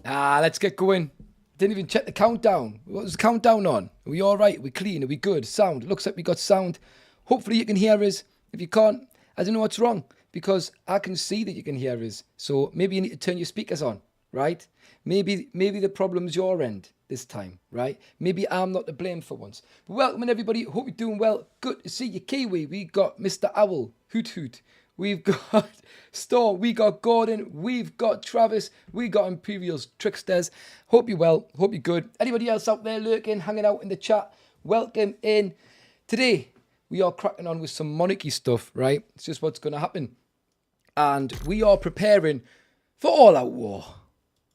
Let's get going. Didn't even check the countdown. What was the countdown on? Are we all right? Are we clean? Are we good? Sound. Looks like we got sound. Hopefully you can hear us. If you can't, I don't know what's wrong because I can see that you can hear us. So maybe you need to turn your speakers on, right? Maybe the problem's your end this time, right? Maybe I'm not to blame for once. But welcome everybody. Hope you're doing well. Good to see you, Kiwi. We got Mr. Owl, Hoot Hoot. We've got Storm, we got Gordon, we've got Travis, we got Imperial's Tricksters. Hope you're well, hope you're good. Anybody else out there lurking, hanging out in the chat, welcome in. Today, we are cracking on with some Monarchy stuff, right? It's just what's going to happen. And we are preparing for all-out war.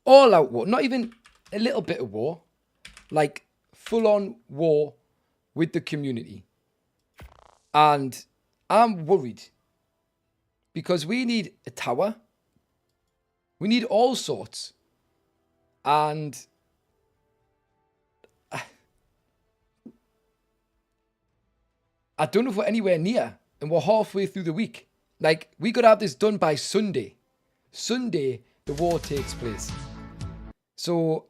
All-out war, not even a little bit of war, like full-on war with the community. And I'm worried. Because we need a tower. We need all sorts. And I don't know if we're anywhere near. And we're halfway through the week. Like, we got to have this done by Sunday. Sunday, the war takes place. So,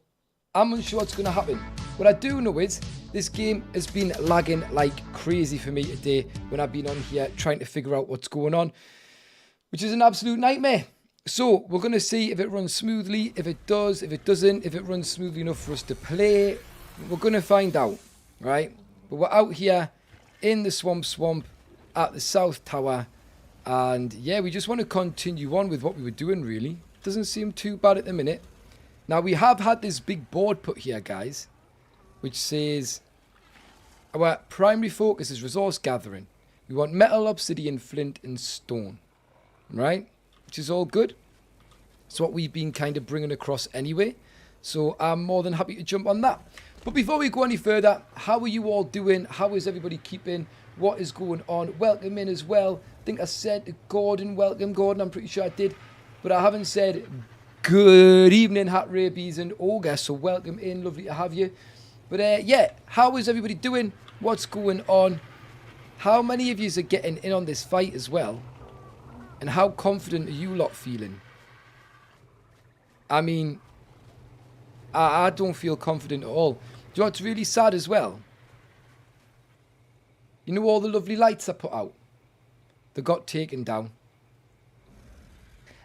I'm unsure what's going to happen. What I do know is, this game has been lagging like crazy for me today. When I've been on here trying to figure out what's going on. Which is an absolute nightmare. So, we're going to see if it runs smoothly, if it does, if it doesn't, if it runs smoothly enough for us to play. We're going to find out, right? But we're out here in the swamp at the South Tower. And yeah, we just want to continue on with what we were doing, really. Doesn't seem too bad at the minute. Now, we have had this big board put here, guys, which says our primary focus is resource gathering. We want metal, obsidian, flint, and stone. Right, which is all good. It's what we've been kind of bringing across anyway. So I'm more than happy to jump on that. But before we go any further, how are you all doing? How is everybody keeping? What is going on? Welcome in as well. I think I said Gordon, welcome Gordon. I'm pretty sure I did. But I haven't said good evening, Hat Rabies and Olga. So welcome in. Lovely to have you. But yeah, how is everybody doing? What's going on? How many of you are getting in on this fight as well? And how confident are you lot feeling? I mean, I don't feel confident at all. Do you know what's really sad as well? You know all the lovely lights I put out? They got taken down.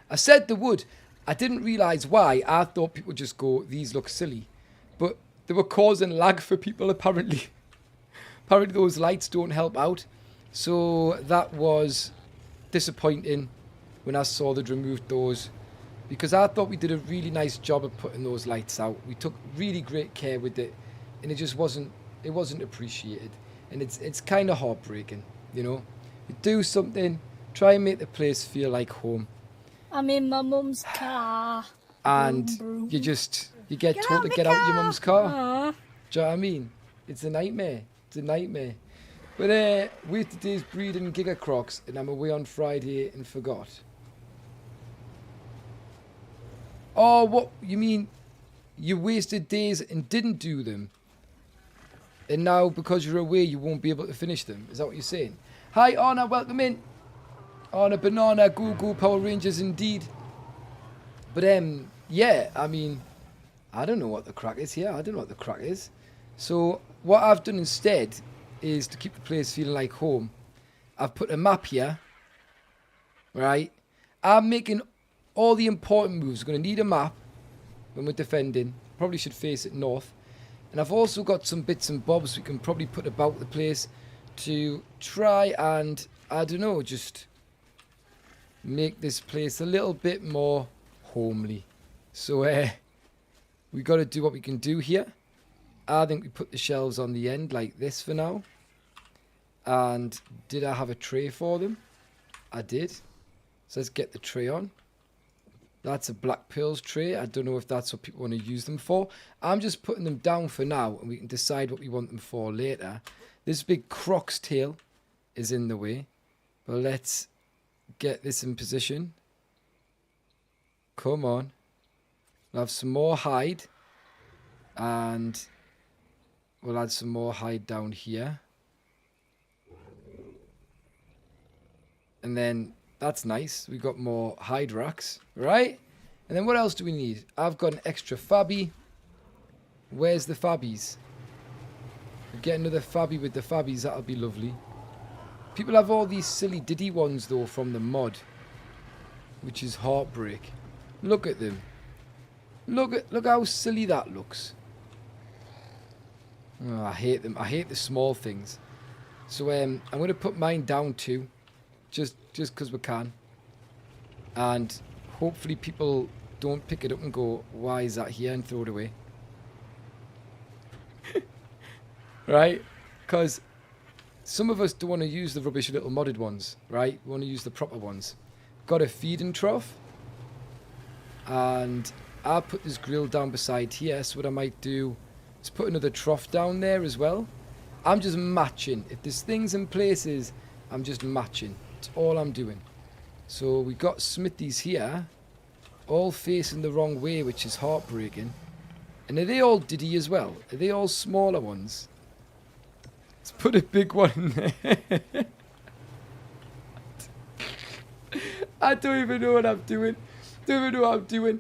I said they would. I didn't realise why. I thought people would just go, these look silly. But they were causing lag for people apparently. Apparently those lights don't help out. So that was disappointing when I saw they'd removed those, because I thought we did a really nice job of putting those lights out. We took really great care with it, and it just wasn't appreciated, and it's kind of heartbreaking, you know. You do something, try and make the place feel like home. I'm in my mum's car. And vroom, vroom. you get told to get out your mum's car. Aww. Do you know what I mean? It's a nightmare. It's a nightmare. But with today's breeding Giga Crocs, and I'm away on Friday and forgot. Oh, what? You mean you wasted days and didn't do them? And now because you're away, you won't be able to finish them? Is that what you're saying? Hi, Anna, welcome in. Anna, Banana, Google, Power Rangers, indeed. But, yeah, I mean, I don't know what the crack is here. I don't know what the crack is. So, what I've done instead is to keep the place feeling like home. I've put a map here, right? I'm making all the important moves. We're going to need a map when we're defending. Probably should face it north. And I've also got some bits and bobs we can probably put about the place to try and, I don't know, just make this place a little bit more homely. So we got to do what we can do here. I think we put the shelves on the end like this for now. And did I have a tray for them? I did. So let's get the tray on. That's a Black Pearls tray. I don't know if that's what people want to use them for. I'm just putting them down for now, and we can decide what we want them for later. This big croc's tail is in the way. But let's get this in position. Come on. We'll have some more hide. And we'll add some more hide down here. And then that's nice. We got more hide racks, right? And then what else do we need? I've got an extra fabby. Where's the fabbies? Get another fabby with the fabbies. That'll be lovely. People have all these silly diddy ones though from the mod, which is heartbreak. Look at them. Look how silly that looks. Oh, I hate them. I hate the small things. So I'm going to put mine down too, just because we can. And hopefully people don't pick it up and go, why is that here, and throw it away. Right? Because some of us don't want to use the rubbish little modded ones, right? We want to use the proper ones. Got a feeding trough. And I'll put this grill down beside here. So what I might do is put another trough down there as well. I'm just matching. If there's things in places, I'm just matching. That's all I'm doing. So we got smithies here, all facing the wrong way, which is heartbreaking. And are they all diddy as well? Are they all smaller ones? Let's put a big one in there. I don't even know what I'm doing. Don't even know what I'm doing.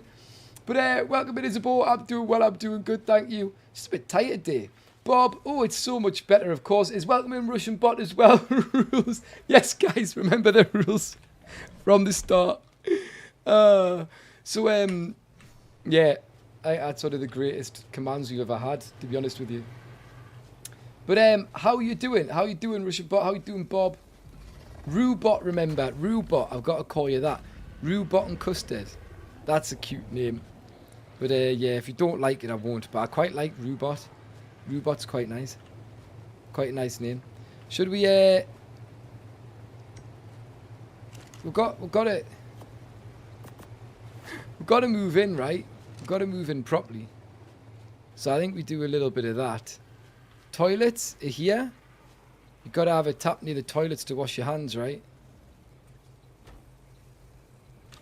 But welcome in, Isabel. I'm doing well. I'm doing good. Thank you. Just a bit tired today. Bob, oh, it's so much better, of course. Is welcome in Russian bot as well. Rules. Yes, guys, remember the rules from the start. Yeah, that's one of the greatest commands you've ever had, to be honest with you. But how are you doing? How are you doing, Russian bot? How are you doing, Bob? Rubot, remember. Rubot, I've got to call you that. Rubot and Custard. That's a cute name. But yeah, if you don't like it, I won't. But I quite like Rubot. Rubot's quite nice. Quite a nice name. Should we we've got to move in, right? We've got to move in properly. So I think we do a little bit of that. Toilets are here. You've got to have a tap near the toilets to wash your hands, right?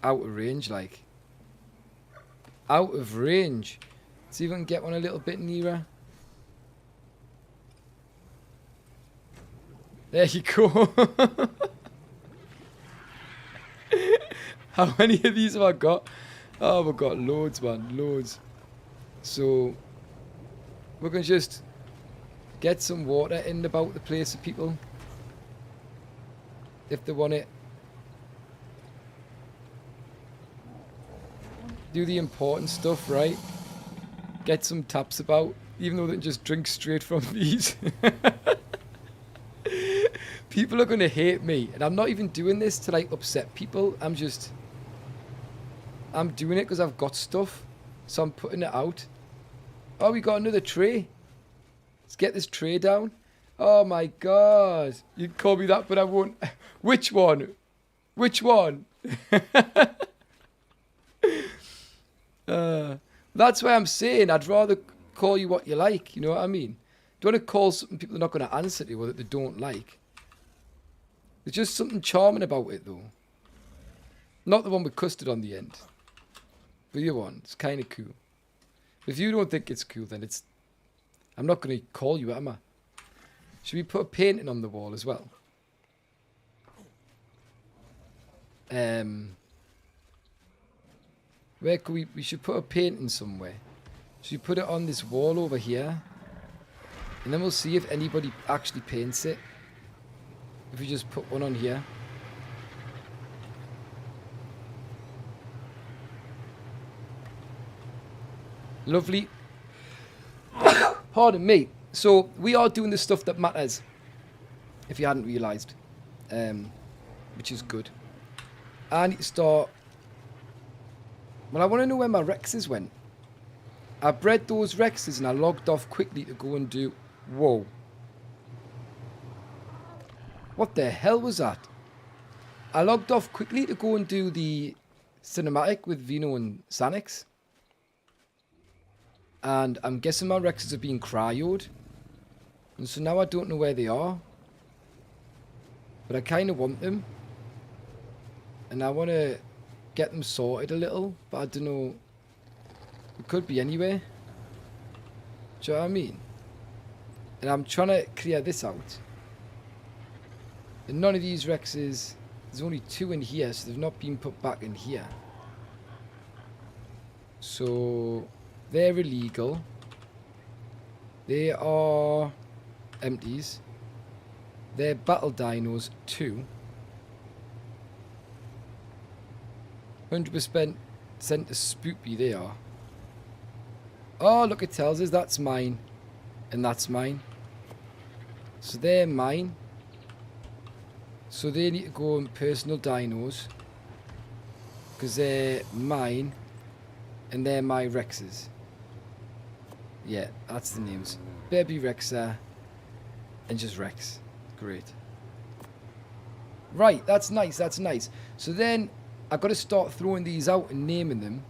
Out of range, like. Out of range. Let's see if I can get one a little bit nearer. There you go. How many of these have I got? Oh, we've got loads, man. Loads. So, we're going to just get some water in about the place for people. If they want it. Do the important stuff, right? Get some taps about. Even though they can just drink straight from these. People are going to hate me. And I'm not even doing this to like upset people. I'm doing it because I've got stuff. So I'm putting it out. Oh, we got another tray. Let's get this tray down. Oh my god. You can call me that, but I won't. Which one? Which one? That's why I'm saying I'd rather call you what you like. You know what I mean? Don't want to call something people are not going to answer to or that they don't like. There's just something charming about it, though. Not the one with custard on the end. But the other one. It's kind of cool. If you don't think it's cool, then it's... I'm not going to call you, am I? Should we put a painting on the wall as well? Where could we should put a painting somewhere. Should we put it on this wall over here? And then we'll see if anybody actually paints it. If we just put one on here. Lovely. Pardon me. So, we are doing the stuff that matters. If you hadn't realised. Which is good. I need to start... Well, I want to know where my Rexes went. I bred those Rexes and I logged off quickly to go and do... Whoa. What the hell was that? I logged off quickly to go and do the cinematic with Vino and Sanix. And I'm guessing my Rexes are being cryoed. And so now I don't know where they are. But I kind of want them. And I want to get them sorted a little. But I don't know. It could be anywhere. Do you know what I mean? And I'm trying to clear this out. And none of these Rexes... There's only 2 in here, so they've not been put back in here. So they're illegal. They are empties. They're battle dinos too. 100% sent to Spoopy they are. Oh, look, it tells us that's mine. And that's mine. So they're mine. So they need to go in personal dinos. Because they're mine. And they're my Rexes. Yeah, that's the names. Baby Rexa. And just Rex. Great. Right, that's nice, that's nice. So then, I've got to start throwing these out and naming them.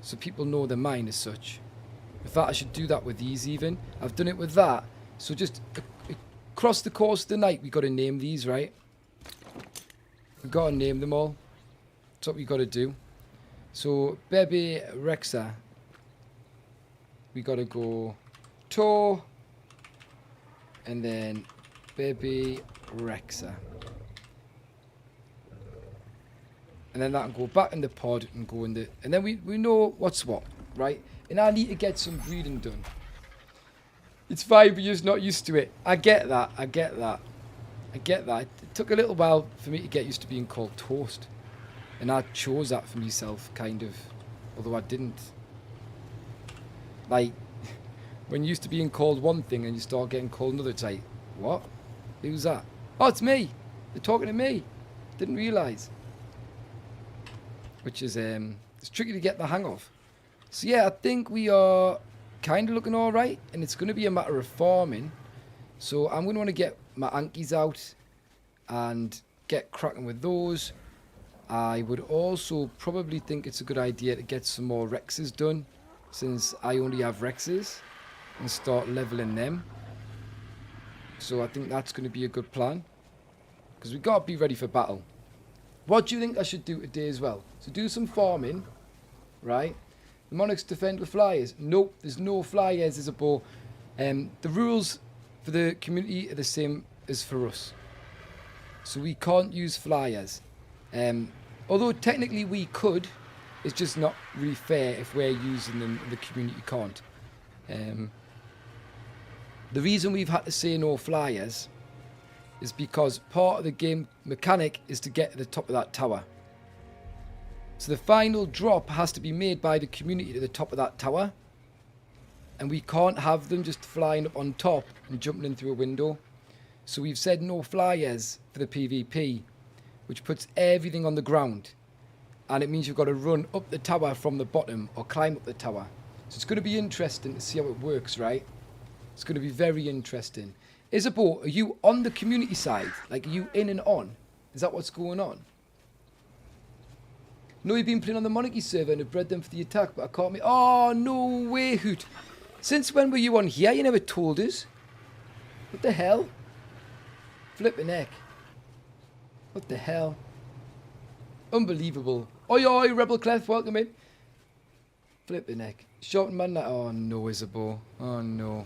So people know they're mine as such. In fact, I should do that with these even. I've done it with that. So just across the course of the night, we got to name these, right? We've got to name them all. That's what we got to do. So, Baby Rexa. We got to go Toe. And then Baby Rexa. And then that can go back in the pod and go in the... And then we know what's what, right? And I need to get some breeding done. It's fine, but you're just not used to it. I get that. I get that. I get that. It took a little while for me to get used to being called Toast. And I chose that for myself, kind of. Although I didn't. Like, when you're used to being called one thing and you start getting called another, it's like, what? Who's that? Oh, it's me. They're talking to me. Didn't realise. Which is, it's tricky to get the hang of. So yeah, I think we are kind of looking alright. And it's going to be a matter of farming. So I'm going to want to get my Ankies out. And get cracking with those. I would also probably think it's a good idea to get some more Rexes done. Since I only have Rexes. And start leveling them. So I think that's going to be a good plan. Because we've got to be ready for battle. What do you think I should do today as well? So do some farming. Right? The Monarchs defend with flyers. Nope, there's no flyers as a bow. The rules for the community are the same as for us. So we can't use flyers. Although technically we could. It's just not really fair if we're using them and the community can't. The reason we've had to say no flyers is because part of the game mechanic is to get to the top of that tower. So the final drop has to be made by the community to the top of that tower. And we can't have them just flying up on top and jumping in through a window. So we've said no flyers for the PvP, which puts everything on the ground. And it means you've got to run up the tower from the bottom or climb up the tower. So it's going to be interesting to see how it works, right? It's going to be very interesting. Isabeau, are you on the community side? Like, are you in and on? Is that what's going on? No, you've been playing on the Monarky server and have bred them for the attack, but I can't make... Oh, no way, Hoot. Since when were you on here? You never told us. What the hell? Flipping heck. What the hell? Unbelievable. Oi, oi, Rebel Clef, welcome in. Flipping heck. Shouting man, oh no, Isabeau. Oh no.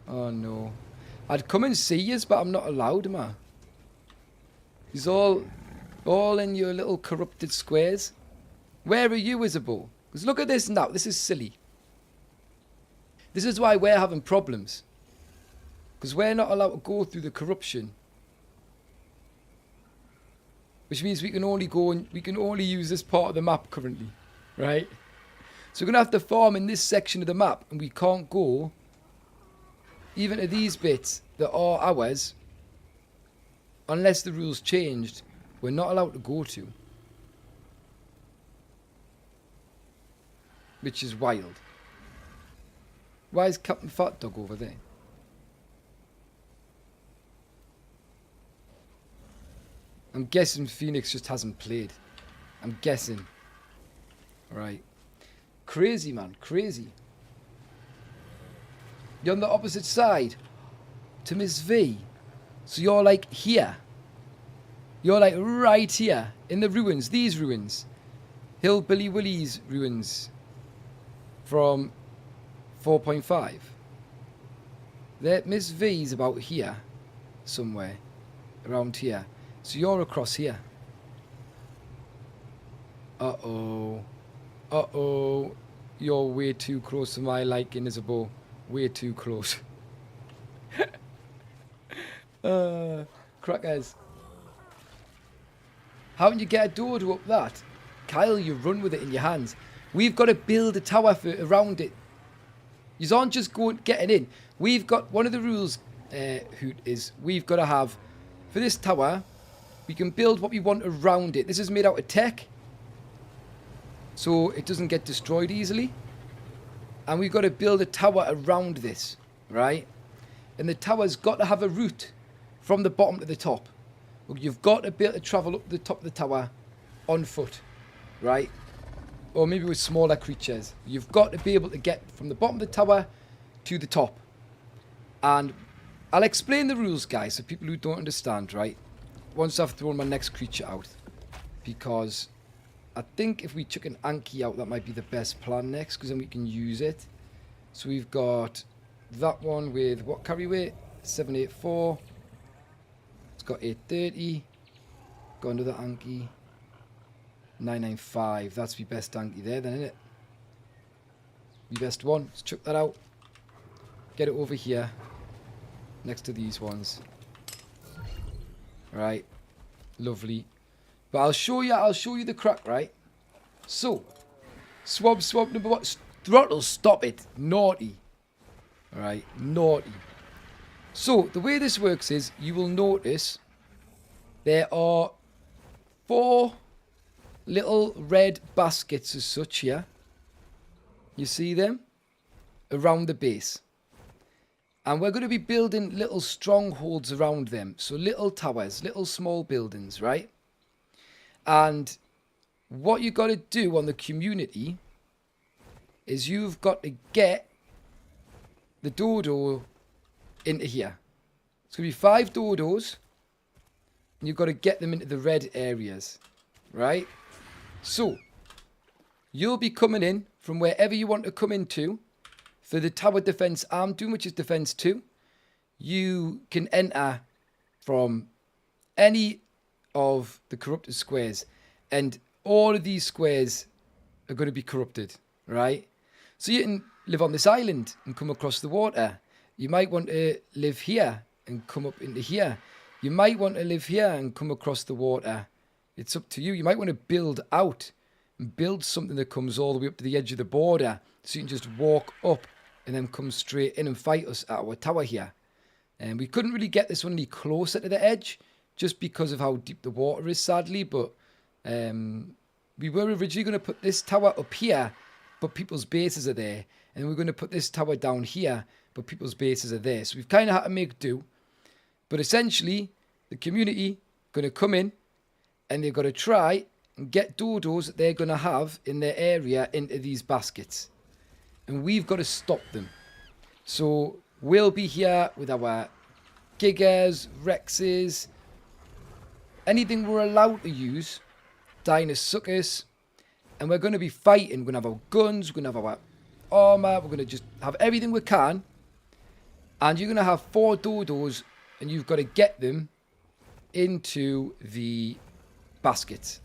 Oh no. I'd come and see yous, but I'm not allowed, am I? He's all in your little corrupted squares. Where are you, Isabeau? Because look at this now. This is silly. This is why we're having problems. Because we're not allowed to go through the corruption. Which means we can only go and we can only use this part of the map currently. Right? So we're going to have to farm in this section of the map. And we can't go even to these bits that are ours. Unless the rules changed. We're not allowed to go to. Which is wild. Why is Captain Fat Dog over there? I'm guessing Phoenix just hasn't played. I'm guessing. Right. Crazy, man. Crazy. You're on the opposite side to Miss V. So you're like here. You're like right here in the ruins. These ruins. Hillbilly Willie's ruins. From 4.5. Miss V's about here. Somewhere. Around here. So you're across here. Uh-oh. Uh-oh. You're way too close to my liking as a bow. Way too close. Crackers. How can you get a dodo up that? Kyle, you run with it in your hands. We've got to build a tower around it. You aren't just getting in. We've got, one of the rules, Hoot, is we've got to have, for this tower, we can build what we want around it. This is made out of tech, so it doesn't get destroyed easily. And we've got to build a tower around this, right? And the tower's got to have a route from the bottom to the top. You've got to be able to travel up the top of the tower on foot, right? Or maybe with smaller creatures. You've got to be able to get from the bottom of the tower to the top. And I'll explain the rules, guys, for people who don't understand, right? Once I've thrown my next creature out. Because I think if we chuck an Anki out, that might be the best plan next, because then we can use it. So we've got that one with what carry weight? 784. It's got 830. Got another Anki. 995. That's the best Anki there, then, isn't it? The best one. Let's chuck that out. Get it over here. Next to these ones. Right. Lovely. But I'll show you the crack, right? So, swab number one. Throttle, stop it. Naughty. Alright, naughty. So, the way this works is, you will notice there are 4 little red baskets as such here. You see them? Around the base. And we're going to be building little strongholds around them. So little towers, little small buildings, right? And what you got to do on the community is you've got to get the dodo into here. It's going to be 5 dodos. And you've got to get them into the red areas, right? So, you'll be coming in from wherever you want to come into. For the tower defense I'm doing, which is defense 2, you can enter from any of the corrupted squares. And all of these squares are going to be corrupted, right? So you can live on this island and come across the water. You might want to live here and come up into here. You might want to live here and come across the water. It's up to you. You might want to build out and build something that comes all the way up to the edge of the border. So you can just walk up and then come straight in and fight us at our tower here. And we couldn't really get this one any closer to the edge, just because of how deep the water is, sadly. But we were originally going to put this tower up here, but people's bases are there. And we're going to put this tower down here, but people's bases are there. So we've kind of had to make do. But essentially, the community going to come in, and they've got to try and get dodos that they're going to have in their area into these baskets. And we've got to stop them. So we'll be here with our Gigas, Rexes, anything we're allowed to use, Dinosuchus, and we're going to be fighting. We're going to have our guns, we're going to have our armor, we're going to just have everything we can. And you're going to have 4 dodos, and you've got to get them into the baskets.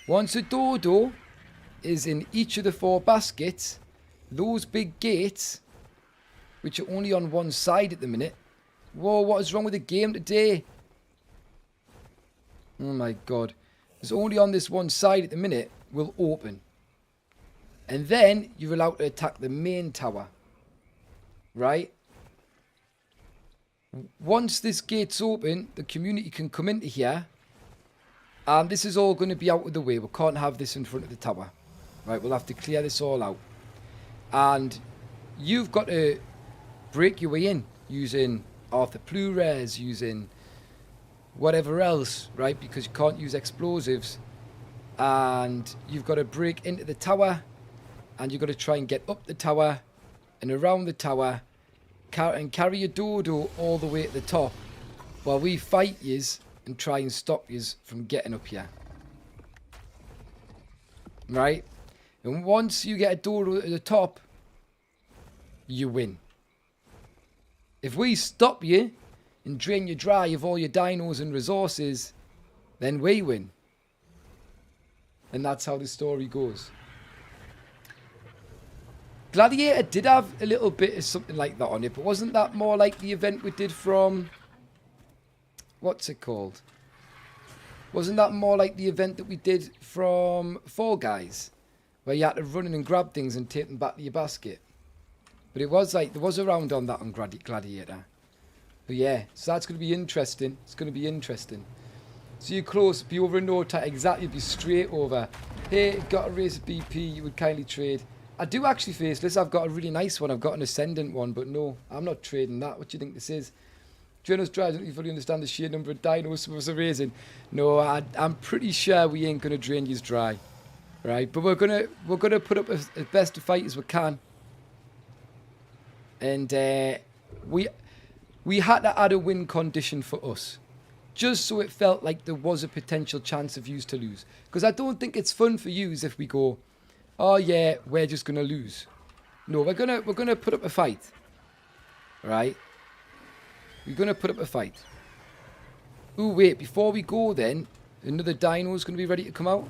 Once a dodo is in each of the 4 baskets, those big gates, which are only on one side at the minute. Whoa, what is wrong with the game today? Oh my god. It's only on this one side at the minute, will open. And then you're allowed to attack the main tower. Right? Once this gate's open, the community can come into here. And this is all going to be out of the way. We can't have this in front of the tower. Right, we'll have to clear this all out. And you've got to break your way in using Arthur Plures, using whatever else, right? Because you can't use explosives. And you've got to break into the tower, and you've got to try and get up the tower and around the tower and carry your dodo all the way to the top while we fight yous and try and stop yous from getting up here. Right? And once you get a dodo at the top, you win. If we stop you and drain you dry of all your dinos and resources, then we win. And that's how the story goes. Gladiator did have a little bit of something like that on it, but wasn't that more like the event we did from... What's it called? Wasn't that more like the event that we did from Fall Guys? Where you had to run in and grab things and take them back to your basket. But it was like, there was a round on that on Gladiator. But yeah, so that's going to be interesting. It's going to be interesting. So you're close, be over in no time, exactly, be straight over. Hey, got a race at BP, you would kindly trade. I do actually, Faceless, I've got a really nice one. I've got an Ascendant one, but no, I'm not trading that. What do you think this is? Jonas drives, don't you fully understand the sheer number of dinos some of us are raising? No, I'm pretty sure we ain't going to drain you dry. Right, but we're gonna put up as best a fight as we can. And we had to add a win condition for us. Just so it felt like there was a potential chance of yous to lose. Because I don't think it's fun for yous if we go, oh yeah, we're just gonna lose. No, we're gonna put up a fight. Right? We're gonna put up a fight. Ooh, wait, before we go then, another dino's gonna be ready to come out.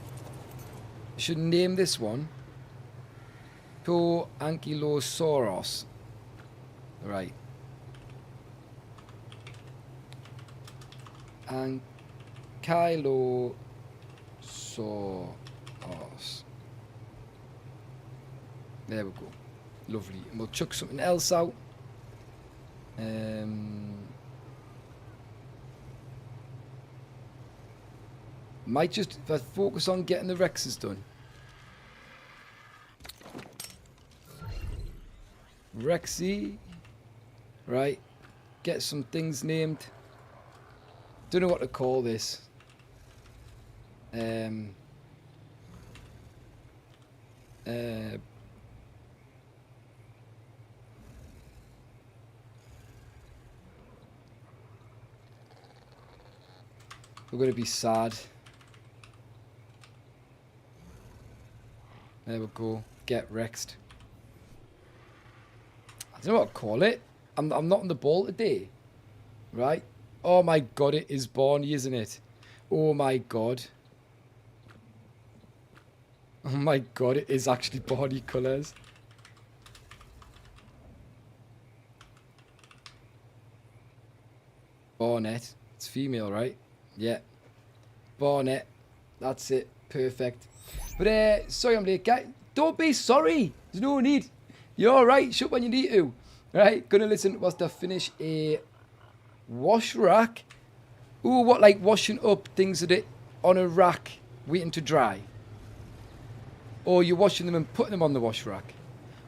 I should name this one Ankylosaurus. Right. Ankylosaurus. There we go. Lovely. And we'll chuck something else out. Might just focus on getting the Rexes done. Rexy. Right. Get some things named. Don't know what to call this. We're going to be sad. There we go. Get Rexed. I don't know what to call it. I'm not on the ball today. Right? Oh my god, it is Barney, isn't it? Oh my god. Oh my god, it is actually Barney colours. Barnet. It's female, right? Yeah. Barnet. That's it. Perfect. But, sorry I'm late, guys. Don't be sorry. There's no need. You're alright. Shut when you need to. Right? Gonna listen whilst I finish a wash rack. Ooh, what, like washing up things that it on a rack waiting to dry? Or you're washing them and putting them on the wash rack?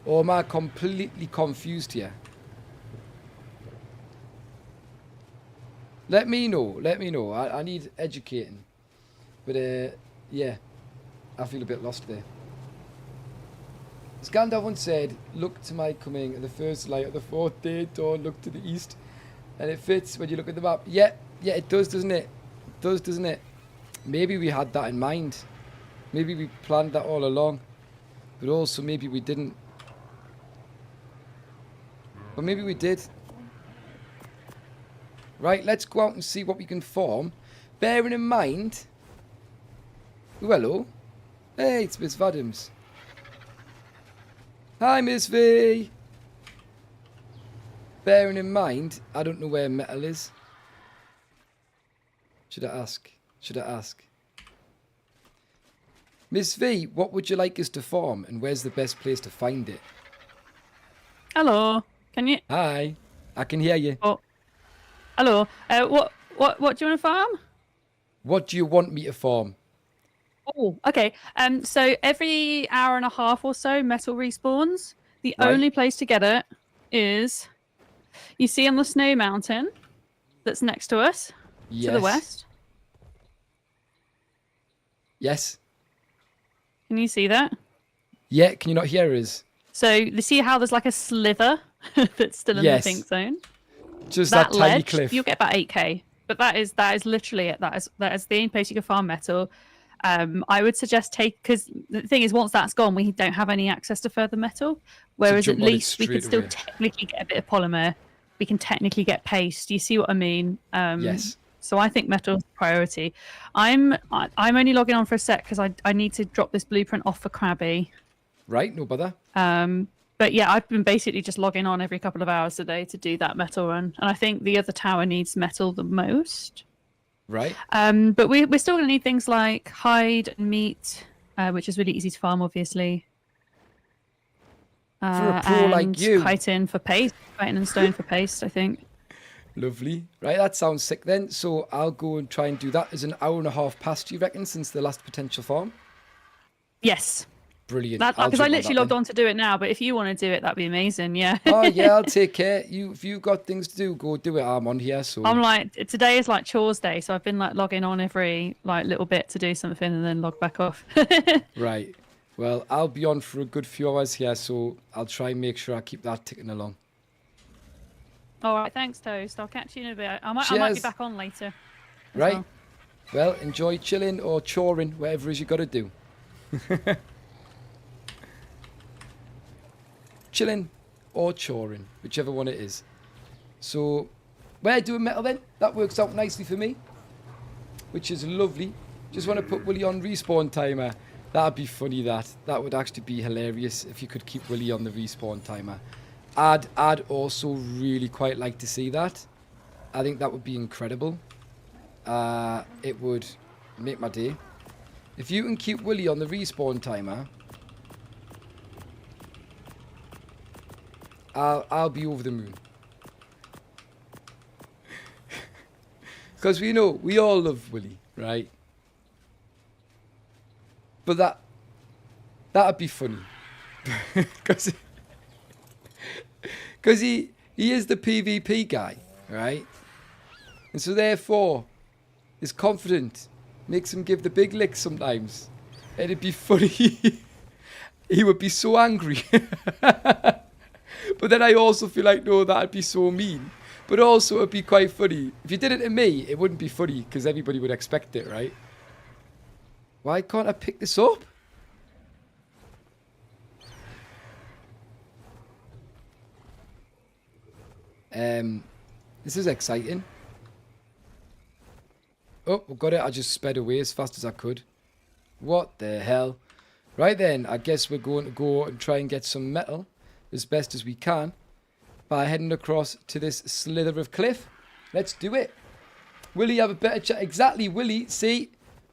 Or am I completely confused here? Let me know. Let me know. I need educating. But, yeah. I feel a bit lost there. Scandal once said, look to my coming at the first light of the fourth day, dawn, look to the east. And it fits when you look at the map. Yeah, yeah, it does, doesn't it? It does, doesn't it? Maybe we had that in mind. Maybe we planned that all along. But also maybe we didn't. But maybe we did. Right, let's go out and see what we can form. Bearing in mind... Oh, hello. Hey, it's Miss Vadams. Hi, Miss V. Bearing in mind, I don't know where metal is. Should I ask? Should I ask? Miss V, what would you like us to form, and where's the best place to find it? Hello. Can you? Hi. I can hear you. Oh. Hello. What do you want to farm? What do you want me to form? Oh, okay. So every hour and a half or so, metal respawns. The Right. only place to get it is, you see on the snow mountain that's next to us, Yes. to the west. Yes. Can you see that? Yeah, can you not hear us? So you see how there's like a sliver that's still in Yes. the pink zone? Just that tiny ledge, cliff. you'll get about 8k. But that is literally it. That is the only place you can farm metal. I would suggest because the thing is, once that's gone, we don't have any access to further metal. Whereas at jump on it least we could straight still away. technically get a bit of polymer. We can technically get paste. Do you see what I mean? Yes. So I think metal's priority. I'm only logging on for a sec because I need to drop this blueprint off for Krabby. Right, no bother. But yeah, I've been basically just logging on every couple of hours a day to do that metal run, and I think the other tower needs metal the most. Right. But we're still going to need things like hide and meat, which is really easy to farm, obviously. For a pro and like you. chitin for paste, chitin and stone for paste, I think. Lovely. Right, that sounds sick then. So I'll go and try and do that. Is an hour and a half past, you reckon, since the last potential farm? Yes. Brilliant. Because I literally logged on to do it now, but if you want to do it, that'd be amazing, yeah. Oh, yeah, I'll take care. If you've got things to do, go do it. I'm on here, so... I'm like, today is like chores day, so I've been like logging on every like little bit to do something and then log back off. Right. Well, I'll be on for a good few hours here, so I'll try and make sure I keep that ticking along. All right, thanks, Toast. I'll catch you in a bit. I might be back on later. Right. Well, enjoy chilling or choring, whatever it is you got to do. Chilling or choring, whichever one it is. So, we're doing metal then. That works out nicely for me, which is lovely. Just want to put Willie on respawn timer. That'd be funny, that would actually be hilarious if you could keep Willie on the respawn timer. I'd also really quite like to see that. I think that would be incredible. It would make my day. If you can keep Willie on the respawn timer, I'll be over the moon. Because we know, we all love Willie, right? But that'd be funny. Because he is the PvP guy, right? And so therefore, his confidence makes him give the big licks sometimes. And it'd be funny. He would be so angry. But then I also feel like, no, that'd be so mean. But also it'd be quite funny. If you did it to me, it wouldn't be funny because everybody would expect it, right? Why can't I pick this up? This is exciting. Oh, we got it. I just sped away as fast as I could. What the hell? Right then, I guess we're going to go and try and get some metal as best as we can by heading across to this slither of cliff. Let's do it. Willie, have a better chat. Exactly, Willie. See,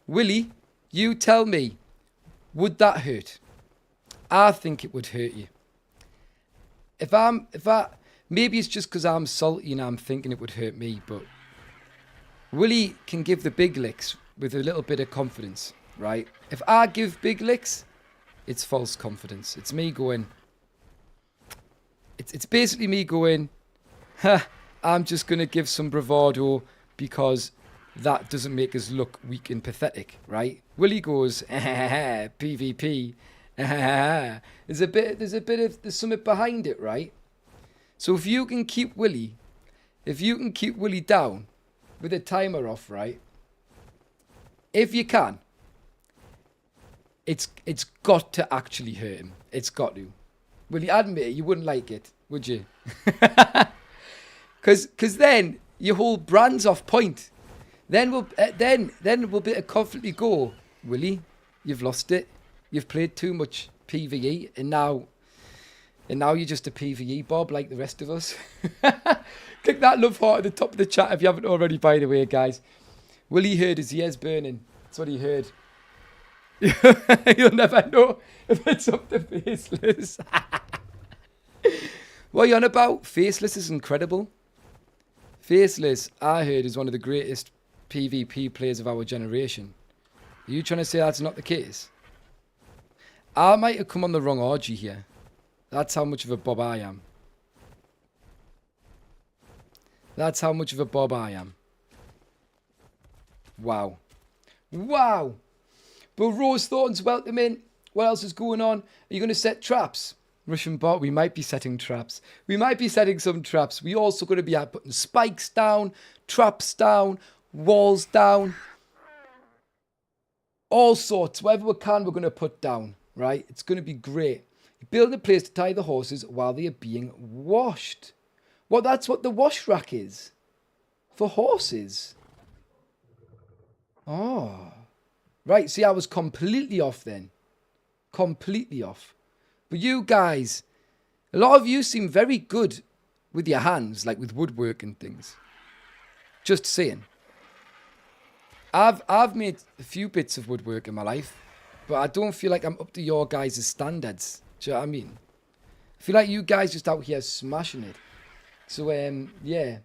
Willie, you tell me, would that hurt? I think it would hurt you. Maybe it's just because I'm salty and I'm thinking it would hurt me, but Willie can give the big licks with a little bit of confidence, right? If I give big licks, it's false confidence. It's me going... It's basically me going, I'm just going to give some bravado because that doesn't make us look weak and pathetic, right? Willie goes, PvP. There's something behind it, right? So if you can keep Willie down with the timer off, right? If you can, it's got to actually hurt him. It's got to. Will you admit it? You wouldn't like it, would you? Because then your whole brand's off point. Then we'll be able to confidently go, Willie, you've lost it. You've played too much PvE, and now you're just a PvE Bob like the rest of us. Click that love heart at the top of the chat if you haven't already, by the way, guys. Willie heard his ears burning. That's what he heard. You'll never know if it's up to Faceless. What are you on about? Faceless is incredible. Faceless, I heard, is one of the greatest PvP players of our generation. Are you trying to say that's not the case? I might have come on the wrong orgy here. That's how much of a Bob I am. That's how much of a Bob I am. Wow. Wow. But Rose Thornton's welcome in. What else is going on? Are you going to set traps? Russian bot, we might be setting traps. We might be setting some traps. We also going to be putting spikes down, traps down, walls down. All sorts. Whatever we can, we're going to put down. Right? It's going to be great. Build a place to tie the horses while they are being washed. Well, that's what the wash rack is. For horses. Oh. Right, see, I was completely off then. Completely off. But you guys, A lot of you seem very good with your hands, like with woodwork and things. Just saying. I've made a few bits of woodwork in my life, but I don't feel like I'm up to your guys' standards. Do you know what I mean? I feel like you guys just out here smashing it. So, yeah.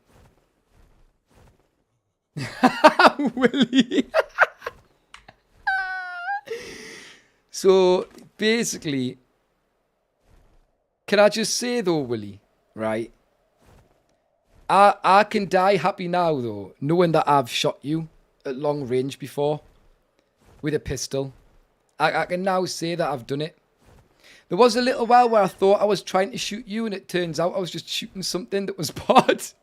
Willie. So, basically, can I just say though, Willie, right? I can die happy now though, knowing that I've shot you at long range before with a pistol. I can now say that I've done it. There was a little while where I thought I was trying to shoot you, and it turns out I was just shooting something that was part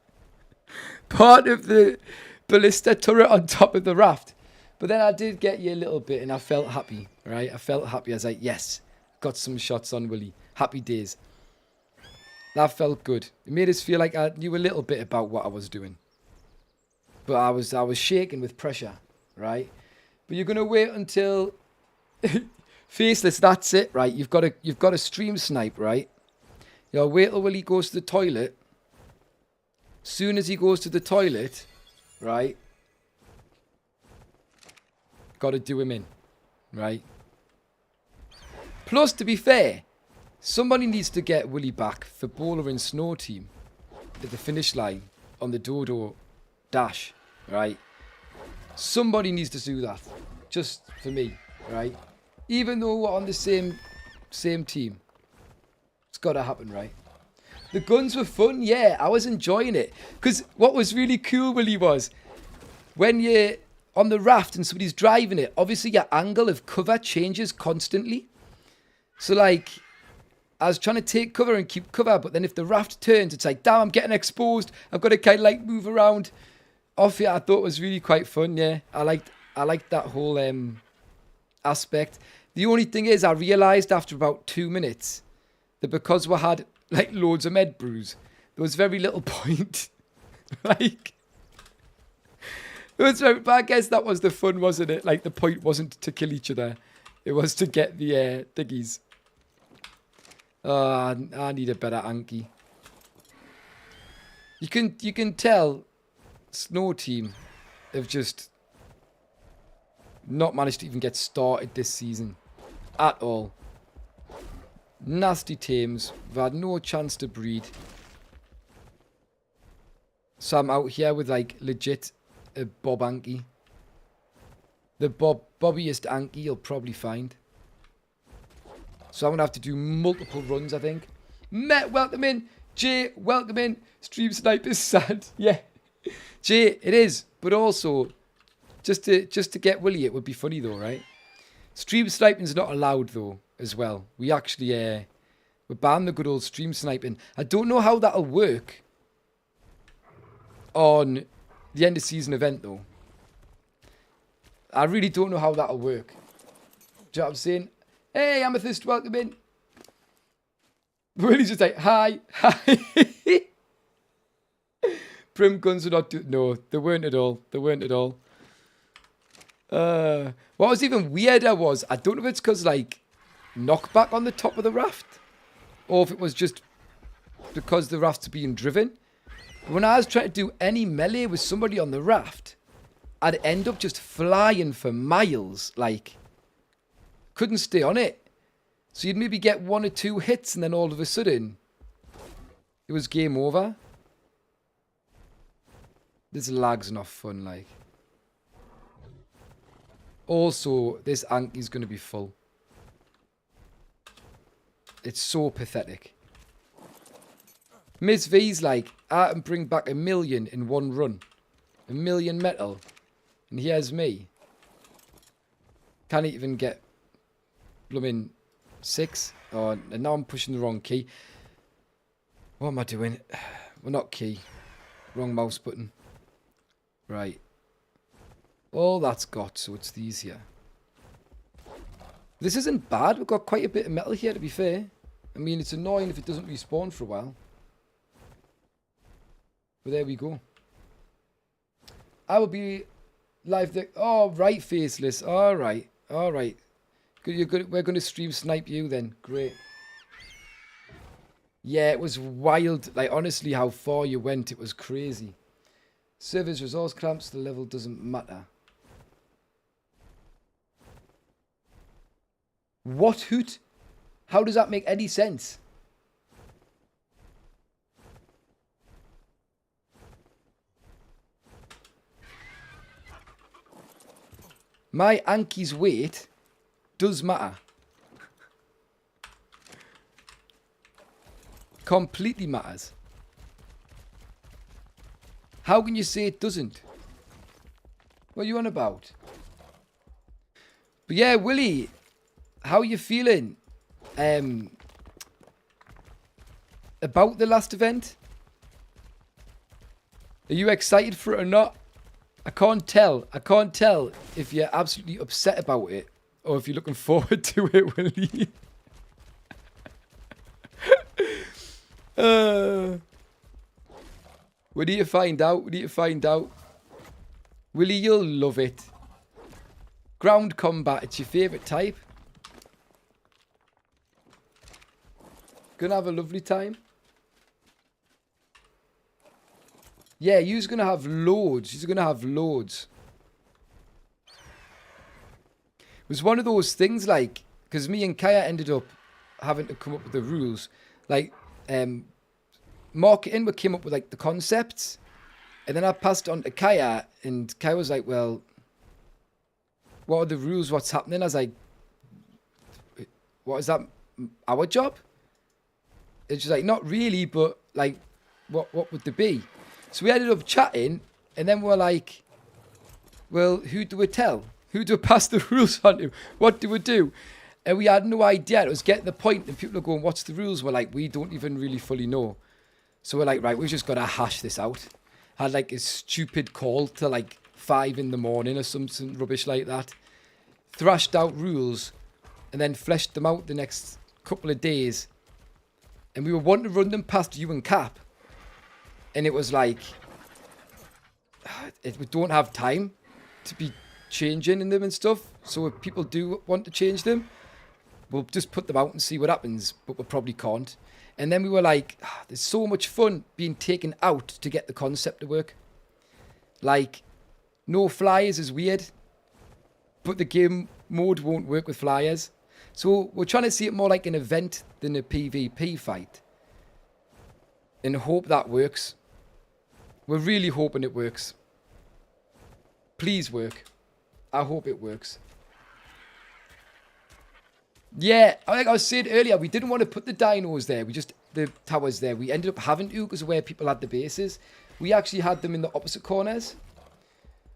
of the ballista turret on top of the raft. But then I did get you a little bit, and I felt happy, right? I felt happy. I was like, yes, got some shots on Willie. Happy days. That felt good. It made us feel like I knew a little bit about what I was doing. But I was shaking with pressure, right? But you're gonna wait until Faceless, that's it, right? You've got a stream snipe, right? You'll wait till Willie goes to the toilet. Soon as he goes to the toilet, right? Gotta do him in, right? Plus, to be fair, somebody needs to get Willie back for Bowler and Snow team at the finish line on the Dodo dash, right? Somebody needs to do that, just for me, right? Even though we're on the same team, it's got to happen, right? The guns were fun, yeah. I was enjoying it because what was really cool, Willie, was when you're on the raft and somebody's driving it. Obviously, your angle of cover changes constantly. So, like, I was trying to take cover and keep cover, but then if the raft turns, it's like, damn, I'm getting exposed. I've got to kind of like move around. Off it, I thought it was really quite fun. Yeah, I liked that whole aspect. The only thing is, I realised after about 2 minutes that because we had like loads of med brews, there was very little point. Like, it was very, but I guess that was the fun, wasn't it? Like, the point wasn't to kill each other; it was to get the thingies. I need a better Anki. You can tell Snow team have just not managed to even get started this season at all. Nasty teams. We've had no chance to breed. So I'm out here with like legit a Bob Anki. The bobbiest Anki you'll probably find. So I'm going to have to do multiple runs, I think. Met, welcome in. Jay, welcome in. Stream Sniper's sad. Yeah. Jay, it is. But also, just to get Willie, it would be funny though, right? Stream sniping's not allowed though, as well. We actually, we banned the good old stream sniping. I don't know how that'll work on the end of season event though. I really don't know how that'll work. Do you know what I'm saying? Hey, Amethyst, welcome in. Willie's just like, hi, hi. Prim guns are not... No, they weren't at all. They weren't at all. What was even weirder was, I don't know if it's because, like, knockback on the top of the raft, or if it was just because the raft's being driven. But when I was trying to do any melee with somebody on the raft, I'd end up just flying for miles, like... Couldn't stay on it. So you'd maybe get 1 or 2 hits and then all of a sudden it was game over. This lag's not fun, like. Also, this Anki's going to be full. It's so pathetic. Ms. V's like, I can bring back 1 million in 1 run. 1 million metal. And here's me. Can't even get... blooming 6. Oh, and now I'm pushing the wrong key. What am I doing? Well, not key. Wrong mouse button. Right. All that's got, so it's these here. This isn't bad. We've got quite a bit of metal here, to be fair. I mean, it's annoying if it doesn't respawn for a while. But there we go. I will be live there. Oh, right, Faceless. All right. All right. You're good. We're going to stream snipe you then. Great. Yeah, it was wild. Like, honestly, how far you went, it was crazy. Server's resource clamps, the level doesn't matter. What, Hoot? How does that make any sense? My Anki's weight does matter. Completely matters. How can you say it doesn't? What are you on about? But yeah, Willie, how are you feeling about the last event? Are you excited for it or not? I can't tell. I can't tell if you're absolutely upset about it or if you're looking forward to it, Willie. We need to find out. We need to find out. Willie, you'll love it. Ground combat, it's your favourite type. Gonna have a lovely time. Yeah, you're gonna have loads. You're gonna have loads. It was one of those things like, because me and Kaya ended up having to come up with the rules. Like, marketing, we came up with like the concepts. And then I passed it on to Kaya, and Kaya was like, well, what are the rules? What's happening? I was like, what is that? Our job? And she's like, not really, but like, what would there be? So we ended up chatting, and then we were like, well, who do we tell? Who do we pass the rules on to? What do we do? And we had no idea. It was getting the point, and people are going, what's the rules? We're like, we don't even really fully know. So we're like, right, we've just got to hash this out. Had like a stupid call to like 5 in the morning or something rubbish like that. Thrashed out rules, and then fleshed them out the next couple of days. And we were wanting to run them past you and Cap. And it was like, we don't have time to be changing in them and stuff. So if people do want to change them, we'll just put them out and see what happens. But we probably can't. And then we were like, there's so much fun being taken out to get the concept to work. Like, no flyers is weird. But the game mode won't work with flyers. So we're trying to see it more like an event than a PvP fight. And hope that works. We're really hoping it works. Please work. I hope it works. Yeah, like I was saying earlier, we didn't want to put the dinos there. The towers there. We ended up having to because of where people had the bases. We actually had them in the opposite corners.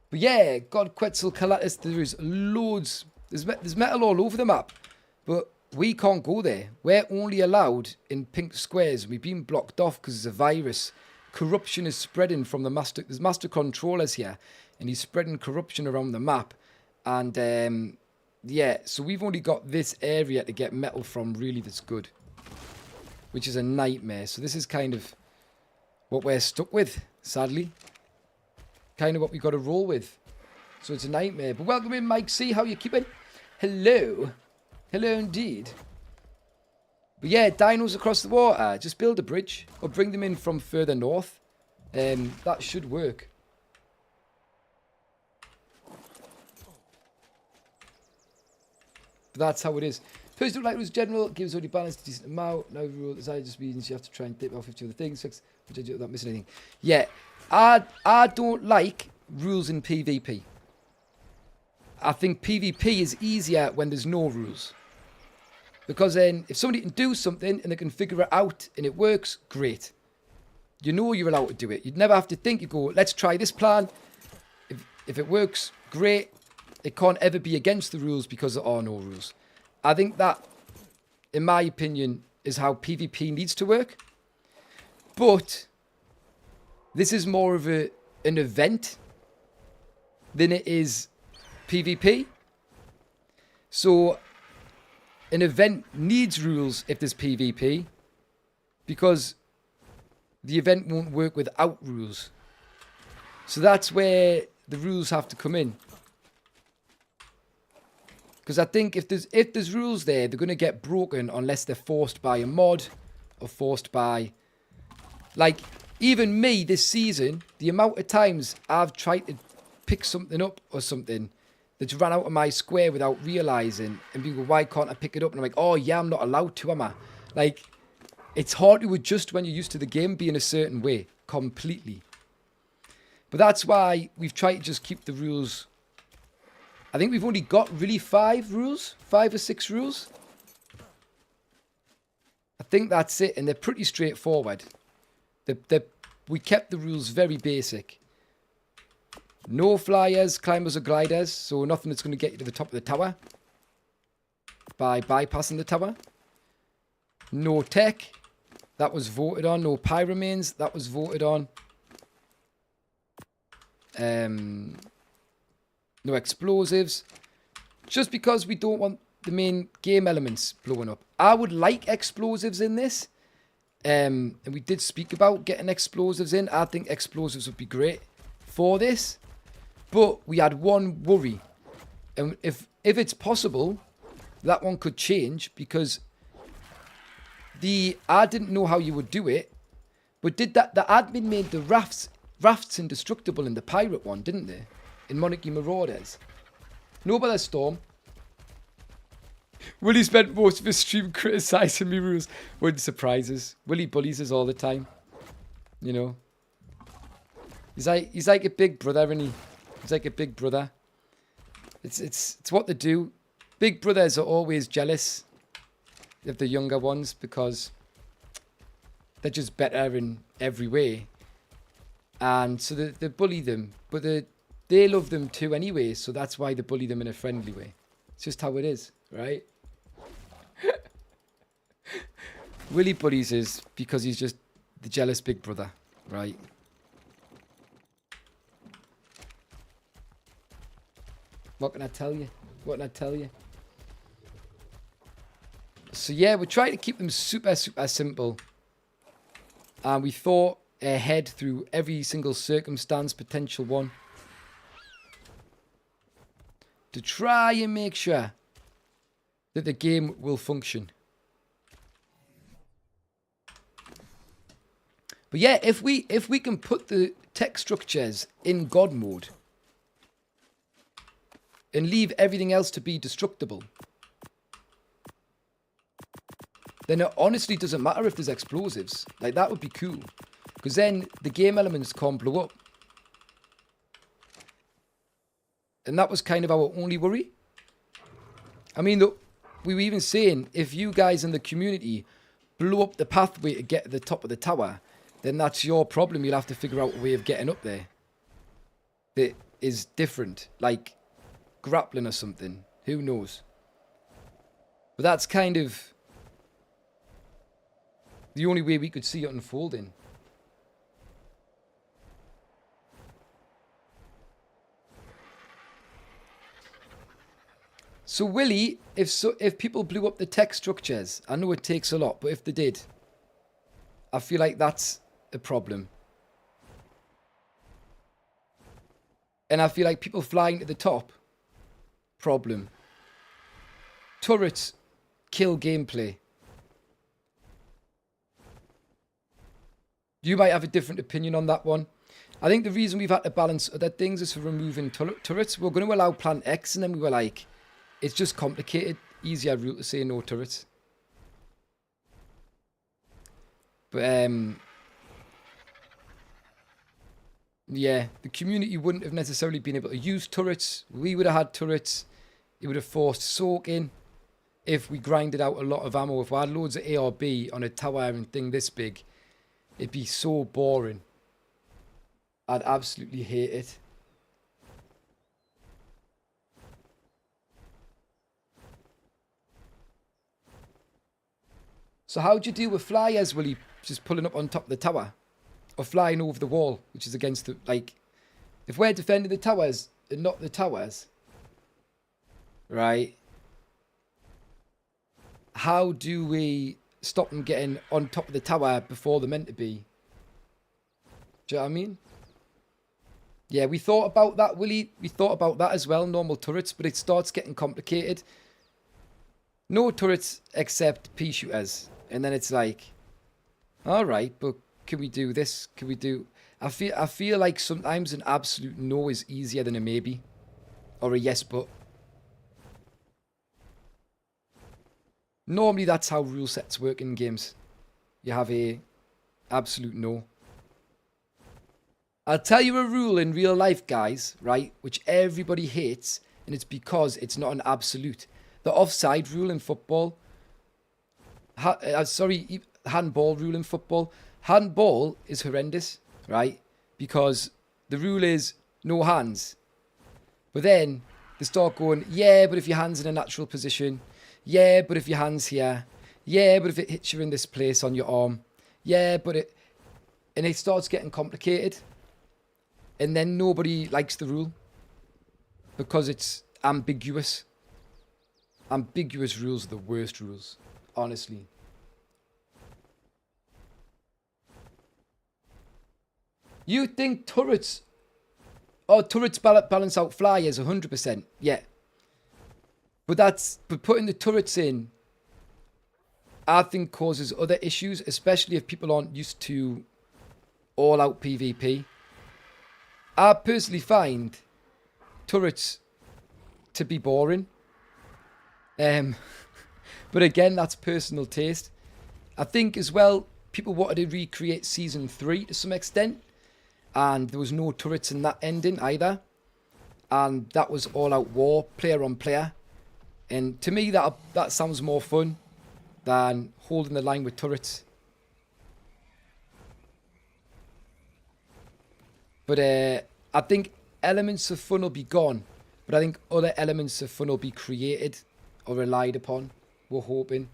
But yeah, God, Quetzalcoatlus, there is loads. There's metal all over the map. But we can't go there. We're only allowed in pink squares. We've been blocked off because there's a virus. Corruption is spreading from the master. There's master controllers here. And he's spreading corruption around the map. And yeah, so we've only got this area to get metal from, really, that's good. Which is a nightmare. So this is kind of what we're stuck with, sadly. Kind of what we got to roll with. So it's a nightmare. But welcome in, Mike C. How you keeping? Hello. Hello indeed. But yeah, dinos across the water. Just build a bridge. Or bring them in from further north. That should work. But that's how it is. First, don't like rules general. Gives already balanced a decent amount. No rule. Design just means you have to try and dip off 50 other things. Which I do without missing anything. Yeah. I don't like rules in PvP. I think PvP is easier when there's no rules. Because then, if somebody can do something and they can figure it out and it works, great. You know you're allowed to do it. You'd never have to think. You go, let's try this plan. If it works, great. It can't ever be against the rules because there are no rules. I think that, in my opinion, is how PvP needs to work. But this is more of an event than it is PvP. So an event needs rules if there's PvP, because the event won't work without rules. So that's where the rules have to come in. Because I think if there's rules there, they're going to get broken unless they're forced by a mod or forced by... Like, even me this season, the amount of times I've tried to pick something up or something that's ran out of my square without realising, and being, why can't I pick it up? And I'm like, oh yeah, I'm not allowed to, am I? Like, it's hard to adjust when you're used to the game being a certain way, completely. But that's why we've tried to just keep the rules. I think we've only got really 5 rules, 5 or 6 rules. I think that's it, and they're pretty straightforward. We kept the rules very basic. No flyers, climbers or gliders, so nothing that's going to get you to the top of the tower by bypassing the tower. No tech, that was voted on. No pyramanes, that was voted on. No explosives, just because we don't want the main game elements blowing up. I would like explosives in this. And we did speak about getting explosives in. I think explosives would be great for this. But we had one worry. And if it's possible, that one could change. Because I didn't know how you would do it. But the admin made the rafts indestructible in the pirate one, didn't they? In Monarchy Marauders. No bother Storm. Willie spent most of his stream criticising me rules. Wouldn't surprise us. Willie bullies us all the time. You know. He's like a big brother, isn't he? He's like a big brother. It's what they do. Big brothers are always jealous of the younger ones because they're just better in every way. And so they bully them. But they love them too anyway, so that's why they bully them in a friendly way. It's just how it is, right? Willie bullies us because he's just the jealous big brother, right? What can I tell you? What can I tell you? So yeah, we're trying to keep them super, super simple. And we thought ahead through every single circumstance, potential one. To try and make sure that the game will function. But yeah, if we can put the tech structures in God mode and leave everything else to be destructible, then it honestly doesn't matter if there's explosives. Like, that would be cool. Because then the game elements can't blow up. And that was kind of our only worry. I mean, we were even saying, if you guys in the community blow up the pathway to get to the top of the tower, then that's your problem. You'll have to figure out a way of getting up there that is different, like grappling or something. Who knows? But that's kind of the only way we could see it unfolding. So Willie, if people blew up the tech structures, I know it takes a lot, but if they did, I feel like that's a problem. And I feel like people flying to the top, problem. Turrets kill gameplay. You might have a different opinion on that one. I think the reason we've had to balance other things is for removing turrets. We're going to allow Plan X, and then we were like, it's just complicated. Easier route to say no turrets. But, yeah, the community wouldn't have necessarily been able to use turrets. We would have had turrets. It would have forced soaking if we grinded out a lot of ammo. If we had loads of ARB on a tower and thing this big, it'd be so boring. I'd absolutely hate it. So how'd you deal with flyers, Willie? Just pulling up on top of the tower? Or flying over the wall, which is against the... Like, if we're defending the towers and not the towers, right? How do we stop them getting on top of the tower before they're meant to be? Do you know what I mean? Yeah, we thought about that, Willie. We thought about that as well, normal turrets, but it starts getting complicated. No turrets except pea shooters. And then it's like, All right, but can we do this? Can we do... I feel like sometimes an absolute no is easier than a maybe. Or a yes, but. Normally, that's how rule sets work in games. You have a absolute no. I'll tell you a rule in real life, guys, right? Which everybody hates, and it's because it's not an absolute. The offside rule in football. Handball rule in football. Handball is horrendous, right? Because the rule is no hands. But then they start going, yeah, but if your hand's in a natural position. Yeah, but if your hand's here. Yeah, but if it hits you in this place on your arm. Yeah, but it... And it starts getting complicated. And then nobody likes the rule. Because it's ambiguous. Ambiguous rules are the worst rules. Honestly. You think turrets... Oh, turrets balance out flyers 100%. Yeah. But putting the turrets in, I think causes other issues, especially if people aren't used to all-out PvP. I personally find turrets to be boring. But again, that's personal taste. I think as well, people wanted to recreate Season 3 to some extent. And there was no turrets in that ending either. And that was all-out war, player on player. And to me, that sounds more fun than holding the line with turrets. But I think elements of fun will be gone. But I think other elements of fun will be created or relied upon. We're hoping.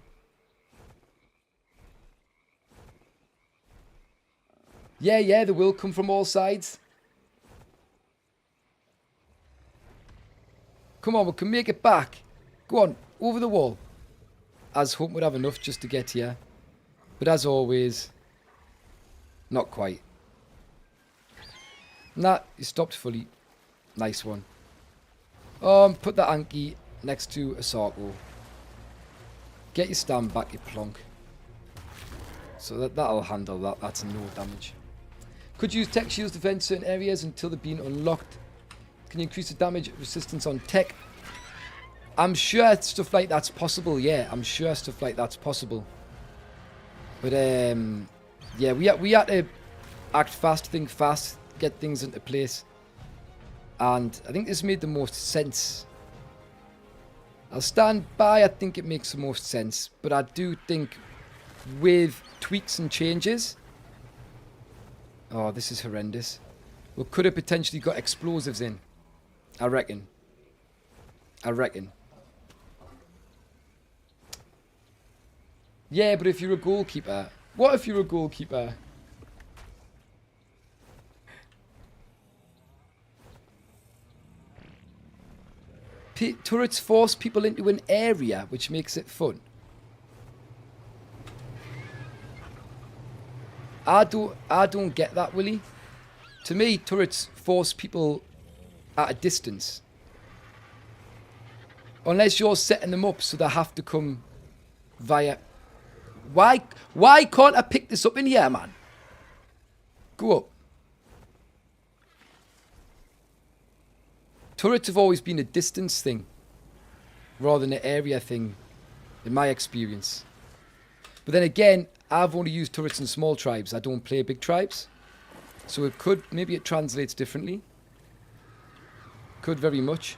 Yeah, they will come from all sides. Come on, we can make it back. Go on, over the wall. As hope we'd have enough just to get here. But as always, not quite. Nah, you stopped fully. Nice one. Put that Anki next to a Sarko. Get your stand back, you plonk. So that'll handle that. That's no damage. Could use tech shields to defend certain areas until they've been unlocked. Can you increase the damage resistance on tech? I'm sure stuff like that's possible, yeah. I'm sure stuff like that's possible. But, yeah, we had to act fast, think fast, get things into place. And I think this made the most sense. I'll stand by, I think it makes the most sense. But I do think with tweaks and changes... Oh, this is horrendous. We could have potentially got explosives in. I reckon. Yeah, but if you're a goalkeeper... What if you're a goalkeeper? Turrets force people into an area, which makes it fun. I don't get that, Willie. To me, turrets force people at a distance. Unless you're setting them up so they have to come via... Why can't I pick this up in here, man? Go up. Turrets have always been a distance thing. Rather than an area thing. In my experience. But then again... I've only used turrets in small tribes. I don't play big tribes. So it could... Maybe it translates differently. Could very much.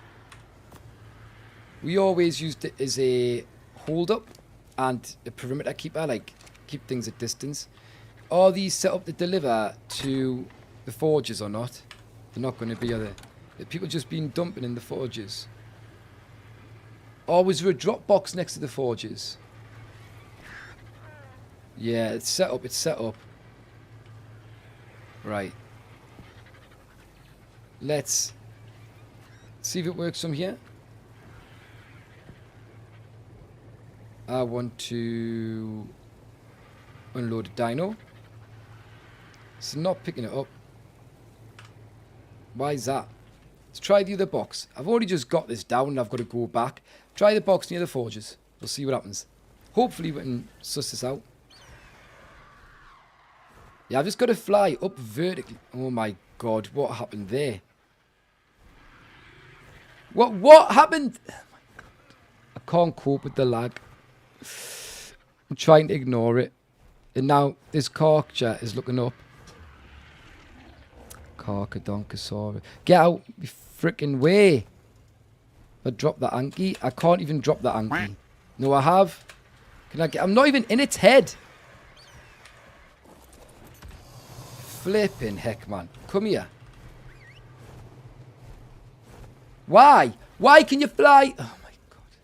We always used it as a hold-up. And a perimeter keeper. Like, keep things at distance. Are these set up to deliver to the forges or not? They're not going to be, are they? Have people just been dumping in the forges? Or was there a drop box next to the forges? Yeah, it's set up. Right. Let's see if it works from here. I want to unload a dino. It's not picking it up. Why is that? Let's try the other box. I've already just got this down and I've got to go back. Try the box near the forges. We'll see what happens. Hopefully we can suss this out. Yeah, I've just got to fly up vertically. Oh my god, what happened there? What happened? Oh my god. I can't cope with the lag. I'm trying to ignore it. And now this Karkja is looking up. Karkadonkosaurus. Get out my freaking way. I drop the Anki. I can't even drop the Anki. No, I have. Can I get... I'm not even in its head. Flipping heck, man. Come here. Why? Why can you fly? Oh my god.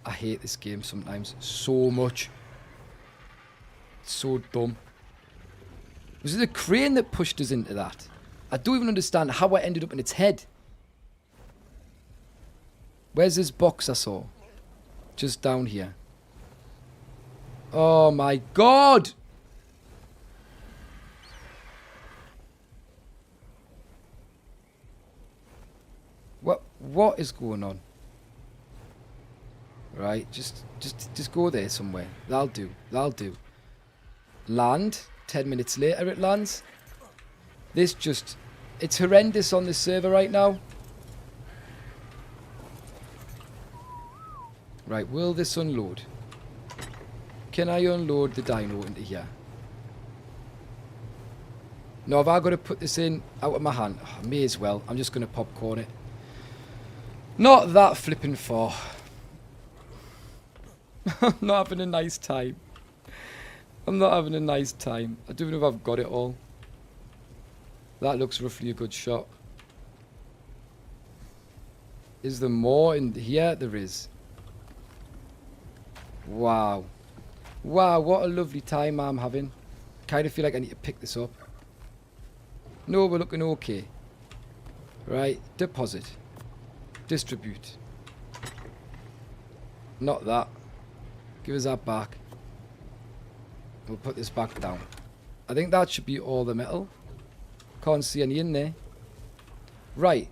I hate this game sometimes so much. It's so dumb. Was it the crane that pushed us into that? I don't even understand how I ended up in its head. Where's this box I saw? Just down here. Oh my god! What is going on? Right, just go there somewhere. That'll do. That'll do. Land. 10 minutes later it lands. This just... It's horrendous on this server right now. Right, will this unload? Can I unload the dino into here? No, have I got to put this in out of my hand? Oh, I may as well. I'm just going to popcorn it. Not that flipping far. I'm not having a nice time. I'm not having a nice time. I don't know if I've got it all. That looks roughly a good shot. Is there more in here? There is. Wow. Wow, what a lovely time I'm having. Kind of feel like I need to pick this up. No, we're looking okay. Right, deposit. Distribute. Not that. Give us that back. We'll put this back down. I think that should be all the metal. Can't see any in there. Right.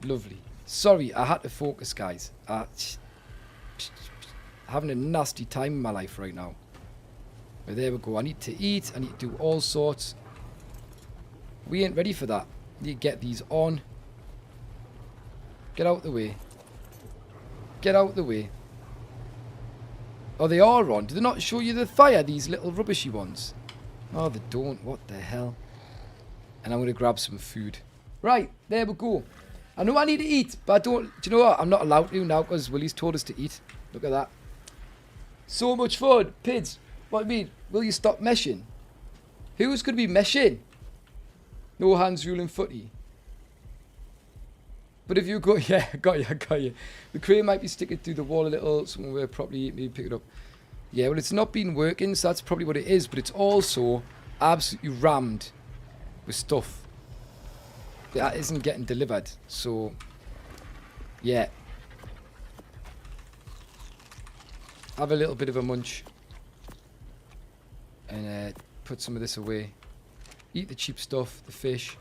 Lovely. Sorry, I had to focus, guys. Having a nasty time in my life right now. But there we go. I need to eat. I need to do all sorts. We ain't ready for that. Need to get these on. Get out the way. Get out the way. Oh, they are on. Do they not show you the fire, these little rubbishy ones? Oh, they don't. What the hell? And I'm going to grab some food. Right, there we go. I know I need to eat, but I don't... Do you know what? I'm not allowed to now because Willie's told us to eat. Look at that. So much fun. Pids, what do you mean? Will you stop meshing? Who's going to be meshing? No hands ruling footy. But if you go... Yeah, got you. The crane might be sticking through the wall a little. Someone will probably maybe pick it up. Yeah, well, it's not been working, so that's probably what it is. But it's also absolutely rammed with stuff that isn't getting delivered. So, yeah. Have a little bit of a munch. And put some of this away. Eat the cheap stuff, the fish.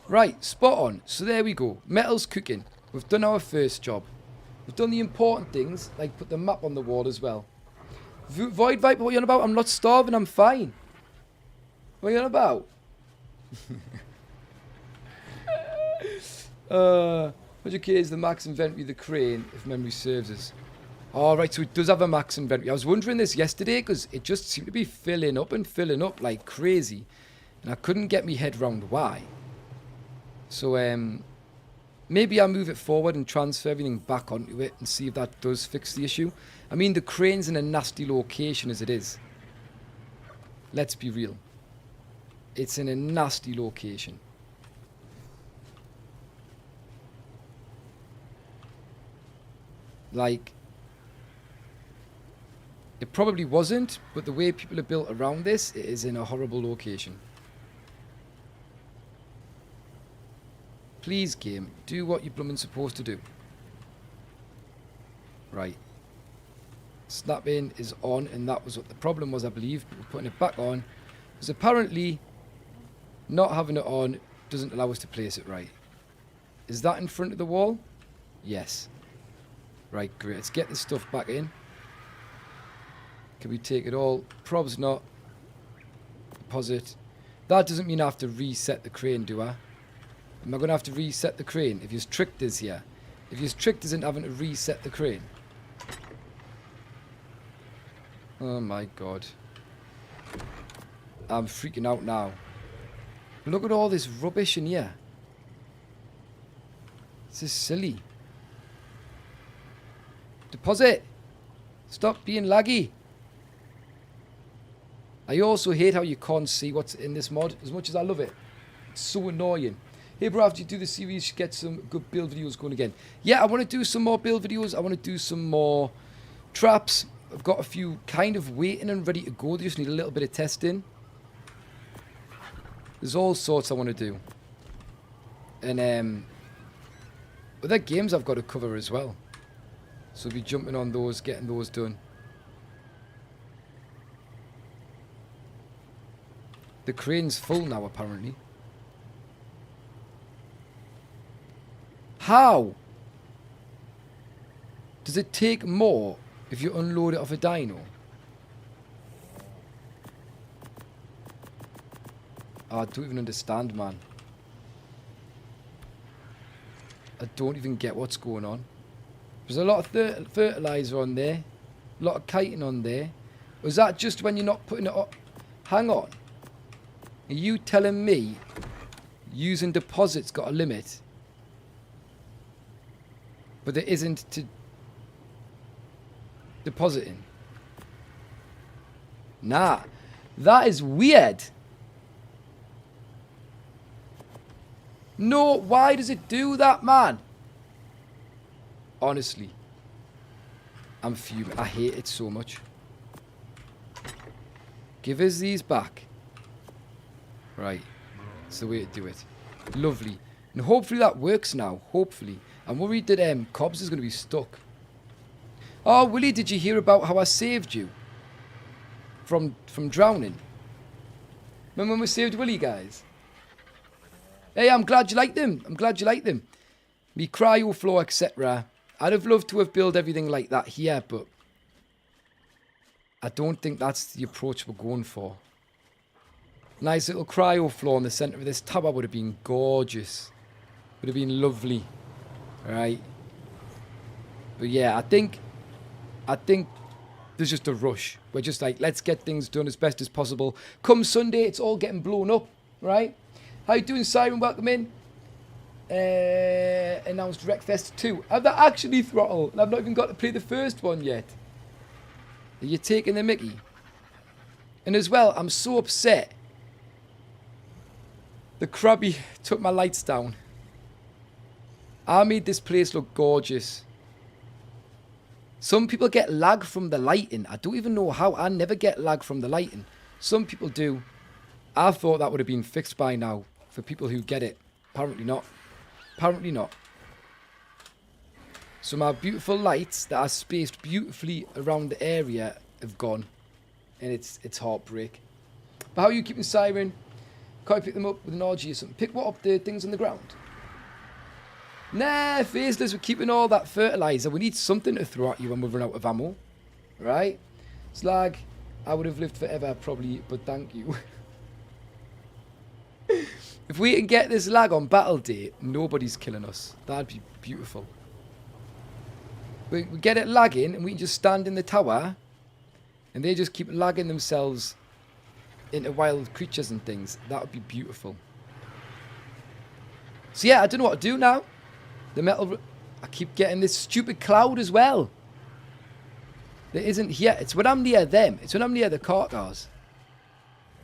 Right, spot on. So there we go. Metal's cooking. We've done our first job. We've done the important things, like put the map on the wall as well. Void Viper, what are you on about? I'm not starving, I'm fine. What are you on about? 100k is the max inventory of the crane, if memory serves us. Alright, so it does have a max inventory. I was wondering this yesterday, because it just seemed to be filling up like crazy. And I couldn't get my head round why. So, maybe I'll move it forward and transfer everything back onto it and see if that does fix the issue. I mean, the crane's in a nasty location as it is. Let's be real. It's in a nasty location. Like, it probably wasn't, but the way people are built around this, it is in a horrible location. Please, game, do what you're blooming supposed to do. Right. Snapping is on, and that was what the problem was, I believe. But we're putting it back on. Because apparently, not having it on doesn't allow us to place it right. Is that in front of the wall? Yes. Right, great. Let's get this stuff back in. Can we take it all? Probs not. deposit. That doesn't mean I have to reset the crane, do I? Am I going to have to reset the crane? If you've tricked us here. If you've tricked us into having to reset the crane. Oh my god. I'm freaking out now. Look at all this rubbish in here. This is silly. Deposit. Stop being laggy. I also hate how you can't see what's in this mod as much as I love it. It's so annoying. Hey bro, after you do the series, you should get some good build videos going again. Yeah, I want to do some more build videos. I want to do some more traps. I've got a few kind of waiting and ready to go. They just need a little bit of testing. There's all sorts I want to do. And other games I've got to cover as well. So we'll be jumping on those, getting those done. The crane's full now, apparently. How? Does it take more if you unload it off a dyno? Oh, I don't even understand, man. I don't even get what's going on. There's a lot of fertilizer on there. A lot of chitin on there. Was that just when you're not putting it up? Hang on. Are you telling me using deposits got a limit? But there isn't to depositing? Nah. That is weird. No, why does it do that, man? Honestly. I'm fuming. I hate it so much. Give us these back. Right. That's the way to do it. Lovely. And hopefully that works now. Hopefully. I'm worried that Cobbs is going to be stuck. Oh, Willie, did you hear about how I saved you? From drowning? Remember when we saved Willie, guys? Hey, I'm glad you liked them. I'm glad you liked them. Me cryo flow, etc. I'd have loved to have built everything like that here, but I don't think that's the approach we're going for. Nice little cryo floor in the centre of this tower would have been gorgeous. Would have been lovely. Right. But yeah, I think there's just a rush. We're just like, let's get things done as best as possible. Come Sunday, it's all getting blown up, right? How you doing, Siren? Welcome in. Announced Wreckfest 2. Have that actually throttled? I've not even got to play the first one yet. Are you taking the mickey? And as well, I'm so upset. The Krabby took my lights down. I made this place look gorgeous. Some people get lag from the lighting. I don't even know how. I never get lag from the lighting. Some people do. I thought that would have been fixed by now for people who get it. Apparently not. Apparently not. So my beautiful lights that are spaced beautifully around the area have gone. And it's heartbreak. But how are you keeping, Siren? Can't you pick them up with an RG or something? Pick what up, the things on the ground? Nah, Faceless, we're keeping all that fertilizer. We need something to throw at you when we run out of ammo. Right? Slag, I would have lived forever probably, but thank you. If we can get this lag on battle day, nobody's killing us. That'd be beautiful. We get it lagging and we can just stand in the tower and they just keep lagging themselves into wild creatures and things. That would be beautiful. So yeah, I don't know what to do now. The metal... I keep getting this stupid cloud as well. There isn't here. It's when I'm near them. It's when I'm near the Carcars.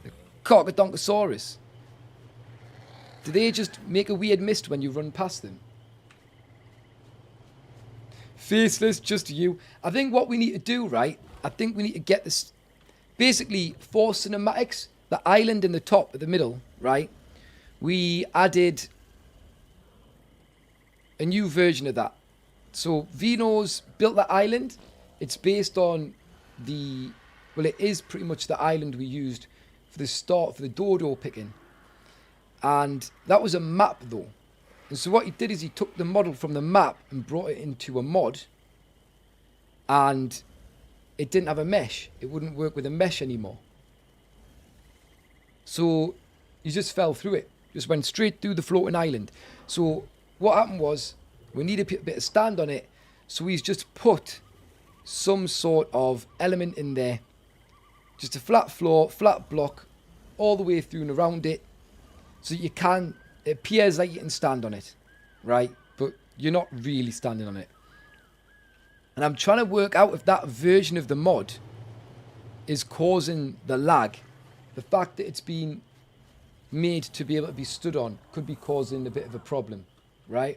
The Carcadonkosaurus. Do they just make a weird mist when you run past them? Faceless, just you. I think what we need to do, right? I think we need to get this... Basically, for cinematics, the island in the top, at the middle, right? We added a new version of that. So Vino's built that island. It's based on the... Well, it is pretty much the island we used for the start, for the dodo picking. And that was a map, though. And so what he did is he took the model from the map and brought it into a mod. And it didn't have a mesh. It wouldn't work with a mesh anymore. So he just fell through it. Just went straight through the floating island. So what happened was, we need a bit of stand on it. So he's just put some sort of element in there. Just a flat floor, flat block, all the way through and around it. So you can, it appears like you can stand on it, right? But you're not really standing on it. And I'm trying to work out if that version of the mod is causing the lag. The fact that it's been made to be able to be stood on could be causing a bit of a problem, right?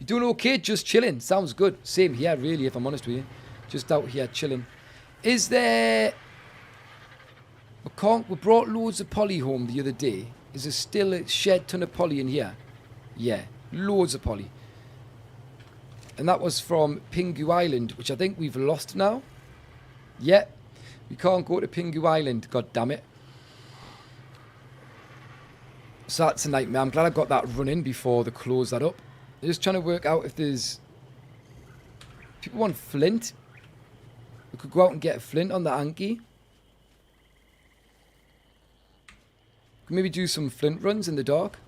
You doing okay? Just chilling. Sounds good. Same here, really, if I'm honest with you. Just out here chilling. Is there... We brought loads of poly home the other day. Is there still a shed ton of poly in here? Yeah, loads of poly. And that was from Pingu Island, which I think we've lost now. Yeah, we can't go to Pingu Island, god damn it. So that's a nightmare. I'm glad I got that running before they close that up. I'm just trying to work out if there's... People want flint. We could go out and get a flint on the Anki. Could maybe do some flint runs in the dark.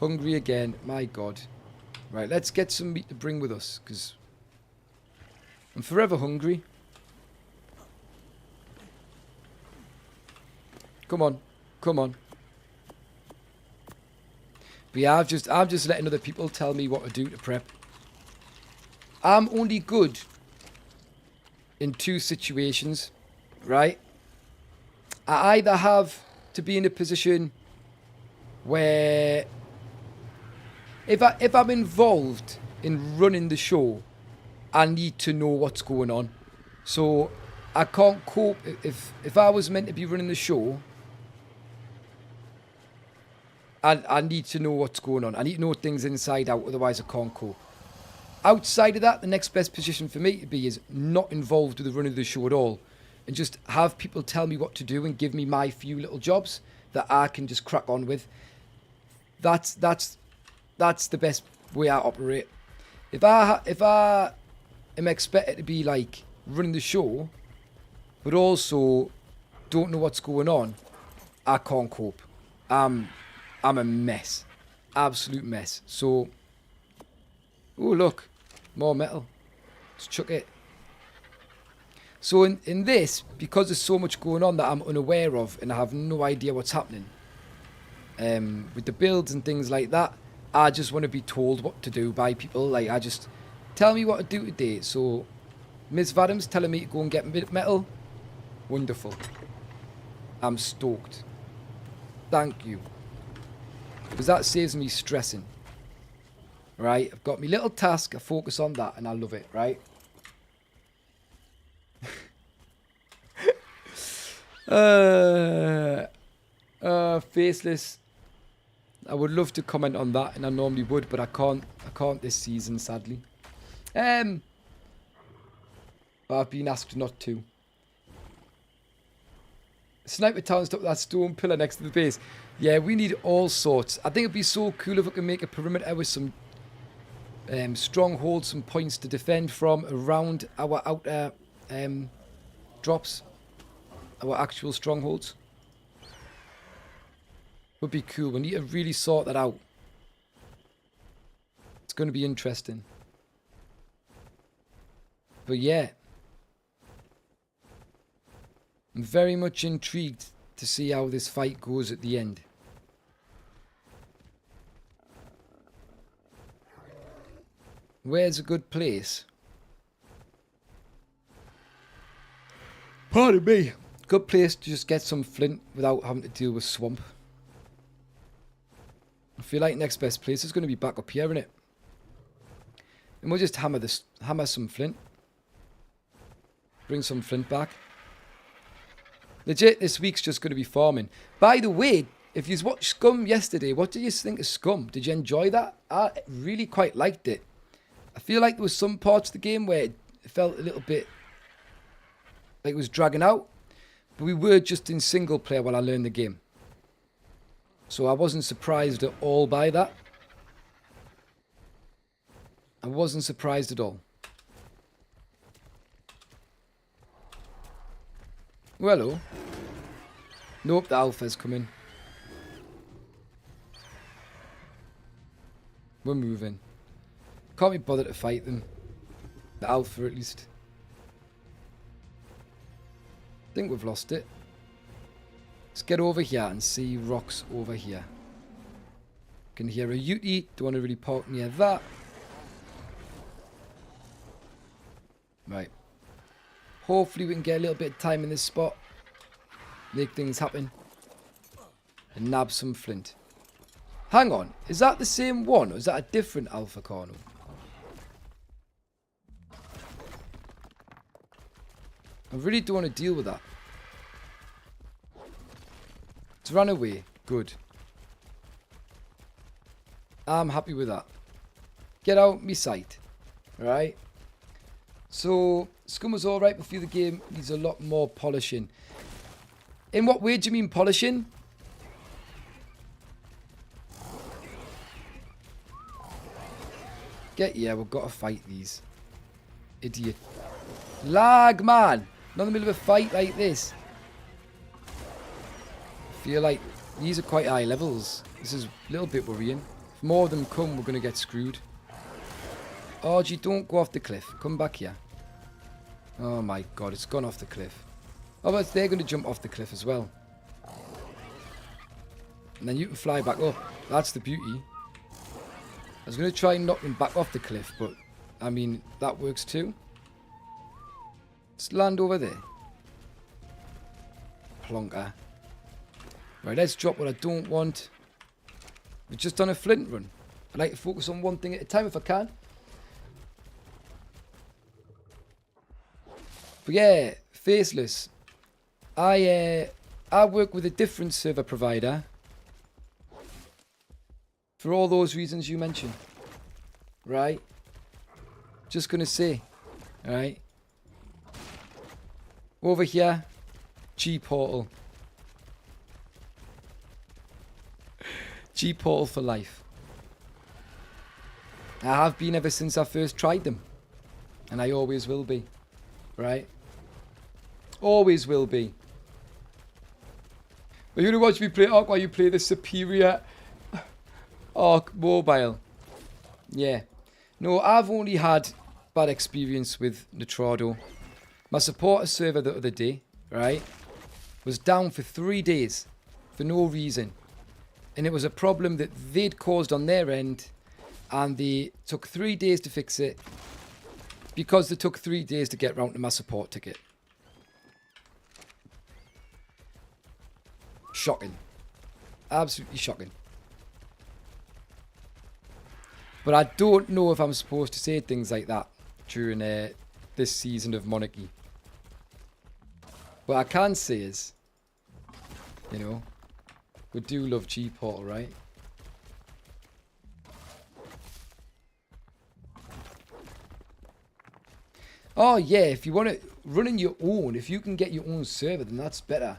Hungry again. My god. Right, let's get some meat to bring with us, because I'm forever hungry. Come on. Come on. But yeah, I'm just letting other people tell me what to do to prep. I'm only good in two situations, right? I either have to be in a position where if I'm involved in running the show, I need to know what's going on. So I can't cope if I was meant to be running the show. I need to know what's going on. I need to know things inside out, otherwise I can't cope. Outside of that, the next best position for me to be is not involved with the running of the show at all. And just have people tell me what to do and give me my few little jobs that I can just crack on with. That's the best way I operate. If I am expected to be like running the show, but also don't know what's going on, I can't cope. I'm a mess. Absolute mess. So, oh look, more metal. Let's chuck it. So in this, because there's so much going on that I'm unaware of and I have no idea what's happening, with the builds and things like that, I just want to be told what to do by people. Like, I just, tell me what to do today. So, Ms. Vadam's telling me to go and get metal. Wonderful. I'm stoked. Thank you. Because that saves me stressing. Right? I've got my little task. I focus on that and I love it, right? Faceless. I would love to comment on that, and I normally would, but I can't this season, sadly. I've been asked not to. Sniper Town's up that stone pillar next to the base. Yeah, we need all sorts. I think it'd be so cool if we could make a perimeter with some strongholds, some points to defend from around our outer drops. Our actual strongholds. Would be cool. We need to really sort that out. It's going to be interesting. But yeah. I'm very much intrigued to see how this fight goes at the end. Where's a good place? Pardon me. Good place to just get some flint without having to deal with swamp. I feel like next best place is going to be back up here, innit? And we'll just hammer some flint. Bring some flint back. Legit, this week's just going to be farming. By the way, if you watched Scum yesterday, what did you think of Scum? Did you enjoy that? I really quite liked it. I feel like there was some parts of the game where it felt a little bit like it was dragging out. But we were just in single player while I learned the game. So I wasn't surprised at all by that. I wasn't surprised at all. Well, hello. Nope, the alpha's coming. We're moving. Can't be bothered to fight them. The alpha, at least. I think we've lost it. Let's get over here and see rocks over here. Can hear a Ute. Don't want to really park near that. Right. Hopefully we can get a little bit of time in this spot. Make things happen. And nab some flint. Hang on. Is that the same one? Or is that a different alpha corno? I really don't want to deal with that. It's run away. Good. I'm happy with that. Get out me sight. Alright. So, Scum was alright before the game. Needs a lot more polishing. In what way do you mean polishing? Yeah, we've got to fight these. Idiot. Lag, man. Not in the middle of a fight like this. I feel like these are quite high levels. This is a little bit worrying. If more of them come, we're going to get screwed. RG, don't go off the cliff. Come back here. Oh my god, it's gone off the cliff. Oh, but they're going to jump off the cliff as well. And then you can fly back up. That's the beauty. I was going to try and knock them back off the cliff, but, I mean, that works too. Let's land over there. Plonker. Right, let's drop what I don't want. We've just done a flint run. I like to focus on one thing at a time if I can. But yeah, Faceless. I work with a different server provider. For all those reasons you mentioned. Right? Just gonna say. Alright? Over here. G-Portal. G-Portal for life. I have been ever since I first tried them. And I always will be. Right? Always will be. Are you going to watch me play ARK while you play the superior ARK mobile? Yeah. No, I've only had bad experience with Nitrado. My supporter server the other day, right, was down for 3 days for no reason. And it was a problem that they'd caused on their end, and they took 3 days to fix it because they took 3 days to get round to my support ticket. Shocking. Absolutely shocking. But I don't know if I'm supposed to say things like that during this season of Monarchy. What I can say is, you know, we do love G-Portal, right? Oh yeah, if you want to run in your own, if you can get your own server, then that's better.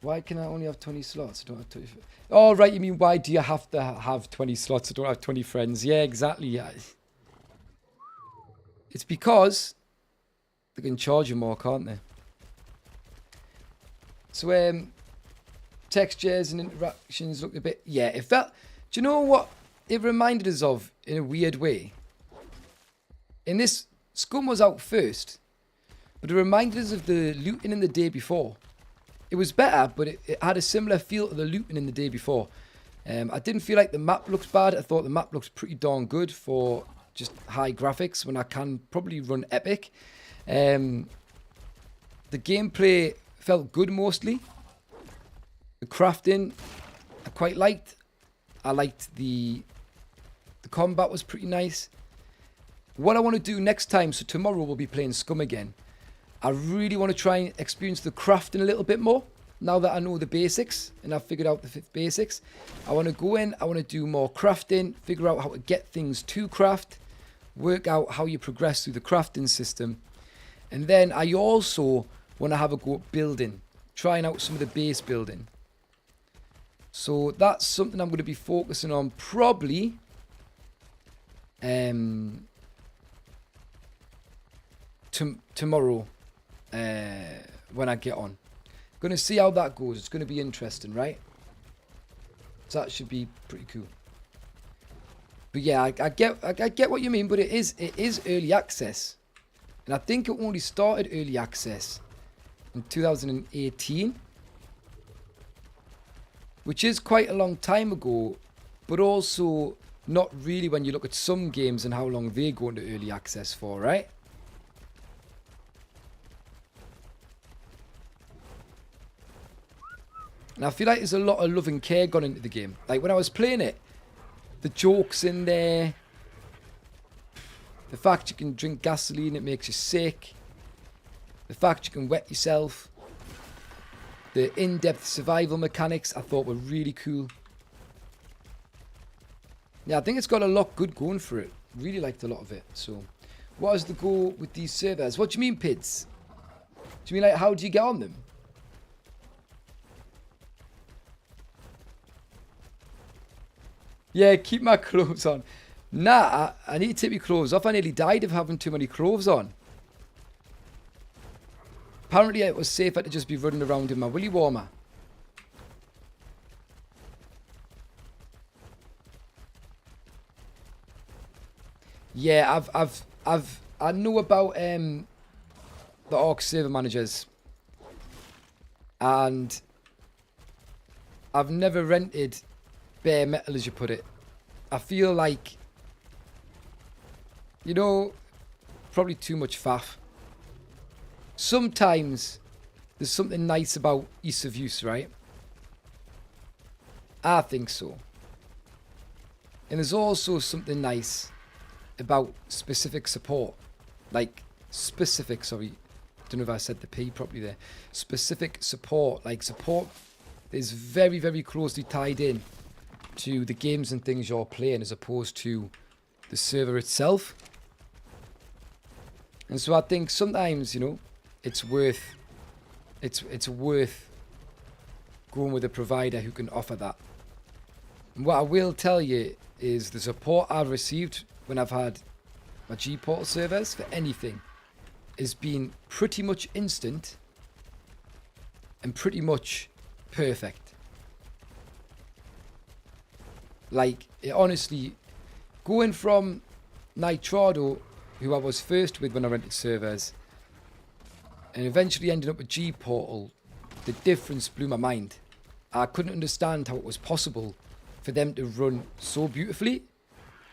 Why can I only have 20 slots? I don't have 20. Oh, right, you mean why do you have to have 20 slots? I don't have 20 friends. Yeah, exactly. Yeah. It's because they can charge you more, can't they? So, textures and interactions look a bit... Yeah, it felt... Do you know what it reminded us of in a weird way? In this, Scum was out first, but it reminded us of the looting in the day before. It was better, but it had a similar feel to the looting in the day before. I didn't feel like the map looked bad. I thought the map looked pretty darn good for just high graphics when I can probably run epic. The gameplay felt good mostly. The crafting, I quite liked. I liked the combat was pretty nice. What I want to do next time, so tomorrow we'll be playing Scum again. I really want to try and experience the crafting a little bit more. Now that I know the basics and I've figured out the basics. I want to go in, I want to do more crafting, figure out how to get things to craft, work out how you progress through the crafting system. And then I also want to have a go at building, trying out some of the base building. So that's something I'm going to be focusing on probably tomorrow when I get on. Gonna see how that goes. It's gonna be interesting, right? So that should be pretty cool. But yeah, I get what you mean, but it is early access. And I think it only started early access in 2018. Which is quite a long time ago, but also not really when you look at some games and how long they go into early access for, right? And I feel like there's a lot of love and care gone into the game. Like when I was playing it, the jokes in there, the fact you can drink gasoline, it makes you sick, the fact you can wet yourself, the in-depth survival mechanics I thought were really cool. Yeah, I think it's got a lot good going for it. Really liked a lot of it. So, what is the goal with these servers? What do you mean, Pids? Do you mean like how do you get on them? Yeah, keep my clothes on. Nah, I need to take my clothes off. I nearly died of having too many clothes on. Apparently it was safer to just be running around in my willy warmer. Yeah, I know about the ARK server managers. And I've never rented bare metal, as you put it. I feel like, you know, probably too much faff. Sometimes there's something nice about ease of use, right? I think so. And there's also something nice about specific support. Like, specific, sorry. Don't know if I said the P properly there. Specific support. Like, support is very, very closely tied in to the games and things you're playing as opposed to the server itself. And so I think sometimes, you know, it's worth going with a provider who can offer that. And what I will tell you is the support I've received when I've had my G-Portal servers for anything has been pretty much instant and pretty much perfect. Like, it honestly, going from Nitrado, who I was first with when I rented servers, and eventually ended up with G-Portal, the difference blew my mind. I couldn't understand how it was possible for them to run so beautifully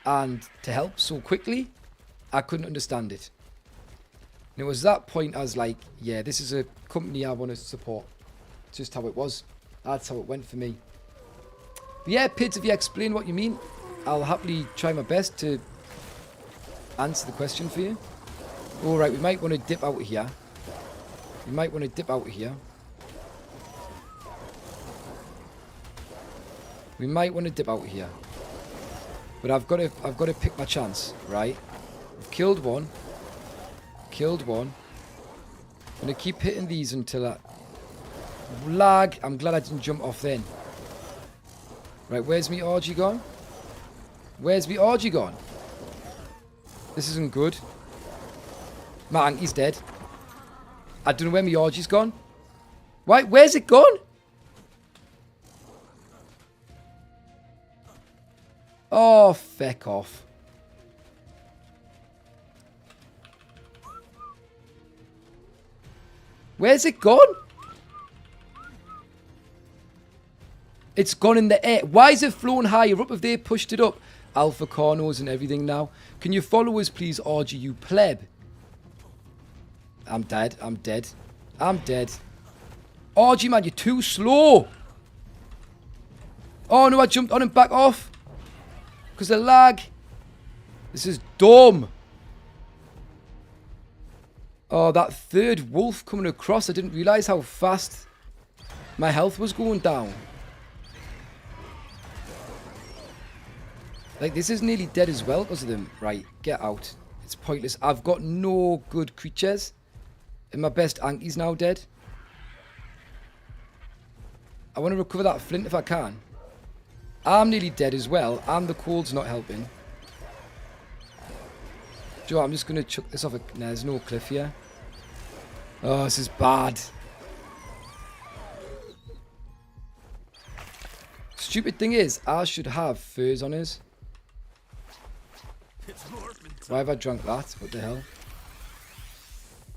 and to help so quickly. I couldn't understand it. And it was that point I was like, yeah, this is a company I want to support. It's just how it was. That's how it went for me. But yeah, Pids, if you explain what you mean, I'll happily try my best to answer the question for you. Alright, we might want to dip out here. We might want to dip out here. We might want to dip out here. But I've got to pick my chance, right? I've killed one. Killed one. I'm going to keep hitting these until I... Lag. I'm glad I didn't jump off then. Right, where's me RG gone? Where's me RG gone? This isn't good. Man, he's dead. I don't know where my RG's gone. Why? Where's it gone? Oh, feck off. Where's it gone? It's gone in the air. Why is it flown higher up if they pushed it up? Alpha Carnos and everything now. Can you follow us, please, RGU pleb? I'm dead. I'm dead. I'm dead. RG, man, you're too slow. Oh, no, I jumped on and back off. Because of lag. This is dumb. Oh, that third wolf coming across. I didn't realise how fast my health was going down. Like, this is nearly dead as well because of them. Right, get out. It's pointless. I've got no good creatures. And my best Anki's now dead. I want to recover that flint if I can. I'm nearly dead as well. And the cold's not helping. Joe, I'm just going to chuck this off. No, there's no cliff here. Oh, this is bad. Stupid thing is, I should have furs on his. Why have I drunk that? What the hell?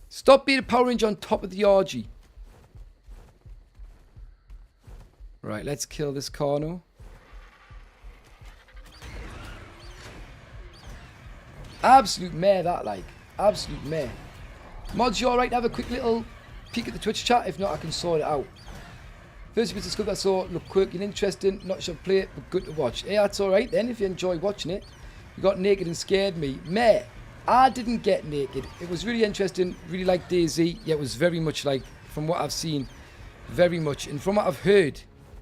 Stop being a Power Ranger on top of the RG. Right, let's kill this Carno. Absolute mare that, like. Absolute mare. Mods, you alright to have a quick little peek at the Twitch chat? If not, I can sort it out. First bit of stuff I saw looked quirky and interesting. Not sure to play it, but good to watch. Hey, that's alright then, if you enjoy watching it. You got naked and scared me. Mare, I didn't get naked. It was really interesting. Really like DayZ. Yeah, it was very much like, from what I've seen, very much. And from what I've heard,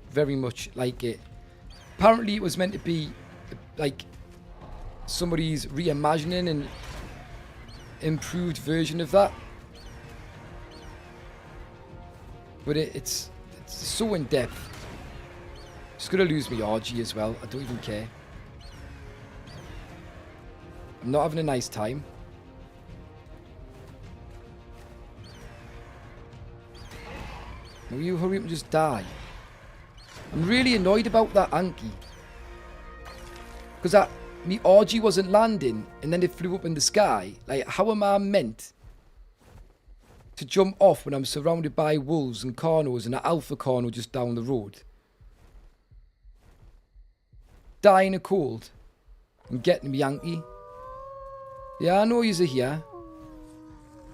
very much like it. Apparently, it was meant to be, like, somebody's reimagining and improved version of that. But it's so in depth. Just gonna lose my RG as well. I don't even care. I'm not having a nice time. Will you hurry up and just die? I'm really annoyed about that Anki. Because my RG wasn't landing and then it flew up in the sky. Like, how am I meant to jump off when I'm surrounded by wolves and Carnos and an Alpha Carno just down the road? Dying of cold and getting me Yankee. Yeah, I know you're here.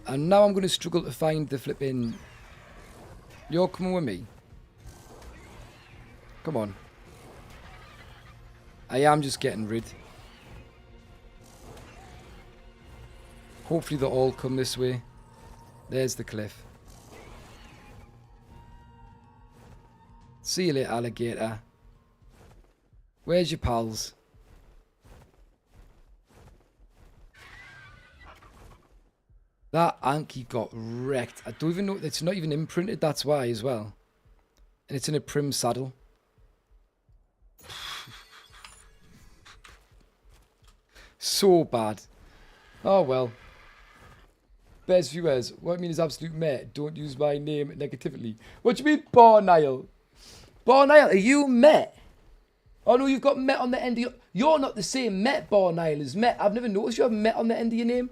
And now I'm going to struggle to find the flipping... You're coming with me. Come on. I am just getting rid. Hopefully they'll all come this way. There's the cliff. See you later, alligator. Where's your pals? That Anki got wrecked. I don't even know. It's not even imprinted. That's why as well. And it's in a prim saddle. So bad. Oh well. Best viewers. What I mean is absolute mate. Don't use my name negatively. What do you mean, Barnile? Barnile, are you Met? Oh no, you've got Met on the end of your... You're not the same Met Barnile as Met. I've never noticed you have Met on the end of your name.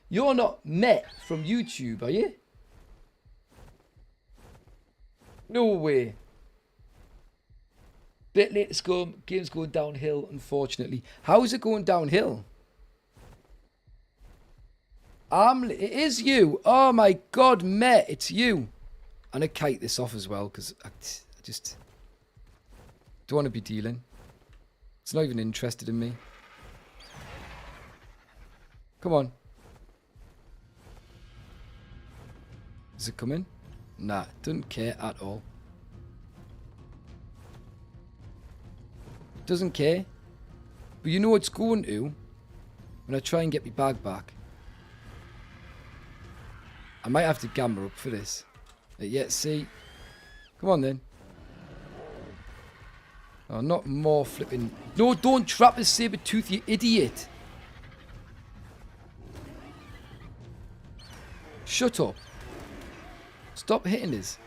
You're not Met from YouTube, are you? No way. Bit late to scum. Game's going downhill, unfortunately. How is it going downhill? It is you. Oh my god, Met, it's you. I'm going to kite this off as well, because I just don't want to be dealing. It's not even interested in me. Come on. Is it coming? Nah, doesn't care at all. Doesn't care. But you know what it's going to when I try and get my bag back. I might have to gamble up for this. Yeah, see. Come on then. Oh, not more flipping. No, don't trap the saber tooth, you idiot. Shut up. Stop hitting this.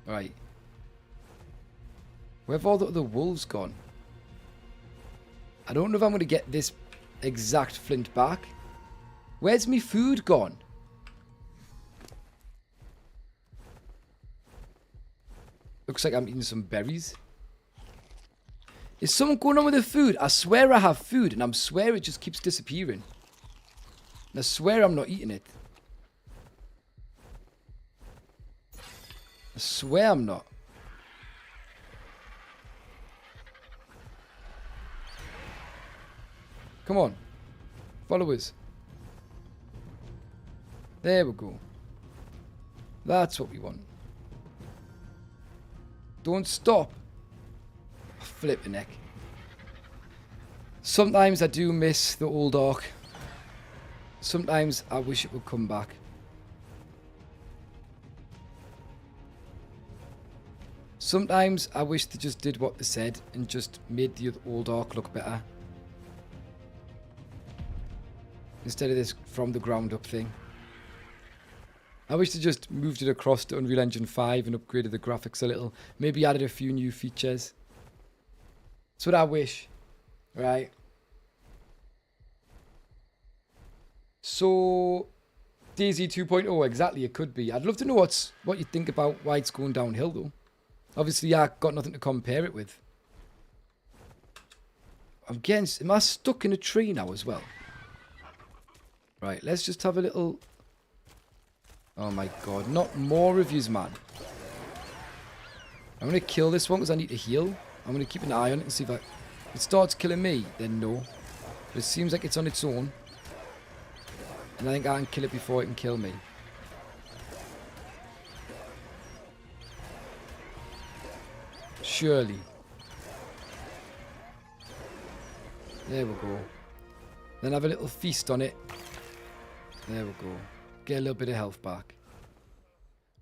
Right. Where have all the other wolves gone? I don't know if I'm going to get this exact flint back. Where's me food gone? Looks like I'm eating some berries. Is something going on with the food? I swear I have food, and I swear it just keeps disappearing. And I swear I'm not eating it. I swear I'm not. Come on. Followers. There we go. That's what we want. Don't stop. Flipping neck. Sometimes I do miss the old ARK. Sometimes I wish it would come back. Sometimes I wish they just did what they said and just made the old ARK look better. Instead of this from the ground up thing. I wish they just moved it across to Unreal Engine 5 and upgraded the graphics a little. Maybe added a few new features. That's what I wish. Right. So, Daisy 2.0, exactly, it could be. I'd love to know what you think about why it's going downhill, though. Obviously, I got nothing to compare it with. Am I stuck in a tree now as well? Right, let's just have a little... Oh my god, not more reviews, man. I'm going to kill this one because I need to heal. I'm going to keep an eye on it and see if it starts killing me, then no. But it seems like it's on its own. And I think I can kill it before it can kill me. Surely. There we go. Then have a little feast on it. There we go. Get a little bit of health back.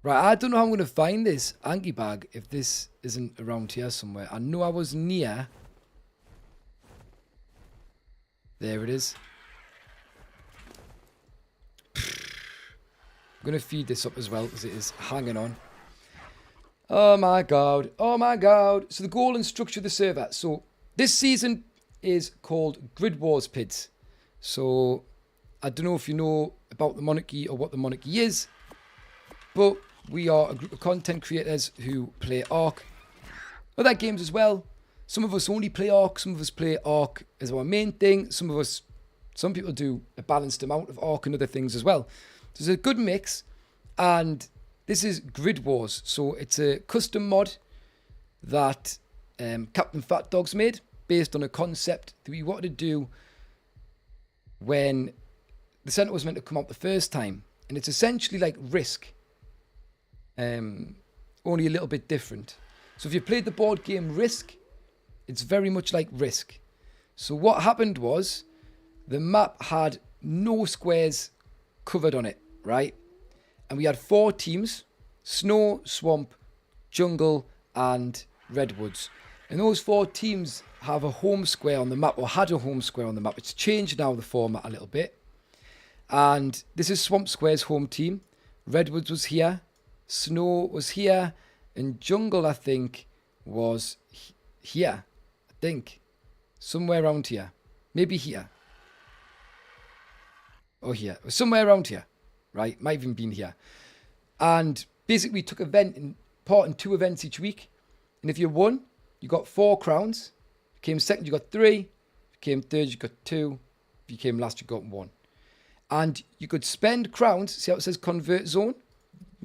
Right, I don't know how I'm going to find this Anki bag if this isn't around here somewhere. I know I was near. There it is. I'm going to feed this up as well because it is hanging on. Oh my god. Oh my god. So the goal and structure of the server. So this season is called Grid Wars PIDs. So I don't know if you know about the Monarchy or what the Monarchy is, but we are a group of content creators who play ARK. Other games as well. Some of us only play ARK, some of us play ARK as our main thing. Some people do a balanced amount of ARK and other things as well. So it's a good mix, and this is Grid Wars. So it's a custom mod that Captain Fat Dog's made based on a concept that we wanted to do when the Centre was meant to come out the first time. And it's essentially like Risk, only a little bit different. So if you played the board game Risk, it's very much like Risk. So what happened was the map had no squares covered on it, right? And we had 4 teams: Snow, Swamp, Jungle, and Redwoods. And those 4 teams have a home square on the map, or had a home square on the map. It's changed now, the format, a little bit. And this is Swamp Square's home team. Redwoods was here, Snow was here, and Jungle, I think, was here. I think. Somewhere around here. Maybe here. Or here. Somewhere around here. Right? Might have even been here. And basically we took part in 2 events each week. And if you won, you got 4 crowns. If you came second, you got 3. If you came third, you got 2. If you came last, you got 1. And you could spend crowns. See how it says convert zone?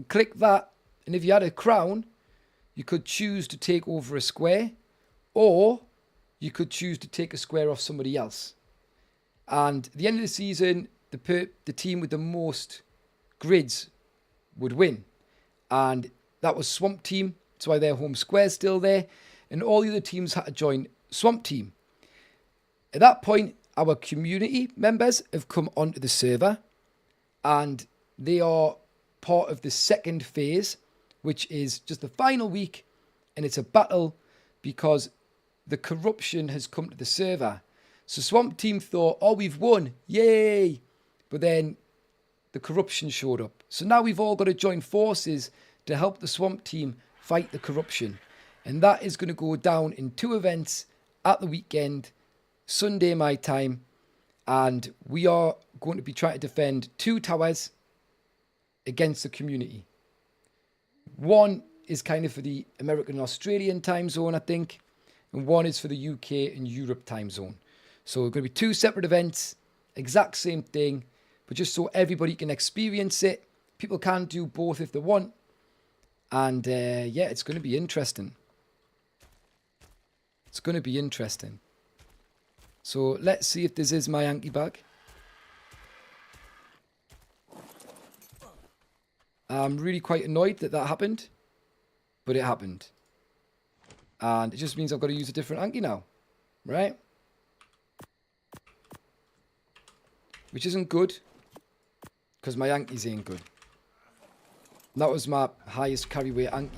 Click that. And if you had a crown, you could choose to take over a square, or you could choose to take a square off somebody else. And at the end of the season, the team with the most grids would win. And that was Swamp Team. That's why their home square's still there. And all the other teams had to join Swamp Team. At that point, our community members have come onto the server, and they are part of the second phase, which is just the final week, and it's a battle because the corruption has come to the server. So Swamp Team thought, oh, we've won, yay! But then the corruption showed up. So now we've all got to join forces to help the Swamp Team fight the corruption. And that is going to go down in 2 events at the weekend, Sunday my time. And we are going to be trying to defend 2 towers against the community. One is kind of for the American and Australian time zone, I think. And one is for the UK and Europe time zone. So it's going to be 2 separate events, exact same thing, but just so everybody can experience it. People can do both if they want. And yeah, it's going to be interesting. It's going to be interesting. So let's see if this is my Anki bag. I'm really quite annoyed that happened. But it happened. And it just means I've got to use a different Anki now. Right? Which isn't good. Because my Ankis ain't good. And that was my highest carry weight Anki.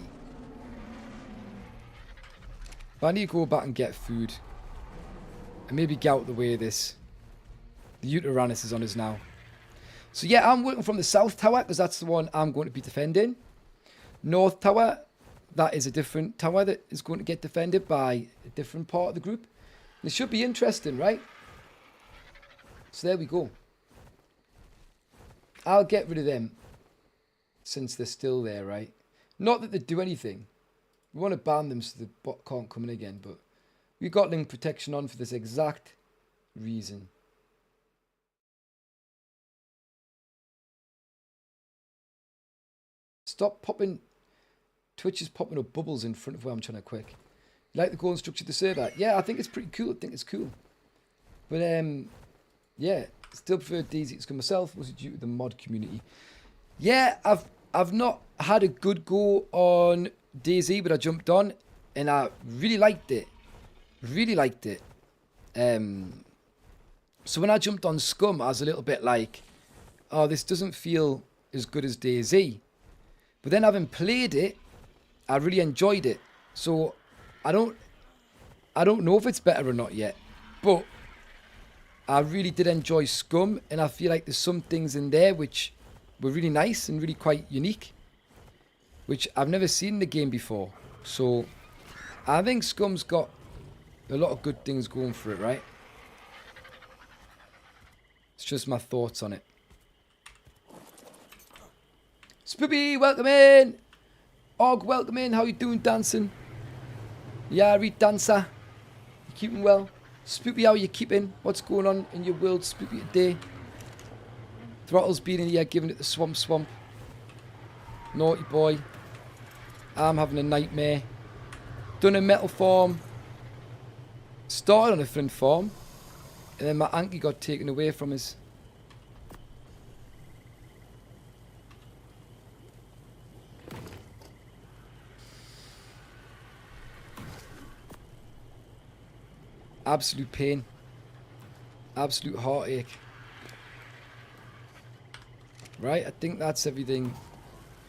But I need to go back and get food. And maybe get out of the way of this. The Uranus is on us now. So yeah, I'm working from the south tower because that's the one I'm going to be defending. North tower, that is a different tower that is going to get defended by a different part of the group. This should be interesting, right? So there we go. I'll get rid of them since they're still there, right? Not that they do anything. We want to ban them so the bot can't come in again, but we got link protection on for this exact reason. Stop popping. Twitch is popping up bubbles in front of where I'm trying to quick. You like the golden structure of the server? Yeah, I think it's pretty cool. I think it's cool. But yeah, still prefer DayZ to scum myself. Was it due to the mod community? Yeah, I've not had a good go on DayZ, but I jumped on and I really liked it. Really liked it. So when I jumped on Scum, I was a little bit like, oh, this doesn't feel as good as DayZ. But then having played it, I really enjoyed it. So I don't know if it's better or not yet. But I really did enjoy Scum, and I feel like there's some things in there which were really nice and really quite unique, which I've never seen in the game before. So I think Scum's got a lot of good things going for it, right? It's just my thoughts on it. Spoopy, welcome in. Og, welcome in. How you doing, dancing? Yeah, Reed Dancer. You keeping well? Spoopy, how you keeping? What's going on in your world, Spoopy, today? Throttle's been in here giving it the swamp. Naughty boy. I'm having a nightmare. Done a metal farm. Started on a flint farm. And then my Anki got taken away from us. Absolute pain. Absolute heartache. Right, I think that's everything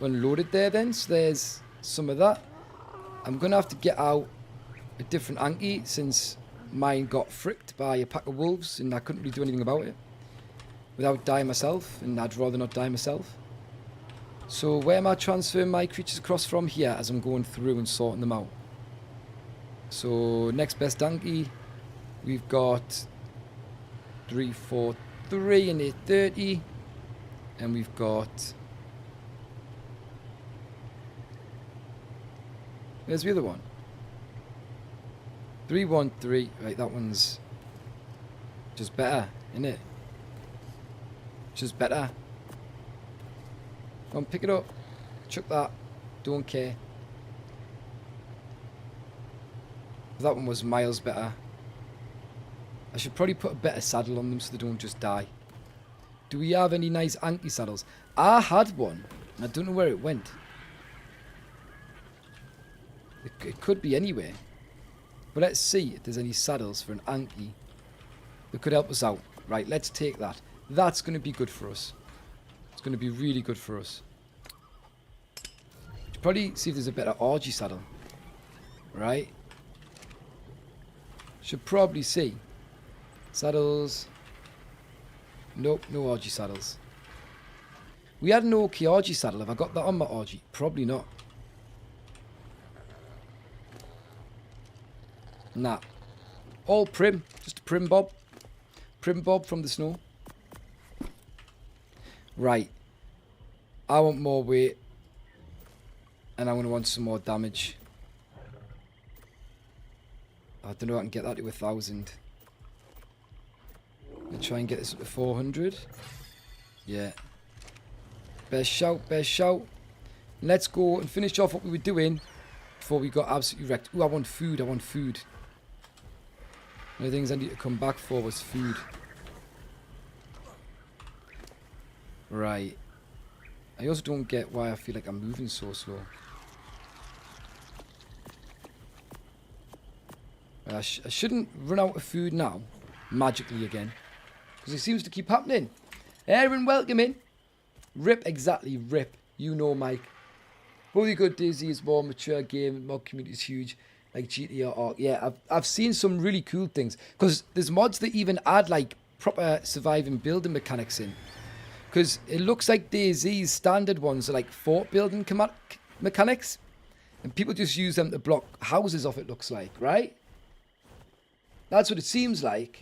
unloaded there then. So there's some of that. I'm going to have to get out a different Anki since mine got fricked by a pack of wolves and I couldn't really do anything about it without dying myself, and I'd rather not die myself. So where am I transferring my creatures across from? Here, as I'm going through and sorting them out. So next best Anki, we've got 3, 4, 3 and 830. And we've got... Where's the other one? 313. Right, that one's just better, isn't it? Just better. Come on, pick it up. Chuck that. Don't care. That one was miles better. I should probably put a better saddle on them so they don't just die. Do we have any nice Anki saddles? I had one. I don't know where it went. It could be anywhere. But let's see if there's any saddles for an Anki that could help us out. Right, let's take that. That's going to be good for us. It's going to be really good for us. Should probably see if there's a better RG saddle. Right. Should probably see. Saddles. Nope, no RG saddles. We had an OK RG saddle. Have I got that on my RG? Probably not. Nah. All prim. Just a prim bob. Prim bob from the snow. Right. I want more weight. And I'm going to want some more damage. I don't know if I can get that to 1,000. I'll try and get this up to 400. Yeah. Best shout, best shout. Let's go and finish off what we were doing before we got absolutely wrecked. Ooh, I want food, I want food. One of the things I need to come back for was food. Right. I also don't get why I feel like I'm moving so slow. I shouldn't run out of food now, magically again, because it seems to keep happening. Aaron, welcome in. Rip, exactly, rip. You know, Mike. Really good. DayZ is more mature game. Mod community is huge, like GTA or ARK. Yeah, I've seen some really cool things, because there's mods that even add like proper surviving building mechanics in. Because it looks like DayZ's standard ones are like fort building mechanics. And people just use them to block houses off, it looks like, right? That's what it seems like.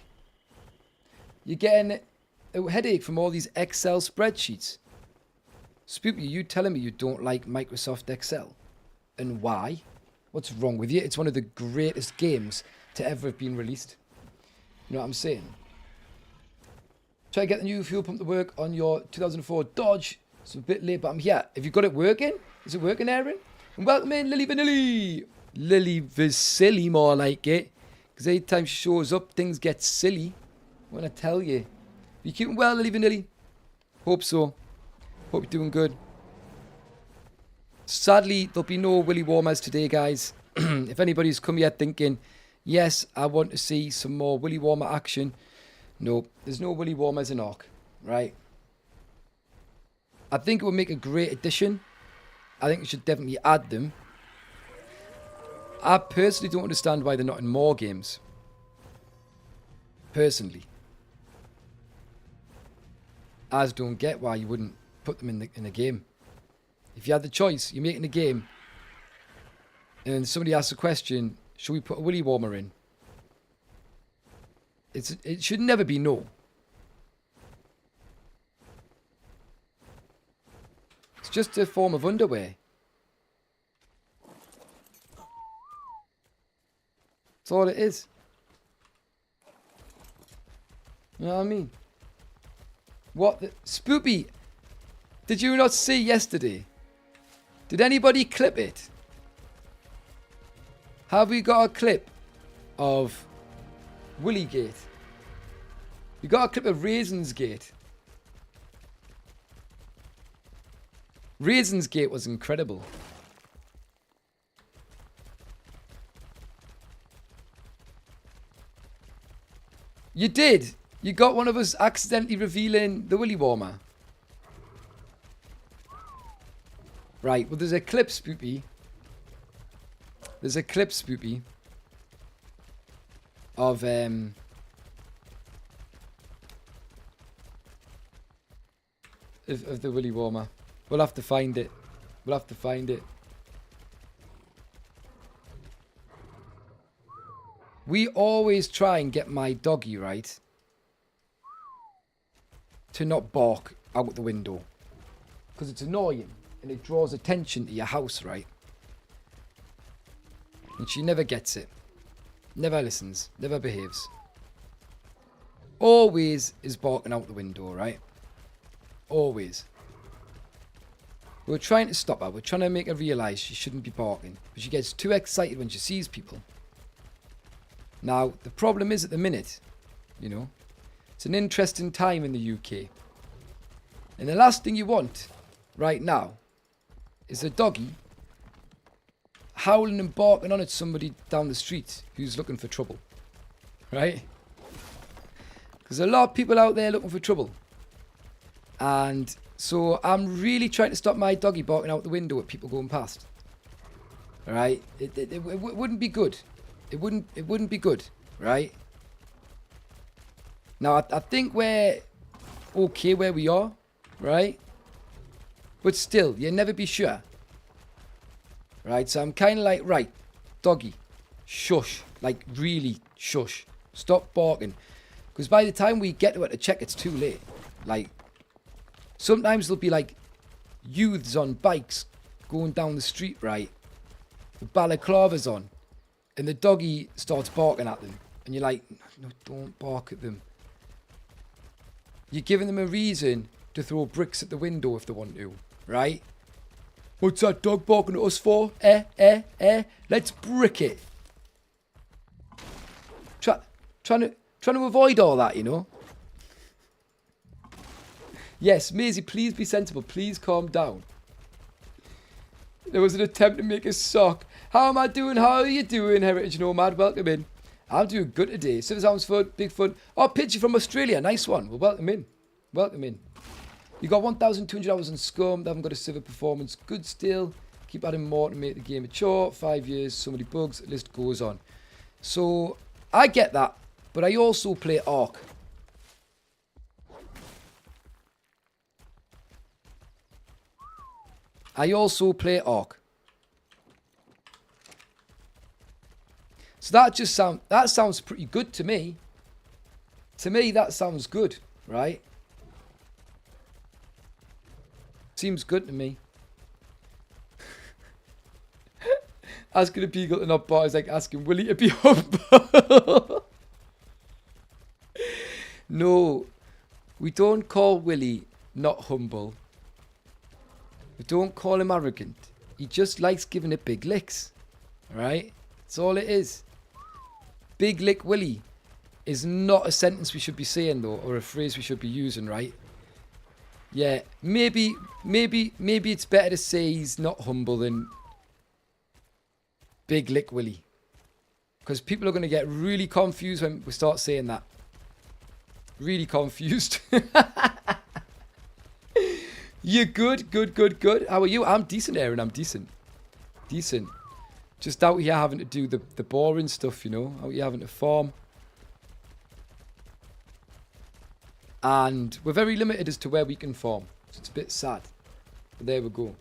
You're getting a headache from all these Excel spreadsheets. Spoopy, you telling me you don't like Microsoft Excel? And why? What's wrong with you? It's one of the greatest games to ever have been released. You know what I'm saying? Try to get the new fuel pump to work on your 2004 Dodge. It's a bit late, but I'm here. Have you got it working? Is it working, Aaron? And welcome in, Lily Vanilli. Lily Vasili, more like it. Because every time she shows up, things get silly. I want to tell you. You keeping well, Lily Vanilli? Hope so. Hope you're doing good. Sadly, there'll be no Willy Warmers today, guys. If anybody's come here thinking, yes, I want to see some more Willy Warmer action. No, there's no Willy Warmers in ARK, right? I think it would make a great addition. I think we should definitely add them. I personally don't understand why they're not in more games. Personally. I just don't get why you wouldn't put them in a game. If you had the choice, you're making a game, and somebody asks a question, should we put a Willy Warmer in? It should never be no. It's just a form of underwear. That's all it is. You know what I mean? What the... Spoopy, did you not see yesterday? Did anybody clip it? Have we got a clip of Willygate? We got a clip of Rainsgate. Rainsgate was incredible. You did. You got one of us accidentally revealing the Willy Warmer. Right, well there's a clip, Spoopy. There's a clip, Spoopy. Of the Willy Warmer. We'll have to find it. We'll have to find it. We always try and get my doggy, right, to not bark out the window. Because it's annoying. And it draws attention to your house, right? And she never gets it. Never listens. Never behaves. Always is barking out the window, right? Always. We're trying to stop her. We're trying to make her realise she shouldn't be barking. But she gets too excited when she sees people. Now, the problem is at the minute, you know, it's an interesting time in the UK. And the last thing you want right now is a doggy howling and barking on at somebody down the street who's looking for trouble. Right? Because a lot of people out there looking for trouble. And so I'm really trying to stop my doggy barking out the window at people going past. Alright? It wouldn't be good. It wouldn't be good. Right? Now, I think we're okay where we are. Right? But still, you'll never be sure. Right, so I'm kind of like, right, doggy, shush. Like, really, shush. Stop barking. Because by the time we get to it to check, it's too late. Like, sometimes there'll be, like, youths on bikes going down the street, right? The balaclava's on. And the doggy starts barking at them. And you're like, no, don't bark at them. You're giving them a reason to throw bricks at the window if they want to. Right? What's that dog barking at us for? Let's brick it. Trying to avoid all that, you know? Yes, Maisie, please be sensible. Please calm down. There was an attempt to make a sock. How am I doing? How are you doing, Heritage Nomad? Welcome in. I'm doing good today. Silver sounds fun. Big fun. Oh, Pidgey from Australia. Nice one. Well, welcome in. Welcome in. You got 1,200 hours on Scum. They haven't got a silver performance. Good still. Keep adding more to make the game mature. 5 years, so many bugs. The list goes on. So, I get that. But I also play ARK. I also play ARK. So that sounds pretty good to me. To me, that sounds good, right? Seems good to me. Asking a beagle to not bark is like asking Willie to be humble. No, we don't call Willie not humble. We don't call him arrogant. He just likes giving it big licks. Alright? That's all it is. Big lick Willie is not a sentence we should be saying though, or a phrase we should be using, right? Yeah, maybe it's better to say he's not humble than Big lick Willie. Because people are going to get really confused when we start saying that. Really confused. You're good, good. How are you? I'm decent, Aaron. I'm decent. Decent. Just out here having to do the boring stuff, you know. Out here having to farm. And we're very limited as to where we can farm. So it's a bit sad. But there we go.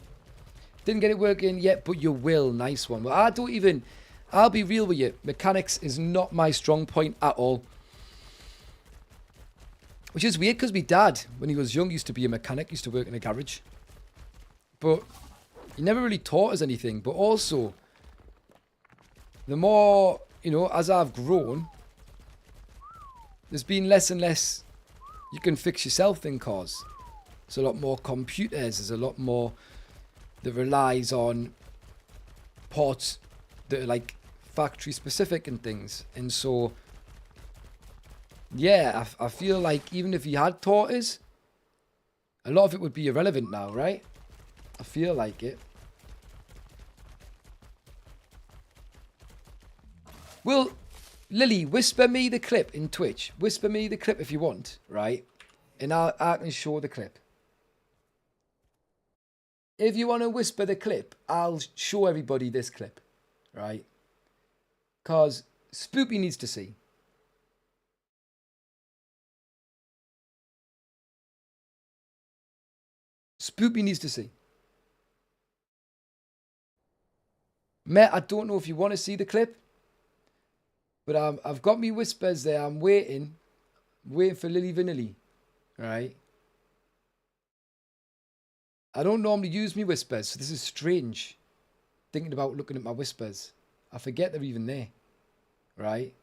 Didn't get it working yet, but you will. Nice one. Well, I'll be real with you. Mechanics is not my strong point at all. Which is weird because my dad, when he was young, used to be a mechanic, used to work in a garage. But he never really taught us anything. But also, the more, you know, as I've grown, there's been less and less you can fix yourself in cars. There's a lot more computers. There's a lot more that relies on parts that are like factory specific and things. And so, yeah, I feel like even if he had taught us, a lot of it would be irrelevant now, right? I feel like it. Well, Lily, whisper me the clip in Twitch. Whisper me the clip if you want, right? And I can show the clip. If you want to whisper the clip, I'll show everybody this clip, right? Because Spoopy needs to see. Spoopy needs to see. Matt, I don't know if you want to see the clip. But I've got me whispers there. I'm waiting for Lily Vanilli, right? I don't normally use me whispers, so this is strange. Thinking about looking at my whispers. I forget they're even there, right?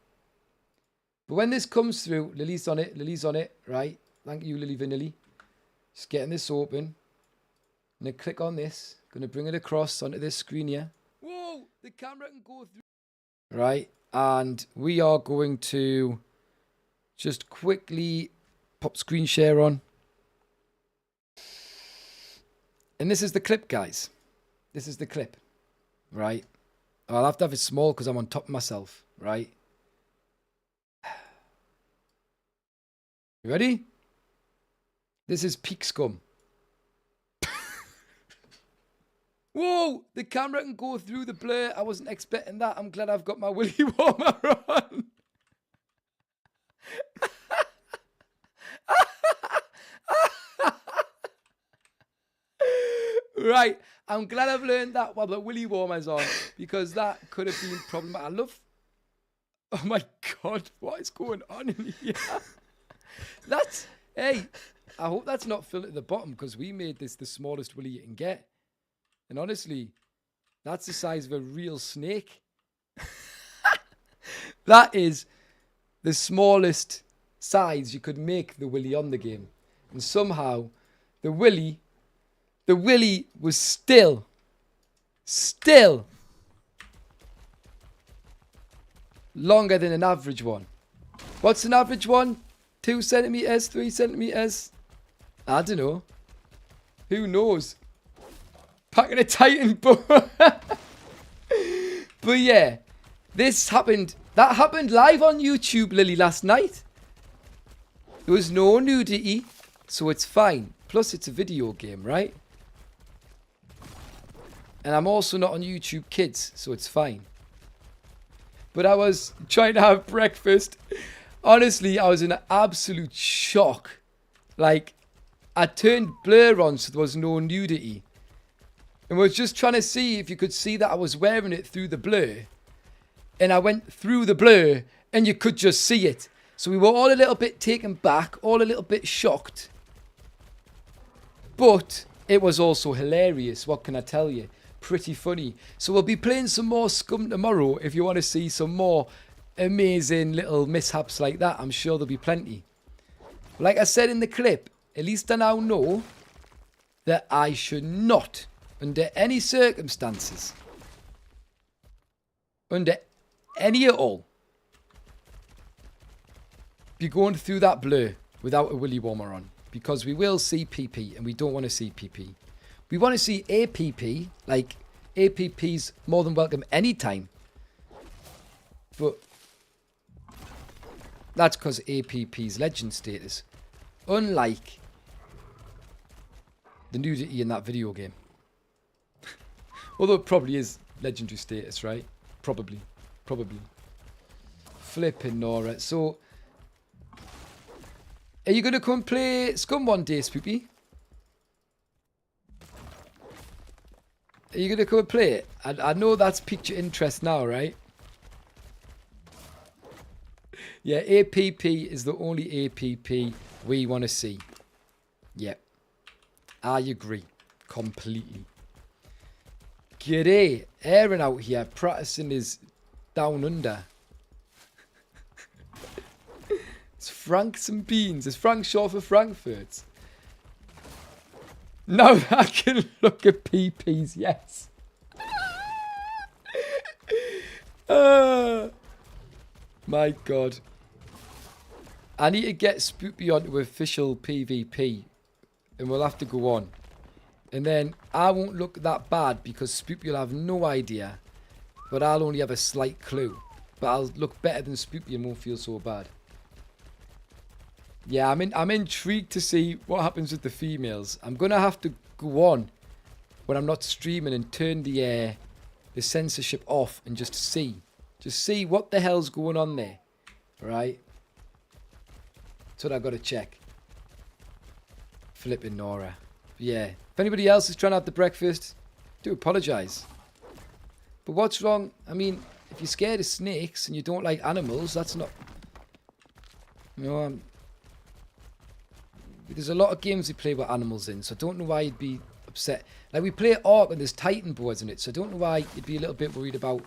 But when this comes through, Lily's on it, right? Thank you, Lily Vanilli. Just getting this open. I'm going to click on this. Going to bring it across onto this screen here. Whoa, the camera can go through. Right. And we are going to just quickly pop screen share on. And this is the clip, guys. This is the clip, right? I'll have to have it small because I'm on top of myself, right? You ready? This is peak scum. Whoa, the camera can go through the blur. I wasn't expecting that. I'm glad I've got my Willy Warmer on. Right, I'm glad I've learned that while the Willy Warmer's on, because that could have been problematic. I love... Oh my God, what is going on in here? That's... Hey, I hope that's not filled at the bottom, because we made this the smallest Willy you can get. And honestly, that's the size of a real snake. That is the smallest size you could make the Willy on the game. And somehow, the Willy was still longer than an average one. What's an average one? 2 centimeters, 3 centimeters? I don't know. Who knows? Packing a Titan, but yeah, this happened. That happened live on YouTube, Lily, last night. There was no nudity, so it's fine. Plus, it's a video game, right? And I'm also not on YouTube Kids, so it's fine. But I was trying to have breakfast. Honestly, I was in absolute shock. Like, I turned blur on so there was no nudity. And was just trying to see if you could see that I was wearing it through the blur. And I went through the blur and you could just see it. So we were all a little bit taken back, all a little bit shocked. But it was also hilarious, what can I tell you? Pretty funny. So we'll be playing some more Scum tomorrow. If you want to see some more amazing little mishaps like that, I'm sure there'll be plenty. Like I said in the clip, at least I now know that I should not, under any circumstances, under any at all, be going through that blur without a willy warmer on. Because we will see PP and we don't want to see PP. We want to see APP, like APP's more than welcome anytime. But that's because APP's legend status. Unlike the nudity in that video game. Although it probably is legendary status, right? Probably. Flipping Nora. So, are you going to come and play Scum one day, Spoopy? Are you going to come and play it? I know that's piqued your interest now, right? Yeah, APP is the only APP we want to see. Yep. I agree. Completely. G'day. Aaron out here practicing his down under. It's Franks and Beans. Is Frank short for Frankfurt? Now I can look at PPs, yes. My God. I need to get Spoopy onto official PvP. And we'll have to go on. And then I won't look that bad because Spoopy will have no idea. But I'll only have a slight clue. But I'll look better than Spoopy and won't feel so bad. Yeah, I'm intrigued to see what happens with the females. I'm going to have to go on when I'm not streaming and turn the censorship off and just see. Just see what the hell's going on there. Right? That's what I've got to check. Flipping Nora. Yeah. If anybody else is trying to have the breakfast, do apologise. But what's wrong? I mean, if you're scared of snakes and you don't like animals, that's not... You know, there's a lot of games we play with animals in, so I don't know why you'd be upset. Like, we play ARK and there's Titan boards in it, so I don't know why you'd be a little bit worried about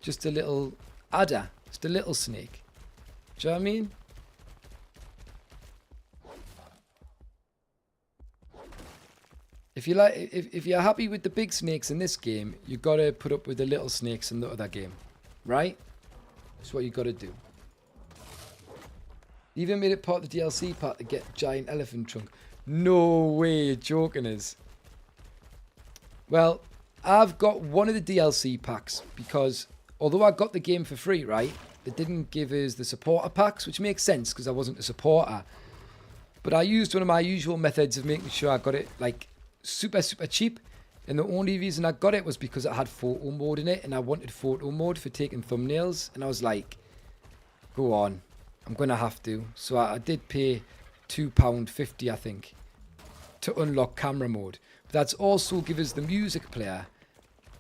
just a little adder. Just a little snake. Do you know what I mean? If you like, if you're happy with the big snakes in this game, you've got to put up with the little snakes in the other game. Right? That's what you've got to do. Even made it part of the DLC part to get giant elephant trunk. No way, you're joking us. Well, I've got one of the DLC packs because although I got the game for free, right? They didn't give us the supporter packs, which makes sense because I wasn't a supporter. But I used one of my usual methods of making sure I got it like super cheap. And the only reason I got it was because it had photo mode in it and I wanted photo mode for taking thumbnails. And I was like, go on. I'm going to have to. So I did pay £2.50, I think, to unlock camera mode. But that's also give us the music player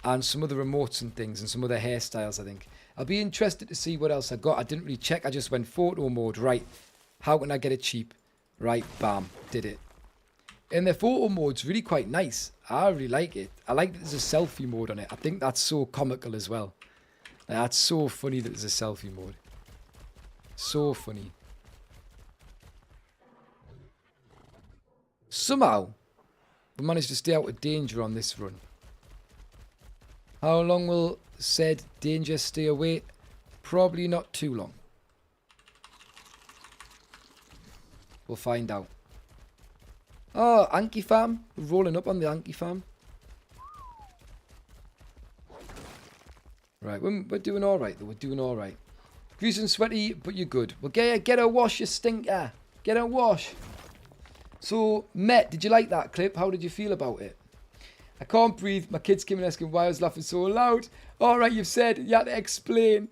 and some other remotes and things and some other hairstyles, I think. I'll be interested to see what else I got. I didn't really check. I just went photo mode. Right. How can I get it cheap? Right. Bam. Did it. And the photo mode's really quite nice. I really like it. I like that there's a selfie mode on it. I think that's so comical as well. That's so funny that there's a selfie mode. So funny. Somehow, we managed to stay out of danger on this run. How long will said danger stay away? Probably not too long. We'll find out. Oh, Anki Farm. We're rolling up on the Anki Farm. Right, we're doing alright though. We're doing alright. Greasy and sweaty, but you're good. Well, get a wash, you stinker. Get a wash. So, Met, did you like that clip? How did you feel about it? I can't breathe. My kids came and asking why I was laughing so loud. Alright, you've said. You had to explain.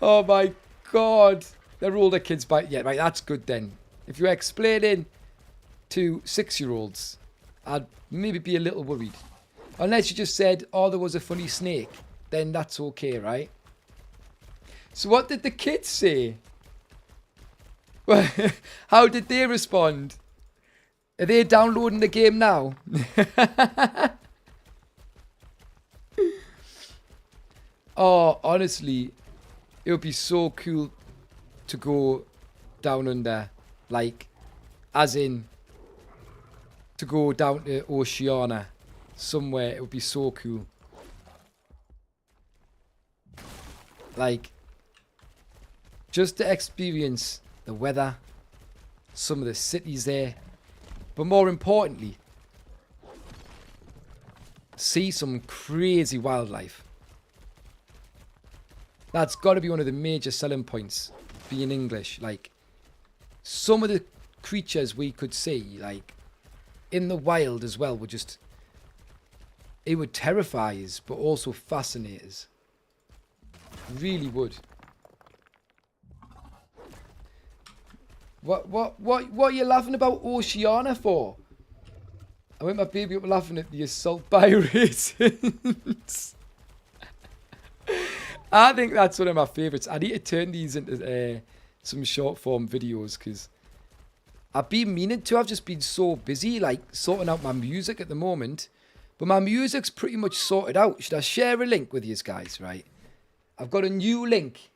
Oh my God. They're older kids by... Yeah, right, that's good then. If you're explaining to 6-year-olds, I'd maybe be a little worried. Unless you just said, oh, there was a funny snake. Then that's okay, right? So what did the kids say? How did they respond? Are they downloading the game now? Oh, honestly, it would be so cool to go down under. Like, as in, to go down to Oceania. Somewhere, it would be so cool. Like, just to experience the weather, some of the cities there. But more importantly, see some crazy wildlife. That's got to be one of the major selling points, being English. Like, some of the creatures we could see, like, in the wild as well, would just... It would terrify us, but also fascinate us. Really would. What are you laughing about Oceania for? I went my baby up laughing at the assault by raisins. I think that's one of my favourites. I need to turn these into some short form videos because I've been meaning to. I've just been so busy, like, sorting out my music at the moment. But my music's pretty much sorted out. Should I share a link with you guys, right? I've got a new link.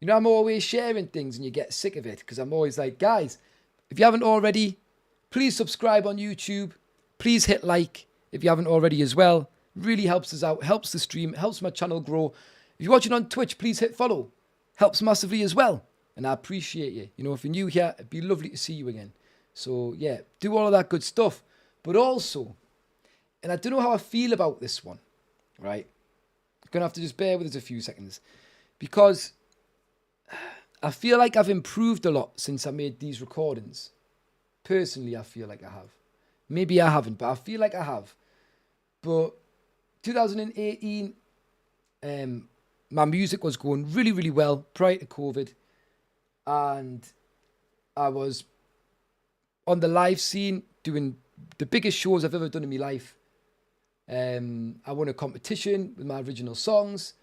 You know, I'm always sharing things and you get sick of it because I'm always like, guys, if you haven't already, please subscribe on YouTube. Please hit like if you haven't already as well. Really helps us out, helps the stream, helps my channel grow. If you're watching on Twitch, please hit follow. Helps massively as well. And I appreciate you. You know, if you're new here, it'd be lovely to see you again. So, yeah, do all of that good stuff. But also, and I don't know how I feel about this one, right? You're going to have to just bear with us a few seconds. Because I feel like I've improved a lot since I made these recordings. Personally, I feel like I have. Maybe I haven't, but I feel like I have. But 2018, my music was going really, really well prior to COVID. And I was on the live scene doing the biggest shows I've ever done in my life. I won a competition with my original songs.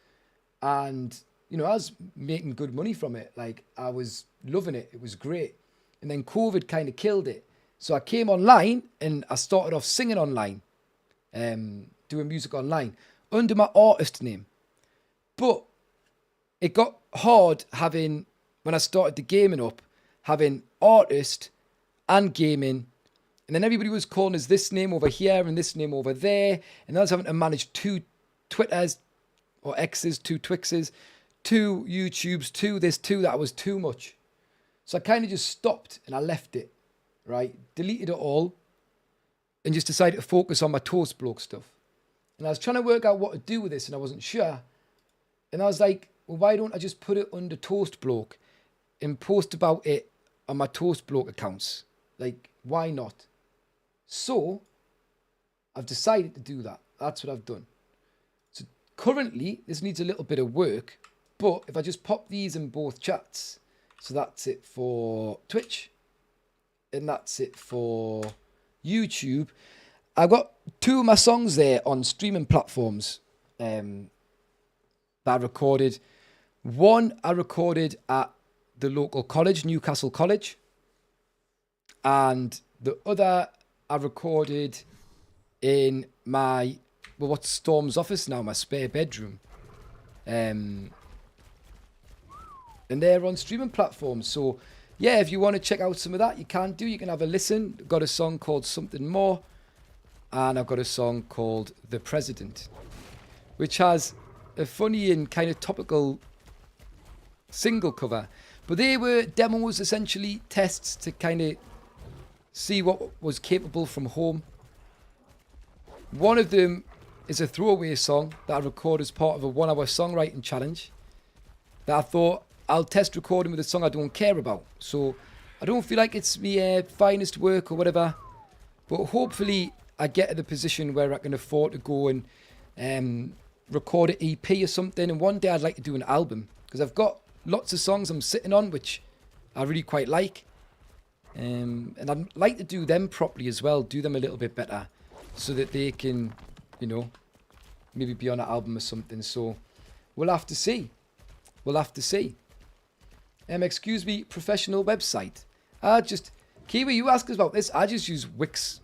And, you know, I was making good money from it. Like, I was loving it. It was great. And then COVID kind of killed it. So I came online and I started off singing online. Doing music online under my artist name. But it got hard having, when I started the gaming up, having artist and gaming. And then everybody was calling us this name over here and this name over there. And I was having to manage 2 Twitters or X's, 2 Twixes, 2 YouTubes, 2 this, 2 that. Was too much. So I kind of just stopped and I left it, right? Deleted it all and just decided to focus on my Toastbloke stuff. And I was trying to work out what to do with this and I wasn't sure. And I was like, well, why don't I just put it under Toastbloke and post about it on my Toastbloke accounts? Like, why not? So I've decided to do that. That's what I've done. So currently, this needs a little bit of work. But if I just pop these in both chats, so that's it for Twitch and that's it for YouTube. I've got 2 of my songs there on streaming platforms that I recorded. One I recorded at the local college, Newcastle College. And the other I recorded in my, well, what's Storm's office now, my spare bedroom. And they're on streaming platforms. So, yeah, if you want to check out some of that, you can do. You can have a listen. I've got a song called Something More. And I've got a song called The President, which has a funny and kind of topical single cover. But they were demos, essentially, tests to kind of see what was capable from home. One of them is a throwaway song that I recorded as part of a 1-hour songwriting challenge that I thought I'll test recording with a song I don't care about. So I don't feel like it's my finest work or whatever, but hopefully I get to the position where I can afford to go and record an EP or something. And one day I'd like to do an album because I've got lots of songs I'm sitting on which I really quite like. And I'd like to do them properly as well, do them a little bit better so that they can you know, maybe be on an album or something. So we'll have to see. We'll have to see. Excuse me, professional website. Kiwi, you asked us about this. I just use Wix.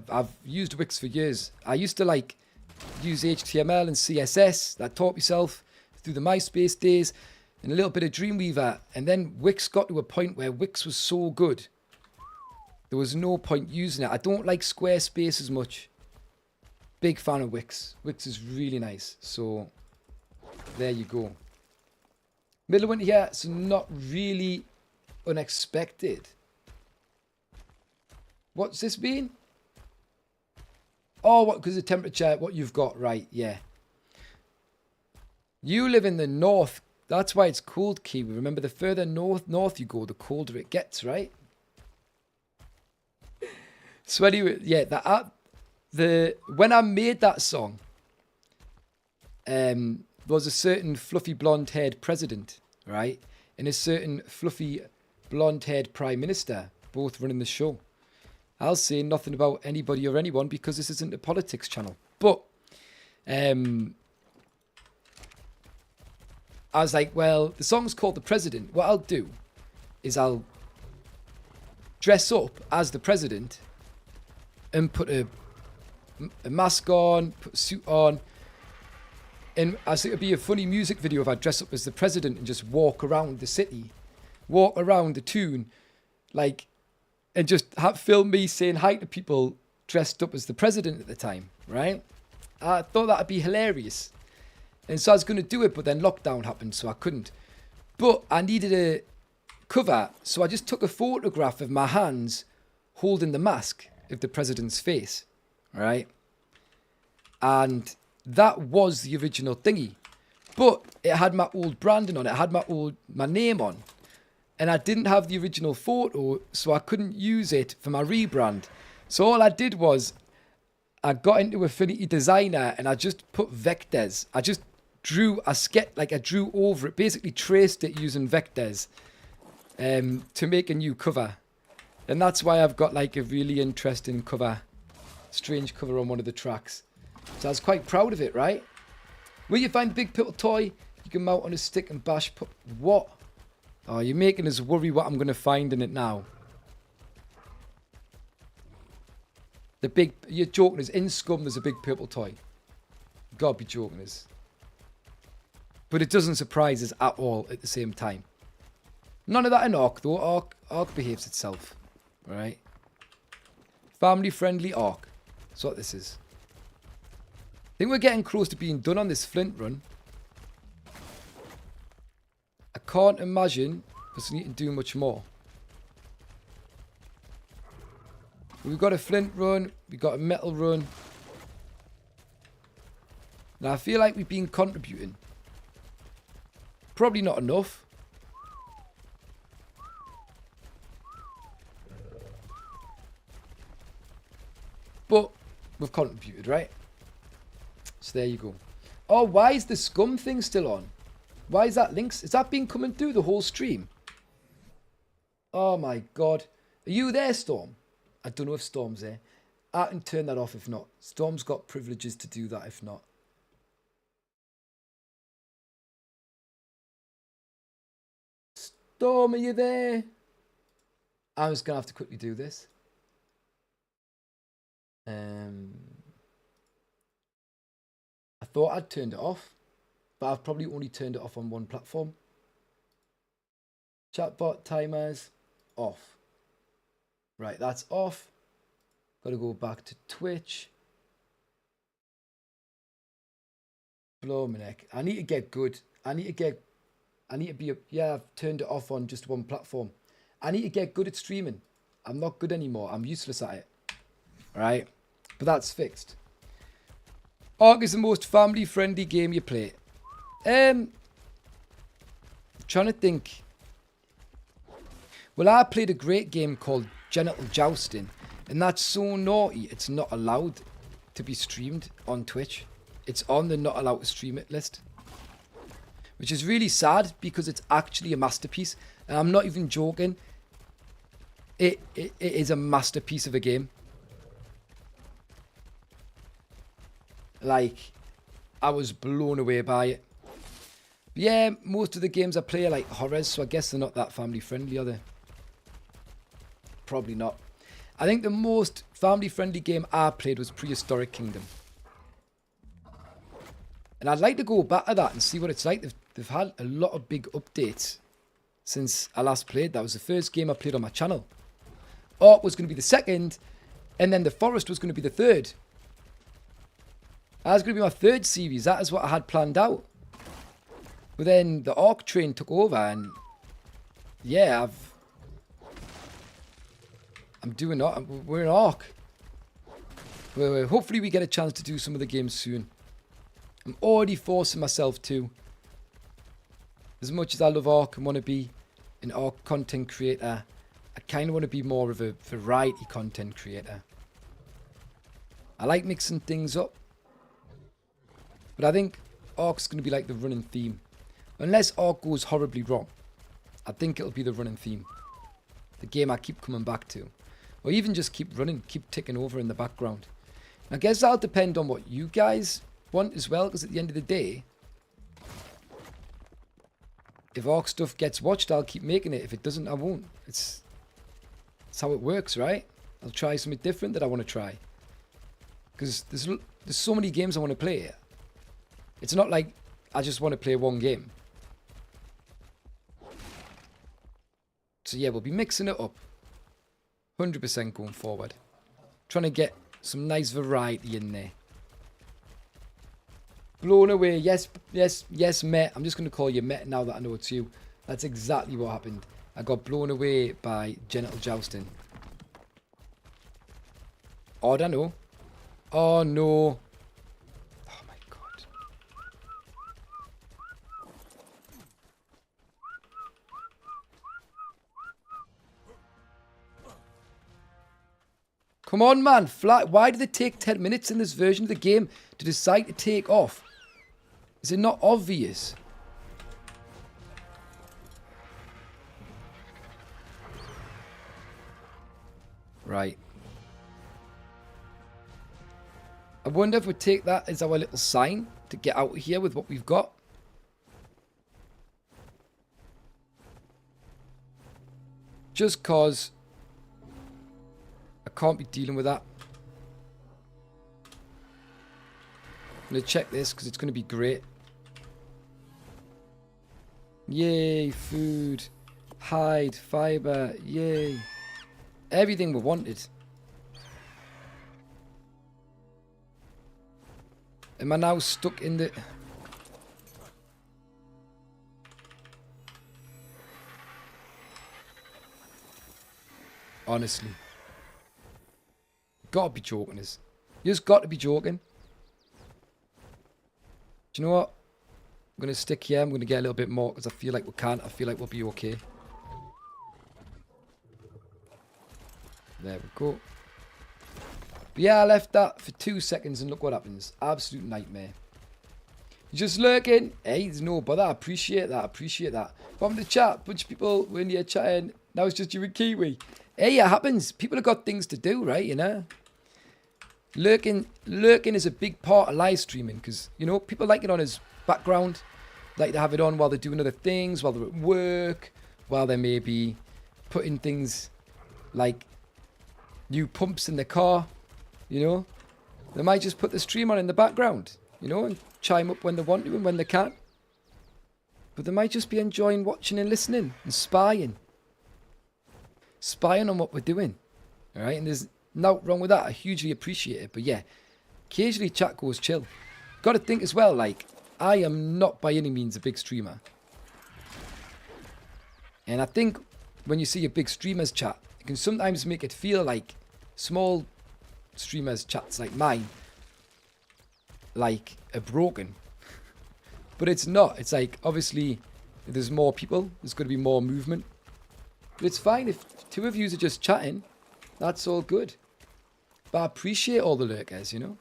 I've used Wix for years. I used to like use HTML and CSS. That taught myself through the MySpace days and a little bit of Dreamweaver. And then Wix got to a point where Wix was so good. There was no point using it. I don't like Squarespace as much. Big fan of Wix. Wix is really nice. So there you go. Middle of winter here, so not really unexpected. What's this mean? Oh, what? Because the temperature, what you've got, right? Yeah. You live in the north. That's why it's cold, Kiwi. Remember, the further north you go, the colder it gets, right? So anyway, yeah, when I made that song, there was a certain fluffy blonde-haired president, right, and a certain fluffy blonde-haired prime minister, both running the show. I'll say nothing about anybody or anyone because this isn't a politics channel. But I was like, well, the song's called The President. What I'll do is I'll dress up as the president and put a mask on, put a suit on. And I think it'd be a funny music video if I dress up as the president and just walk around the city, walk around the tune, like, and just film me saying hi to people dressed up as the president at the time, right? I thought that'd be hilarious. And so I was going to do it, but then lockdown happened, so I couldn't. But I needed a cover, so I just took a photograph of my hands holding the mask of the president's face, right? And that was the original thingy. But it had my old branding on it. It had my name on. And I didn't have the original photo, so I couldn't use it for my rebrand. So all I did was I got into Affinity Designer and I just put vectors. I just drew a sketch, like I drew over it, basically traced it using vectors to make a new cover. And that's why I've got like a really interesting cover, strange cover on one of the tracks. So I was quite proud of it, right? Where you find the big purple toy, you can mount on a stick and bash. What? Oh, you're making us worry what I'm going to find in it now. You're joking us. In Scum, there's a big purple toy. You gotta be joking us. But it doesn't surprise us at all at the same time. None of that in ARK, though. ARK behaves itself. Right? Family-friendly ARK. That's what this is. I think we're getting close to being done on this flint run. I can't imagine us need to do much more. We've got a flint run. We've got a metal run. Now, I feel like we've been contributing. Probably not enough. But we've contributed, right? So there you go. Oh, why is the Scum thing still on? Why is that links? Has that been coming through the whole stream? Oh my god. Are you there, Storm? I don't know if Storm's there. I can turn that off if not. Storm's got privileges to do that if not. Storm, are you there? I'm just going to have to quickly do this. I thought I'd turned it off, but I've probably only turned it off on one platform. Chatbot timers off. Right, that's off. Got to go back to Twitch. Blow my neck. I need to get good. I need to be, yeah, I've turned it off on just one platform. I need to get good at streaming. I'm not good anymore. I'm useless at it. Right? But that's fixed. ARK is the most family-friendly game you play. Trying to think. Well, I played a great game called Genital Jousting, and that's so naughty, it's not allowed to be streamed on Twitch. It's on the not allowed to stream it list. Which is really sad because it's actually a masterpiece. And I'm not even joking. It is a masterpiece of a game. Like, I was blown away by it. But yeah, most of the games I play are like horrors, so I guess they're not that family friendly, are they? Probably not. I think the most family friendly game I played was Prehistoric Kingdom. And I'd like to go back to that and see what it's like. They've had a lot of big updates since I last played. That was the first game I played on my channel. ARK was going to be the second, and then The Forest was going to be the third. That was going to be my third series. That is what I had planned out. But then the ARK train took over, and yeah, we're in ARK. Hopefully we get a chance to do some of the games soon. I'm already forcing myself to. As much as I love ARK and want to be an ARK content creator, I kind of want to be more of a variety content creator. I like mixing things up. But I think ARK's going to be like the running theme. Unless ARK goes horribly wrong, I think it'll be the running theme. The game I keep coming back to. Or even just keep running, keep ticking over in the background. And I guess that'll depend on what you guys want as well, because at the end of the day, if ARK stuff gets watched, I'll keep making it. If it doesn't, I won't. It's how it works, right? I'll try something different that I want to try. Because there's so many games I want to play. It's not like I just want to play one game. So yeah, we'll be mixing it up. 100% going forward. Trying to get some nice variety in there. Blown away. Yes, yes, yes, Met. I'm just going to call you Met now that I know it's you. That's exactly what happened. I got blown away by genital jousting. Oh, I don't know. Oh, no. Oh, my God. Come on, man. Fly. Why did it take 10 minutes in this version of the game to decide to take off? Is it not obvious? Right. I wonder if we take that as our little sign to get out of here with what we've got. Just cause I can't be dealing with that. I'm going to check this because it's going to be great. Yay, food, hide, fiber, yay. Everything we wanted. Am I now stuck in the... Honestly. Gotta be joking us. You just got to be joking. Do you know what? I'm going to stick here. I'm going to get a little bit more because I feel like we can't. I feel like we'll be okay. There we go. But yeah, I left that for 2 seconds and look what happens. Absolute nightmare. You're just lurking. Hey, there's no bother. I appreciate that. I appreciate that. From the chat, bunch of people were in here chatting. Now it's just you and Kiwi. Hey, it happens. People have got things to do, right? You know? Lurking is a big part of live streaming because, you know, people like it on his background. Like to have it on while they're doing other things, while they're at work, while they're maybe putting things like new pumps in the car, you know. They might just put the stream on in the background, you know, and chime up when they want to and when they can. But they might just be enjoying watching and listening and spying. Spying on what we're doing. All right, and there's nothing wrong with that. I hugely appreciate it. But yeah, occasionally chat goes chill. Got to think as well, like, I am not by any means a big streamer. And I think when you see a big streamer's chat, it can sometimes make it feel like small streamers' chats like mine, like, are broken. But it's not. It's like, obviously, if there's more people, there's going to be more movement. But it's fine if two of you are just chatting. That's all good. But I appreciate all the lurkers, you know.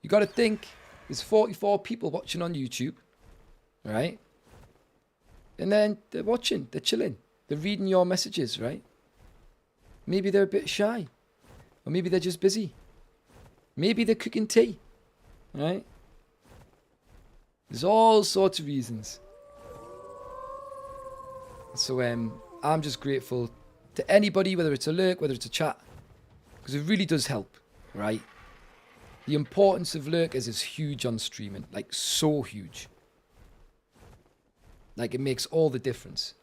You got to think, there's 44 people watching on YouTube, right? And then they're watching, they're chilling, they're reading your messages, right? Maybe they're a bit shy. Or maybe they're just busy. Maybe they're cooking tea. Right? There's all sorts of reasons. So I'm just grateful to anybody, whether it's a lurk, whether it's a chat, because it really does help, right? The importance of lurkers is huge on streaming, like so huge. Like it makes all the difference.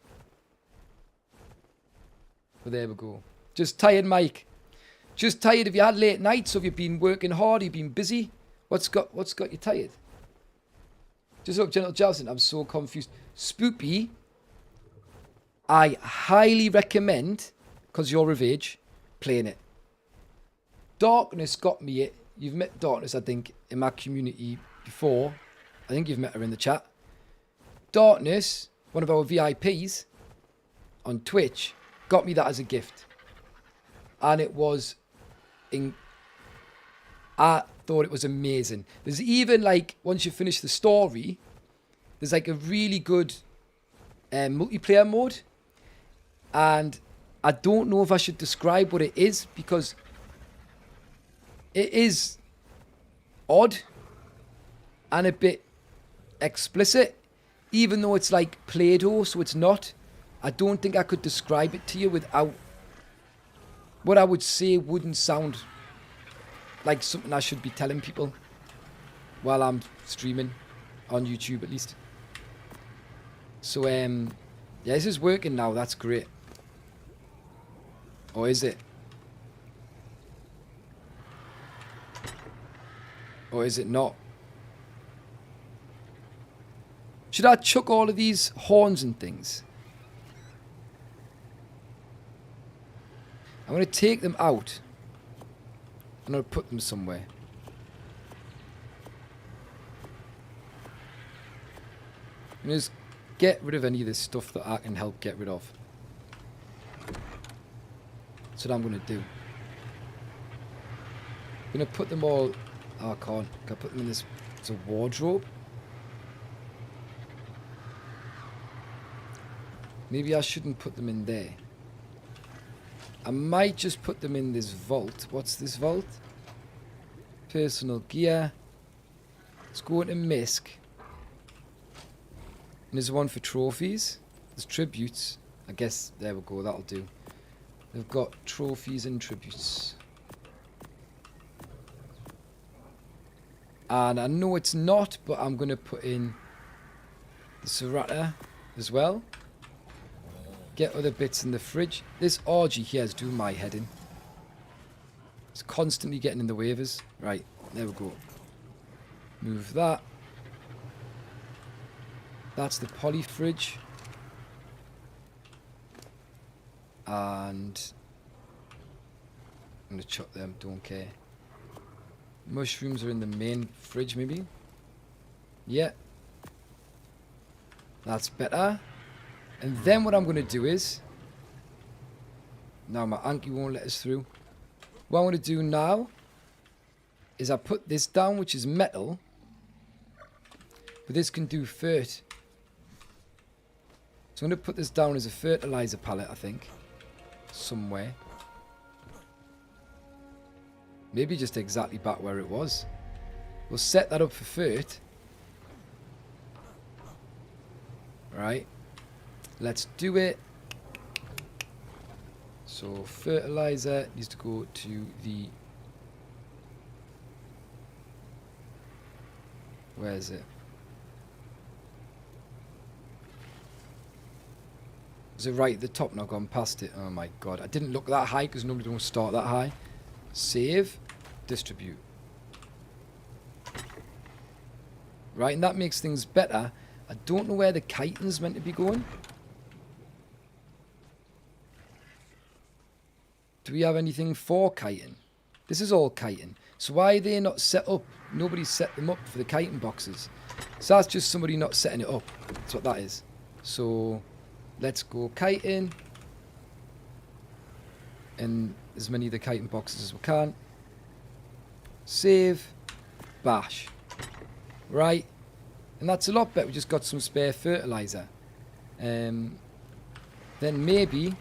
But there we go. Just tired, Mike. Just tired. Have you had late nights? Have you been working hard? Have you been busy? What's got you tired? Just up, Gentle Joustin. I'm so confused. Spoopy, I highly recommend, because you're of age, playing it. Darkness got me it. You've met Darkness, I think, in my community before. I think you've met her in the chat. Darkness, one of our VIPs on Twitch, got me that as a gift. And it was... I thought it was amazing. There's even, like, once you finish the story, there's, like, a really good multiplayer mode. And I don't know if I should describe what it is, because it is odd and a bit explicit, even though it's like Play-Doh, so it's not. I don't think I could describe it to you without... What I would say wouldn't sound like something I should be telling people while I'm streaming on YouTube, at least. So, yeah, this is working now. That's great. Or is it? Or is it not? Should I chuck all of these horns and things? I'm going to take them out. I'm going to put them somewhere. I'm going to just get rid of any of this stuff that I can help get rid of. That's what I'm going to do. I'm going to put them all... Oh, I can't. Can I put them in this... It's a wardrobe. Maybe I shouldn't put them in there. I might just put them in this vault. What's this vault? Personal gear. Let's go into Misk. And there's one for trophies. There's tributes. I guess, there we go, that'll do. They've got trophies and tributes. And I know it's not, but I'm going to put in the Serrata as well. Get other bits in the fridge. This orgy here is doing my head in. It's constantly getting in the waivers. Right, there we go. Move that. That's the poly fridge. And I'm going to chuck them, don't care. Mushrooms are in the main fridge, maybe? Yeah. That's better. And then what I'm going to do is... Now my Anki won't let us through. What I'm going to do now is I put this down, which is metal. But this can do fert. So I'm going to put this down as a fertilizer pallet, I think. Somewhere. Maybe just exactly back where it was. We'll set that up for fert. Right. Let's do it. So fertilizer needs to go to the... Where is it? Is it right at the top? Now I've gone past it. Oh my god. I didn't look that high because nobody don't start that high. Save. Distribute. Right, and that makes things better. I don't know where the chitin's meant to be going. Do we have anything for chitin? This is all chitin. So why are they not set up? Nobody set them up for the chitin boxes. So that's just somebody not setting it up. That's what that is. So let's go chitin. And as many of the chitin boxes as we can. Save. Bash. Right. And that's a lot better. We just got some spare fertilizer. Then maybe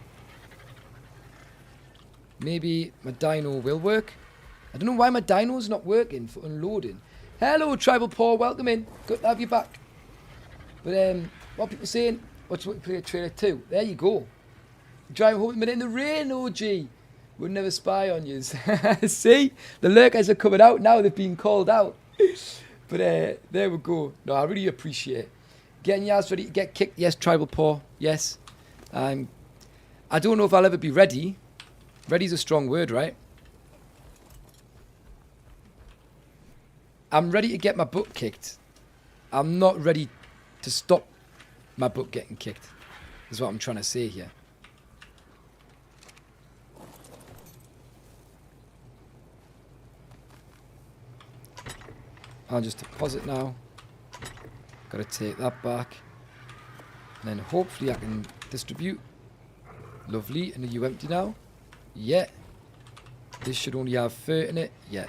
my dyno will work. I don't know why my dyno's not working for unloading. Hello, Tribal Paul. Welcome in. Good to have you back. But what are people saying? What you want to play a trailer 2? There you go. Driving home a minute in the rain, OG. Would never spy on you. See? The lurkers are coming out now. They've been called out. But there we go. No, I really appreciate it. Getting your ass ready to get kicked. Yes, Tribal Paw. Yes. I don't know if I'll ever be ready. Ready's a strong word, right? I'm ready to get my butt kicked. I'm not ready to stop my butt getting kicked. Is what I'm trying to say here. I'll just deposit now. Gotta take that back. And then hopefully I can distribute. Lovely. And are you empty now? Yeah. This should only have 30 in it. Yeah.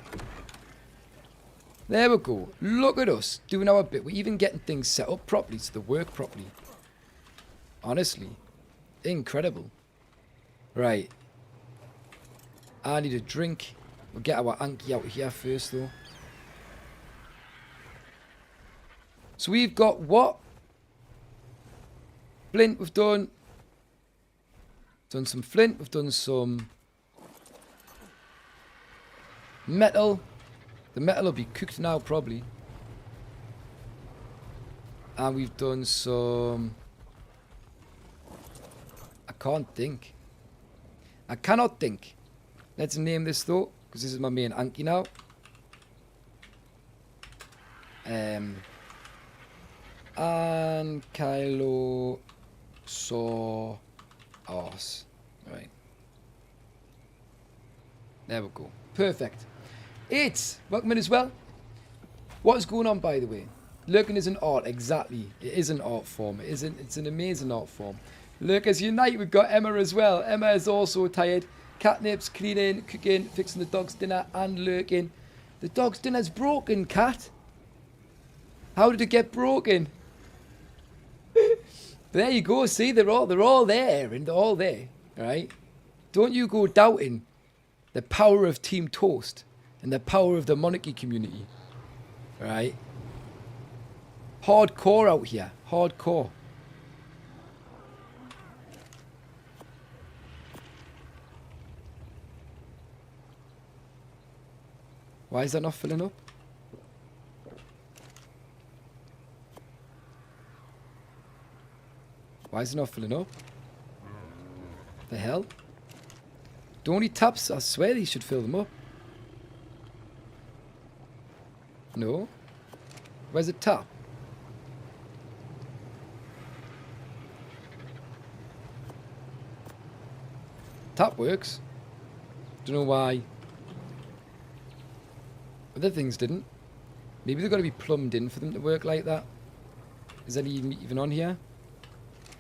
There we go. Look at us doing our bit. We're even getting things set up properly so they work properly. Honestly. Incredible. Right. I need a drink. We'll get our Anki out of here first though. So we've got what? Flint we've done. Done some flint. We've done some metal. The metal will be cooked now probably. And we've done some... I can't think. I cannot think. Let's name this though, because this is my main Anki now. And Kylo saw us. Right. There we go. Perfect. 8. Welcome in as well. What is going on, by the way? Lurking is an art. Exactly. It is an art form. It's an amazing art form. Lurkers unite. We've got Emma as well. Emma is also tired. Catnips, cleaning, cooking, fixing the dog's dinner, and lurking. The dog's dinner's broken, Cat. How did it get broken? There you go. See, they're all there, and they're all there. Right? Don't you go doubting the power of Team Toast and the power of the Monarchy community. Right? Hardcore out here. Hardcore. Why is that not filling up? Why is it not filling up? The hell? Don't he taps? I swear he should fill them up. No? Where's the tap? Tap works. Don't know why. Other things didn't. Maybe they've got to be plumbed in for them to work like that. Is that even on here?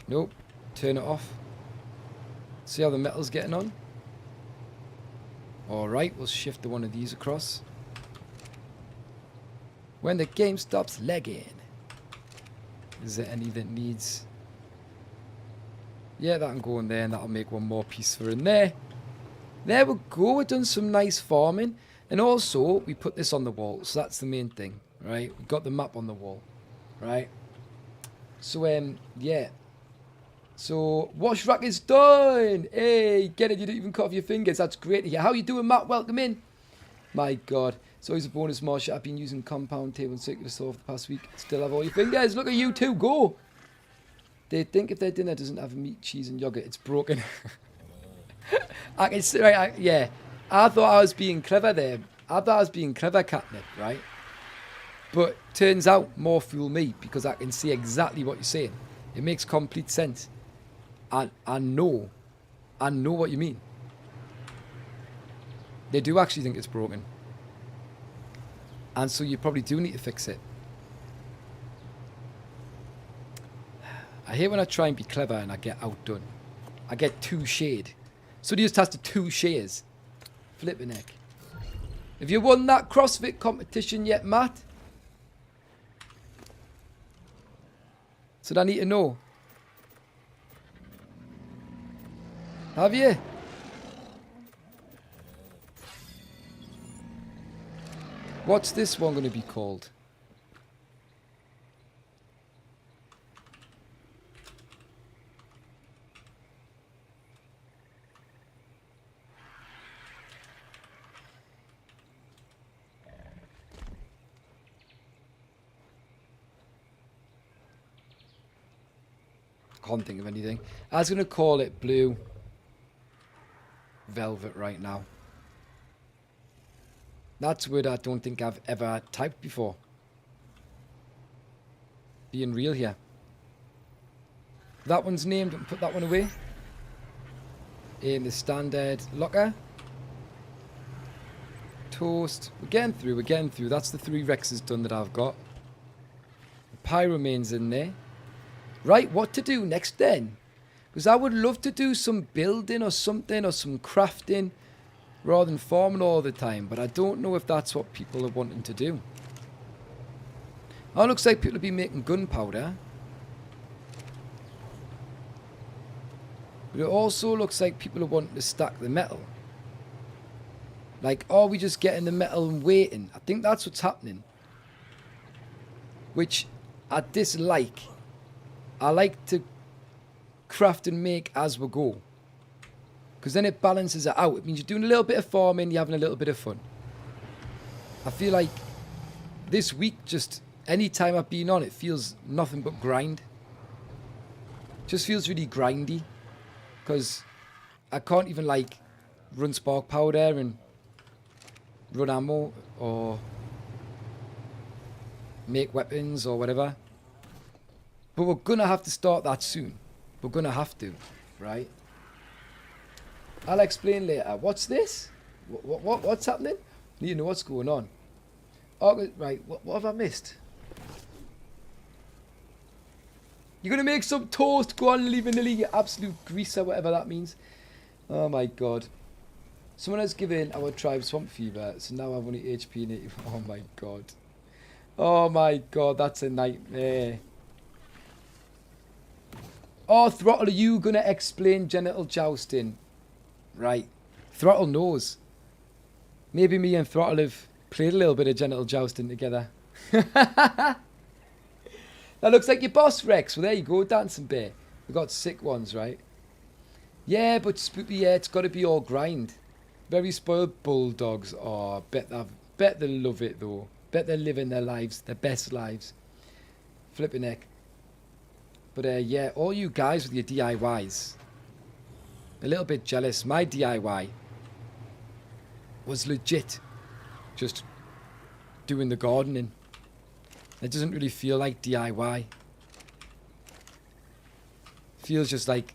Nope. Turn it off. See how the metal's getting on? Alright, we'll shift the one of these across. When the game stops lagging. Is there any that needs... Yeah, that can go in there and that'll make one more piece for in there. There we go. We've done some nice farming. And also, we put this on the wall. So that's the main thing, right? We've got the map on the wall, right? So, yeah. So, wash rack is done. Hey, get it. You didn't even cut off your fingers. That's great to hear. How you doing, Matt? Welcome in. My God. It's always a bonus, Marsha. I've been using compound table and circular saw for the past week. Still have all your fingers. Look at you two. Go. They think if their dinner doesn't have meat, cheese, and yogurt, it's broken. I can see, right? Yeah. I thought I was being clever there. I thought I was being clever, Catnip, right? But turns out, more fool me, because I can see exactly what you're saying. It makes complete sense. I know what you mean. They do actually think it's broken. And so you probably do need to fix it. I hate when I try and be clever and I get outdone. I get too shade. Somebody just has to 2 shares. Flipping heck. Have you won that CrossFit competition yet, Matt? So I need to know. Have you? What's this one going to be called? Can't think of anything. I was going to call it Blue Velvet right now. That's a word I don't think I've ever typed before. Being real here. That one's named, and put that one away. In the standard locker. Toast. We're getting through, we're getting through. That's the 3 Rexes done that I've got. The Pyromane's in there. Right, what to do next then? Because I would love to do some building or something, or some crafting, rather than farming all the time. But I don't know if that's what people are wanting to do. Oh, looks like people will be making gunpowder. But it also looks like people are wanting to stack the metal. Like, are we just getting the metal and waiting? I think that's what's happening. Which I dislike. I like to craft and make as we go. Because then it balances it out. It means you're doing a little bit of farming, you're having a little bit of fun. I feel like this week, just any time I've been on, it feels nothing but grind. Just feels really grindy. Because I can't even like run spark powder and run ammo or make weapons or whatever. But we're going to have to start that soon. We're going to have to, right? I'll explain later. What's this? What's happening? Need to know what's going on. Oh, right, what have I missed? You're going to make some toast. Go on, leave vanilla, you absolute greaser, whatever that means. Oh my god. Someone has given our tribe swamp fever, so now I've only HP in it. Oh my god. Oh my god, that's a nightmare. Oh, Throttle, are you going to explain genital jousting? Right. Throttle knows. Maybe me and Throttle have played a little bit of genital jousting together. That looks like your boss, Rex. Well, there you go, Dancing Bear. We've got sick ones, right? Yeah, but Spoopy, yeah, it's got to be all grind. Very spoiled bulldogs. Oh, bet they love it, though. Bet they're living their lives, their best lives. Flipping heck. But yeah, all you guys with your DIYs, a little bit jealous. My DIY was legit just doing the gardening. It doesn't really feel like DIY. Feels just like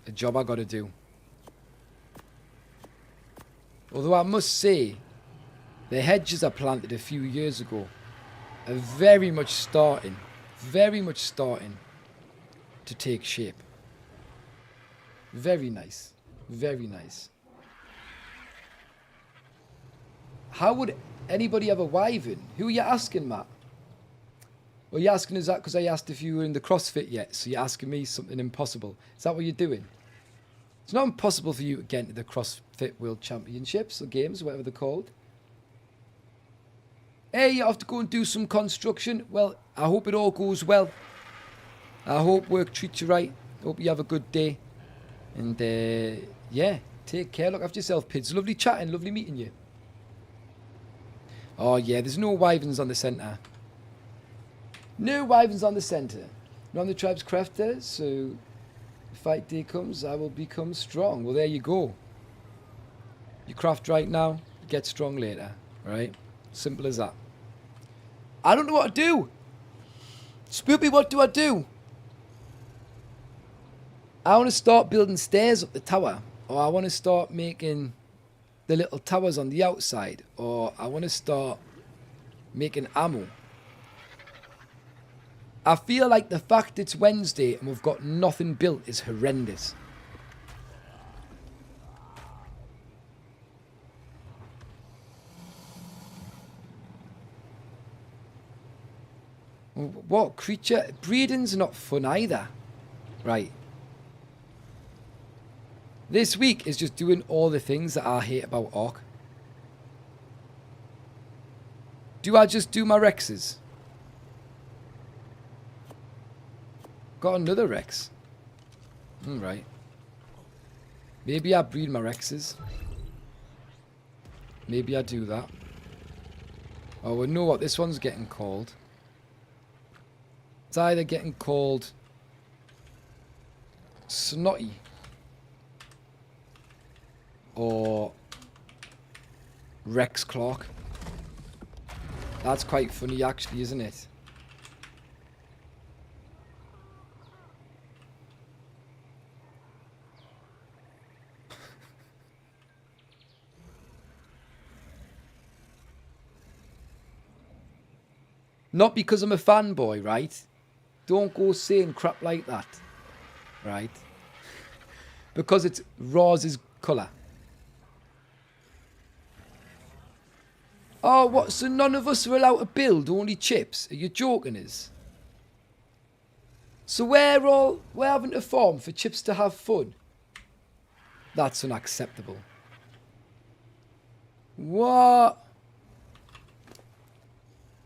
a job I gotta do. Although I must say, the hedges I planted a few years ago are very much starting to take shape. Very nice. Very nice. How would anybody have a wyvern? Who are you asking, Matt? Well, you're asking us that because I asked if you were in the CrossFit yet, so you're asking me something impossible. Is that what you're doing? It's not impossible for you to get into the CrossFit World Championships or games, whatever they're called. Hey, you have to go and do some construction. Well, I hope it all goes well. I hope work treats you right. Hope you have a good day. And, yeah, take care. Look after yourself, Pids. Lovely chatting. Lovely meeting you. Oh, yeah, there's no wyverns on the centre. No wyverns on the centre. I'm the tribe's crafter, so if fight day comes, I will become strong. Well, there you go. You craft right now, you get strong later. Right? Simple as that. I don't know what to do. Spoopy, what do I do? I want to start building stairs up the tower. Or I want to start making the little towers on the outside. Or I want to start making ammo. I feel like the fact it's Wednesday and we've got nothing built is horrendous. What creature? Breeding's not fun either. Right. This week is just doing all the things that I hate about ARK. Do I just do my Rexes? Got another Rex. Alright. Maybe I breed my Rexes. Maybe I do that. Oh, we know what this one's getting called. It's either getting called Snotty or Rex Clark. That's quite funny actually, isn't it? Not because I'm a fanboy, right? Don't go saying crap like that, right? Because it's Roz's colour. Oh, what? So none of us are allowed to build, only Chips? Are you joking us? So we're having to farm for Chips to have fun? That's unacceptable. What?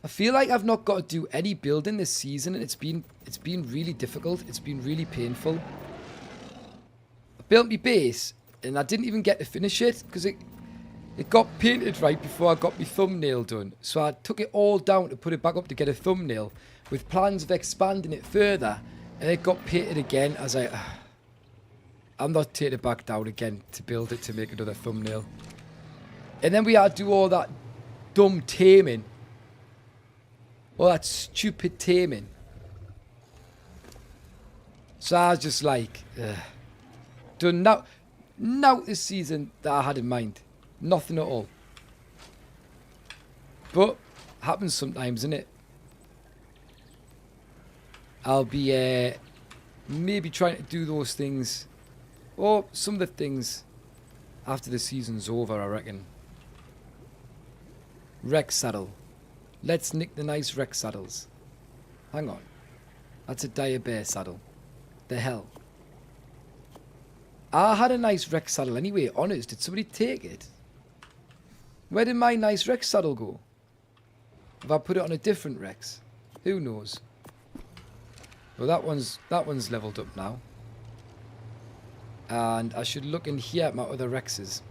I feel like I've not got to do any building this season, and it's been really difficult. It's been really painful. I built my base, and I didn't even get to finish it because it got painted right before I got my thumbnail done. So I took it all down to put it back up to get a thumbnail with plans of expanding it further, and it got painted again. I was like, I'm not taking it back down again to build it to make another thumbnail. And then we had to do all that dumb taming. All that stupid taming. So I was just like, done now this season that I had in mind. Nothing at all. But happens sometimes, innit? I'll be maybe trying to do those things, or some of the things, after the season's over, I reckon. Rex saddle. Let's nick the nice Rex saddles. Hang on. That's a dire bear saddle. The hell? I had a nice Rex saddle anyway, honest. Did somebody take it? Where did my nice Rex saddle go? Have I put it on a different Rex? Who knows? Well, that one's leveled up now. And I should look in here at my other Rexes.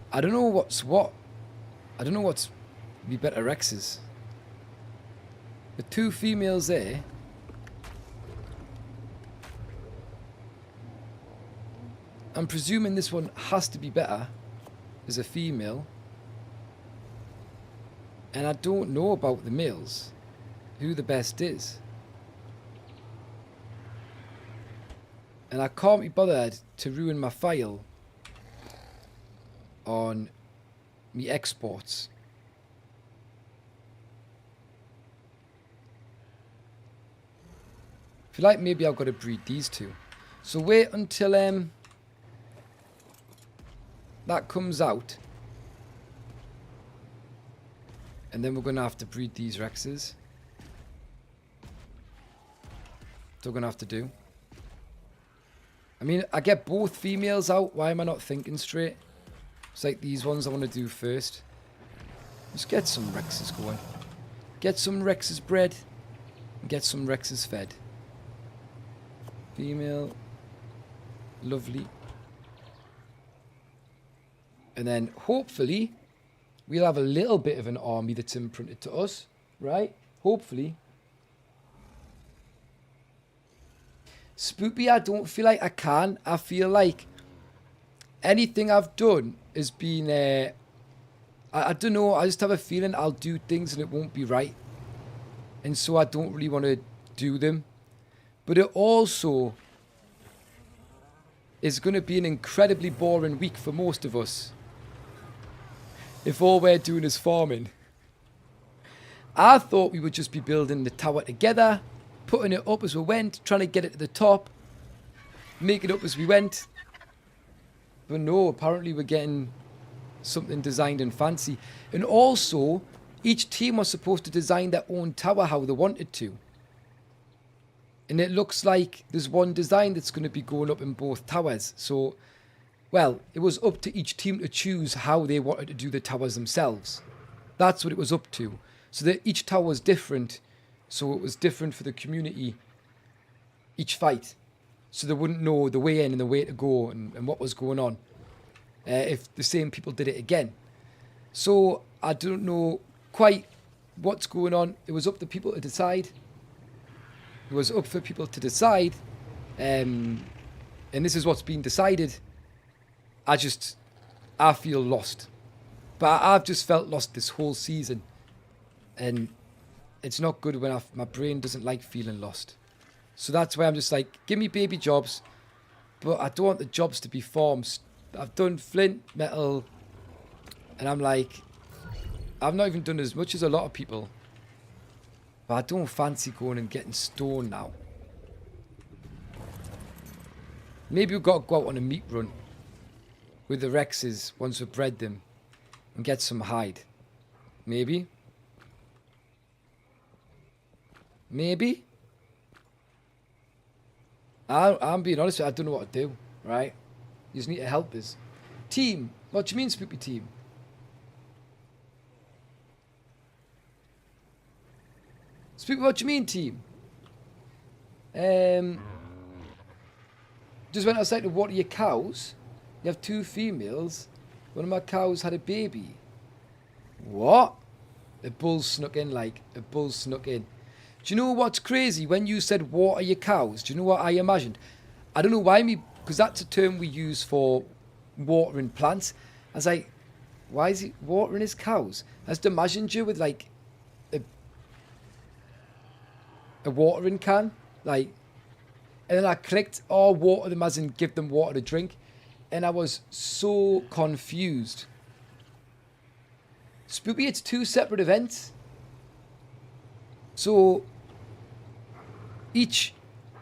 I don't know what's what. I don't know what's be better Rexes. The two females there. I'm presuming this one has to be better as a female. And I don't know about the males. Who the best is. And I can't be bothered to ruin my file on me exports. I feel like maybe I've got to breed these two. So wait until that comes out. And then we're going to have to breed these Rexes. That's what we're going to have to do. I mean, I get both females out. Why am I not thinking straight? It's like these ones I want to do first. Let's get some Rexes going. Get some Rexes bred. And get some Rexes fed. Female. Lovely. And then, hopefully, we'll have a little bit of an army that's imprinted to us. Right? Hopefully. Spoopy, I don't feel like I can. I feel like anything I've done has been... I don't know. I just have a feeling I'll do things and it won't be right. And so I don't really want to do them. But it also is going to be an incredibly boring week for most of us. If all we're doing is farming. I thought we would just be building the tower together. Putting it up as we went. Trying to get it to the top. Make it up as we went. But no, apparently we're getting something designed and fancy. And also, each team was supposed to design their own tower how they wanted to. And it looks like there's one design that's going to be going up in both towers. So, well, it was up to each team to choose how they wanted to do the towers themselves. That's what it was up to. So that each tower was different. So it was different for the community, each fight. So they wouldn't know the way in and the way to go and what was going on if the same people did it again. So I don't know quite what's going on. It was up to people to decide. It was up for people to decide. And this is what's been decided. I feel lost. But I've just felt lost this whole season. And it's not good when my brain doesn't like feeling lost. So that's why I'm just like, give me baby jobs. But I don't want the jobs to be farms. I've done flint, metal. And I'm like, I've not even done as much as a lot of people. But I don't fancy going and getting stone now. Maybe we've got to go out on a meat run with the Rexes once we've bred them and get some hide. Maybe. Maybe. I'm being honest with you, I don't know what to do, right? You just need to help us. Team. What do you mean, Spoopy Team? Spoopy, what do you mean, team? Just went outside to water your cows. You have 2 females. One of my cows had a baby. What? A bull snuck in, like. A bull snuck in. Do you know what's crazy? When you said water your cows, do you know what I imagined? I don't know why because that's a term we use for watering plants. I was like, why is he watering his cows? I just imagined you with like a watering can, like, and then I clicked, oh, water them as in give them water to drink, and I was so confused. Spoopy, it's 2 separate events. So each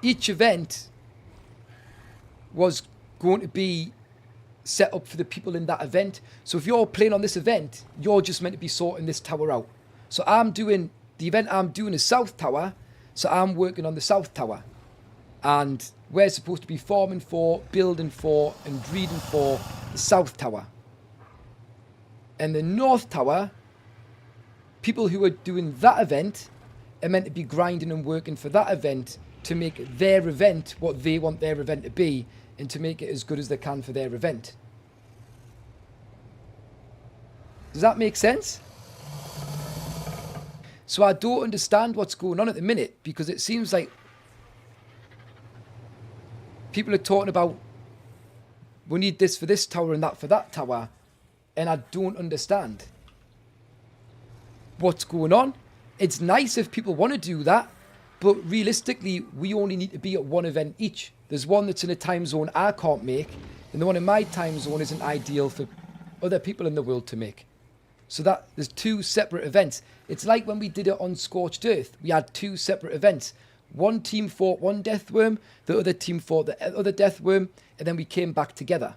event was going to be set up for the people in that event. So if you're playing on this event, you're just meant to be sorting this tower out. So the event I'm doing is South Tower, so I'm working on the South Tower. And we're supposed to be farming for, building for, and breeding for the South Tower. And the North Tower, people who are doing that event are meant to be grinding and working for that event to make their event what they want their event to be and to make it as good as they can for their event. Does that make sense? So I don't understand what's going on at the minute, because it seems like people are talking about we need this for this tower and that for that tower, and I don't understand what's going on. It's nice if people want to do that, but realistically, we only need to be at one event each. There's one that's in a time zone I can't make, and the one in my time zone isn't ideal for other people in the world to make. So that there's 2 separate events. It's like when we did it on Scorched Earth. We had 2 separate events. One team fought one death worm, the other team fought the other death worm, and then we came back together.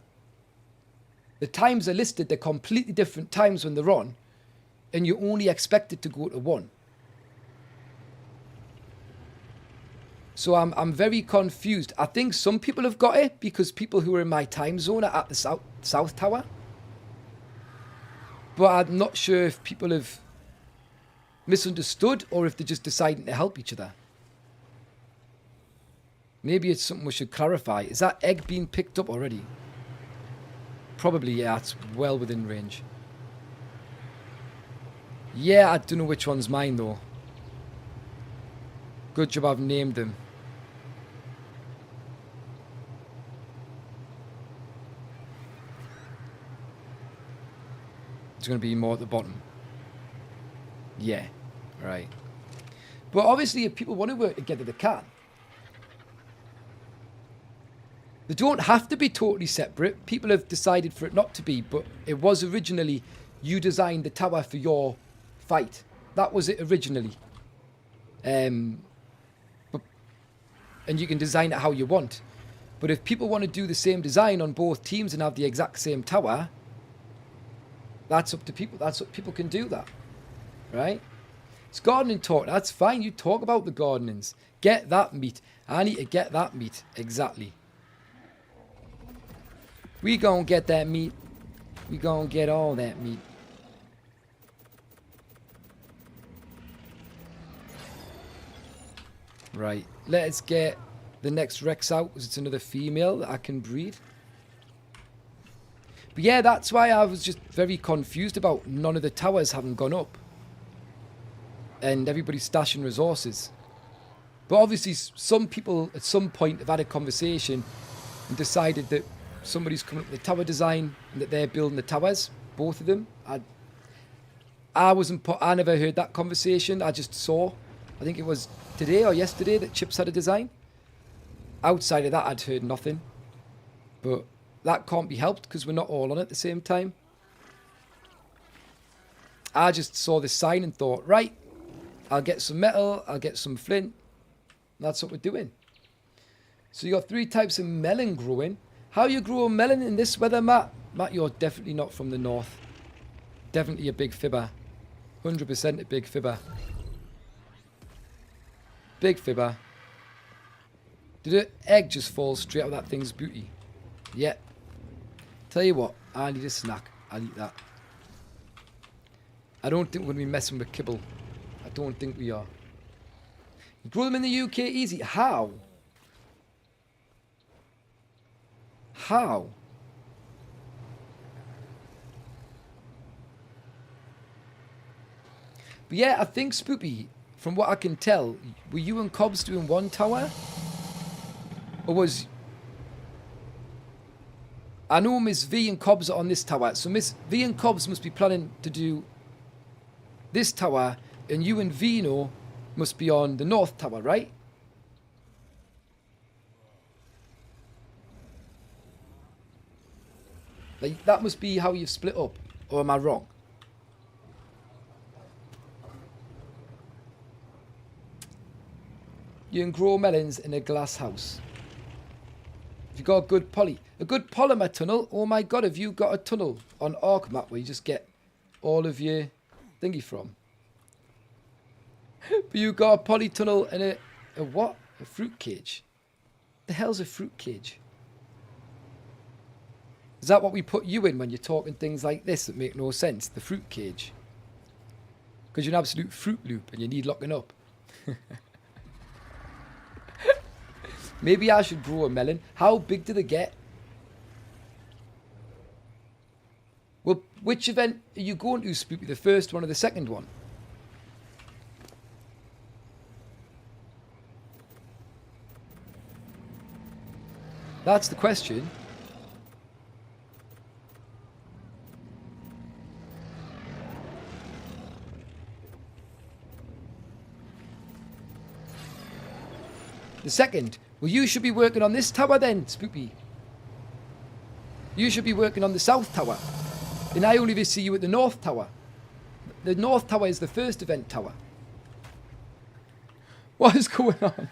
The times are listed, they're completely different times when they're on, and you're only expected to go to one. So I'm very confused. I think some people have got it because people who are in my time zone are at the South Tower. But I'm not sure if people have misunderstood or if they're just deciding to help each other. Maybe it's something we should clarify. Is that egg being picked up already? Probably, yeah. It's well within range. Yeah, I don't know which one's mine, though. Good job I've named them. It's going to be more at the bottom. Yeah, right. But obviously, if people want to work together, they can. They don't have to be totally separate. People have decided for it not to be, but it was originally you designed the tower for your fight. That was it originally. And you can design it how you want. But if people want to do the same design on both teams and have the exact same tower, that's up to people. That's what people can do that, right? It's gardening talk. That's fine. You talk about the gardenings. Get that meat. I need to get that meat. Exactly. We gonna get that meat. We gonna get all that meat. Right. Let's get the next Rex out, because it's another female that I can breed. But yeah, that's why I was just very confused about none of the towers having gone up. And everybody's stashing resources. But obviously some people at some point have had a conversation and decided that somebody's coming up with the tower design and that they're building the towers, both of them. I never heard that conversation. I just saw, I think it was today or yesterday, that Chips had a design. Outside of that, I'd heard nothing. But that can't be helped because we're not all on at the same time. I just saw this sign and thought, right, I'll get some metal, I'll get some flint. That's what we're doing. So you got 3 types of melon growing. How you grow a melon in this weather, Matt? Matt, you're definitely not from the north. Definitely a big fibber. 100% a big fibber. Big fibber. Did an egg just fall straight out of that thing's booty? Yeah. Tell you what, I need a snack. I'll eat that. I don't think we're going to be messing with kibble. I don't think we are. You grow them in the UK easy. How? How? But yeah, I think, Spoopy, from what I can tell, were you and Cobbs doing one tower? Or was... I know Miss V and Cobbs are on this tower. So Miss V and Cobbs must be planning to do this tower. And you and Vino must be on the north tower, right? Like, that must be how you've split up. Or am I wrong? You can grow melons in a glass house. If you got a good polymer tunnel. Oh my god, have you got a tunnel on ARK map where you just get all of your thingy from? But you got a poly tunnel and a what? A fruit cage. The hell's a fruit cage? Is that what we put you in when you're talking things like this that make no sense? The fruit cage. Because you're an absolute fruit loop and you need locking up. Maybe I should grow a melon. How big do they get? Well, which event are you going to, Spoopy? The first one or the second one? That's the question. The second. Well, you should be working on this tower then, Spoopy. You should be working on the south tower. And I only see you at the north tower. The north tower is the first event tower. What is going on?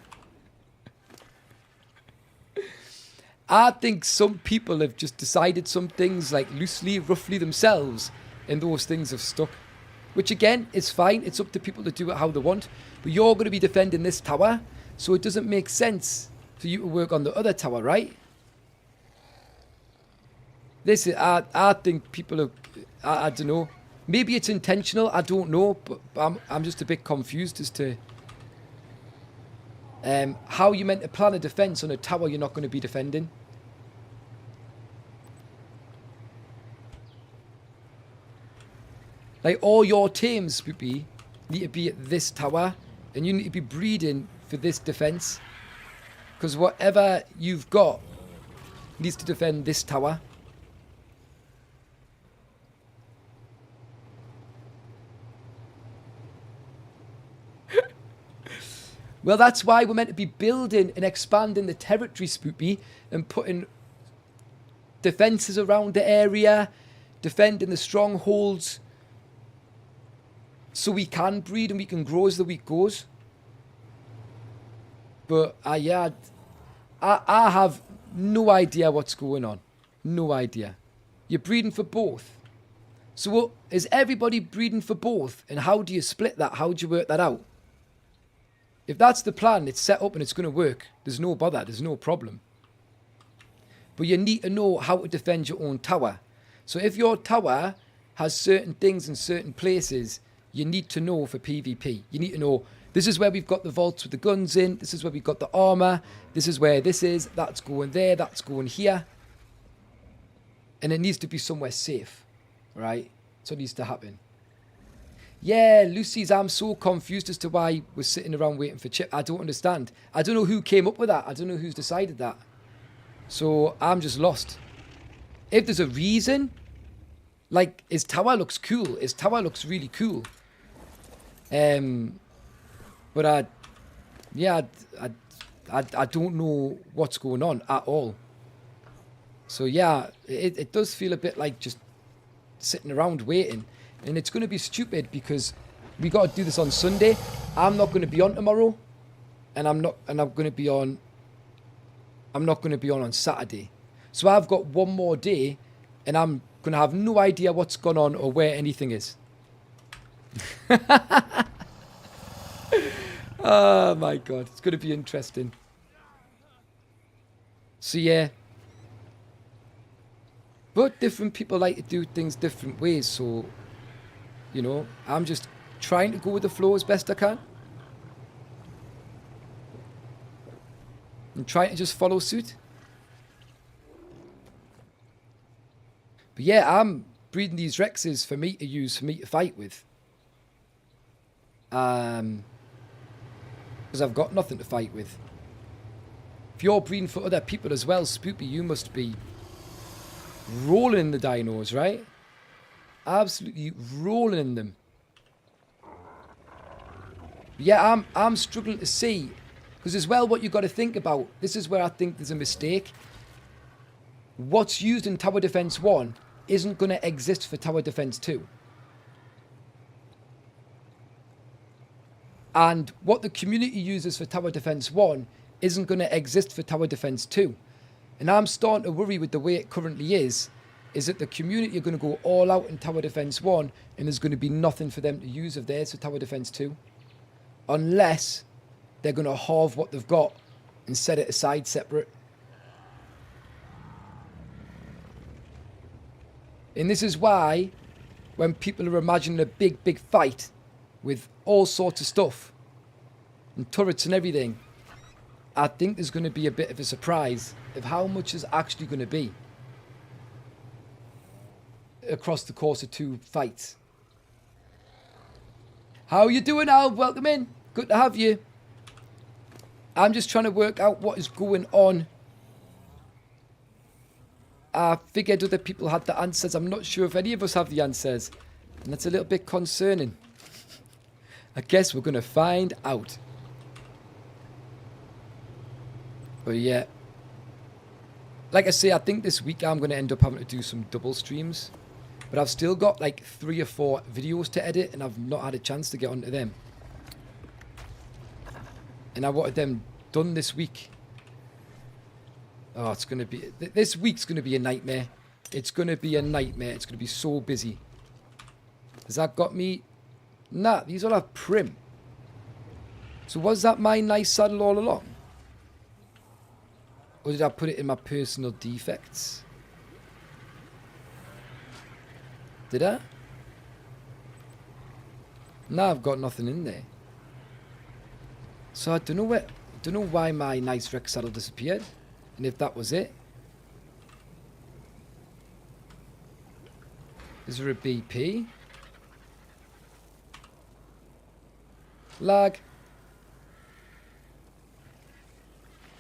I think some people have just decided some things like loosely, roughly themselves, and those things have stuck. Which again, is fine. It's up to people to do it how they want. But you're going to be defending this tower, so it doesn't make sense for you to work on the other tower, right? This is, I think people are, I don't know. Maybe it's intentional, I don't know, but I'm just a bit confused as to how you meant to plan a defense on a tower you're not going to be defending. Like, all your teams, Spoopy, need to be at this tower, and you need to be breeding for this defense. Because whatever you've got needs to defend this tower. Well, that's why we're meant to be building and expanding the territory, Spoopy, and putting defences around the area, defending the strongholds, so we can breed and we can grow as the week goes. But yeah, I have no idea what's going on. No idea. You're breeding for both. So is everybody breeding for both? And how do you split that? How do you work that out? If that's the plan, it's set up and it's going to work. There's no bother. There's no problem. But you need to know how to defend your own tower. So if your tower has certain things in certain places, you need to know for PvP. You need to know, this is where we've got the vaults with the guns in. This is where we've got the armor. This is where this is. That's going there. That's going here. And it needs to be somewhere safe. Right? That's what needs to happen. Yeah, Lucy's, I'm so confused as to why we're sitting around waiting for Chip. I don't understand. I don't know who came up with that. I don't know who's decided that. So I'm just lost. If there's a reason, like his tower looks cool. His tower looks really cool. But I don't know what's going on at all. So yeah, it does feel a bit like just sitting around waiting. And it's going to be stupid because we got to do this on Sunday. I'm not going to be on tomorrow, and I'm not going to be on on Saturday. So I've got one more day, and I'm going to have no idea what's gone on or where anything is. Oh my God, it's going to be interesting. So yeah. But different people like to do things different ways, so, you know, I'm just trying to go with the flow as best I can. And trying to just follow suit. But yeah, I'm breeding these Rexes for me to use, for me to fight with. Because I've got nothing to fight with. If you're breeding for other people as well, Spoopy, you must be rolling in the dinos, right? Absolutely rolling in them. Yeah, I'm struggling to see, because as well, what you've got to think about, this is where I think there's a mistake. What's used in Tower Defense 1 isn't going to exist for Tower Defense 2. And what the community uses for Tower Defense 1 isn't going to exist for Tower Defense 2. And I'm starting to worry with the way it currently is that the community are going to go all out in Tower Defense 1 and there's going to be nothing for them to use of theirs for Tower Defense 2. Unless they're going to halve what they've got and set it aside separate. And this is why when people are imagining a big fight with all sorts of stuff and turrets and everything, I think there's going to be a bit of a surprise of how much is actually going to be across the course of 2 fights. How you doing, Al? Welcome in. Good to have you. I'm just trying to work out what is going on. I figured other people had the answers. I'm not sure if any of us have the answers. And that's a little bit concerning. I guess we're going to find out. But yeah. Like I say, I think this week I'm going to end up having to do some double streams. But I've still got like 3 or 4 videos to edit, and I've not had a chance to get onto them. And I wanted them done this week. Oh, it's going to be... This week's going to be a nightmare. It's going to be a nightmare. It's going to be so busy. Has that got me? Nah, these all have prim. So was that my nice saddle all along? Or did I put it in my personal defects? Did I? Nah, I've got nothing in there. So I don't know where... I don't know why my nice Rex saddle disappeared. And if that was it. Is there a BP? Lag.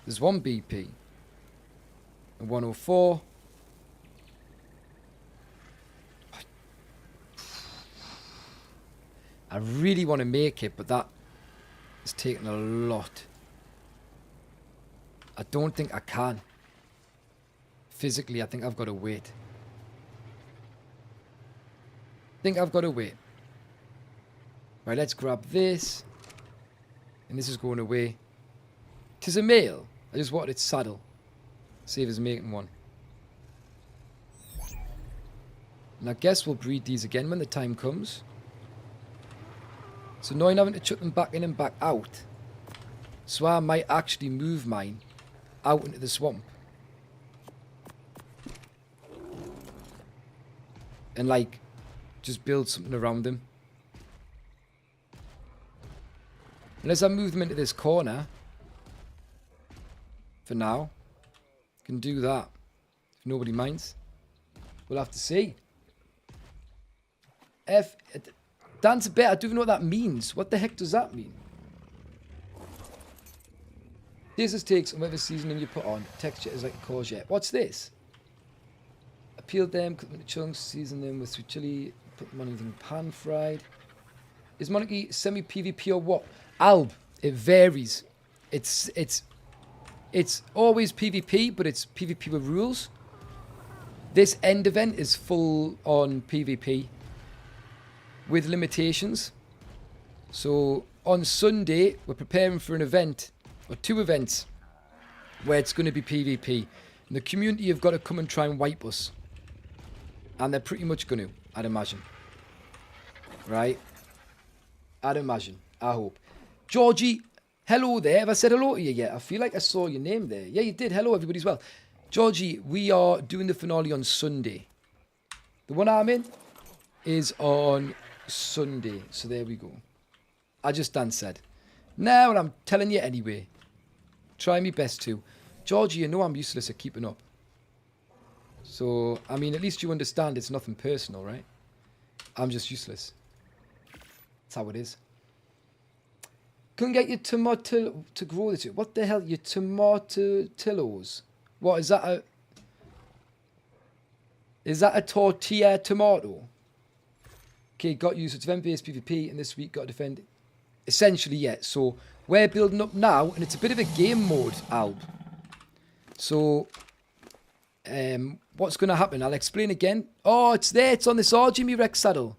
There's 1 BP. A 104. I really want to make it, but that is taking a lot. I don't think I can. Physically, I think I've got to wait. Right, let's grab this. And this is going away. 'Tis a male. I just wanted its saddle. See if it's making one. And I guess we'll breed these again when the time comes. So now I'm having to chuck them back in and back out. So I might actually move mine out into the swamp. And like, just build something around them. Unless I move them into this corner. For now. Can do that. If nobody minds. We'll have to see. Dance a bit. I don't even know what that means. What the heck does that mean? This takes whatever seasoning you put on. Texture is like a courgette. What's this? Peel them, cut them into chunks, season them with sweet chili, put them on anything pan fried. Is Monarky semi-PvP or what? Alb, it varies. It's always PvP, but it's PvP with rules. This end event is full on PvP with limitations. So on Sunday, we're preparing for an event, or 2 events, where it's going to be PvP. And the community have got to come and try and wipe us. And they're pretty much going to, I'd imagine. Right? I'd imagine. I hope. Georgie, hello there. Have I said hello to you yet? I feel like I saw your name there. Yeah, you did. Hello, everybody, as well. Georgie, we are doing the finale on Sunday. The one I'm in is on Sunday. So there we go. I just done said. Now, and I'm telling you anyway. Try my best to. Georgie, you know I'm useless at keeping up. So, I mean, at least you understand it's nothing personal, right? I'm just useless. That's how it is. Couldn't get your tomato to grow this year. What the hell? Your tomatillos? What, is that a tortilla tomato? Okay, got you. So it's event-based PvP, and this week got to defend. Essentially, yeah. So, we're building up now, and it's a bit of a game mode, Alb. So, what's going to happen? I'll explain again. Oh, it's there. It's on this Jimmy Rex saddle.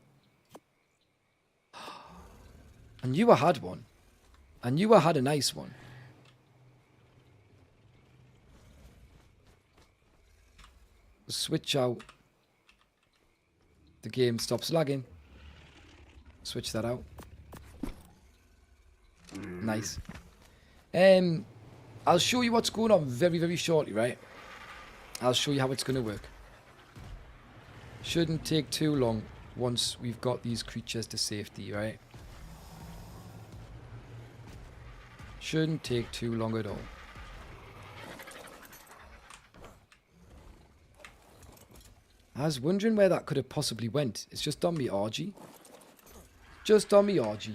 I knew I had one. I knew I had a nice one. Switch out. The game stops lagging. Switch that out. Nice. I'll show you what's going on very, very shortly, right? I'll show you how it's going to work. Shouldn't take too long once we've got these creatures to safety, right? Shouldn't take too long at all. I was wondering where that could have possibly went. It's just on me RG. Just on me RG.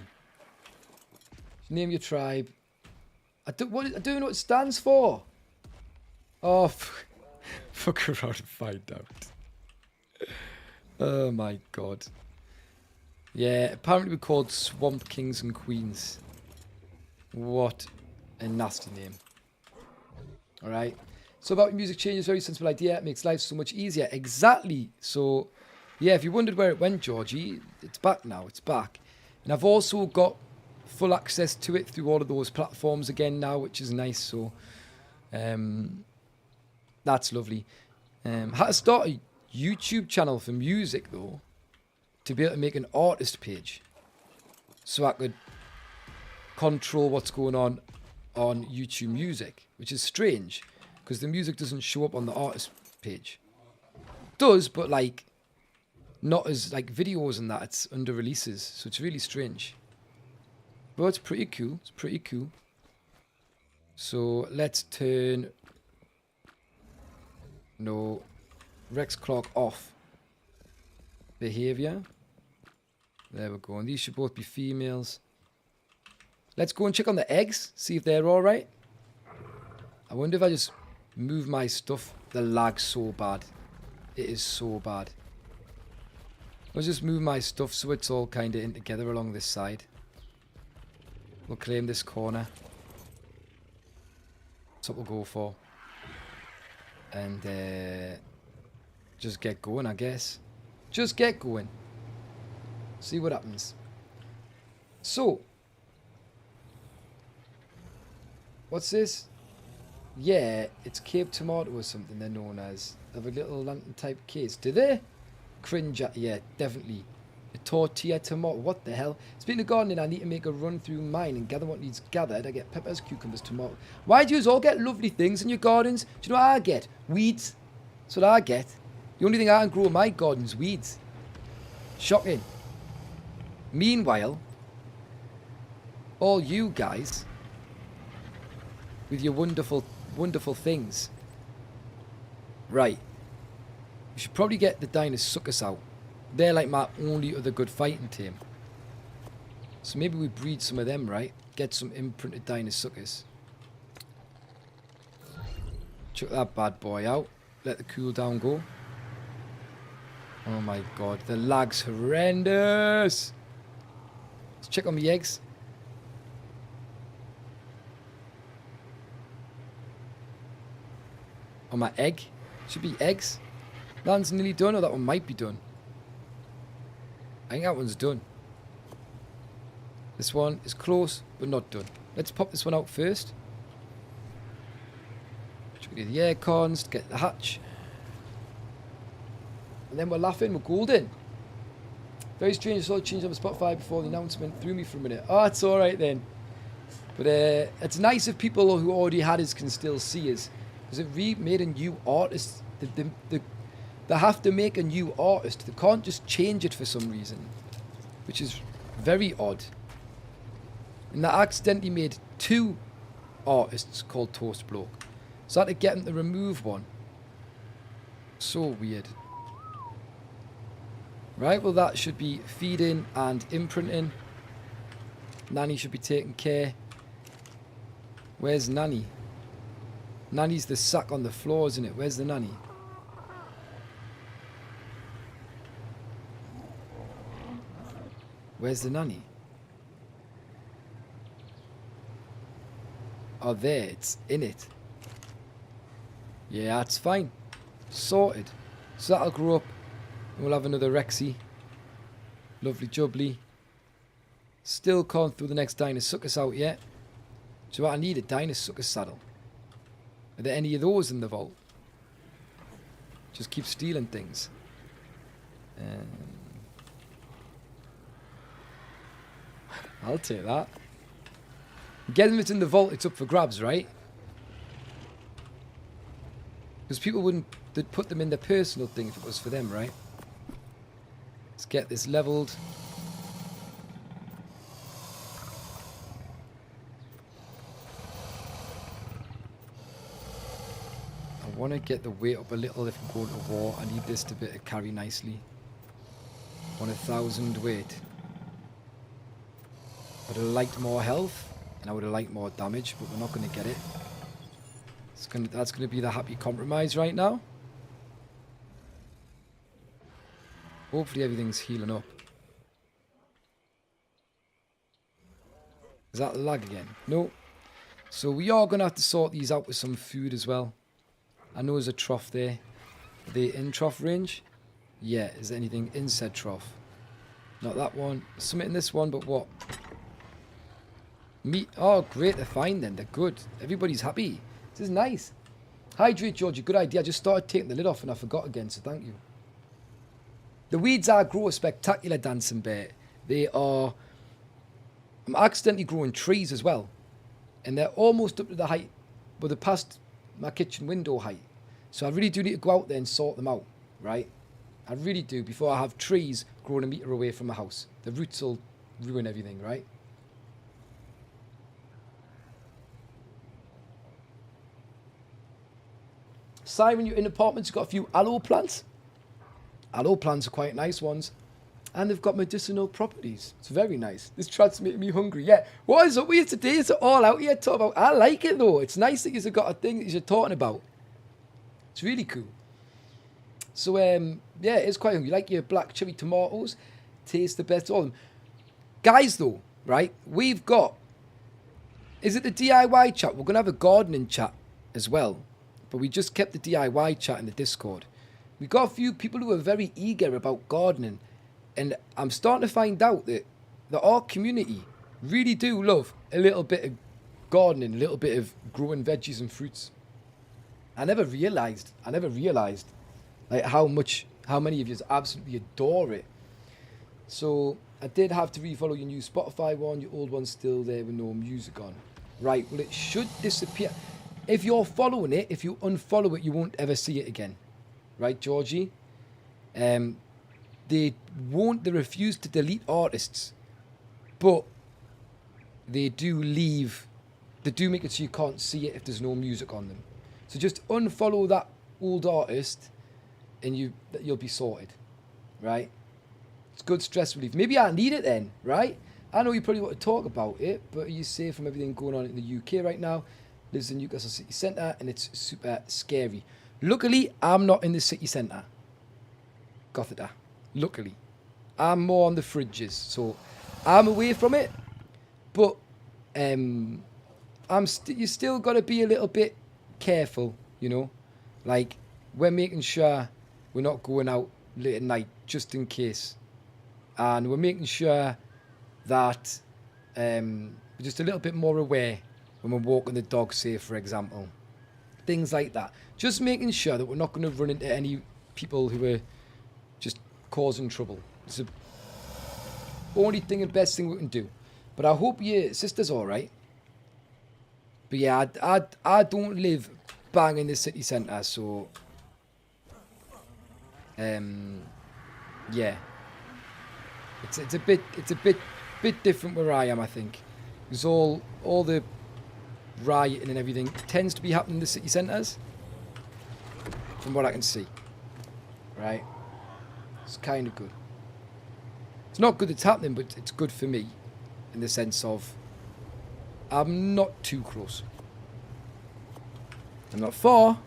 Name your tribe. I don't know what it stands for. Oh, fuck around and find out. Oh my god. Yeah, apparently we're called Swamp Kings and Queens. What a nasty name. Alright. So about music changes, very sensible idea. It makes life so much easier. Exactly. So, yeah, if you wondered where it went, Georgie, it's back now. It's back. And I've also got full access to it through all of those platforms again now, which is nice. So, that's lovely. Had to start a YouTube channel for music, though, to be able to make an artist page. So I could control what's going on YouTube Music, which is strange, because the music doesn't show up on the artist page. It does, but, like, not as, like, videos and that. It's under releases, so it's really strange. But it's pretty cool. It's pretty cool. So let's turn Rex Clark off. Behavior. There we go. And these should both be females. Let's go and check on the eggs. See if they're alright. I wonder if I just move my stuff. The lag's so bad. It is so bad. I'll just move my stuff so it's all kind of in together along this side. We'll claim this corner. That's what we'll go for. And just get going, I guess. Just get going. See what happens. So. What's this? Yeah, it's Cape Tomato or something they're known as. They have a little lantern type case. Do they? cringe at. Yeah, definitely. A tortilla tomato. What the hell? Speaking of gardening, I need to make a run through mine and gather what needs gathered. I get peppers, cucumbers, tomato. Why do you all get lovely things in your gardens? Do you know what I get? Weeds. That's what I get. The only thing I can grow in my garden is weeds. Shocking. Meanwhile, all you guys with your wonderful, wonderful things. Right. We should probably get the Dinosuchus out. They're like my only other good fighting team. So maybe we breed some of them, right? Get some imprinted Dinosuchus. Chuck that bad boy out. Let the cooldown go. Oh my god, the lag's horrendous. Let's check on the eggs. On my egg. Should be eggs. That one's nearly done, or that one might be done. I think that one's done. This one is close, but not done. Let's pop this one out first. Should we get the air cons, get the hatch. And then we're laughing, we're golden. Very strange, I saw it change on Spotify before the announcement. Threw me for a minute. Oh, it's alright then. But it's nice if people who already had us can still see us. Because it made a new artist. They have to make a new artist. They can't just change it for some reason. Which is very odd. And they accidentally made 2 artists called Toastbloke. So I had to get them to remove one. So weird. Right, well that should be feeding and imprinting. Nanny should be taking care. Where's Nanny? Nanny's the sack on the floor, isn't it? Where's the Nanny? Where's the Nanny? Oh, there. It's in it. Yeah, that's fine. Sorted. So that'll grow up. And we'll have another Rexy. Lovely jubbly. Still can't throw the next Dinosuchus out yet. So I need a Dinosuchus saddle. Are there any of those in the vault? Just keep stealing things. I'll take that. Get them, it's in the vault, it's up for grabs, right? Because people wouldn't, they'd put them in their personal thing if it was for them, right? Let's get this leveled. I want to get the weight up a little if I'm going to war. I need this to be able to carry nicely. 1,000 weight. I would have liked more health, and I would have liked more damage, but we're not going to get it. That's going to be the happy compromise right now. Hopefully everything's healing up. Is that lag again? No. So we are going to have to sort these out with some food as well. I know there's a trough there. Are they in trough range? Yeah, is there anything in said trough? Not that one. Something in this one, but what? Meat. Oh, great, they're fine then. They're good. Everybody's happy. This is nice. Hydrate, Georgie. Good idea. I just started taking the lid off and I forgot again, so thank you. The weeds I grow are spectacular, Dancing Bear. They are... I'm accidentally growing trees as well. And they're almost up to the height, but they're past my kitchen window height. So I really do need to go out there and sort them out, right? I really do, before I have trees growing a metre away from my house. The roots will ruin everything, right? Simon, you're in apartments, you've got a few aloe plants. Aloe plants are quite nice ones. And they've got medicinal properties. It's very nice. This chat's making me hungry. Yeah. What is up with you today? It's all out here talking about. I like it though. It's nice that you've got a thing that you're talking about. It's really cool. So, yeah, it's quite hungry. You like your black cherry tomatoes? Taste the best of them. Guys though, right? We've got... Is it the DIY chat? We're going to have a gardening chat as well. But we just kept the DIY chat in the Discord. We've got a few people who are very eager about gardening. And I'm starting to find out that the ARK community really do love a little bit of gardening, a little bit of growing veggies and fruits. I never realised like how much how many of you absolutely adore it. So I did have to refollow your new Spotify one. Your old one's still there with no music on. Right, well, it should disappear. If you're following it, if you unfollow it, you won't ever see it again. Right, Georgie? They refuse to delete artists, but they do make it so you can't see it if there's no music on them. So just unfollow that old artist and you'll be sorted, right? It's good stress relief. Maybe I need it then, right? I know you probably want to talk about it, but you say from everything going on in the UK right now, lives in Newcastle city centre and it's super scary. Luckily, I'm not in the city centre. Got it, luckily. I'm more on the fringes, so I'm away from it, but you still got to be a little bit careful, you know, like we're making sure we're not going out late at night just in case, and we're making sure that we're just a little bit more aware when we're walking the dog, say, for example, things like that, just making sure that we're not going to run into any people who are just causing trouble. It's the only thing and best thing we can do. But I hope your sister's all right. But yeah, I don't live bang in the city centre, so yeah, it's a bit different where I am. I think because all the rioting and everything tends to be happening in the city centres, from what I can see. Right, it's kind of good. It's not good it's happening, but it's good for me in the sense of I'm not too close. I'm not far,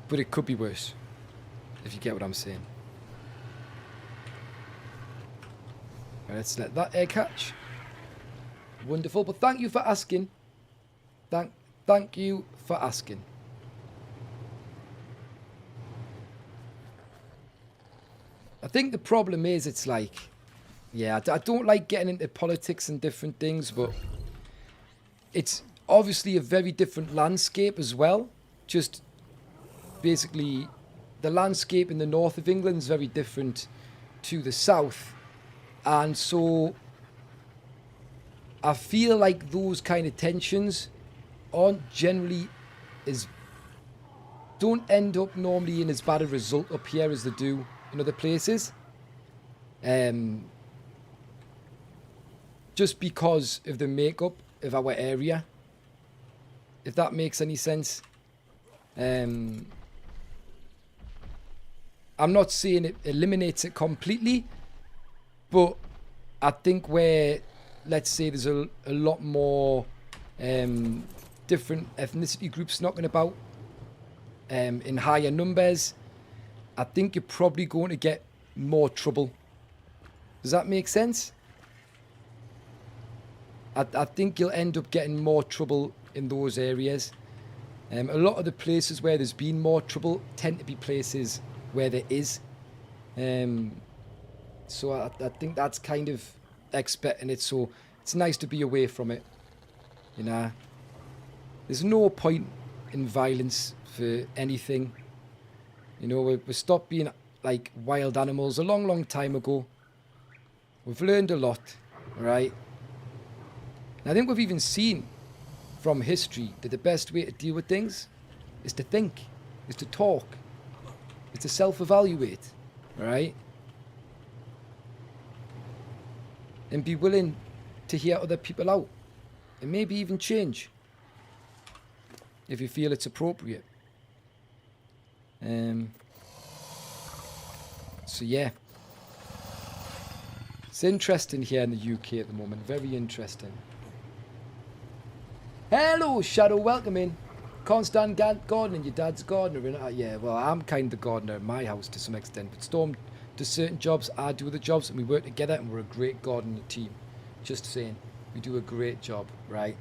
but it could be worse, if you get what I'm saying. Right, let's let that egg hatch. Wonderful, but thank you for asking. Thank you for asking. I think the problem is it's like, yeah, I don't like getting into politics and different things, but it's obviously a very different landscape as well. Just basically, the landscape in the north of England is very different to the south. And so I feel like those kind of tensions aren't generally don't end up normally in as bad a result up here as they do in other places. Just because of the makeup of our area, if that makes any sense. I'm not saying it eliminates it completely, but I think where, let's say, there's a lot more different ethnicity groups knocking about in higher numbers, I think you're probably going to get more trouble. Does that make sense? I think you'll end up getting more trouble in those areas. A lot of the places where there's been more trouble tend to be places where there is. So I think that's kind of expecting it. So it's nice to be away from it. You know, there's no point in violence for anything. You know, we stopped being like wild animals a long, long time ago. We've learned a lot, right? And I think we've even seen from history that the best way to deal with things is to think, is to talk, is to self-evaluate, right? And be willing to hear other people out and maybe even change if you feel it's appropriate. So yeah, it's interesting here in the UK at the moment, very interesting. Hello, Shadow, welcome in. Can't stand gardening, your dad's gardener. Yeah, well, I'm kind of the gardener in my house to some extent, but Storm does certain jobs, I do other jobs, and we work together, and we're a great gardening team. Just saying, we do a great job, right?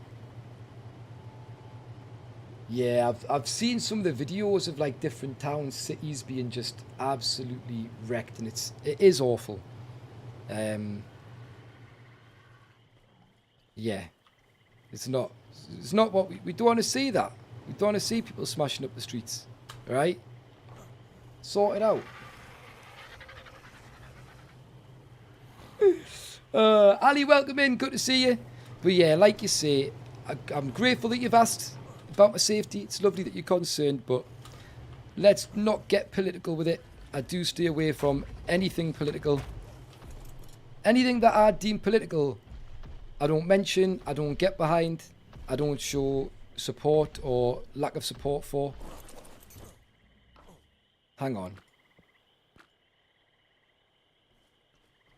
Yeah, I've seen some of the videos of like different towns, cities being just absolutely wrecked, and it is awful. Yeah, it's not what we don't want to see that. We don't want to see people smashing up the streets, right? Sort it out. Ali, welcome in. Good to see you. But yeah, like you say, I'm grateful that you've asked about my safety. It's lovely that you're concerned, but let's not get political with it. I do stay away from anything political. Anything that I deem political, I don't mention, I don't get behind, I don't show support or lack of support for. Hang on.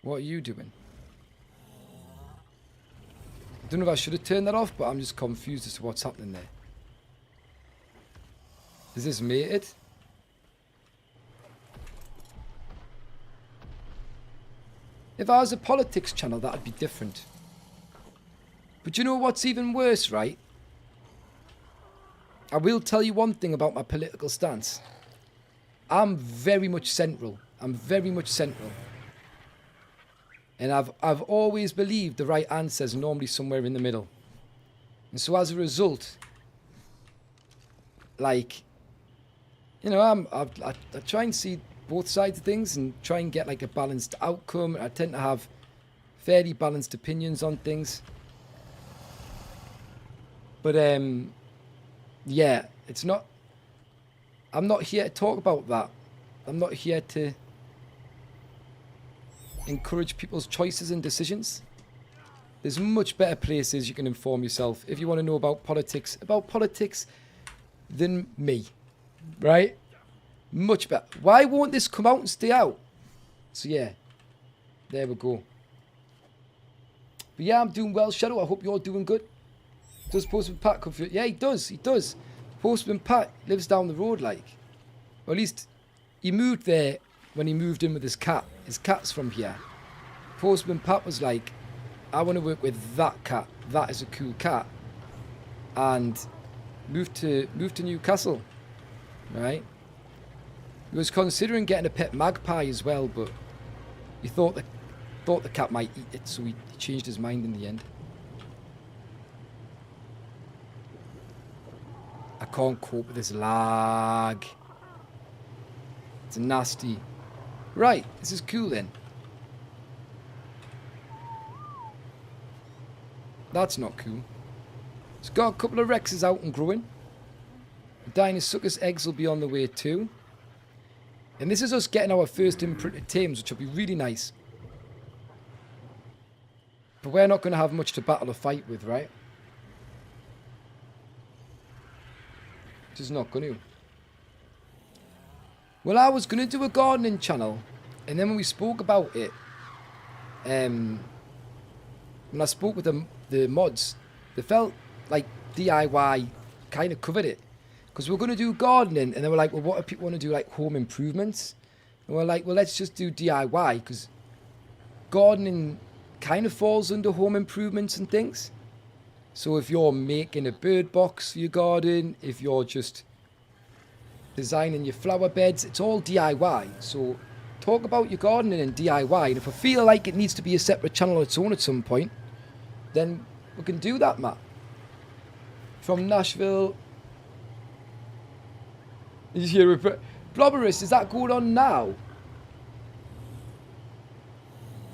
What are you doing? I don't know if I should have turned that off, but I'm just confused as to what's happening there. Is this mated? If I was a politics channel, that'd be different. But you know what's even worse, right? I will tell you one thing about my political stance. I'm very much central. I'm very much central. And I've always believed the right answer is normally somewhere in the middle. And so as a result, like, you know, I try and see both sides of things and try and get like a balanced outcome. I tend to have fairly balanced opinions on things. But yeah, it's not, I'm not here to talk about that. I'm not here to encourage people's choices and decisions. There's much better places you can inform yourself if you want to know about politics than me, right? Much better. Why won't this come out and stay out? So yeah, there we go. But yeah, I'm doing well, Shadow. I hope you're doing good. Does Postman Pat come through? Yeah, he does. He does. Postman Pat lives down the road, like. Or at least he moved there when he moved in with his cat. His cat's from here. Postman Pat was like, I want to work with that cat. That is a cool cat. And moved to Newcastle, right? He was considering getting a pet magpie as well, but he thought the cat might eat it, so he changed his mind in the end. I can't cope with this lag. It's nasty. Right, this is cool then. That's not cool. It's got a couple of Rexes out and growing. The Dinosuchus eggs will be on the way too. And this is us getting our first imprinted tames, which will be really nice. But we're not going to have much to battle or fight with, right? Just not going to. Well, I was going to do a gardening channel. And then when we spoke about it, when I spoke with the mods, they felt like DIY kind of covered it. Because we were going to do gardening, and they were like, well, what if people want to do like home improvements? And we're like, well, let's just do DIY, because gardening kind of falls under home improvements and things. So if you're making a bird box for your garden, if you're just designing your flower beds, it's all DIY. So talk about your gardening and DIY. And if I feel like it needs to be a separate channel on its own at some point, then we can do that, Matt. From Nashville. You hear Blobberus, is that going on now?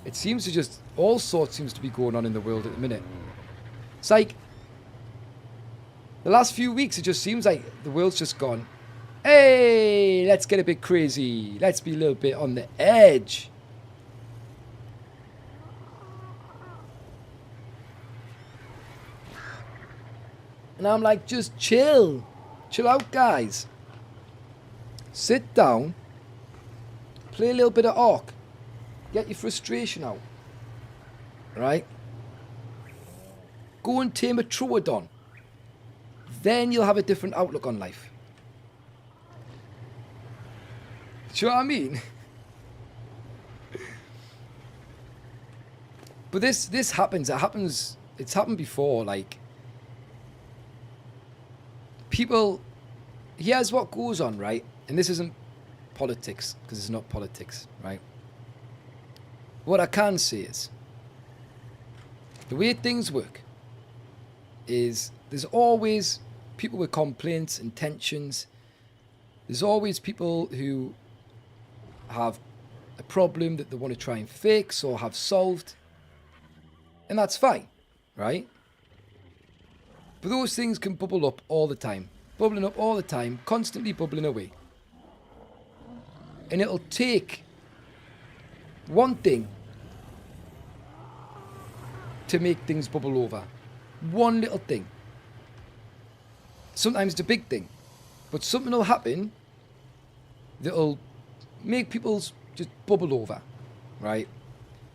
It seems to just, all sorts seems to be going on in the world at the minute. It's like, the last few weeks it just seems like the world's just gone, hey, let's get a bit crazy. Let's be a little bit on the edge. And I'm like, just chill. Chill out, guys. Sit down. Play a little bit of ARK. Get your frustration out. Right? Go and tame a Troodon. Then you'll have a different outlook on life. Do you know what I mean? But this happens. It's happened before. Like, people, here's what goes on, right? And this isn't politics, because it's not politics, right? What I can say is, the way things work is there's always people with complaints and tensions. There's always people who have a problem that they want to try and fix or have solved. And that's fine, right? But those things can bubble up all the time. Bubbling up all the time, constantly bubbling away. And it'll take one thing to make things bubble over. One little thing. Sometimes it's a big thing. But something will happen that'll make people's just bubble over, right?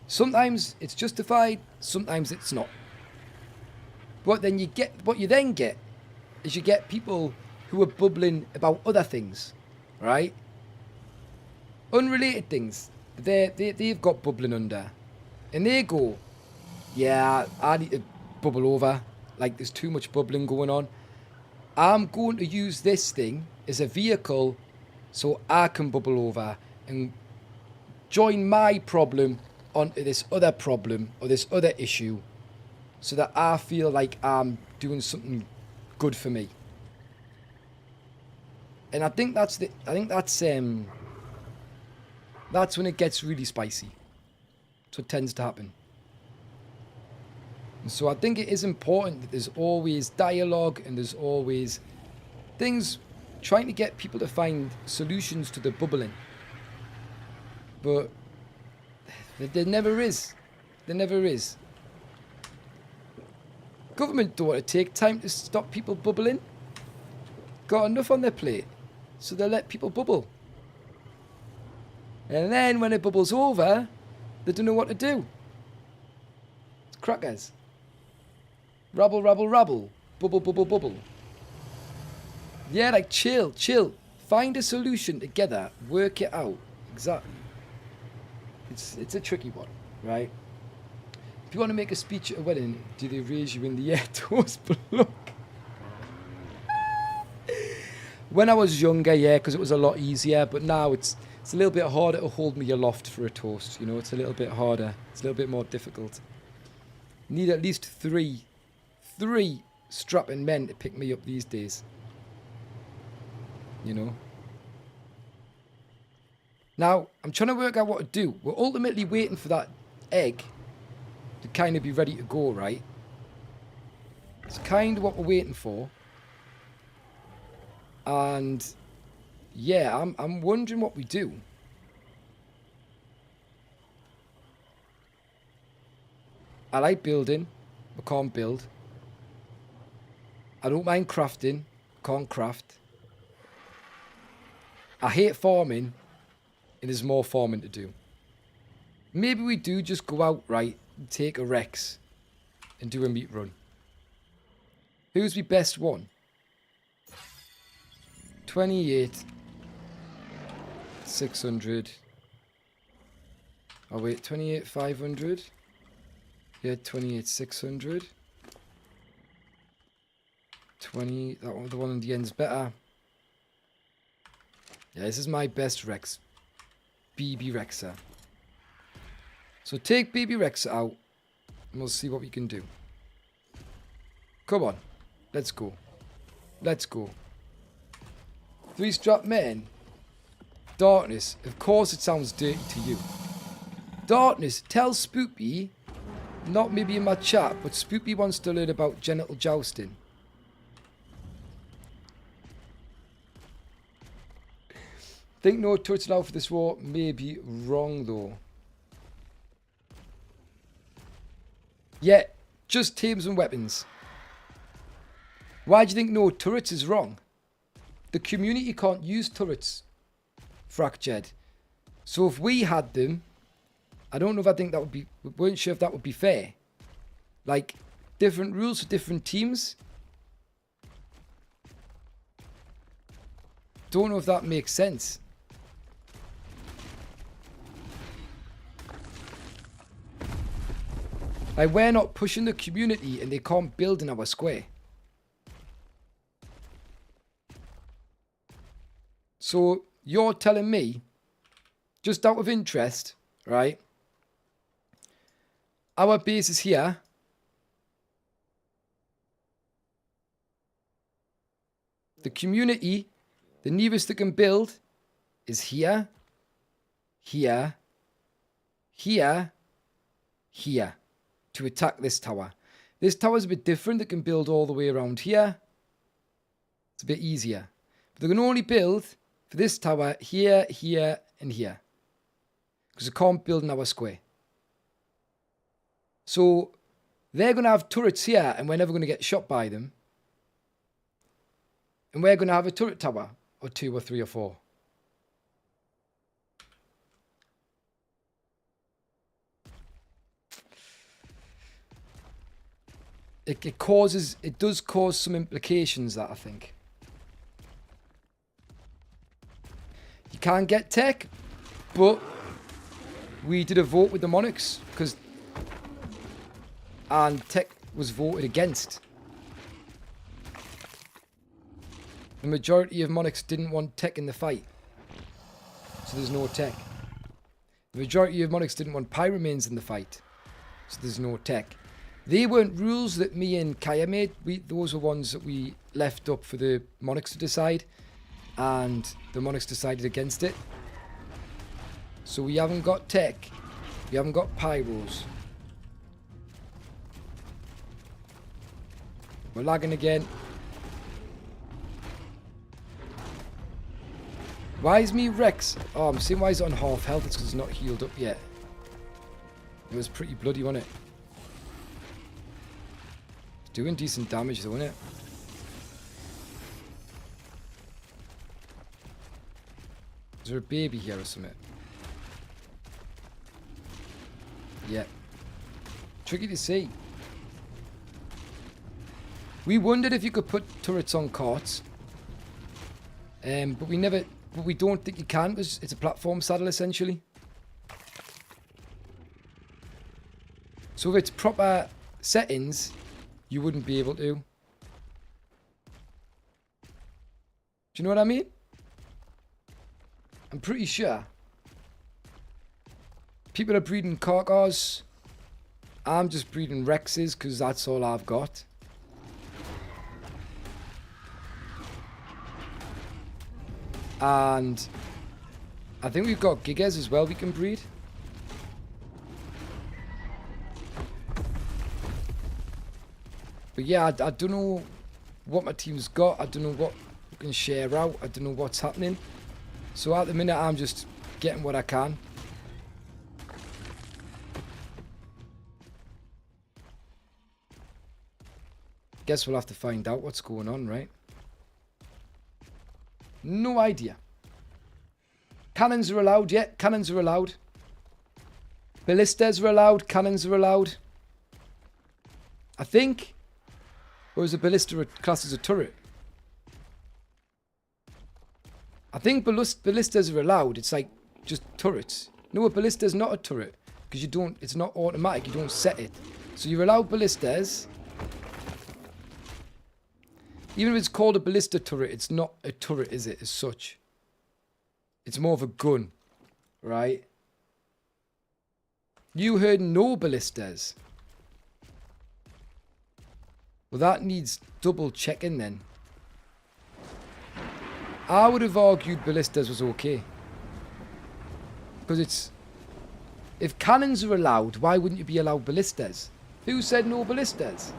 Sometimes it's justified, sometimes it's not. But then what you then get is you get people who are bubbling about other things, right? Unrelated things. They've got bubbling under. And they go, yeah, I need to bubble over. Like there's too much bubbling going on. I'm going to use this thing as a vehicle so I can bubble over and join my problem onto this other problem or this other issue so that I feel like I'm doing something good for me. And I think that's when it gets really spicy. That's what tends to happen. And so I think it is important that there's always dialogue and there's always things trying to get people to find solutions to the bubbling. But there never is. There never is. Government don't want to take time to stop people bubbling. Got enough on their plate. So they let people bubble. And then when it bubbles over, they don't know what to do. It's crackers. Rabble, rabble, rabble. Bubble, bubble, bubble. Yeah, like chill. Find a solution together. Work it out. Exactly. It's a tricky one, right? If you want to make a speech at a wedding, do they raise you in the air? Toastbloke. When I was younger, yeah, because it was a lot easier. But now it's a little bit harder to hold me aloft for a toast. You know, it's a little bit harder. It's a little bit more difficult. Need at least three strapping men to pick me up these days. You know. Now, I'm trying to work out what to do. We're ultimately waiting for that egg to kind of be ready to go, right? It's kind of what we're waiting for. And yeah, I'm wondering what we do. I like building. I can't build. I don't mind crafting. Can't craft. I hate farming. And there's more farming to do. Maybe we do just go out, right, and take a Rex and do a meat run. Who's the best one? 28. 600. Oh wait, 28 500. Yeah, 28 600. 20. That one, the one on the end's better. Yeah, this is my best Rex. BB Rexer. So take BB Rexer out and we'll see what we can do. Come on. Let's go. Let's go. 3-strap men. Darkness. Of course it sounds dirty to you. Darkness. Tell Spoopy, not maybe in my chat, but Spoopy wants to learn about genital jousting. Think no turrets allowed for this war may be wrong though. Yeah, just teams and weapons. Why do you think no turrets is wrong? The community can't use turrets, Fractured. So if we had them, I don't know if I think that would be, we weren't sure if that would be fair. Like, different rules for different teams. Don't know if that makes sense. Like, we're not pushing the community and they can't build in our square. So, you're telling me, just out of interest, right? Our base is here. The community, the nearest that can build, is here, here, here, here, to attack this tower. This tower's a bit different. They can build all the way around here. It's a bit easier. But they can only build for this tower here, here, and here. Because they can't build in our square. So they're going to have turrets here, and we're never going to get shot by them. And we're going to have a turret tower, or 2 or 3 or 4. It does cause some implications, that I think. You can't get tech, but we did a vote with the Monarchs, and tech was voted against. The majority of Monarchs didn't want tech in the fight, so there's no tech. The majority of Monarchs didn't want Pyromanes in the fight, so there's no tech. They weren't rules that me and Kaya made. Those were ones that we left up for the Monarchs to decide, and the Monarchs decided against it. So we haven't got tech, we haven't got pyros. We're lagging again. Why is me Rex? Oh, I'm seeing why he's on half health. It's because he's not healed up yet. It was pretty bloody, wasn't it? It's doing decent damage though, isn't it? Is there a baby here or something? Yeah. Tricky to see. We wondered if you could put turrets on carts. But we don't think you can, because it's a platform saddle essentially. So if it's proper settings, you wouldn't be able to. Do you know what I mean? I'm pretty sure. People are breeding Carcars. I'm just breeding Rexes because that's all I've got. And I think we've got Gigas as well we can breed. But yeah, I don't know what my team's got. I don't know what we can share out. I don't know what's happening. So at the minute, I'm just getting what I can. Guess we'll have to find out what's going on, right? No idea. Cannons are allowed. Yeah, cannons are allowed. Ballistas are allowed. Cannons are allowed. I think. Or is a ballista classed as a turret? I think ballistas are allowed. It's like just turrets. No, a ballista is not a turret. Because you don't, it's not automatic. You don't set it. So you're allowed ballistas. Even if it's called a ballista turret, it's not a turret, is it, as such? It's more of a gun, right? You heard no ballistas. Well, that needs double checking then. I would have argued ballistas was okay. Because it's... If cannons are allowed, why wouldn't you be allowed ballistas? Who said no ballistas?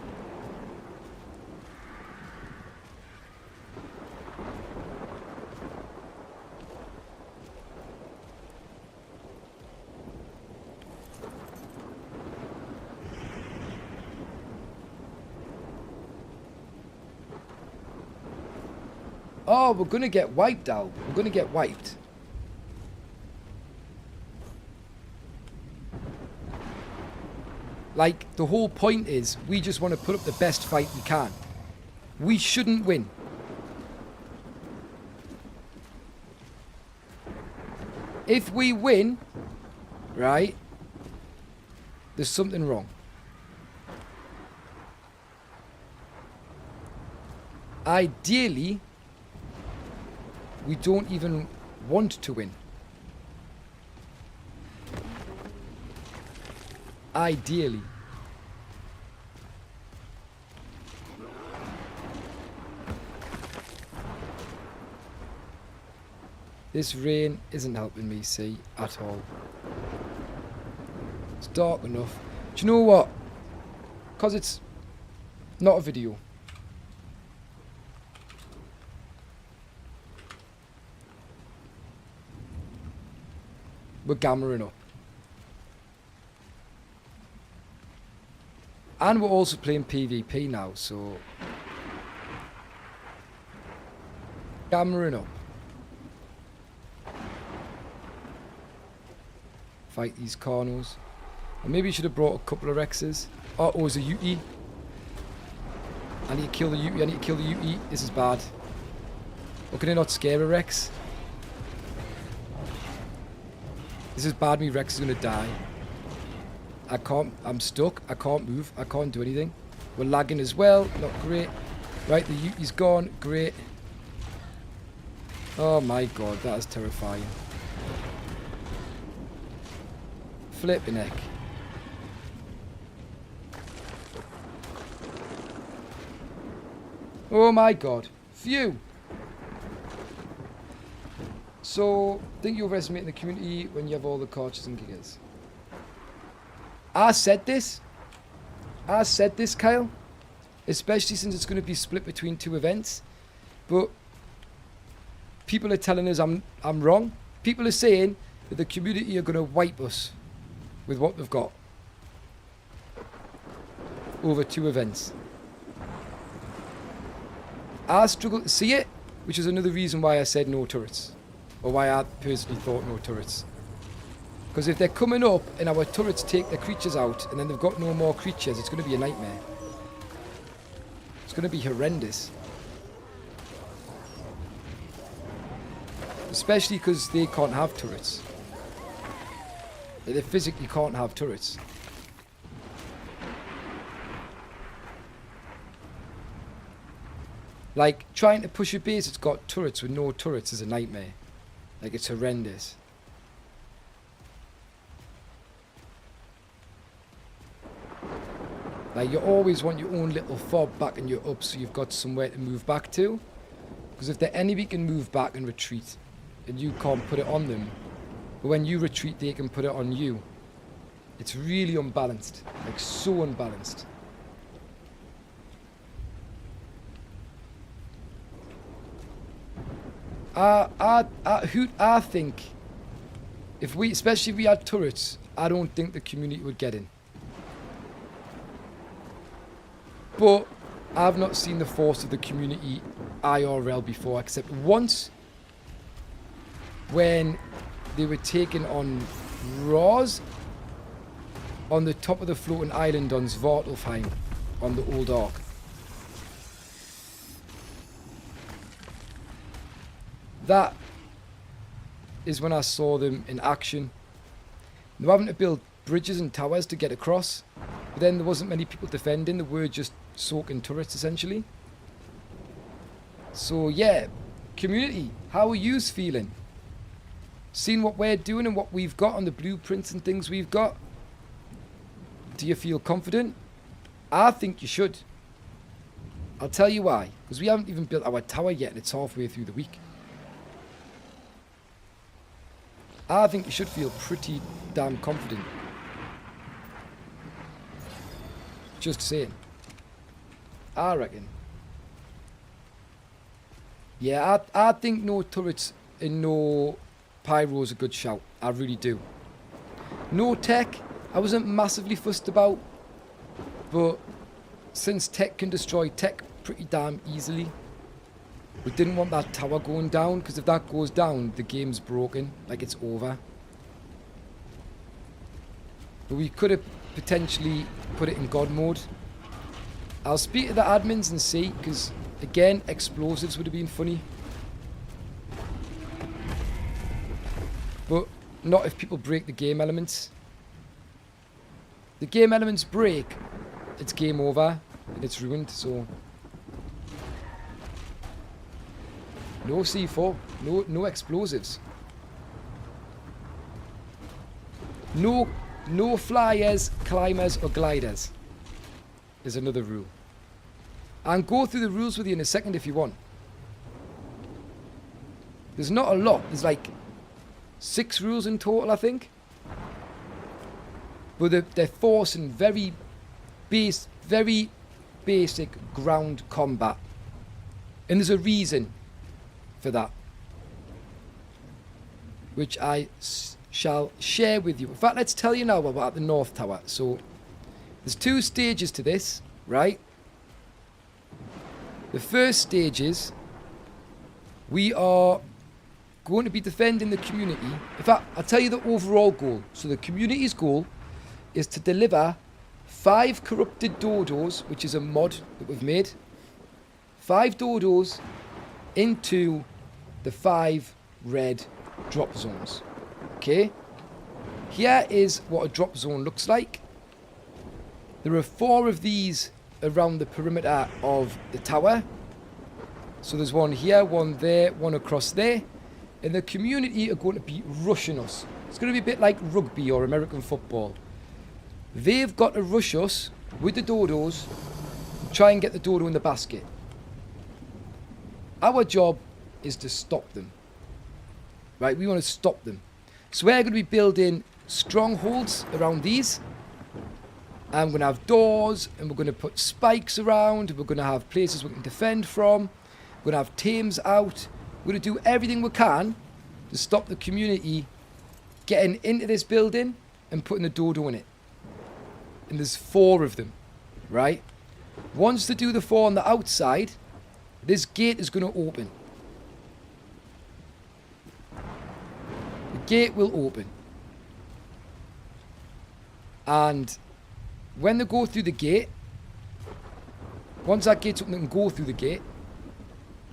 Oh, we're going to get wiped out. We're going to get wiped. Like, the whole point is, we just want to put up the best fight we can. We shouldn't win. If we win, right, there's something wrong. Ideally, we don't even want to win. Ideally. This rain isn't helping me see at all. It's dark enough. Do you know what? Because it's not a video. We're gammering up. And we're also playing PvP now, so... Gammering up. Fight these Carnos. And maybe you should have brought a couple of Rexes. Oh, it's a Yuki. I need to kill the Yuki, I need to kill the Yuki. This is bad. Or can I not scare a Rex? This is bad, me Rex is gonna die. I can't, I'm stuck, I can't move, I can't do anything. We're lagging as well, not great. Right, the Yuki's gone, great. Oh my god, that is terrifying. Flipping heck. Oh my god. Phew. So, think you overestimate the community when you have all the couches and gigas. I said this, Kyle. Especially since it's going to be split between 2 events. But people are telling us I'm wrong. People are saying that the community are going to wipe us with what they've got over 2 events. I struggle to see it, which is another reason why I said no turrets. Or why I personally thought no turrets. Because if they're coming up and our turrets take their creatures out and then they've got no more creatures, it's going to be a nightmare. It's going to be horrendous. Especially because they can't have turrets. They physically can't have turrets. Like, trying to push a base that's got turrets with no turrets is a nightmare. Like, it's horrendous. Like, you always want your own little fob back in your up so you've got somewhere to move back to. Because if the enemy can move back and retreat, and you can't put it on them, but when you retreat, they can put it on you. It's really unbalanced. Like, so unbalanced. I think, especially if we had turrets, I don't think the community would get in. But I've not seen the force of the community IRL before, except once when they were taken on Roz on the top of the floating island on Svartalfheim on the old ARK. That is when I saw them in action. They were having to build bridges and towers to get across, but then there wasn't many people defending. They were just soaking turrets essentially. So yeah, community, how are you feeling? Seeing what we're doing and what we've got on the blueprints and things we've got, do you feel confident? I think you should. I'll tell you why. Because we haven't even built our tower yet and it's halfway through the week. I think you should feel pretty damn confident. Just saying. I reckon. Yeah, I think no turrets and no pyro is a good shout. I really do. No tech, I wasn't massively fussed about. But since tech can destroy tech pretty damn easily, we didn't want that tower going down, because if that goes down, the game's broken. Like, it's over. But we could have potentially put it in God mode. I'll speak to the admins and see, because, again, explosives would have been funny. But not if people break the game elements. The game elements break, it's game over, and it's ruined, so... No C4, no explosives. No flyers, climbers, or gliders is another rule. And go through the rules with you in a second if you want. There's not a lot. There's like 6 rules in total, I think. But they're forcing very basic ground combat. And there's a reason for that, which I shall share with you. In fact, let's tell you now about the North Tower. So there's 2 stages to this, right? The first stage is we are going to be defending the community. In fact, I'll tell you the overall goal. So the community's goal is to deliver 5 corrupted dodos, which is a mod that we've made. 5 dodos into the 5 red drop zones. Okay? Here is what a drop zone looks like. There are 4 of these around the perimeter of the tower. So there's one here, one there, one across there. And the community are going to be rushing us. It's going to be a bit like rugby or American football. They've got to rush us with the dodos and try and get the dodo in the basket. Our job is to stop them. Right, we want to stop them. So we're going to be building strongholds around these. And we're going to have doors, and we're going to put spikes around. We're going to have places we can defend from. We're going to have teams out. We're going to do everything we can to stop the community getting into this building and putting the dodo in it. And there's 4 of them, right? Once they do the 4 on the outside, this gate is going to open. The gate will open. And when they go through the gate, once that gate's open, they can go through the gate.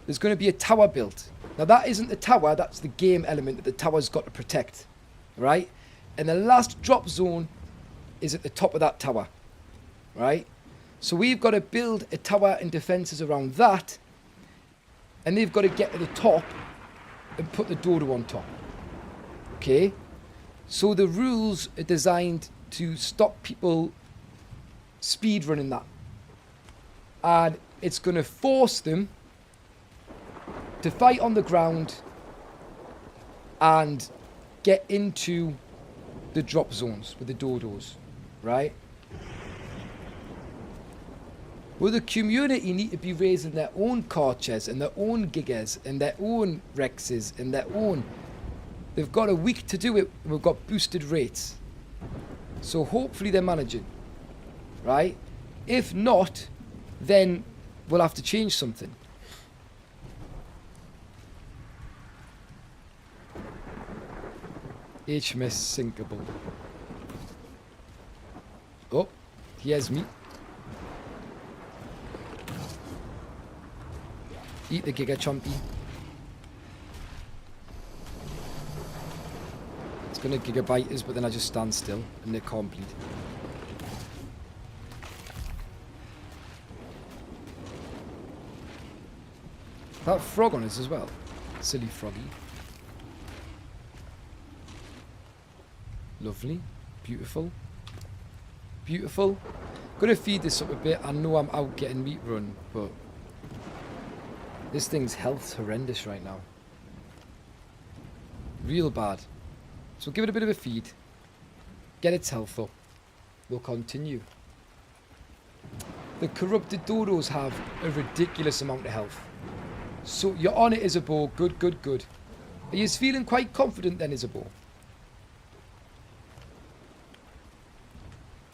There's going to be a tower built. Now that isn't the tower, that's the game element that the tower's got to protect. Right? And the last drop zone is at the top of that tower. Right? So we've got to build a tower and defences around that. And they've got to get to the top and put the dodo on top. Okay? So the rules are designed to stop people speed running that. And it's going to force them to fight on the ground and get into the drop zones with the dodos, right? Well, the community need to be raising their own Karchers and their own Gigas and their own Rexes and their own. They've got a week to do it. We've got boosted rates. So hopefully they're managing, right? If not, then we'll have to change something. HMS sinkable. Oh, here's me. Eat the Giga Chompy. It's gonna gigabyte us, but then I just stand still and they can't bleed. That frog on us as well. Silly froggy. Lovely. Beautiful. Beautiful. Gonna feed this up a bit. I know I'm out getting meat run, but this thing's health's horrendous right now. Real bad. So give it a bit of a feed. Get its health up. We'll continue. The corrupted dodos have a ridiculous amount of health. So you're on it, Isabeau. Good, good, good. Are you feeling quite confident then, Isabeau?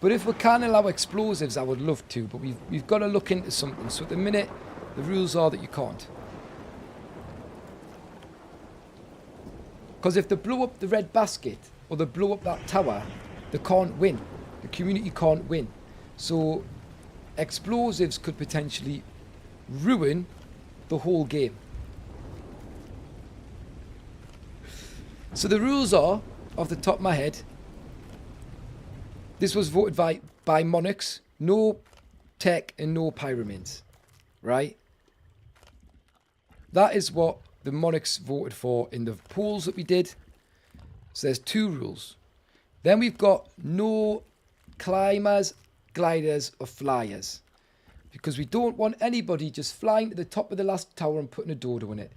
But if we can allow explosives, I would love to. But we've got to look into something. So at the minute, the rules are that you can't. Because if they blow up the red basket, or they blow up that tower, they can't win. The community can't win. So explosives could potentially ruin the whole game. So the rules are, off the top of my head, this was voted by Monarks. No tech and no pyramids. Right? That is what the Monarks voted for in the polls that we did. So there's 2 rules. Then we've got no climbers, gliders or flyers. Because we don't want anybody just flying to the top of the last tower and putting a dodo in it.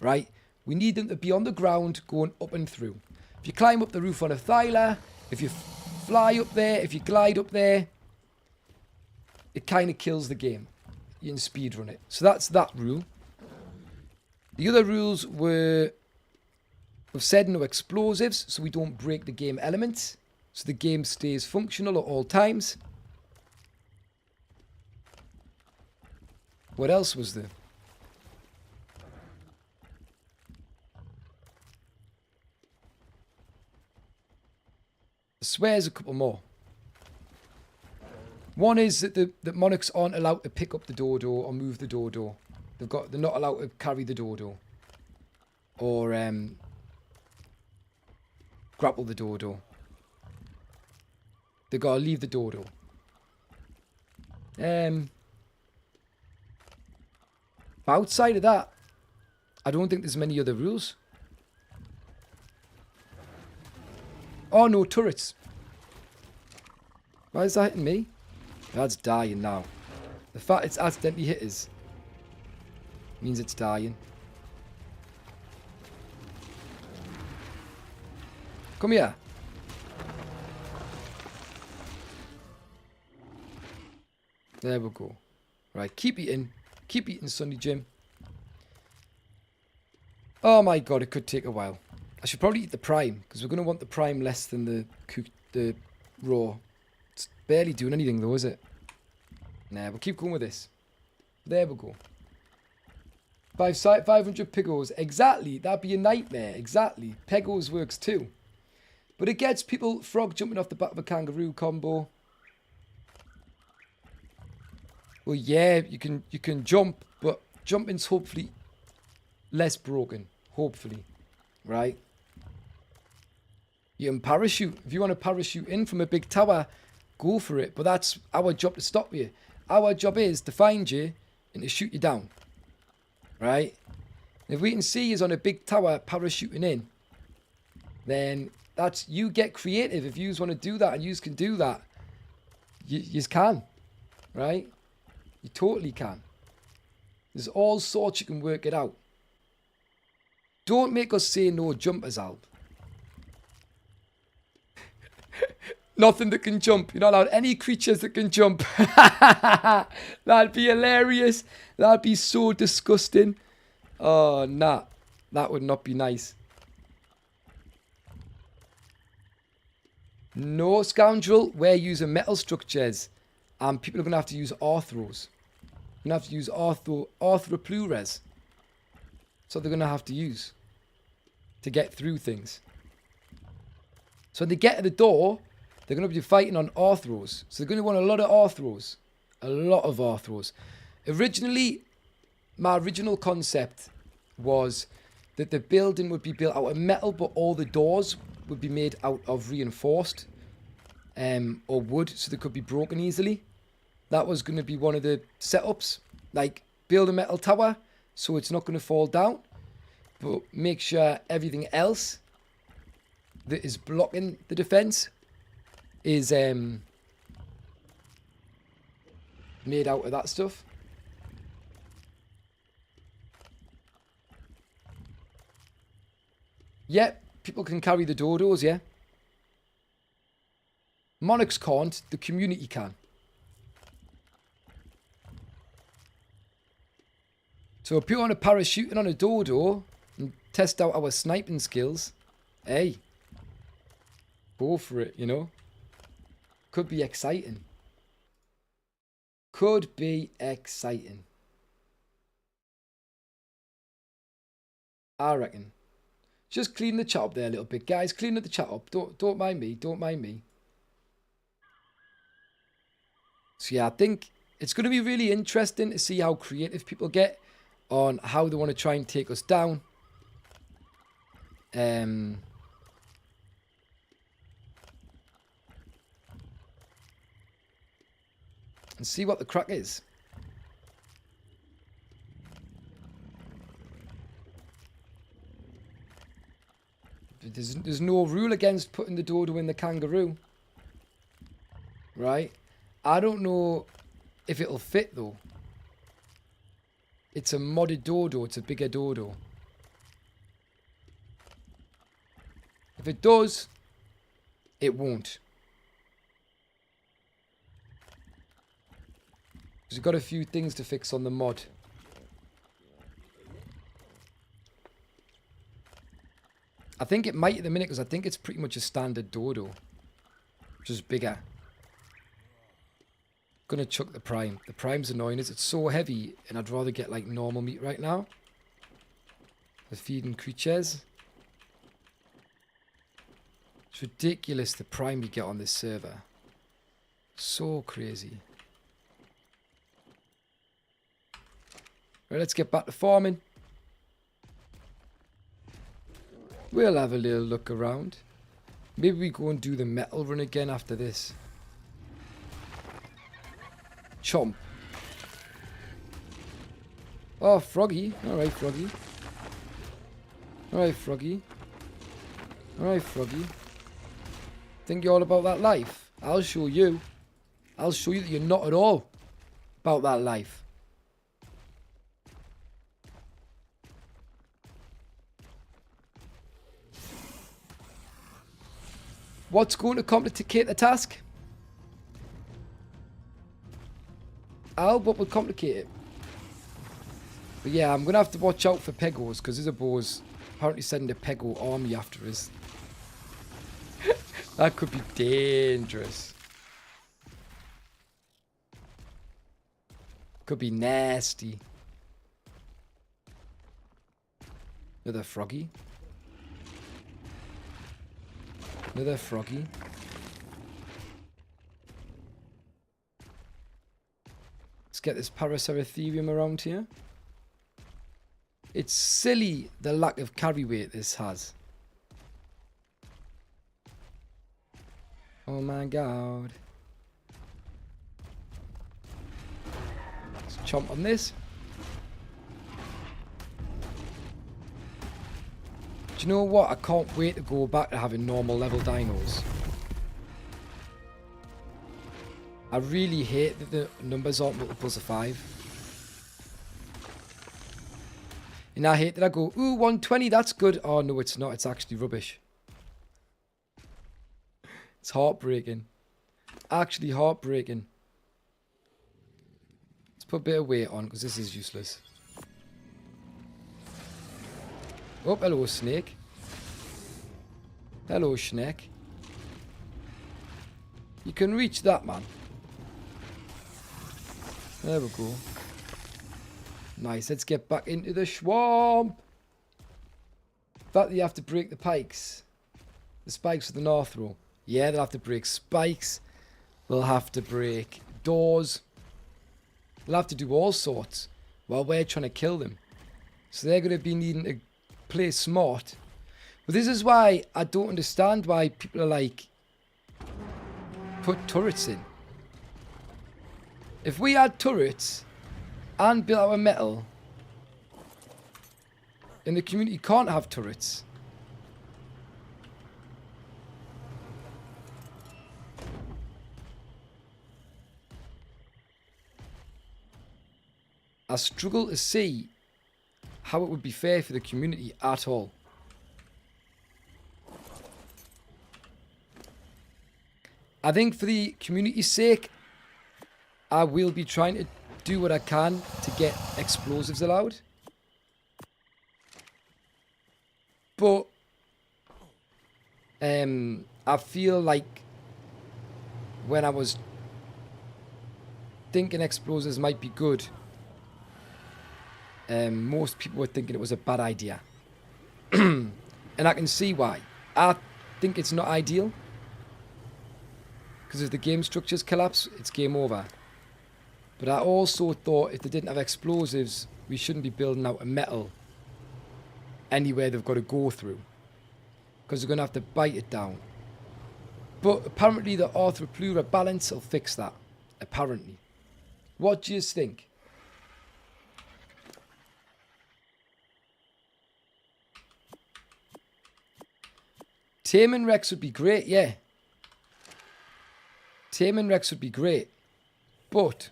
Right? We need them to be on the ground going up and through. If you climb up the roof on a Thyla, if you fly up there, if you glide up there, it kind of kills the game. You can speedrun it. So that's that rule. The other rules were, we've said no explosives, so we don't break the game elements. So the game stays functional at all times. What else was there? I swear there's a couple more. One is that the Monarchs aren't allowed to pick up the dodo or move the dodo. They're not allowed to carry the dodo. Or grapple the dodo. They gotta leave the dodo. Outside of that, I don't think there's many other rules. Oh no, turrets. Why is that hitting me? That's dying now. The fact it's accidentally hit us means it's dying. Come here. There we go. Right, keep eating. Keep eating, Sunny Jim. Oh my god, it could take a while. I should probably eat the prime, because we're going to want the prime less than the raw. It's barely doing anything though, is it? Nah, we'll keep going with this. There we go. 500 pegos. Exactly. That'd be a nightmare. Exactly. Pegos works too. But it gets people frog jumping off the back of a kangaroo combo. Well, yeah, you can jump, but jumping's hopefully less broken. Hopefully. Right? You can parachute. If you want to parachute in from a big tower, go for it. But that's our job to stop you. Our job is to find you and to shoot you down. Right? If we can see you on a big tower parachuting in, then that's, you get creative. If you want to do that and you can do that, you can. Right? You totally can. There's all sorts you can work it out. Don't make us say no jumpers, Alb. Nothing that can jump. You're not allowed any creatures that can jump. That'd be hilarious. That'd be so disgusting. Oh, nah. That would not be nice. No, scoundrel. We're using metal structures. And people are going to have to use arthros. You're going to have to use arthroplures. So they're going to have to use to get through things. So when they get to the door, they're going to be fighting on arthros. So they're going to want a lot of arthros. A lot of arthros. Originally, my original concept was that the building would be built out of metal, but all the doors would be made out of reinforced or wood, so they could be broken easily. That was going to be one of the setups. Like, build a metal tower so it's not going to fall down, but make sure everything else that is blocking the defense is made out of that stuff. Yep, people can carry the dodos, yeah. Monarchs can't, the community can. So if you want to parachuting on a dodo and test out our sniping skills, hey, go for it, you know. Could be exciting. Could be exciting. I reckon. Just clean the chat up there a little bit. Guys, clean up the chat up. Don't mind me. Don't mind me. So yeah, I think it's going to be really interesting to see how creative people get on how they want to try and take us down. And see what the crack is. There's no rule against putting the dodo in the kangaroo. Right? I don't know if it'll fit though. It's a modded dodo. It's a bigger dodo. If it does, it won't. Because we've got a few things to fix on the mod. I think it might at the minute because I think it's pretty much a standard dodo. Just bigger. Gonna chuck the prime. The prime's annoying as it's so heavy and I'd rather get like normal meat right now. For feeding creatures. It's ridiculous the prime you get on this server. So crazy. Right, let's get back to farming. We'll have a little look around. Maybe we go and do the metal run again after this. Chomp. Oh, Froggy. Alright, Froggy. Alright, Froggy. Alright, Froggy. Think you're all about that life? I'll show you. I'll show you that you're not at all about that life. What's going to complicate the task? Al, what would complicate it? But yeah, I'm going to have to watch out for Pegos, because Isabeau's apparently sending a Pego army after us. That could be dangerous. Could be nasty. Another Froggy. Another Froggy. Let's get this Paraceratherium around here. It's silly the lack of carry weight this has. Oh my god. Let's chomp on this. Do you know what? I can't wait to go back to having normal level dinos. I really hate that the numbers aren't multiples of 5. And I hate that I go, ooh, 120, that's good. Oh, no, it's not. It's actually rubbish. It's heartbreaking. Actually heartbreaking. Let's put a bit of weight on, because this is useless. Oh, hello, snake. Hello, snake. You can reach that, man. There we go. Nice, let's get back into the swamp. In fact, you have to break the pikes. The spikes for the north row. Yeah, they'll have to break spikes. They'll have to break doors. They'll have to do all sorts while we're trying to kill them. So they're going to be needing to play smart. But this is why I don't understand why people are like, put turrets in. If we had turrets and built our metal, and the community can't have turrets. I struggle to see how it would be fair for the community at all. I think for the community's sake, I will be trying to do what I can to get explosives allowed. But I feel like when I was thinking explosives might be good, most people were thinking it was a bad idea. And I can see why. I think it's not ideal. Because if the game structures collapse, it's game over. But I also thought if they didn't have explosives, we shouldn't be building out a metal anywhere they've got to go through. Because they're going to have to bite it down. But apparently the Arthroplura balance will fix that. Apparently. What do you think? Taming Rex would be great, yeah. Taming Rex would be great. But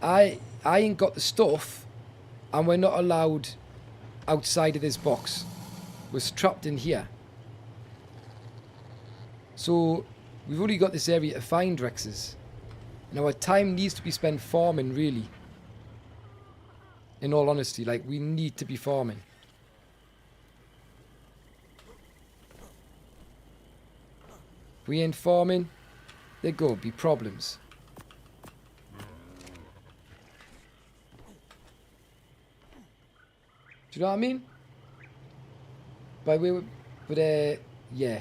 I ain't got the stuff, and we're not allowed outside of this box. We're trapped in here. So we've only got this area to find Rexes. And our time needs to be spent farming, really. In all honesty, like, we need to be farming. If we ain't farming, there go be problems. Do you know what I mean? But yeah.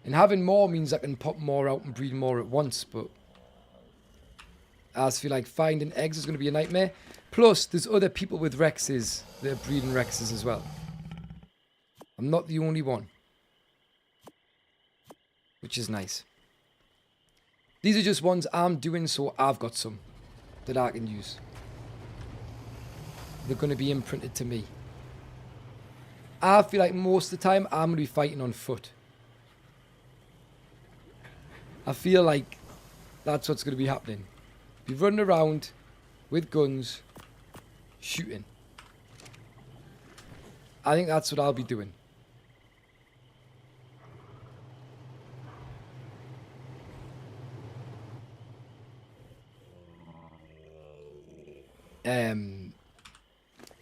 And having more means I can pop more out and breed more at once, but I just feel like finding eggs is going to be a nightmare. Plus, there's other people with Rexes that are breeding Rexes as well. I'm not the only one. Which is nice. These are just ones I'm doing, so I've got some that I can use. They're going to be imprinted to me. I feel like most of the time I'm going to be fighting on foot. I feel like that's what's going to be happening. Be running around with guns, shooting. I think that's what I'll be doing.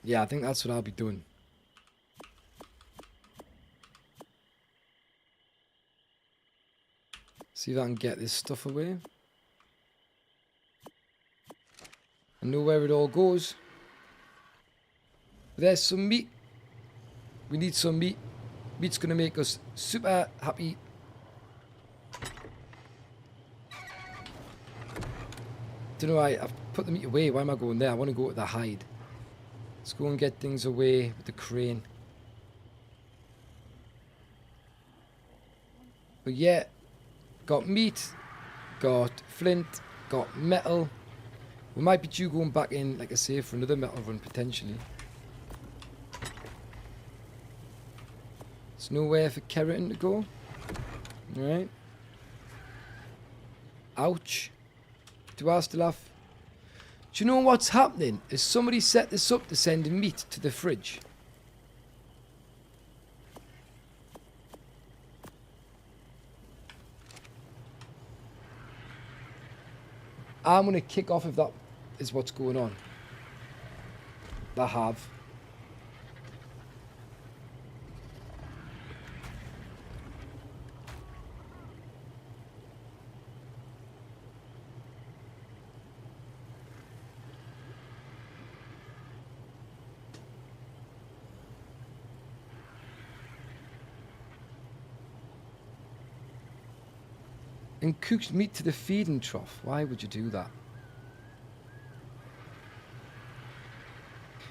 Yeah, I think that's what I'll be doing. See if I can get this stuff away. I know where it all goes. There's some meat. We need some meat. Meat's gonna make us super happy. Don't know why I've put the meat away. Why am I going there? I want to go to the hide. Let's go and get things away with the crane. But yeah, got meat, got flint, got metal. We might be due going back in, like I say, for another metal run potentially. There's nowhere for keratin to go. Alright. Ouch. Do I still have... Do you know what's happening? Is somebody set this up to send meat to the fridge? I'm going to kick off if that is what's going on. I have. And cooked meat to the feeding trough. Why would you do that?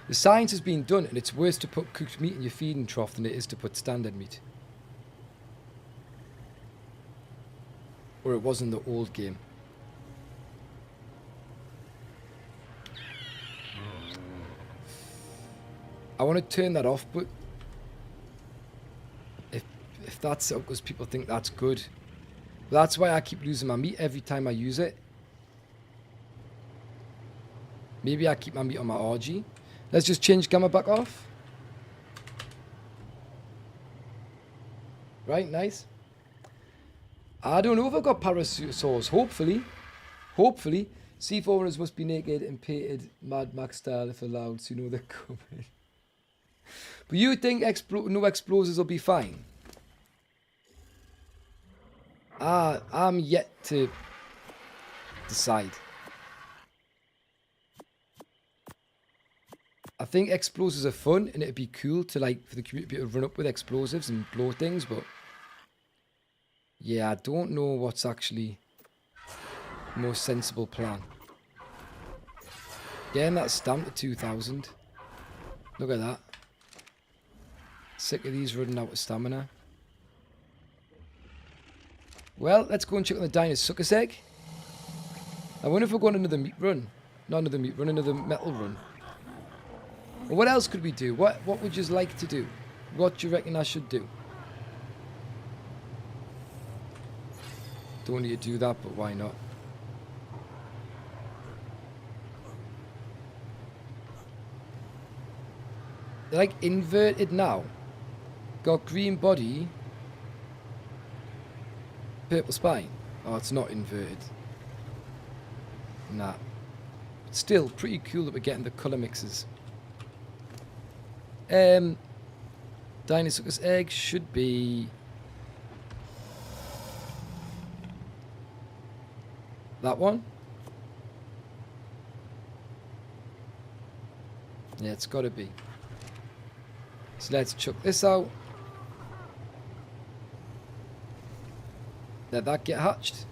The science has been done, and it's worse to put cooked meat in your feeding trough than it is to put standard meat. Or it was in the old game. I want to turn that off, but if that's up because people think that's good. That's why I keep losing my meat every time I use it. Maybe I keep my meat on my RG. Let's just change camera back off. Right, nice. I don't know if I've got parasaurs. Hopefully. Hopefully. C4 runners must be naked and painted Mad Max style if allowed, so you know they're coming. But you think no explosives will be fine? I'm yet to decide. I think explosives are fun, and it'd be cool to, like, for the community to run up with explosives and blow things, but yeah, I don't know what's actually the most sensible plan. Getting that stamp to 2,000. Look at that. Sick of these running out of stamina. Well, let's go and check on the Dinosuchus egg. I wonder if we're going another meat run. Not another meat run, another metal run. Well, what else could we do? What would you like to do? What do you reckon I should do? Don't need to do that, but why not? They're like inverted now. Got green body. Purple spine. Oh, it's not inverted. Nah. Still, pretty cool that we're getting the colour mixes. Dinosaur's egg should be... that one? Yeah, it's got to be. So let's chuck this out. Let that get hatched.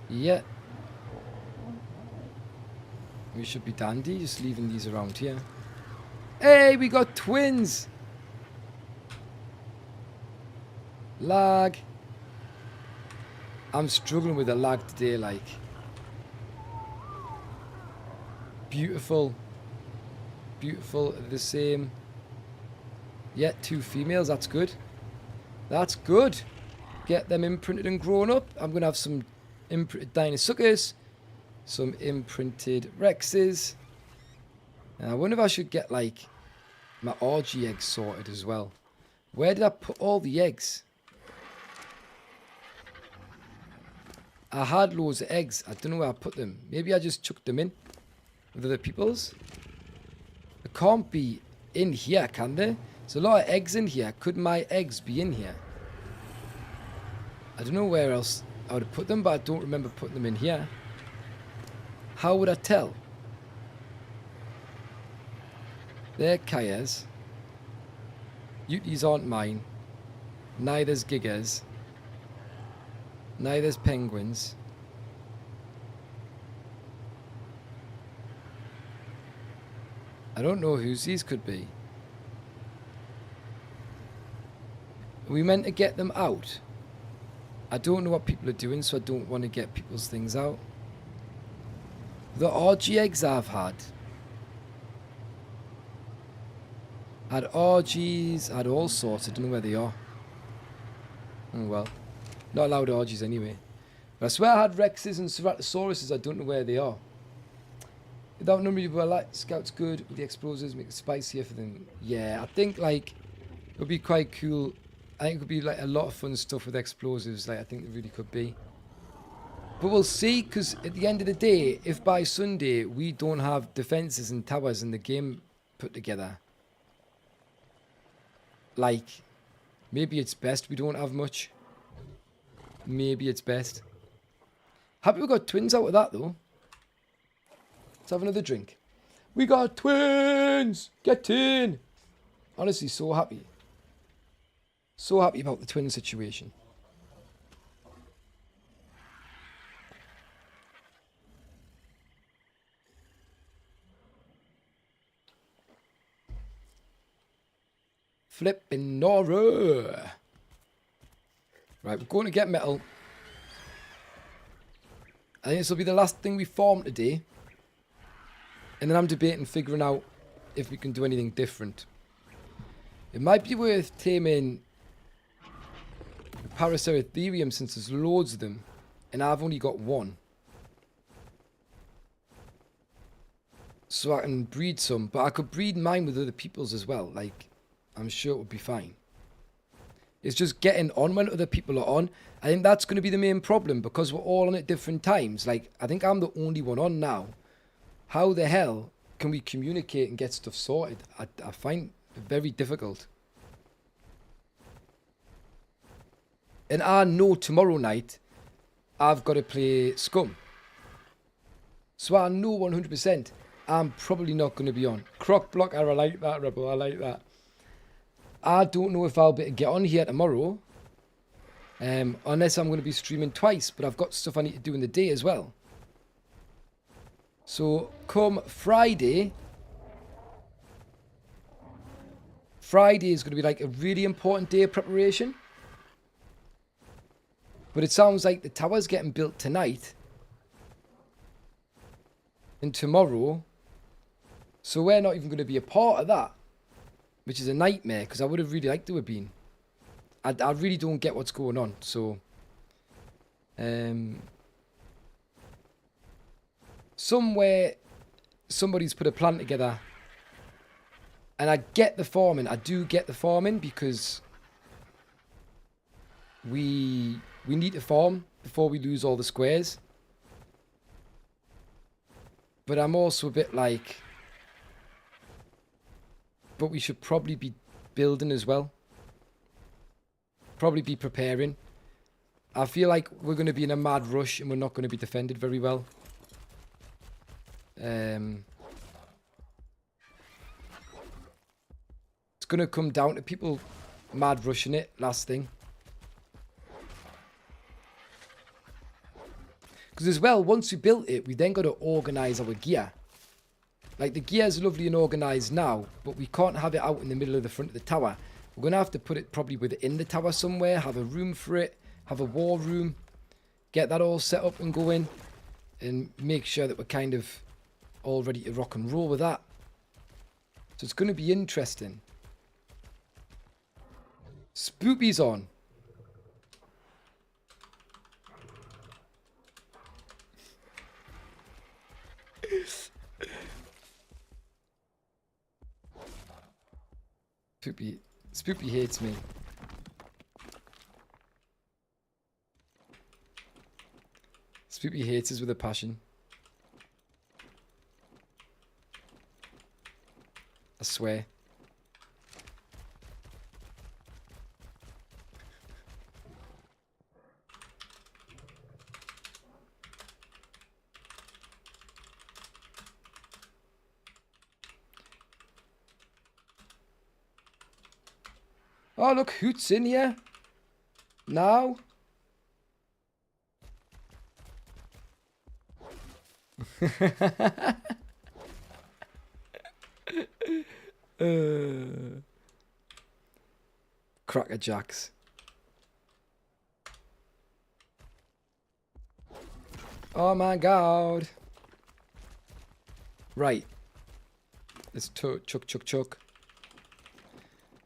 Yeah. We should be dandy, just leaving these around here. Hey, we got twins! Lag. I'm struggling with the lag today, like. Beautiful. Beautiful, the same. Yeah, 2 females, that's good. That's good. Get them imprinted and grown up. I'm going to have some imprinted Dinosuckers. Some imprinted Rexes. And I wonder if I should get, like, my orgy eggs sorted as well. Where did I put all the eggs? I had loads of eggs. I don't know where I put them. Maybe I just chucked them in with other people's. It can't be in here, can there? There's a lot of eggs in here. Could my eggs be in here? I don't know where else I would have put them, but I don't remember putting them in here. How would I tell? They're Kaya's. Uties aren't mine. Neither's Giga's. Neither's Penguins. I don't know whose these could be. Are we meant to get them out? I don't know what people are doing, so I don't want to get people's things out. The orgy eggs I've had. Had orgies, had all sorts. I don't know where they are. Oh well. Not allowed orgies anyway. But I swear I had Rexes and Ceratosauruses. I don't know where they are. Without number of light scouts good with the explosives, make it spicier for them. Yeah, I think like it would be quite cool. I think it could be like a lot of fun stuff with explosives. Like I think it really could be. But we'll see, because at the end of the day, if by Sunday we don't have defences and towers in the game put together, like, maybe it's best we don't have much. Maybe it's best. Happy we got twins out of that, though. Let's have another drink. We got twins! Get in! Honestly, so happy. So happy about the twin situation. Flipping Nora. Right, we're going to get metal. I think this will be the last thing we farm today. And then I'm debating figuring out if we can do anything different. It might be worth taming the Paraceratherium since there's loads of them. And I've only got one. So I can breed some. But I could breed mine with other people's as well. Like, I'm sure it would be fine. It's just getting on when other people are on. I think that's going to be the main problem because we're all on at different times. Like, I think I'm the only one on now. How the hell can we communicate and get stuff sorted? I find it very difficult. And I know tomorrow night I've got to play Scum. So I know 100% I'm probably not going to be on. Croc Blocker, I like that, Rebel. I like that. I don't know if I'll be able to get on here tomorrow. Unless I'm going to be streaming twice. But I've got stuff I need to do in the day as well. So, come Friday. Friday is going to be like a really important day of preparation. But it sounds like the tower's getting built tonight. And tomorrow. So we're not even going to be a part of that. Which is a nightmare, because I would have really liked to have been. I really don't get what's going on, so... somewhere, somebody's put a plan together. And I get the farming. I do get the farming, because... We need to farm before we lose all the squares. But I'm also a bit like... But we should probably be building as well. Probably be preparing. I feel like we're going to be in a mad rush and we're not going to be defended very well. It's going to come down to people mad rushing it, last thing. Because as well, once we built it, we then got to organise our gear. Like, the gear is lovely and organised now, but we can't have it out in the middle of the front of the tower. We're going to have to put it probably within the tower somewhere, have a room for it, have a war room, get that all set up and going, and make sure that we're kind of all ready to rock and roll with that. So it's going to be interesting. Spoopy's on. Spoopy hates me. Spoopy hates us with a passion. I swear. Oh, look, Hoot's in here. Now. Cracker Jacks. Oh my god. Right. Let's chuck.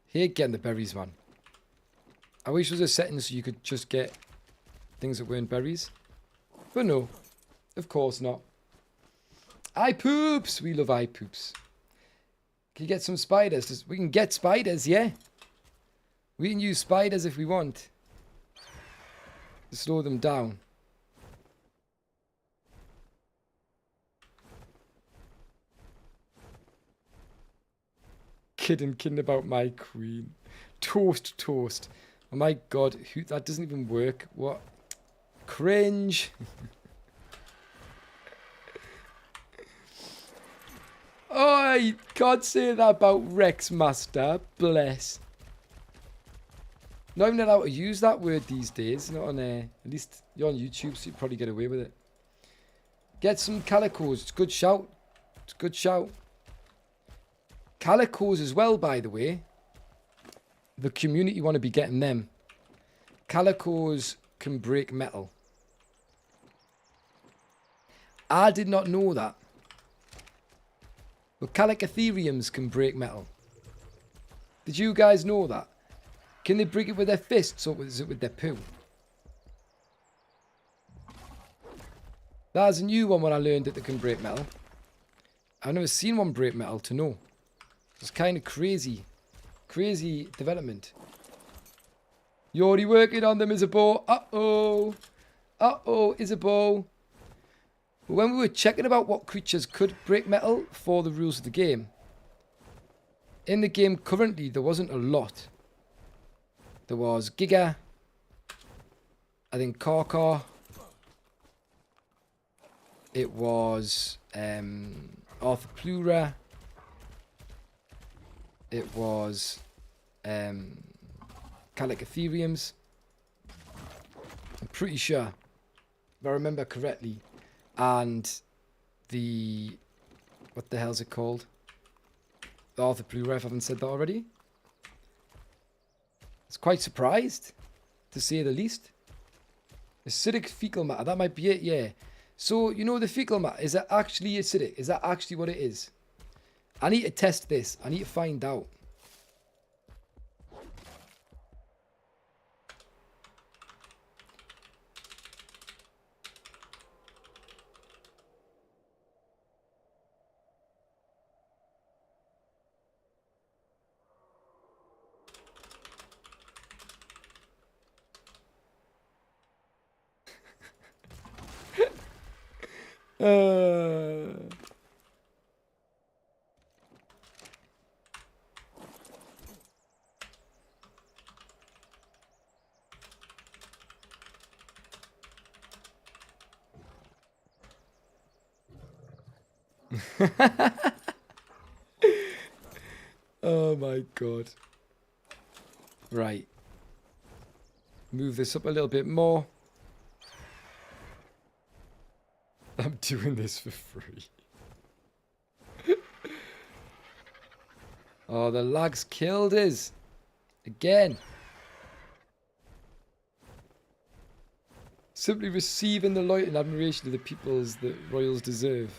Here, getting the berries, man. I wish there was a setting so you could just get things that weren't berries. But no. Of course not. Eye poops! We love eye poops. Can you get some spiders? We can get spiders, yeah. We can use spiders if we want. To slow them down. Kidding about my queen. Toast. Oh my god, that doesn't even work. What? Cringe. Oh, I can't say that about Rex Master. Bless. Not even allowed to use that word these days. Not on at least you're on YouTube, so you probably get away with it. Get some calicos. It's a good shout. It's a good shout. Calicos as well, by the way. The community want to be getting them. Calicos can break metal. I did not know that. But Calicotheriums can break metal. Did you guys know that? Can they break it with their fists or is it with their poo? That's a new one when I learned that they can break metal. I've never seen one break metal to know. It's kind of crazy. Crazy development. You're already working on them, Isabeau. Uh-oh. Uh-oh, Isabeau. When we were checking about what creatures could break metal for the rules of the game, in the game currently, there wasn't a lot. There was Giga, I think Karkar, it was Arthroplura, it was Calicotheriums. I'm pretty sure, if I remember correctly. And the... what the hell's it called? The Arthroplura, if I haven't said that already. I was quite surprised, to say the least. Acidic fecal matter, that might be it, yeah. So, you know the fecal matter, is that actually acidic? Is that actually what it is? I need to test this. I need to find out. Oh my god. Right. Move this up a little bit more. I'm doing this for free. Oh, the lag's killed us. Again. Simply receiving the loyalty and admiration of the peoples that royals deserve.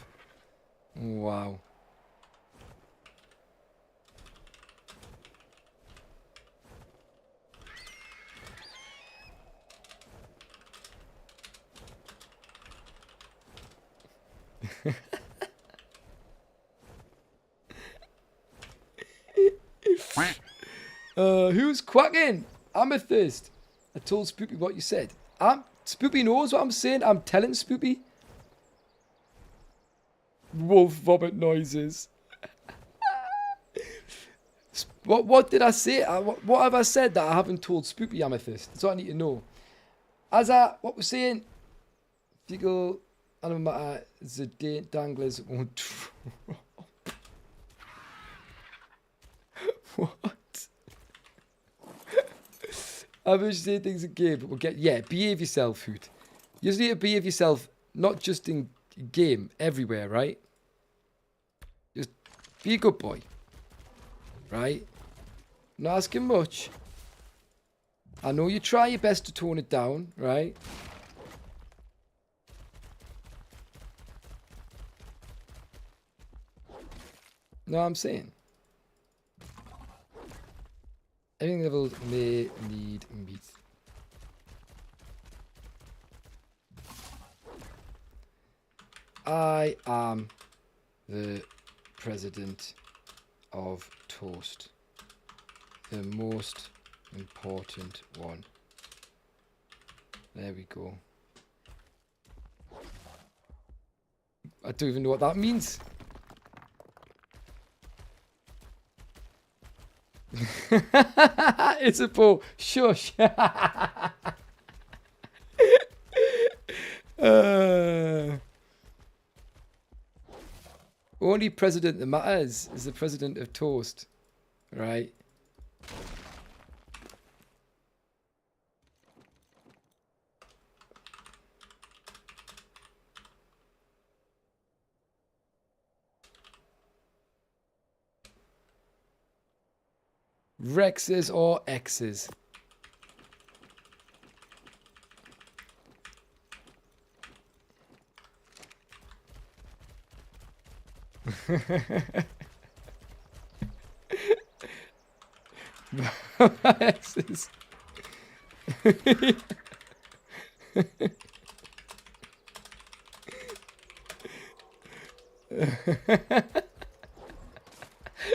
Wow. Who's quacking? Amethyst. I told Spoopy what you said. Spoopy knows what I'm saying. I'm telling Spoopy. Wolf vomit noises. What did I say? What have I said that I haven't told Spoopy, Amethyst? That's what I need to know. What we're saying, Figgle, animal matter, the danglers won't drop. What? I wish say things in game, but we'll get, yeah, behave yourself, Hoot. You just need to behave yourself, not just in game, everywhere, right? Just be a good boy. Right? Not asking much. I know you try your best to tone it down, right? No, I'm saying. Everything level may need meat. I am the president of Toast. The most important one. There we go. I don't even know what that means. It's a ball. Shush. Only president that matters is the president of Toast. Right? Rexes or X's? X's.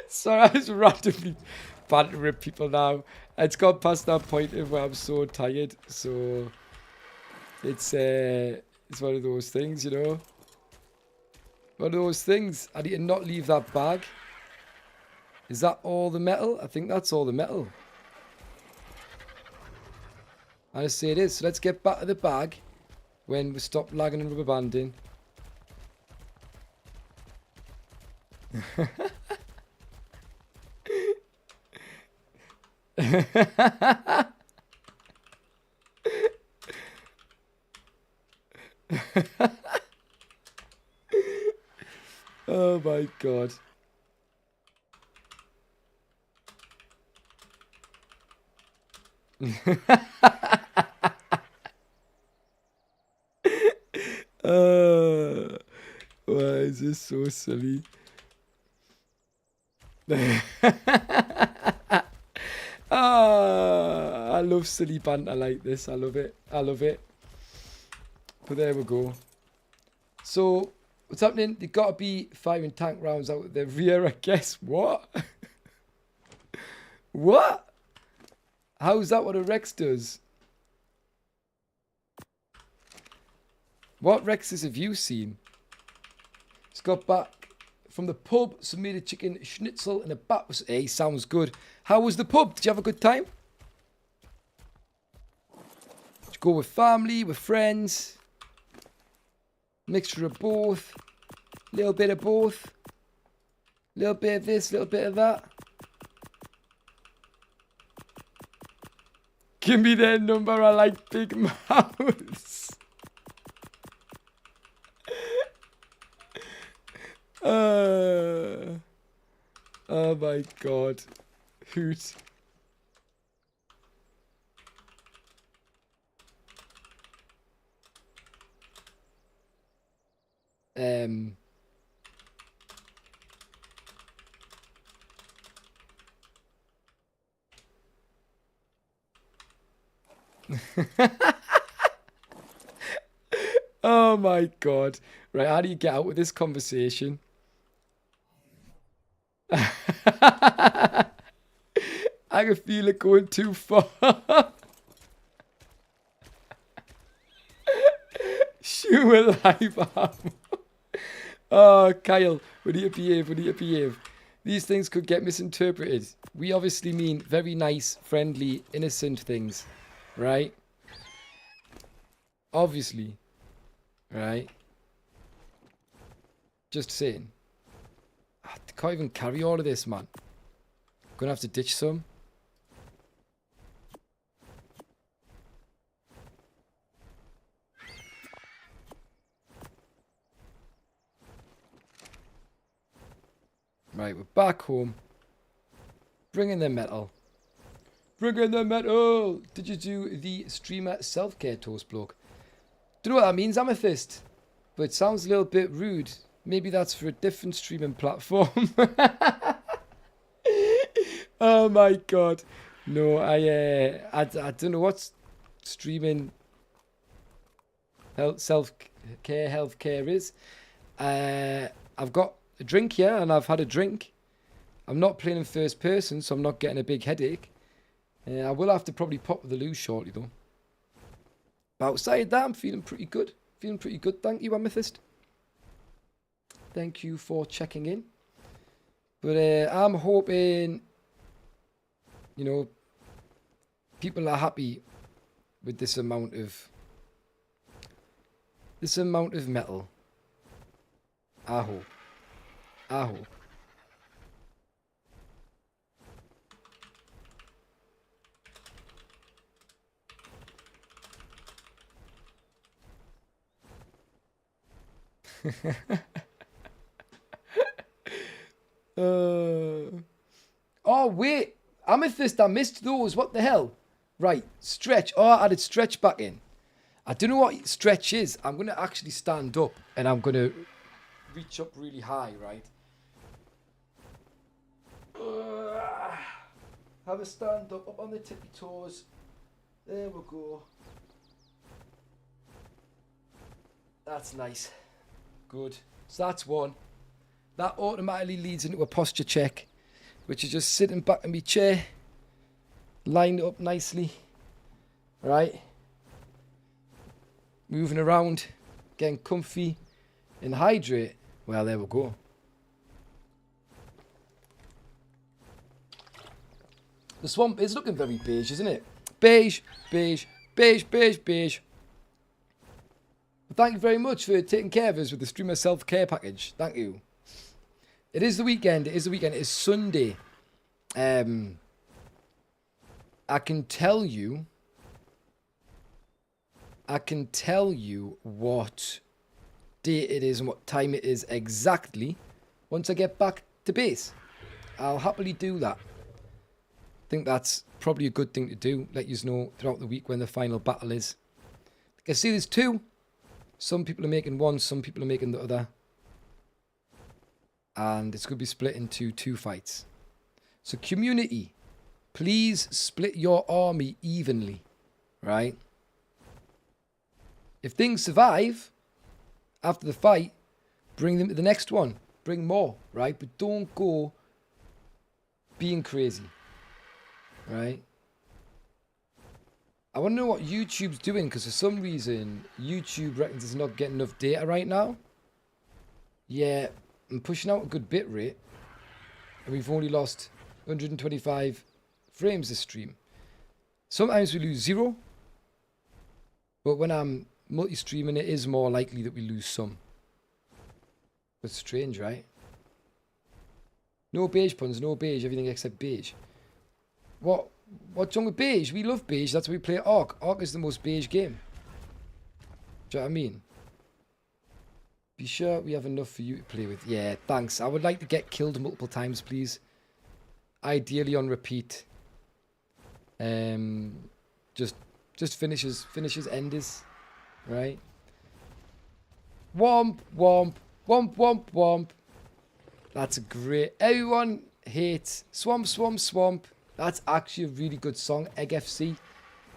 Sorry, I was randomly bantering people now. It's gone past that point of where I'm so tired. So it's one of those things, you know. One of those things. I need to not leave that bag. Is that all the metal? I think that's all the metal. I say it is. So let's get back to the bag when we stop lagging and rubber banding. Oh my god. Why is this so silly? I love silly banter like this. I love it. I love it. But there we go. So, what's happening? They got to be firing tank rounds out of their rear, I guess. What? What? How's that what a Rex does? What Rexes have you seen? Just got back from the pub, some made a chicken schnitzel and a bat was... Hey, sounds good. How was the pub? Did you have a good time? Did you go with family, with friends? Mixture of both? Little bit of both. Little bit of this, little bit of that. Give me their number, I like big mouths. Oh my god. Hoot. Oh my god. Right, how do you get out with this conversation? I can feel it going too far. Shoe alive arm. Oh, Kyle, what do you behave? What do you behave? These things could get misinterpreted. We obviously mean very nice, friendly, innocent things, right? Obviously, right? Just saying. I can't even carry all of this, man. Gonna have to ditch some. Right, we're back home. Bringing the metal. Bringing the metal! Did you do the streamer self-care Toastbloke? Don't know what that means, Amethyst. But it sounds a little bit rude. Maybe that's for a different streaming platform. Oh my god. No, I don't know what streaming self-care healthcare is. I've got a drink here and I've had a drink. I'm not playing in first person, so I'm not getting a big headache. I will have to probably pop with the loo shortly though. But outside that, I'm feeling pretty good. Feeling pretty good, thank you, Amethyst. Thank you for checking in. But I'm hoping, you know, people are happy with this amount of metal. I hope. I hope. Oh wait, Amethyst, I missed those. What the hell? Right, stretch. Oh, I added stretch back in. I don't know what stretch is. I'm gonna actually stand up and I'm gonna reach up really high, right? Have a stand up on the tippy toes. There we go. That's nice. Good. So that's one. That automatically leads into a posture check, which is just sitting back in my chair, lined up nicely, right? Moving around, getting comfy and hydrate. Well, there we go. The swamp is looking very beige, isn't it? Beige, beige, beige, beige, beige. Well, thank you very much for taking care of us with the streamer self-care package. Thank you. It is the weekend. It is the weekend. It is Sunday. I can tell you what day it is and what time it is exactly once I get back to base. I'll happily do that. I think that's probably a good thing to do. Let you know throughout the week when the final battle is. Like I see there's two. Some people are making one, some people are making the other. And it's going to be split into two fights. So community, please split your army evenly, right? If things survive after the fight, bring them to the next one. Bring more, right? But don't go being crazy, right? I want to know what YouTube's doing, because for some reason, YouTube reckons it's not getting enough data right now. Yeah, I'm pushing out a good bit rate, and we've only lost 125 frames this stream. Sometimes we lose 0, but when I'm multi-streaming, it is more likely that we lose some. But strange, right? No beige puns, no beige, everything except beige. What's wrong with beige? We love beige, that's why we play ARK. ARK is the most beige game. Do you know what I mean? Be sure we have enough for you to play with. Yeah, thanks. I would like to get killed multiple times, please. Ideally on repeat. Just finishes enders. Right? Womp, womp, womp, womp, womp. That's a great... Everyone hates Swamp, Swamp, Swamp. That's actually a really good song, Egg FC,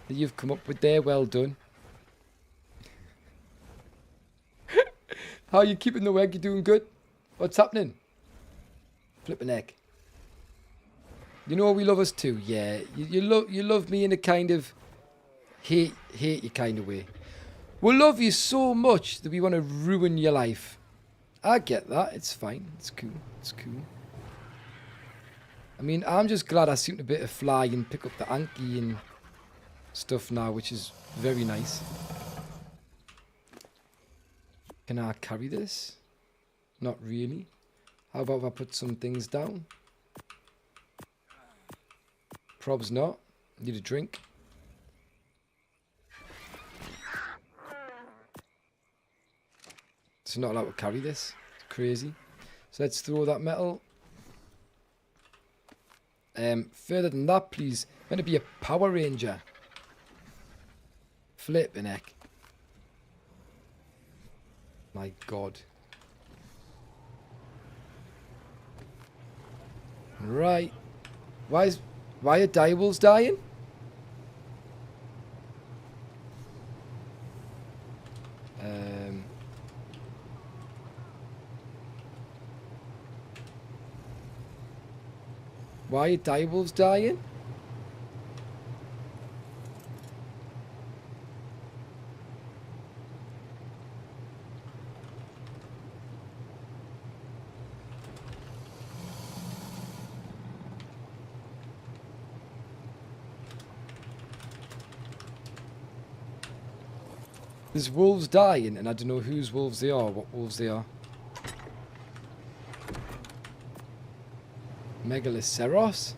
that you've come up with there. Well done. How are you keeping the egg? You doing good? What's happening? Flipping egg. You know we love us too. Yeah, you love me in a kind of hate you kind of way. We love you so much that we want to ruin your life. I get that. It's fine. It's cool. It's cool. I mean, I'm just glad I seem to be able to fly and pick up the Anki and stuff now, which is very nice. Can I carry this? Not really. How about if I put some things down? Probs not. Need a drink. It's not allowed to carry this. It's crazy. So let's throw that metal. Further than that, please. I'm going to be a Power Ranger. Flipping heck. My God. Right. Why are direwolves dying? Why are direwolves dying? There's wolves dying, and I don't know whose wolves they are, what wolves they are. Megaloceros?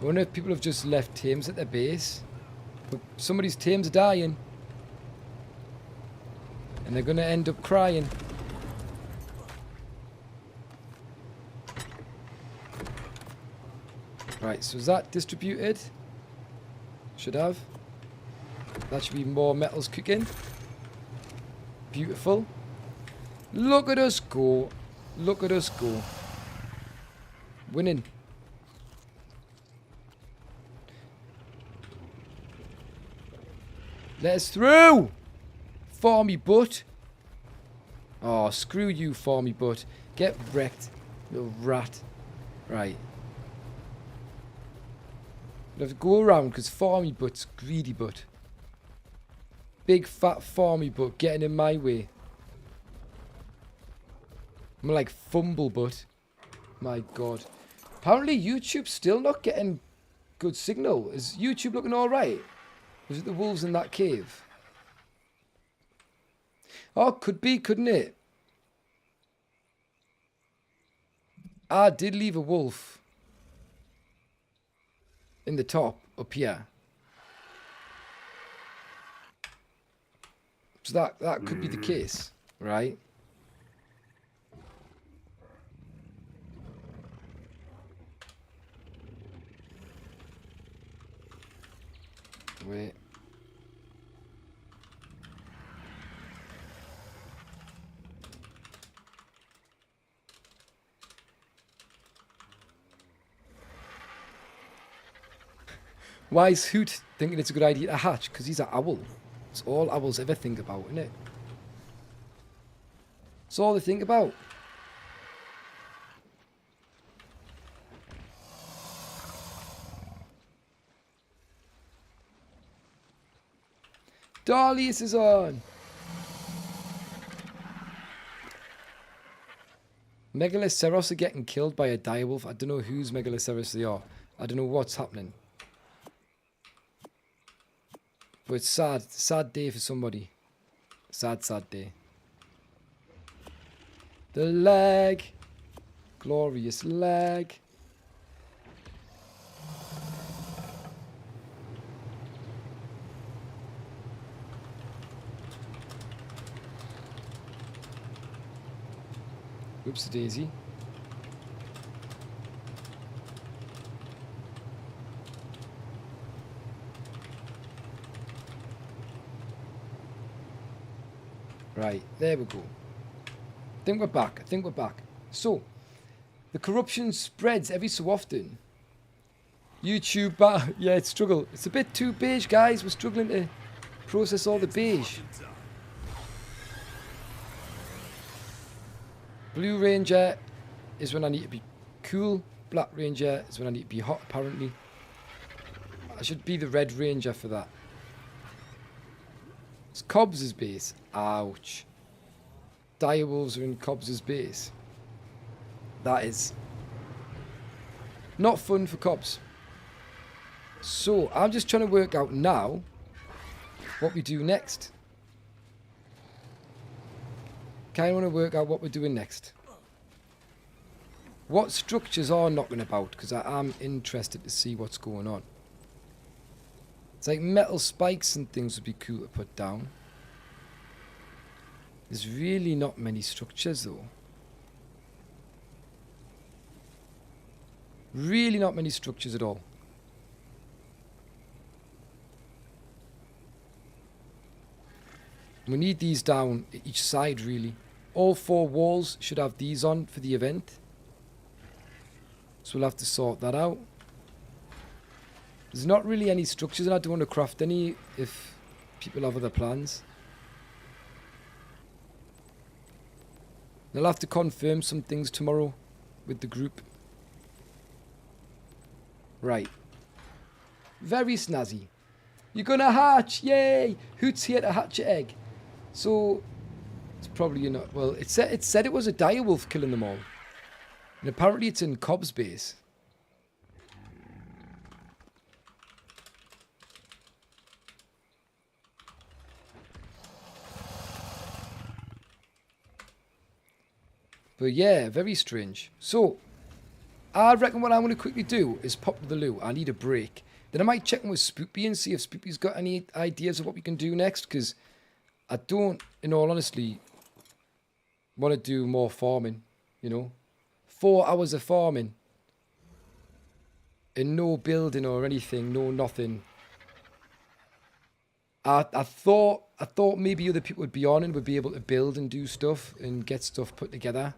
I wonder if people have just left tames at their base. But somebody's tames are dying. And they're going to end up crying. Right, so is that distributed? Should have. That should be more metals cooking. Beautiful. Look at us go. Look at us go. Winning. Let us through! Farmy butt. Oh, screw you, farmy butt. Get wrecked, little rat. Right. I have to go around because farmy butt's greedy butt. Big fat farmy butt getting in my way. I'm like fumble butt. My God. Apparently YouTube's still not getting good signal. Is YouTube looking alright? Was it the wolves in that cave? Oh, could be, couldn't it? I did leave a wolf in the top, up here. So that could be the case, right? Wait. Why is Hoot thinking it's a good idea to hatch? Because he's an owl. It's all owls ever think about, isn't it? It's all they think about. Darius is on. Megaloceros are getting killed by a direwolf. I don't know whose Megaloceros they are. I don't know what's happening. But it's sad. It's a sad day for somebody. Sad, sad day. The lag. Glorious lag. Oops, daisy. Right, there we go. I think we're back. So, the corruption spreads every so often. YouTube, yeah, it's struggle. It's a bit too beige, guys. We're struggling to process all the beige. Blue Ranger is when I need to be cool. Black Ranger is when I need to be hot, apparently. I should be the Red Ranger for that. It's Cobbs' base. Ouch. Direwolves are in Cobbs' base. That is not fun for Cobbs. So, I'm just trying to work out now what we do next. Kind of want to work out what we're doing next. What structures are knocking about, because I am interested to see what's going on. It's like metal spikes and things would be cool to put down. There's really not many structures though. Really not many structures at all. We need these down each side really. All 4 walls should have these on for the event. So we'll have to sort that out. There's not really any structures and I don't want to craft any if people have other plans. I'll have to confirm some things tomorrow with the group. Right. Very snazzy. You're gonna hatch! Yay! Hoot's here to hatch an egg. So, it's probably not. Well, it said it was a direwolf killing them all. And apparently it's in Cobb's base. But yeah, very strange. So, I reckon what I'm going to quickly do is pop to the loo. I need a break. Then I might check in with Spoopy and see if Spoopy's got any ideas of what we can do next. Because I don't, in all honesty, want to do more farming, you know. 4 hours of farming. And no building or anything, no nothing. I thought maybe other people would be on and would be able to build and do stuff and get stuff put together.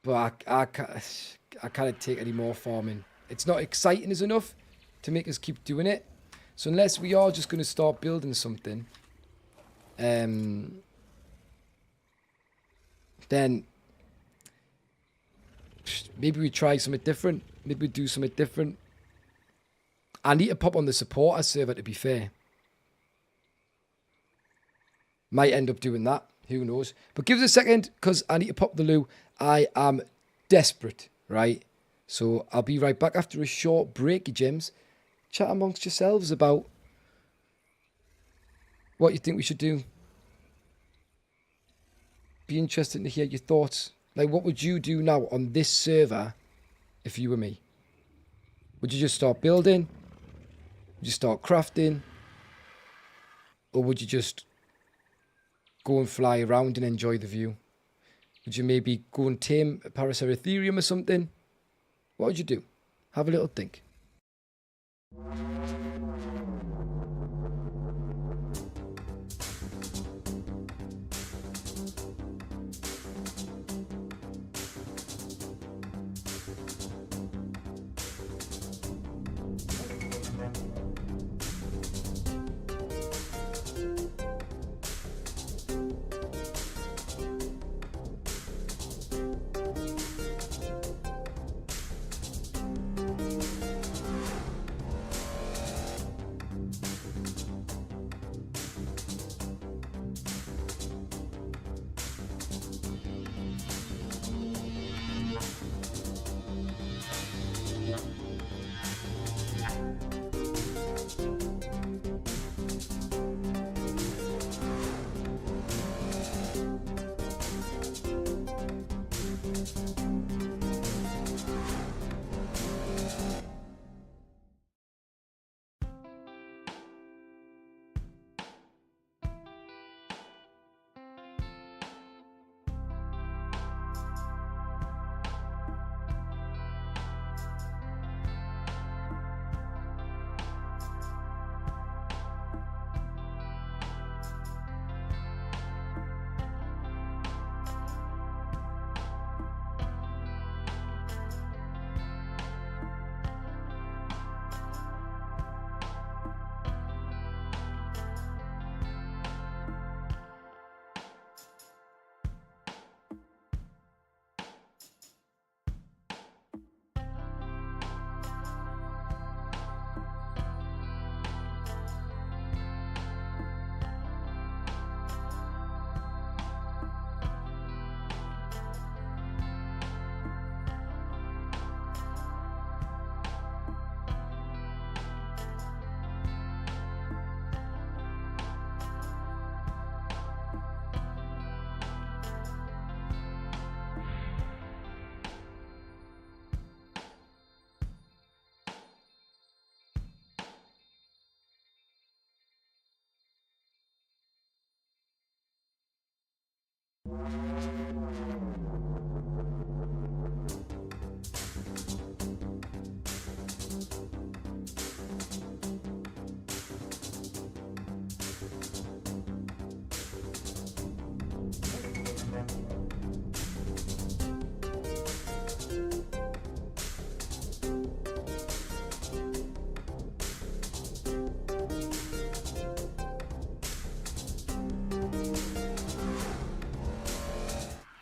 But I can't take any more farming. It's not exciting as enough to make us keep doing it. So unless we are just going to start building something, then maybe we try something different. Maybe we do something different. I need to pop on the supporter server, to be fair. Might end up doing that. Who knows? But give us a second, because I need to pop the loo. I am desperate, right? So I'll be right back after a short break, you gems. Chat amongst yourselves about what you think we should do. Be interested to hear your thoughts. Like, what would you do now on this server if you were me? Would you just start building? Would you start crafting? Or would you just go and fly around and enjoy the view? Would you maybe go and tame a Paraceratherium or something? What would you do? Have a little think.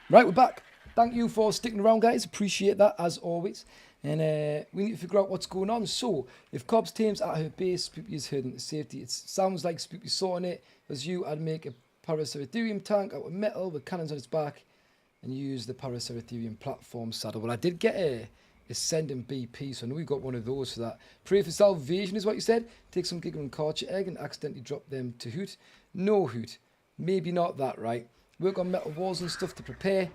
Right, we're back. Thank you for sticking around, guys. Appreciate that, as always. And we need to figure out what's going on. So, if Cobb's team's at her base, Spoopy is heading to safety. It sounds like Spoopy's sorting it. As you, I'd make a Paraceratherium tank out of metal with cannons on its back and use the Paraceratherium platform saddle. Well, I did get a Ascending BP, so I know we got one of those for that. Pray for salvation is what you said. Take some Giga and Karcher egg and accidentally drop them to Hoot. No Hoot. Maybe not that, right? Work on metal walls and stuff to prepare.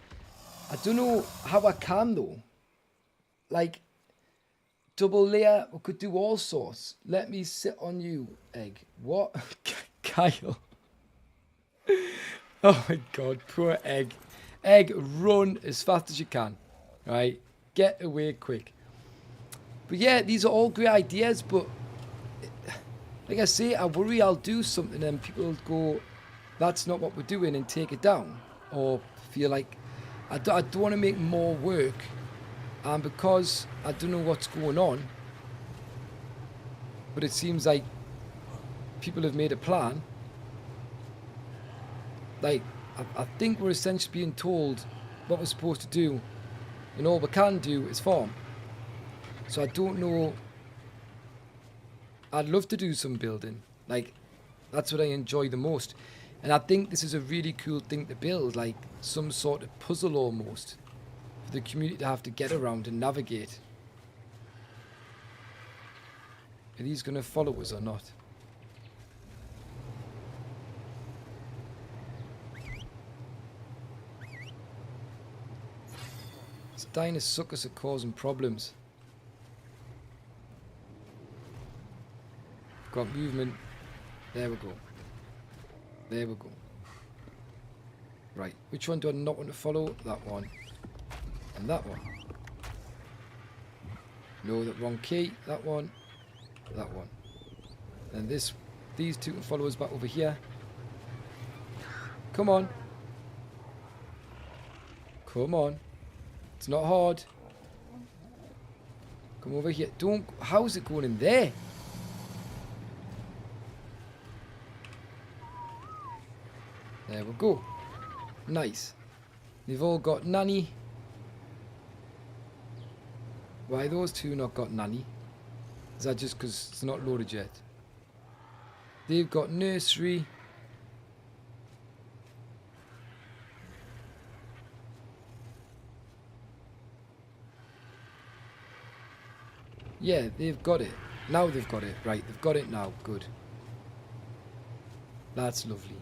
I don't know how I can though. Like, double layer, we could do all sorts. Let me sit on you, egg. What? Kyle. Oh my god, poor egg. Egg, run as fast as you can. Right? Get away quick. But yeah, these are all great ideas, but like I say, I worry I'll do something and people will go, that's not what we're doing, and take it down. Or feel like I don't want to make more work, and because I don't know what's going on, but it seems like people have made a plan. Like, I think we're essentially being told what we're supposed to do, and all we can do is farm. So I don't know. I'd love to do some building. Like, that's what I enjoy the most. And I think this is a really cool thing to build, like some sort of puzzle almost, for the community to have to get around and navigate. Are these going to follow us or not? It's dying to suck us at causing problems. Got movement. There we go. There we go. Right, which one do I not want to follow? That one. And that one. No, that wrong key. That one. That one. And these two can follow us back over here. Come on. Come on. It's not hard. Come over here. Don't. How's it going in there? There we go. Nice. They've all got nanny. Why those two not got nanny? Is that just because it's not loaded yet? They've got nursery. Yeah, they've got it. Now they've got it. Right, they've got it now. Good. That's lovely.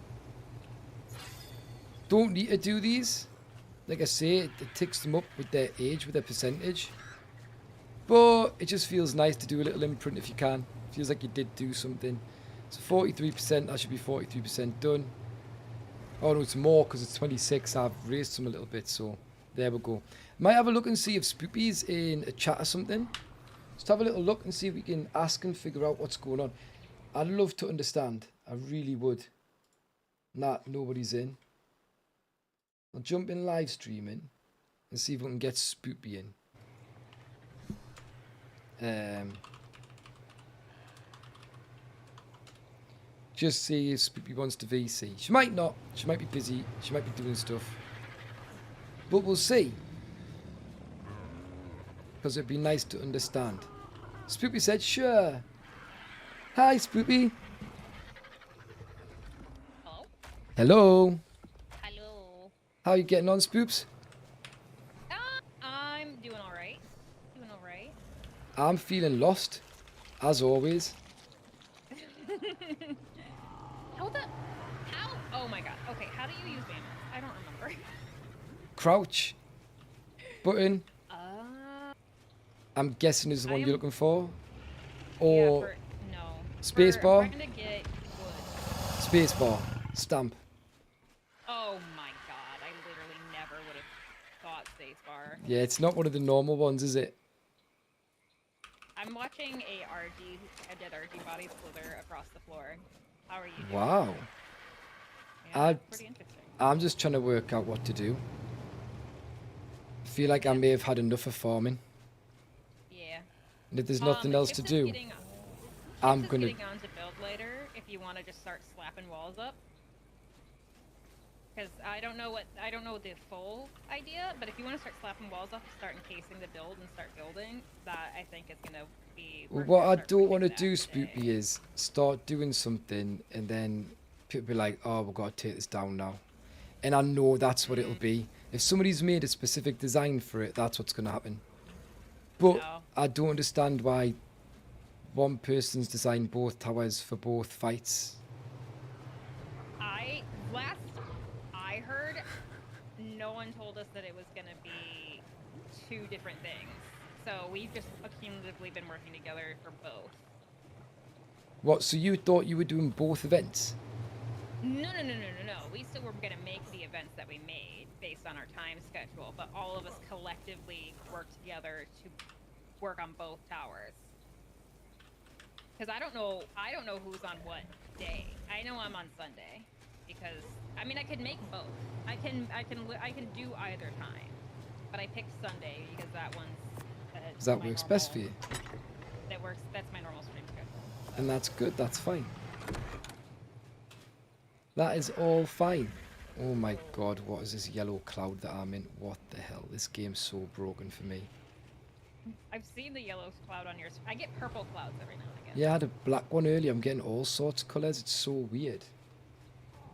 Don't need to do these. Like I say, it ticks them up with their age, with their percentage. But it just feels nice to do a little imprint if you can. Feels like you did do something. So 43%, that should be 43% done. Oh no, it's more because it's 26. I've raised them a little bit, so there we go. Might have a look and see if Spoopy's in a chat or something. Just have a little look and see if we can ask and figure out what's going on. I'd love to understand. I really would. Nah, nobody's in. I'll jump in live streaming and see if we can get Spoopy in. Just see if Spoopy wants to VC. She might not. She might be busy. She might be doing stuff. But we'll see. Because it'd be nice to understand. Spoopy said, sure. Hi, Spoopy. Hello? Hello. Hello. How are you getting on, Spoops? I'm doing alright. Doing alright. I'm feeling lost, as always. Oh my god. Okay, how do you use bandits? I don't remember. Crouch. Button. I'm guessing is the one you're looking for. Or no. Space bar. I'm trying to get wood. Space bar. Stamp. Oh my god, I spacebar. Yeah, it's not one of the normal ones, is it? I'm watching a dead RG body slither across the floor. How are you doing? Wow. Yeah, it's pretty interesting. I'm just trying to work out what to do. I feel like I may have had enough of farming. Yeah. And if there's nothing else to do, I'm gonna. Getting on to build later if you want to just start slapping walls up. Because I don't know the full idea, but if you want to start slapping walls up, start encasing the build and start building, that I think is gonna be. Well, what I don't want to do, Spoopy, is start doing something and then people be like, "Oh, we've got to take this down now," and I know that's what it'll be. If somebody's made a specific design for it, that's what's gonna happen. But No. I don't understand why one person's designed both towers for both fights. Last I heard, no one told us that it was gonna be two different things. So we've just accumulatively been working together for both. What? So you thought you were doing both events? No. We still were gonna make the events that we made based on our time schedule, but all of us collectively worked together to work on both towers. Because I don't know who's on what day. I know I'm on Sunday, because I mean I could make both. I can do either time, but I picked Sunday because that one's. Does that works best for you? That works. That's my normal stream schedule. And that's good. That's fine. That is all fine. Oh my god, what is this yellow cloud that I'm in? What the hell? This game's so broken for me. I've seen the yellow cloud on yours. I get purple clouds every now and again. Yeah, I had a black one earlier. I'm getting all sorts of colours. It's so weird.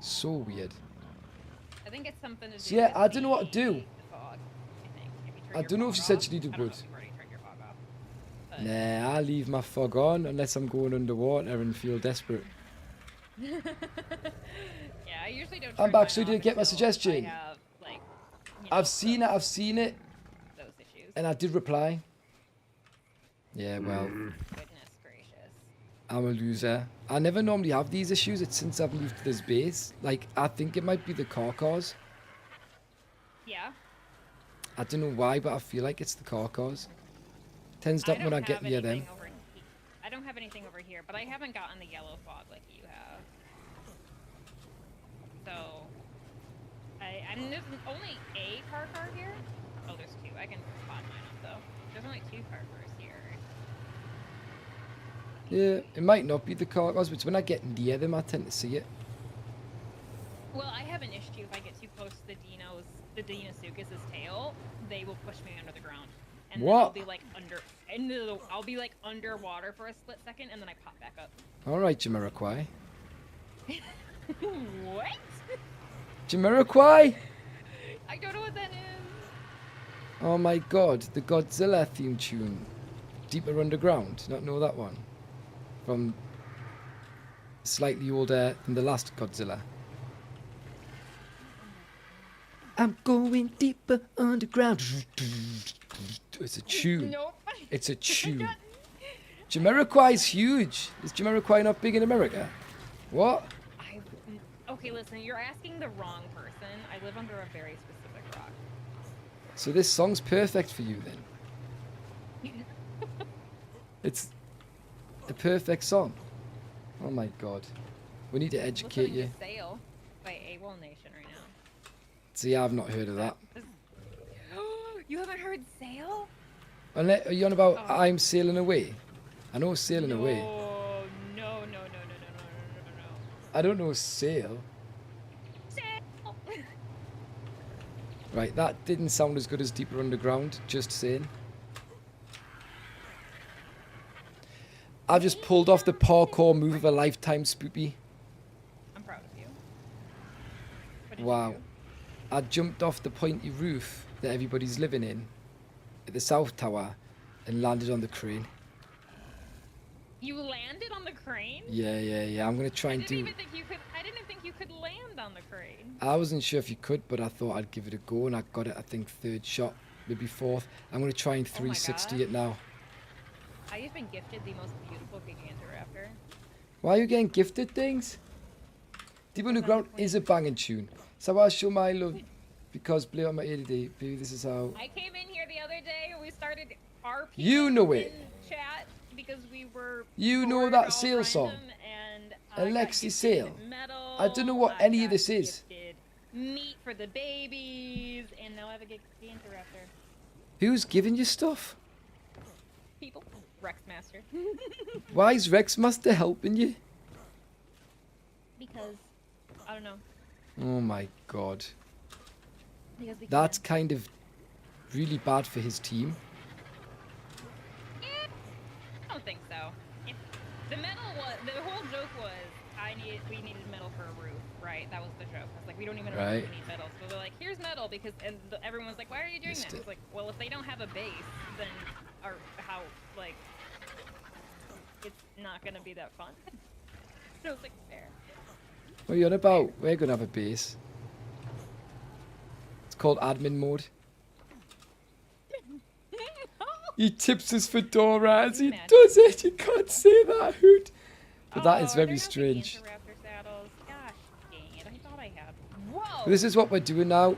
So weird. I think it's something to do So yeah, with I don't know what to do. the fog, I think. If you turn I your don't know if fog she said off. she needed I don't know wood. if you've already turned your fog off, but- Nah, I leave my fog on unless I'm going underwater and feel desperate. Yeah, I usually don't. I'm turn back, mine so you off didn't get my until suggestion. I have, like, I've seen it, those issues. and I did reply. Yeah, well, Goodness gracious. I'm a loser. I never normally have these issues. It's since I've moved to this base. Like, I think it might be the car cars. Yeah. I don't know why, but I feel like it's the car cars. Tends to happen when I get near them. I don't have anything over here, but I haven't gotten the yellow fog like you have. So, there's only a car here. Oh, there's two. I can spot mine up though. There's only two car cars here. Yeah, it might not be the car cars, but it's when I get near them, I tend to see it. Well, I have an issue if I get too close to the Deinosuchus's tail, they will push me under the ground. And then I'll What? be like I'll be like underwater for a split second, and then I pop back up. All right, Jamiroquai. What? Jamiroquai! I don't know what that is. Oh my god, the Godzilla theme tune. Deeper Underground. Not know that one? From slightly older than the last Godzilla. I'm going deeper underground. It's a tune. Nope. It's a tune. Jamiroquai's huge. Is Jamiroquai not big in America? What? Okay, listen, you're asking the wrong person. I live under a very specific rock. So this song's perfect for you then. It's a perfect song. Oh my god. We need to educate Listening you. to Sail by AWOL Nation right now. See, I've not heard of that. You haven't heard Sail? Unless, are you on about Oh. I'm Sailing Away? I know Sailing Away. No. I don't know Sail. Sail! Right, that didn't sound as good as Deeper Underground, just saying. I've just pulled off the parkour move of a lifetime, Spoopy. I'm proud of you. What did you Wow. do? I jumped off the pointy roof that everybody's living in at the South Tower and landed on the crane. You landed on the crane? Yeah. I'm gonna try I and didn't do. even think you could. I didn't think you could land on the crane. I wasn't sure if you could, but I thought I'd give it a go, and I got it. I think third shot, maybe fourth. I'm gonna try and Oh my 360 God. it now. I have been gifted the most beautiful Gigantor Raptor. Why are you getting gifted things? Deep Underground is a banging tune. So I'll show my love. because blame on my ADD. Baby, this is how. I came in here the other day and we started RP You know it. in chat because we were You know bored that all Sale song. random, and I got Alexi gifted Sale. Metal, I don't know what I any of got this is. gifted meat for the babies, and now I have a Interrupter. Who's giving you stuff? People. Rex Master. Why is Rex Master helping you? Because, I don't know. Oh my god. Because we That's can. kind of really bad for his team. I don't think so. If the metal was, the whole joke was, we needed metal for a roof, right? That was the joke. I was like, we don't even know Right. if we need metal. So they're like, here's metal because, and everyone's like, why are you doing Missed that? it. It's like, well, if they don't have a base, then, or how, like, it's not gonna be that fun. So it's like, fair. What are you on about? We're gonna have a base. It's called admin mode. He tips his fedora as he Imagine. does it. You can't say that, Hoot. But that is Oh, very they're not the strange. Interrupter saddles. Gosh dang it, I thought I had. Whoa! This is what we're doing now.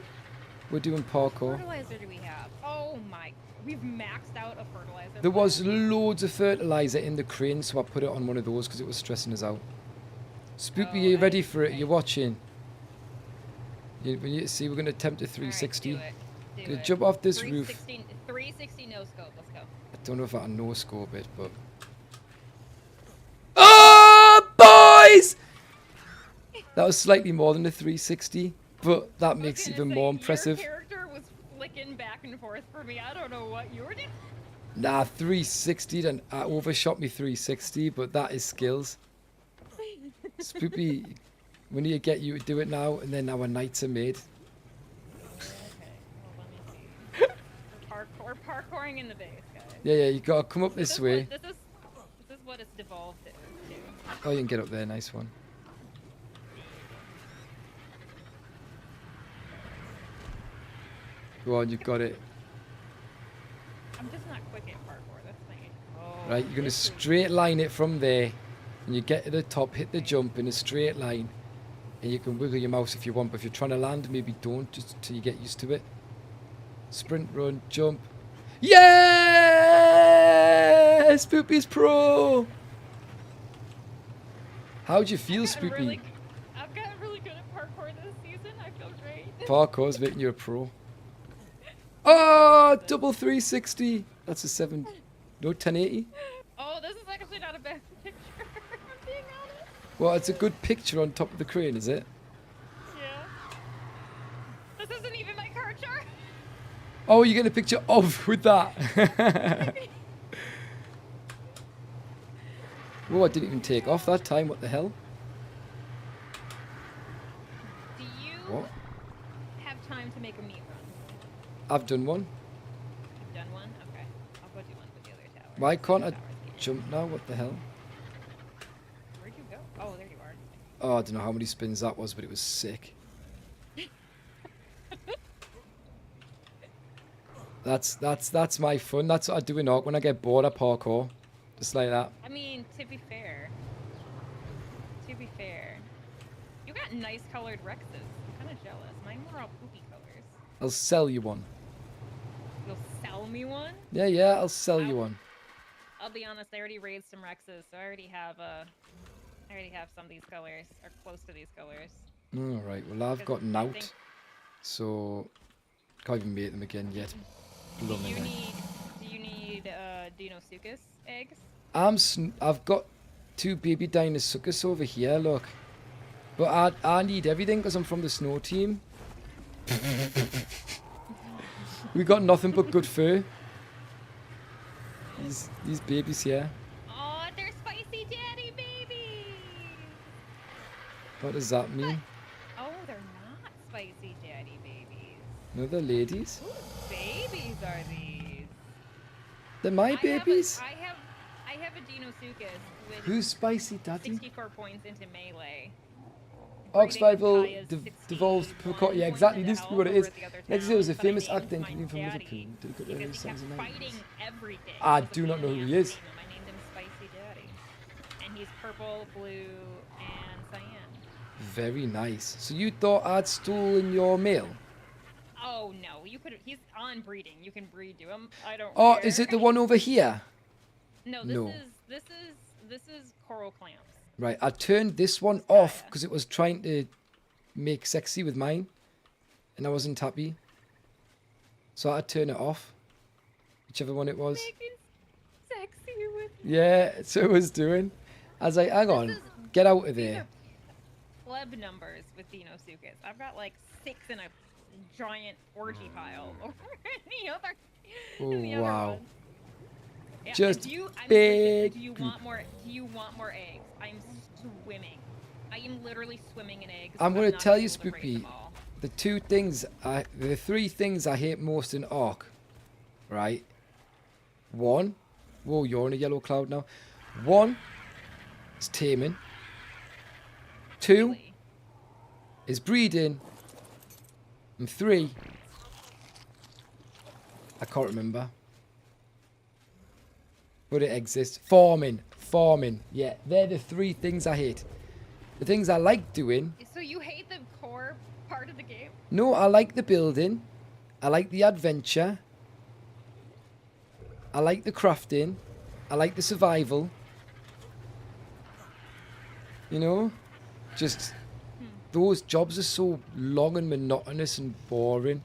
We're doing parkour. Fertilizer do we have? Oh my, we've maxed out a fertilizer. There was plant. loads of fertilizer in the crane, so I put it on one of those because it was stressing us out. Spoopy, Oh, you ready for it? okay. You're watching. When you see, we're going to attempt a All right, 360. do it. Do Gonna it. jump off this roof. 360 no scope. Let's go. I don't know if I can no scope it, but. Oh, boys! That was slightly more than a 360, but that makes it even more impressive. Your character was flicking back and forth for me. I don't know what you were doing. Nah, 360, then I overshot me 360, but that is skills. Spoopy, we need to get you to do it now, and then our nights are made. Okay, well, let me see. We're parkouring in the base, guys. Yeah, you gotta come up this way. This is what it's devolved to. Oh, you can get up there, nice one. Go on, you got it. I'm just not quick at parkour. That's my. Oh, Right, you're gonna this is- straight line it from there, and you get to the top, hit the jump in a straight line, and you can wiggle your mouse if you want, but if you're trying to land, maybe don't, just till you get used to it. Sprint, run, jump. Yeah! Spoopy's pro! How'd you feel, I've gotten Spoopy? I've gotten really good at parkour this season. I feel great. Parkour's making you a pro. Oh, double 360. That's a 7. No, 1080. Oh, this is actually not a bad picture. I'm being honest. Well, it's a good picture on top of the crane, is it? Yeah. This isn't even my car chart. Oh, you get a picture of with that. Whoa, I didn't even take off that time. What the hell? Do you What? have time to make a meat run? I've done one. You've done one? Okay. I'll go do one with the other tower. Why can't I Towers again. jump now? What the hell? Where'd you go? Oh, there you are. Oh, I don't know how many spins that was, but it was sick. That's my fun. That's what I do in ARK when I get bored. I parkour, just like that. I mean, to be fair, you got nice colored Rexes. I'm kind of jealous. Mine were all poopy colors. I'll sell you one. You'll sell me one? Yeah, I'll sell you one. I'll be honest. I already raised some Rexes, so I already have some of these colors, or close to these colors. All right. Well, I've got Because I Nout, think- so can't even make them again yet. Do Blooming you heck. need Dinosuchus eggs? I've got 2 baby Dinosuchus over here. Look, but I need everything because I'm from the snow team. We got nothing but good fur. These babies here. Oh, they're spicy daddy babies! What does that mean? Oh, they're not spicy daddy babies. No, they're ladies. Whose babies are these? They're my I babies. have a Dinosuchus with Who's spicy, daddy? 64 points into melee. ARK Breeding as survival high as 61 devolves per points yeah, exactly. into This is what it health is. over the other Next year was a towns, but I famous named actor my including from daddy Liverpool. Did a good because he early songs kept and fighting nineties. everything. I It was a do not know pain in who the he ass is. to name him. I named him Spicy Daddy. And he's purple, blue, and cyan. Very nice. So you thought I'd stolen your mail? Oh no, you could. He's on breeding. You can breed to him. I don't. Oh, care. is it the one over here? No, No. this is coral clamps. Right, I turned this one off because it was trying to make sexy with mine. And I wasn't happy. So I had to turn it off. Whichever one it was. Making sexy with. Yeah, so it was doing. I was like, hang on, get out of there. Pleb numbers with Dinosuchus. I've got like 6 in a giant orgy pile over the other. Oh, the other wow. one. Yeah, Just do you, I'm big. Do you want more? Do you want more eggs? I'm swimming. I am literally swimming in eggs. I'm going to not tell you, able to raise Spoopy, them all. the 3 things I hate most in ARK, right? 1, whoa, you're on a yellow cloud now. 1 is taming. 2 Really? is breeding. And 3, I can't remember. But it exists. Farming. Yeah, they're the 3 things I hate. The things I like doing. So you hate the core part of the game? No, I like the building. I like the adventure. I like the crafting. I like the survival. You know? Just those jobs are so long and monotonous and boring.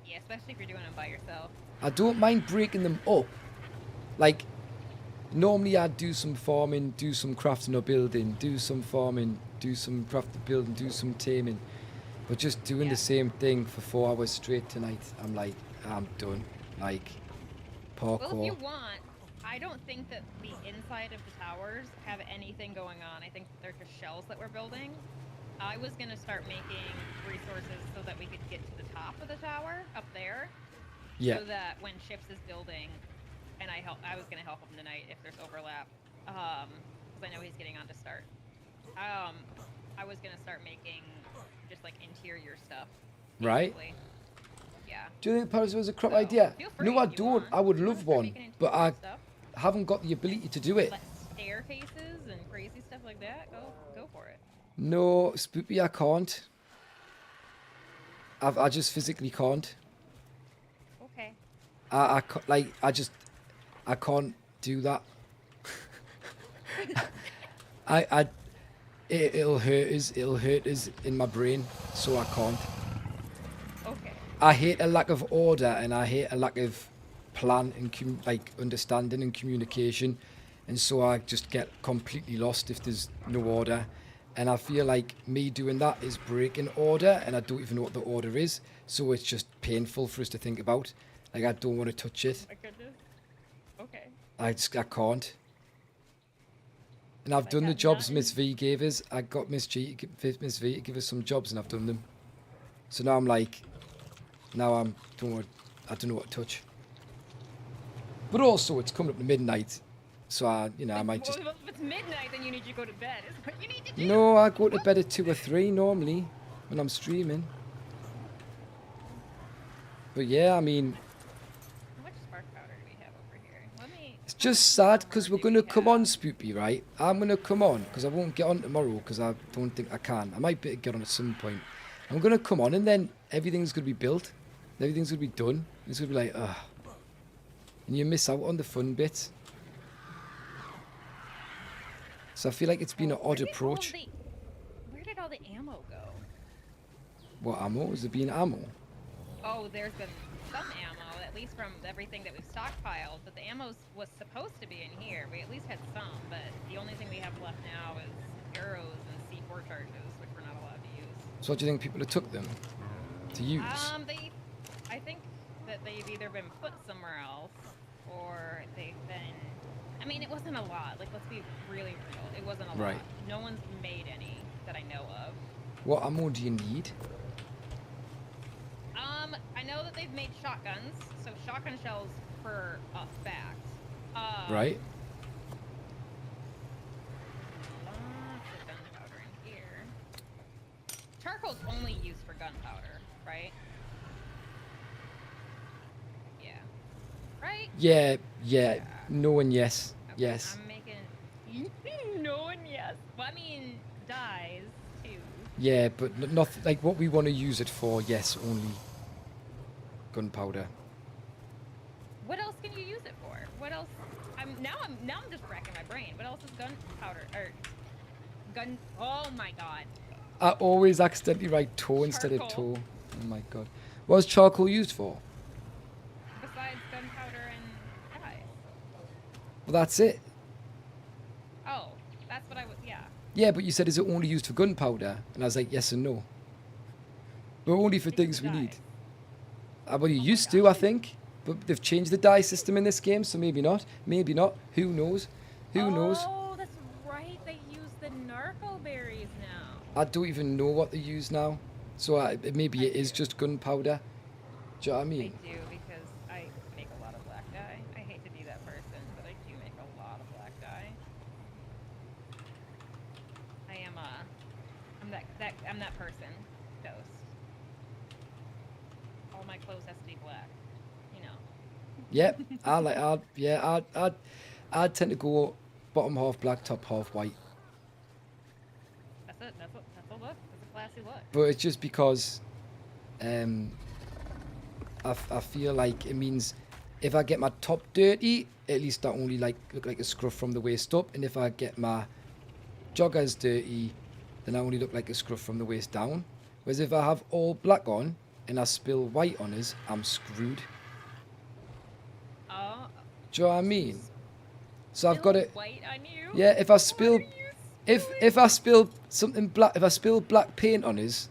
Yeah, especially if you're doing them by yourself. I don't mind breaking them up. Like, normally I'd do some farming, do some crafting or building, do some farming, do some crafting, building, do some taming. But just doing the same thing for 4 hours straight tonight, I'm like, I'm done. Like, parkour. Well, if you want, I don't think that the inside of the towers have anything going on. I think they're just shells that we're building. I was going to start making resources so that we could get to the top of the tower up there. Yeah. So that when Chips is building, and I was going to help him tonight if there's overlap, because I know he's getting on to start. I was going to start making just like interior stuff. Right. Basically. Yeah. Do you think Paris was a crap So, idea? feel free No, I if you don't. want. I would You wanna love start one, making but I interior stuff? haven't got the ability to do it. Like staircases and crazy stuff like that. Go for it. No, Spoopy, I can't. I just physically can't. Okay. I can't do that. It'll hurt us in my brain, so I can't. Okay. I hate a lack of order, and I hate a lack of plan and understanding and communication, and so I just get completely lost if there's no order. And I feel like me doing that is breaking order, and I don't even know what the order is, so it's just painful for us to think about. Like, I don't want to touch it. My goodness. Okay. I can't. And I've done the jobs Miss V gave us. I got Miss V to give us some jobs, and I've done them. So now I'm like, I don't know what to touch. But also, it's coming up to midnight, so I might just. Well, if it's midnight, then you need to go to bed. Is what you need to do. No, I go to bed at 2 or 3 normally when I'm streaming. But yeah, I mean, How much spark powder do we have over here? it's just sad because we're gonna come on, Spoopy, right? I'm gonna come on because I won't get on tomorrow because I don't think I can. I might be able to get on at some point. I'm gonna come on and then everything's gonna be built, everything's gonna be done. It's gonna be like, ugh. And you miss out on the fun bits. So I feel like it's been an odd approach. Where did all the ammo go? What ammo? Is there being ammo? Oh, there's been some ammo, at least from everything that we've stockpiled, but the ammo was supposed to be in here. We at least had some, but the only thing we have left now is arrows and C4 charges, which we're not allowed to use. So what do you think people have took them to use? I think that they've either been put somewhere else, or they've been... I mean, it wasn't a lot. Like, let's be really real. It wasn't a lot. No one's made any that I know of. What ammo do you need? I know that they've made shotguns, so shotgun shells for a fact. Right. Lots of gunpowder in here. Charcoal's only used for gunpowder, right? Yeah. Right? Yeah. No and yes. Okay, Yes. I'm making... no and yes. Well, I mean, dyes, too. Yeah, but nothing like what we want to use it for. Yes, only gunpowder. What else can you use it for? What else? I'm just racking my brain. What else is gunpowder or gun? Oh my god. I always accidentally write tow instead of Charcoal. toe. Oh my god. What is charcoal used for? Besides gunpowder and dye. Well, that's it. Oh, that's what I was. Yeah. Yeah, but you said is it only used for gunpowder? And I was like, yes and no. But only for things we need. Well, you used to, I think. But they've changed the dye system in this game, so maybe not. Maybe not. Who knows? Who knows? Oh, that's right. They use the narco berries now. I don't even know what they use now. So maybe it is just gunpowder. Do you know what I mean? I do because I make a lot of black dye. I hate to be that person, but I do make a lot of black dye. I'm that person. Toast. All my clothes has to be black. You know. Yep. I'd tend to go bottom half black, top half white. That's it. That's a look. That's a classy look. But it's just because I feel like it means if I get my top dirty, at least I only look like a scruff from the waist up, and if I get my joggers dirty, then I only look like a scruff from the waist down. Whereas if I have all black on and I spill white on us, I'm screwed. Oh. Do you know what I mean? So I've got it. White on you? Yeah, if I spill, if I spill something black, if I spill black paint on us,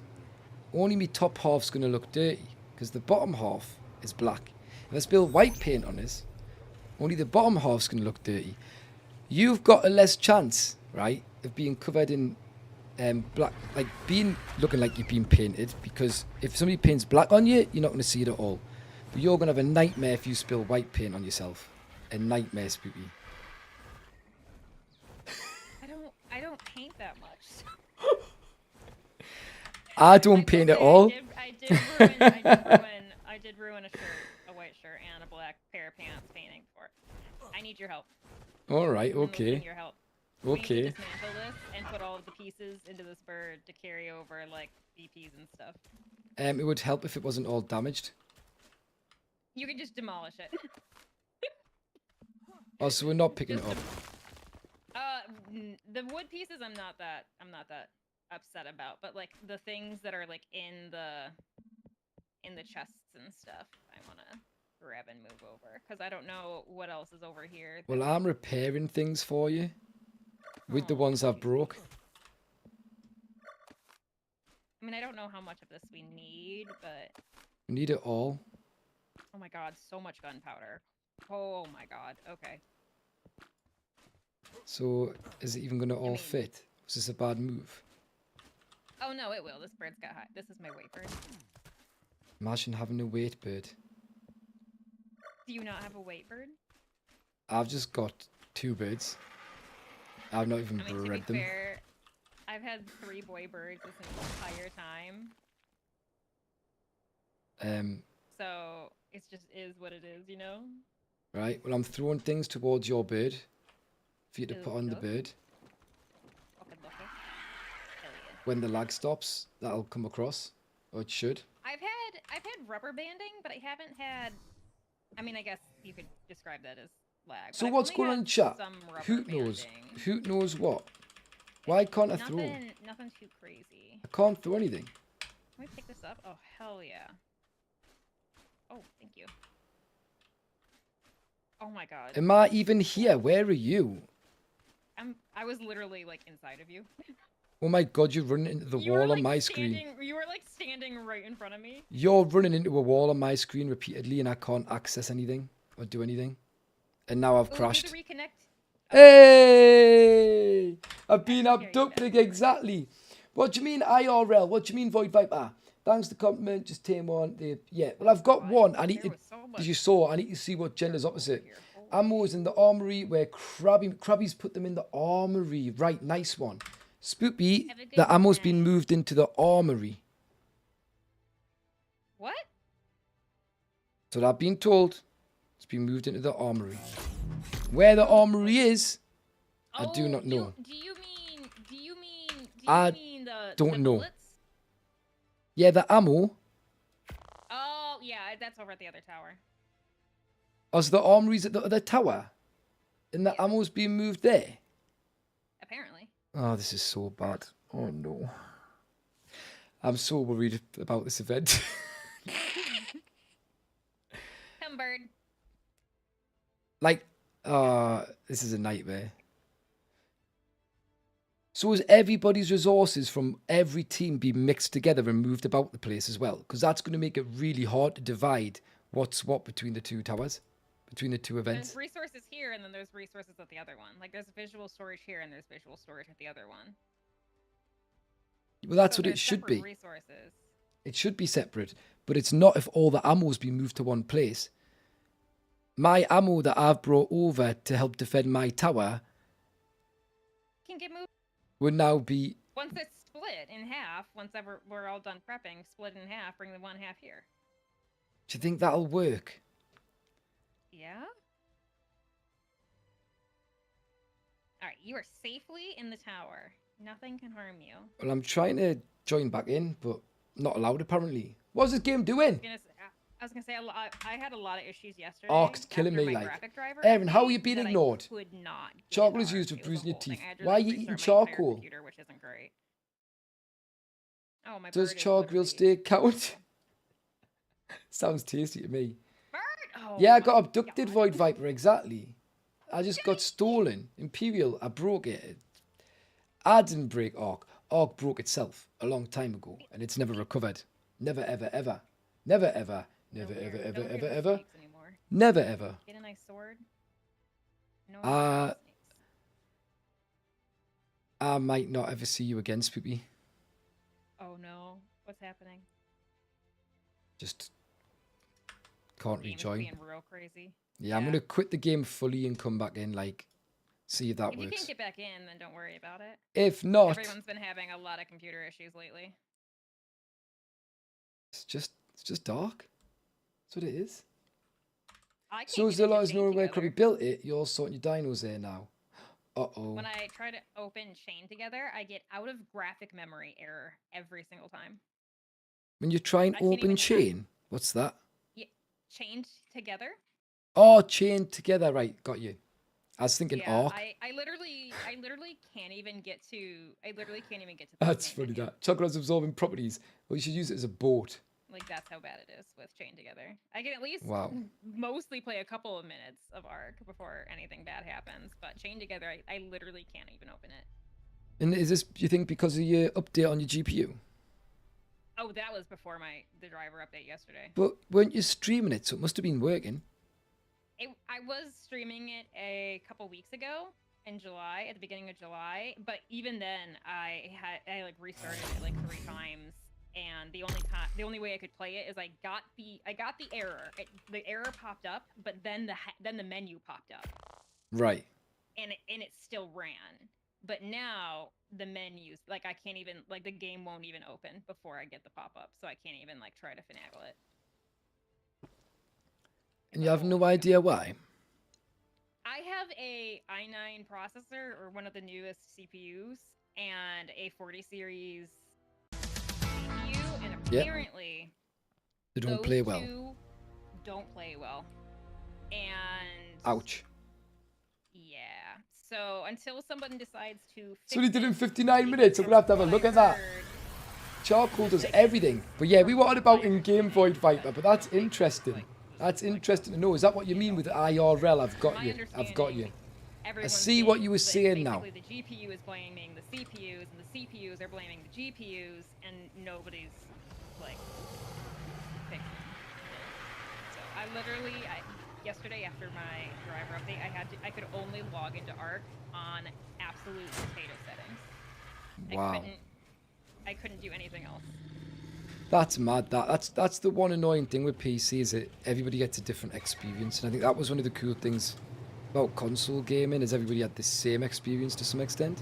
only me top half's gonna look dirty because the bottom half is black. If I spill white paint on us, only the bottom half's gonna look dirty. You've got a less chance, right, of being covered in black, like looking like you've been painted, because if somebody paints black on you, you're not gonna see it at all. But you're gonna have a nightmare if you spill white paint on yourself. A nightmare, Spooky. I don't paint that much. I don't paint at all. I did ruin a white shirt, and a black pair of pants painting for it. I need your help. All right, I need okay. your help. Okay. We need to dismantle this and put all of the pieces into this bird to carry over like BPs and stuff. It would help if it wasn't all damaged. You can just demolish it. Oh, so we're not picking it up. The wood pieces I'm not that upset about, but like the things that are like in the chests and stuff, I want to grab and move over because I don't know what else is over here. Well, I'm repairing things for you with the ones I've broke. I mean, I don't know how much of this we need, but We need it all. oh my god, so much gunpowder. Oh my god. Okay. So, is it even going to all fit? Was this a bad move? Oh no, it will. This bird's got high. This is my weight bird. Imagine having a weight bird. Do you not have a weight bird? I've just got 2 birds. I've not even I mean, bred to be them. fair, I've had 3 boy birds this entire time. So it just is what it is, you know? Right, well, I'm throwing things towards your bird for you to Ooh, put on the dope. bird. Okay, Hell yeah. When the lag stops, that'll come across. Or it should. I've had rubber banding, but I haven't had. I mean, I guess you could describe that as lag. So but I've what's only going on had in chat? some rubber Who knows? banding. Who knows what? Why can't I throw? Nothing too crazy. I can't throw anything. Can we pick this up? Oh hell yeah! Oh, thank you. Oh my god. Am I even here? Where are you? I was literally like inside of you. Oh my god, you're running into the You were, wall on like, my screen. You were like standing right in front of me. You're running into a wall on my screen repeatedly and I can't access anything or do anything. And now I've Ooh, crashed. need to reconnect. Hey! I've been There you go. abducted, exactly. What do you mean IRL? What do you mean Void Viper? Thanks for the compliment, just tame one. Yeah, well, I've got one. I need to, as you saw, I need to see what gender's opposite. Ammo's in the armory where Krabby's put them in the armory. Right, nice one. Spoopy, Have a good the ammo's been night. moved into the armory. What? So I've been told it's been moved into the armory. Where the armory is, I do not know. Do you mean I the don't know. bullets? Yeah, the ammo. Oh, yeah, that's over at the other tower. Oh, so the armory's at the other tower? And the Yeah. ammo's being moved there? Apparently. Oh, this is so bad. Oh, no. I'm so worried about this event. Come, bird. Like, this is a nightmare. So is everybody's resources from every team be mixed together and moved about the place as well? Because that's going to make it really hard to divide what's what between the two towers, between the two events. There's resources here, and then there's resources at the other one. Like, there's visual storage here, and there's visual storage at the other one. Well, that's So what it there's should be. separate resources. It should be separate, but it's not if all the ammo's been moved to one place. My ammo that I've brought over to help defend my tower Can get moved would now be... once it's split in half. Once we're all done prepping, split in half. Bring the one half here. Do you think that'll work? Yeah. All right, you are safely in the tower. Nothing can harm you. Well, I'm trying to join back in, but not allowed apparently. What's this game doing? I was gonna say I had a lot of issues yesterday. ARK's killing after me, my like. graphic driver Erin, how are update you being that I ignored? could not get Charcoal is ARK. used for It was a bruising your whole thing. teeth. I had to, Why are you restart eating my entire charcoal? computer, which isn't great. Oh, my Does bird is charcoal literally- steak count? Sounds tasty to me. Bird? Oh, Yeah, I my got abducted, God. Void Viper, exactly. I just got stolen. Imperial, I broke it. I didn't break ARK. ARK broke itself a long time ago, and it's never recovered. Never, ever, ever. Never, ever. Never, Don't ever, hear- ever, don't hear ever, the ever. snakes anymore. Never, ever. Get a nice sword. No Uh, snakes. I might not ever see you again, Spoopy. Oh no, what's happening? Just can't Game's rejoin. being real crazy. Yeah, I'm Yeah. gonna quit the game fully and come back in, like, see if that If you works. can't get back in, then don't worry about it. If not, Everyone's been having a lot of computer issues lately. it's just dark. That's what it is. I can't So get into Zilla is Chain knowing where Together. Krabby built it. You're sorting your dinos there now. Uh-oh. When I try to open Chain Together, I get out of graphic memory error every single time. When you try and I can't open even- chain, what's that? Chained Together? Oh, chain together, right? Got you. I was thinking Yeah, ARK. I literally can't even get to. I literally can't even get to. That's main funny. menu. That chocolate's absorbing properties. Well, you should use it as a boat. Like that's how bad it is with Chain Together. I can at least Wow. mostly play a couple of minutes of ARK before anything bad happens. But Chain Together, I literally can't even open it. And is this, do you think, because of your update on your GPU? Oh, that was before the driver update yesterday. But weren't you streaming it, so it must have been working. I was streaming it a couple weeks ago in July, at the beginning of July. But even then, I like restarted it like 3 times, and the only way I could play it is I got the error. The error popped up, but then the menu popped up, Right. and it still ran. But now the menus, like I can't even, like the game won't even open before I get the pop up, so I can't even like try to finagle it. And you have no idea why? I have a i9 processor, or one of the newest CPUs, and a 40 series CPU, and Yep. apparently They don't those play well. two don't play well. And Ouch. yeah, so until someone decides to fix So he did in it, 59 minutes. I'm gonna have to have a what look I at that. heard, Charcoal does everything. But yeah, we wanted about in-game Void Viper, but that's interesting. That's interesting to know. Is that what you mean with IRL? I've got my you. I've got you. understanding, everyone's see what saying you were that saying now. basically the GPU is blaming the CPUs, and the CPUs are blaming the GPUs, and nobody's like fixing it. So I literally, yesterday after my driver update, I could only log into ARK on absolute potato settings. Wow. I couldn't do anything else. That's mad. That's the one annoying thing with PC is that everybody gets a different experience, and I think that was one of the cool things about console gaming is everybody had the same experience to some extent.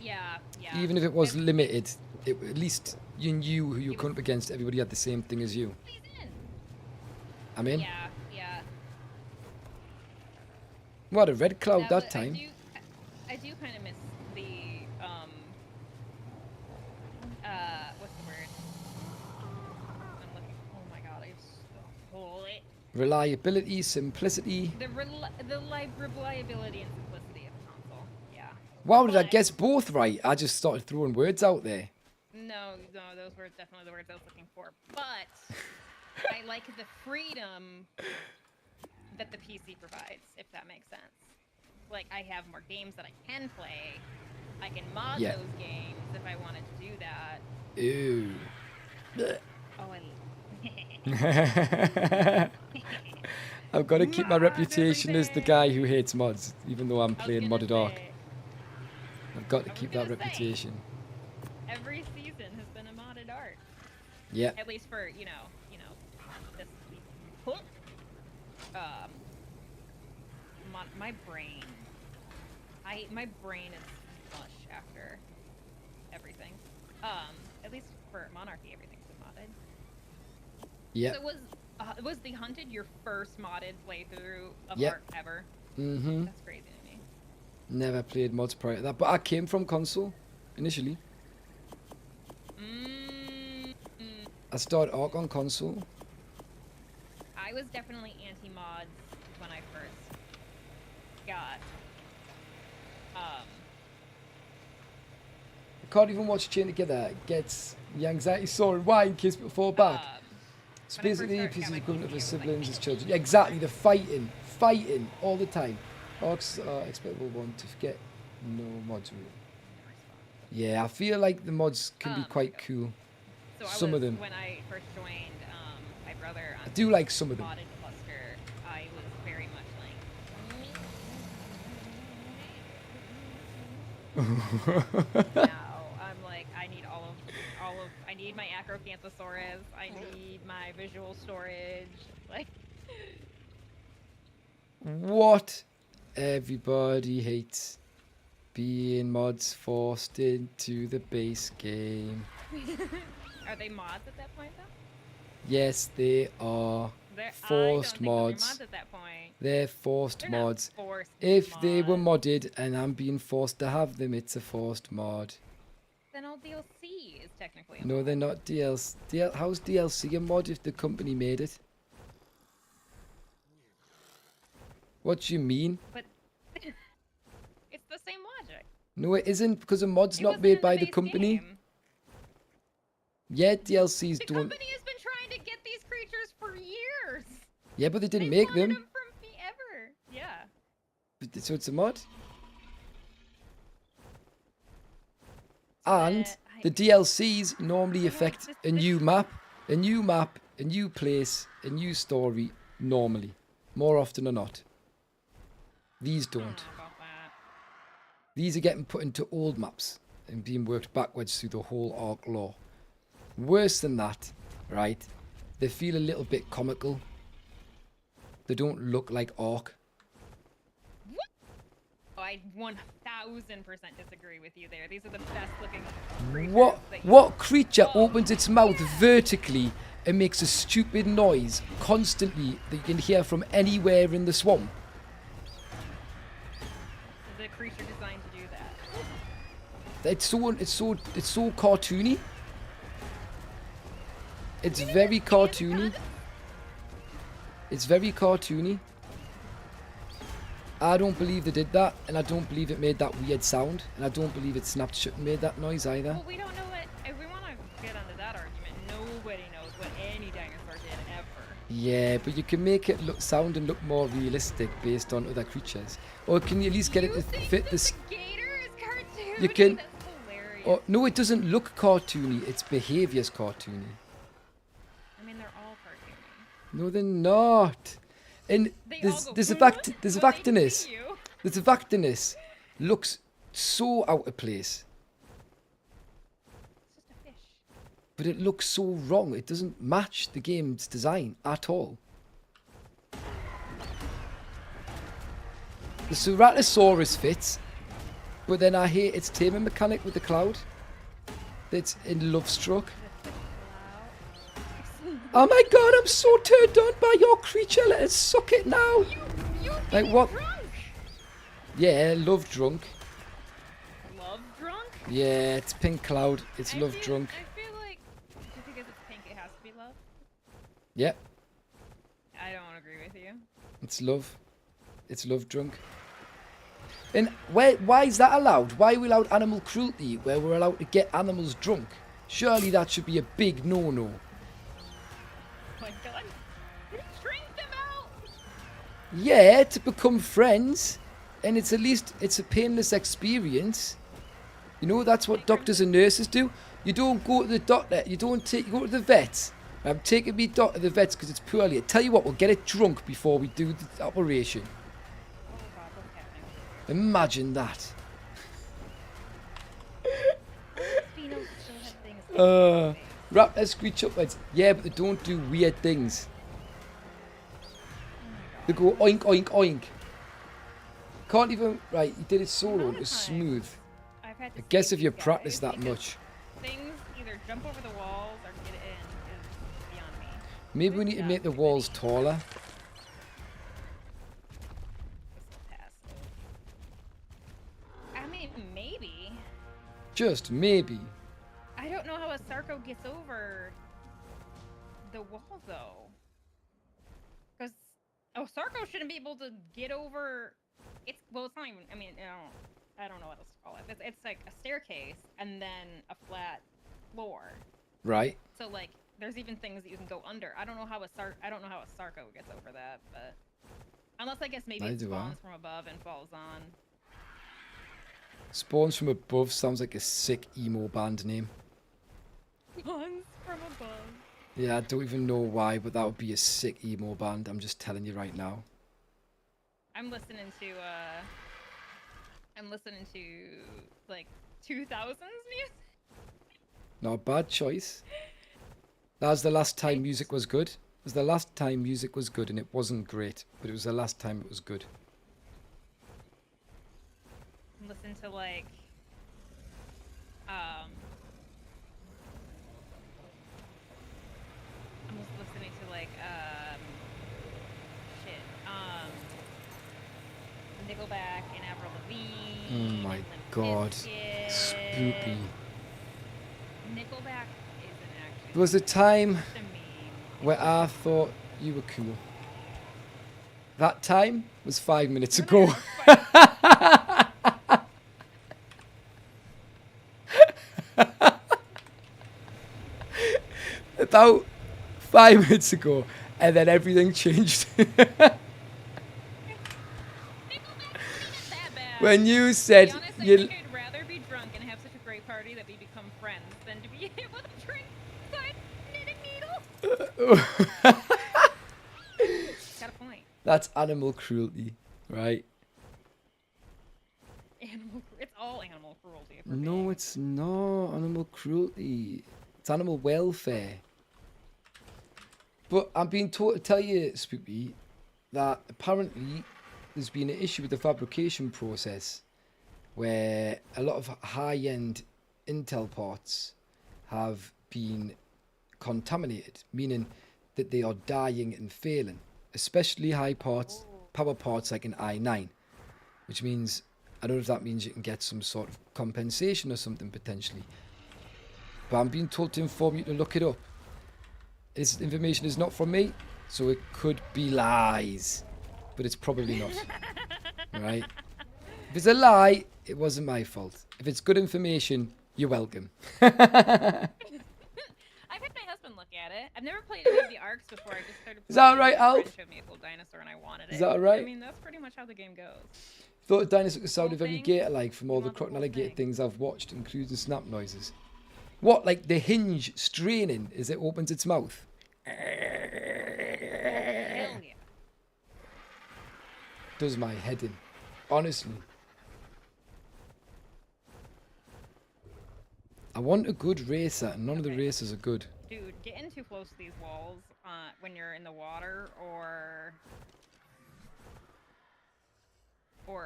Yeah. Even if it was limited, at least you knew who you were coming up against. Everybody had the same thing as you. Please in. I'm in. Yeah. What a red cloud Now, that but time. I do kind of miss the what's the word? I'm looking. Oh my god, I hold it. Reliability, simplicity. The reliability and simplicity of the console. Yeah. Wow, did I But- guess both right? I just started throwing words out there. No, those were definitely the words I was looking for. But I like the freedom that the PC provides, if that makes sense. Like, I have more games that I can play. I can mod Yeah. those games if I wanted to do that. Ew. Oh, I've got to keep my reputation as the guy who hates mods, even though I'm playing modded ARK. I've got to keep that reputation. Every season has been a modded ARK. Yeah. At least for, you know, this week. My brain. My brain is mush after everything. At least for Monarchy, everything's been modded. Yeah. So was the Hunted your first modded playthrough of Yep. ARK ever? Mm-hmm. That's crazy to me. Never played mods prior to that, but I came from console initially. I started ARK on console. I was definitely anti-mods when I first got. I can't even watch Chain Together. It gets the anxiety sore. Why? In case people fall back. It's when I first basically started, pieces got my equivalent of PC, it his was like siblings, his 8 children. years Exactly, the fighting all the time. ARK's expectable one to forget no mods rule. Yeah, I feel like the mods can be quite cool. So Some of them. When I first joined my brother on I do like some of them. modded cluster, I was very much like. Now I'm like, I need all of. I need my Acrocanthosaurus. I need my visual storage. Like. What? Everybody hates being mods forced into the base game. Are they mods at that point though? Yes, they are. They're, Forced I don't think mods. they're mods at that point. They're forced They're not mods. forced If they were mods. modded and I'm being forced to have them, it's a forced mod. Then all DLC is technically a No, mod. they're not DLC. How's DLC a mod if the company made it? What do you mean? But it's the same logic. No, it isn't, because a mod's It not wasn't made in the by the base company. game. Yeah, DLCs The don't. company has been trying to get these creatures for years. Yeah, but they didn't They make wanted them. from ever. Yeah. So it's a mod. And the DLCs normally affect a new map, a new place, a new story, normally. More often than not. These I don't don't. know about that. These are getting put into old maps and being worked backwards through the whole ARK lore. Worse than that, right? They feel a little bit comical. They don't look like ARK. Oh, I 1000% disagree with you there. These are the best looking creatures. that you- What creature opens its mouth vertically and makes a stupid noise constantly that you can hear from anywhere in the swamp? The creature designed to do that. It's so cartoony. It's very cartoony. It's very cartoony. I don't believe they did that, and I don't believe it made that weird sound, and I don't believe it snapped shut and made that noise either. Well, we don't know what. If we want to get onto that argument, nobody knows what any dinosaur did ever. Yeah, but you can make it sound and look more realistic based on other creatures. Or can you at least get it to fit this? The gator is cartoony. You can- That's hilarious. Or, no, it doesn't look cartoony. Its behavior's cartoony. I mean, they're all cartoony. No, they're not. And They there's all go, there's a "Huh?" fact there's a when they factiness. see you. There's a factiness. Looks so out of place, It's just a fish. but it looks so wrong. It doesn't match the game's design at all. The Ceratosaurus fits, but then I hate its taming mechanic with the cloud. It's in Love Struck. Oh my god, I'm so turned on by your creature. Let us suck it now. You Like get what? drunk. Yeah, love drunk. Love drunk? Yeah, it's pink cloud. It's love drunk. I feel like just because it's pink, it has to be love. Yeah, I don't agree with you. it's love. It's love drunk. And why is that allowed? Why are we allowed animal cruelty where we're allowed to get animals drunk? Surely that should be a big no-no. Oh my god. Drink them out! Yeah, to become friends. And it's at least, it's a painless experience. You know, that's what doctors and nurses do. You don't go to the doctor, you go to the vet. I'm taking me to the vets because it's poorly. I tell you what, we'll get it drunk before we do the operation. Oh god, what's happening? Imagine that. Phenos still have things. Raptors screech upwards. Yeah, but they don't do weird things. They go oink, oink, oink. Can't even... Right, he did it solo. It was smooth. I've had to I guess save if you these practice guys that because much. Things either jump over the walls or get in is beyond me. Maybe we need to make the walls taller. This will pass. I mean, maybe. Just maybe. I don't know how a Sarko gets over the wall though. Because Sarko shouldn't be able to get over. It's not even. I mean, I don't know what else to call it. It's like a staircase and then a flat floor. Right. So like, there's even things that you can go under. I don't know how a Sarko gets over that, but unless I guess maybe it spawns from above and falls on. Spawns from above sounds like a sick emo band name. Spawns from above. Yeah, I don't even know why, but that would be a sick emo band. I'm just telling you right now. I'm listening to like 2000s music. Not a bad choice. That was the last time music was good. It was the last time music was good, and it wasn't great, but it was the last time it was good. Listen to like I'm just listening to like Nickelback and Avril Lavigne. Oh my Limp god. Bizkit. Spoopy. Nickelback isn't actually. There was a time to me. where I thought you were cool. That time was 5 minutes ago. About 5 minutes ago, and then everything changed. When you said To be honest, I you... think I'd rather be drunk and have such a great party that we become friends than to be able to drink inside knitting needles. Got a point. That's animal cruelty, right? It's all animal cruelty. No, it's not animal cruelty. It's animal welfare. But I'm being told to tell you, Spoopy, that apparently there's been an issue with the fabrication process where a lot of high-end Intel parts have been contaminated, meaning that they are dying and failing, especially high parts, power parts like an i9, which means, I don't know if that means you can get some sort of compensation or something potentially, but I'm being told to inform you to look it up. This information is not from me, so it could be lies, but it's probably not. Right? If it's a lie, it wasn't my fault. If it's good information, you're welcome. I've had my husband look at it. I've never played any of the ARKs before. I just started playing. Is that alright, My friend Alf? showed me a cool dinosaur and I wanted it. Is that alright? I mean, that's pretty much how the game goes. Thought a dinosaur sounded very thing? gator-like from all You the want the crocodile whole alligator thing? things I've watched, including snap noises. What, like the hinge straining as it opens its mouth? Hell yeah. Does my head in. Honestly. I want a good racer, and none of the Okay. racers are good. Dude, getting too close to these walls when you're in the water or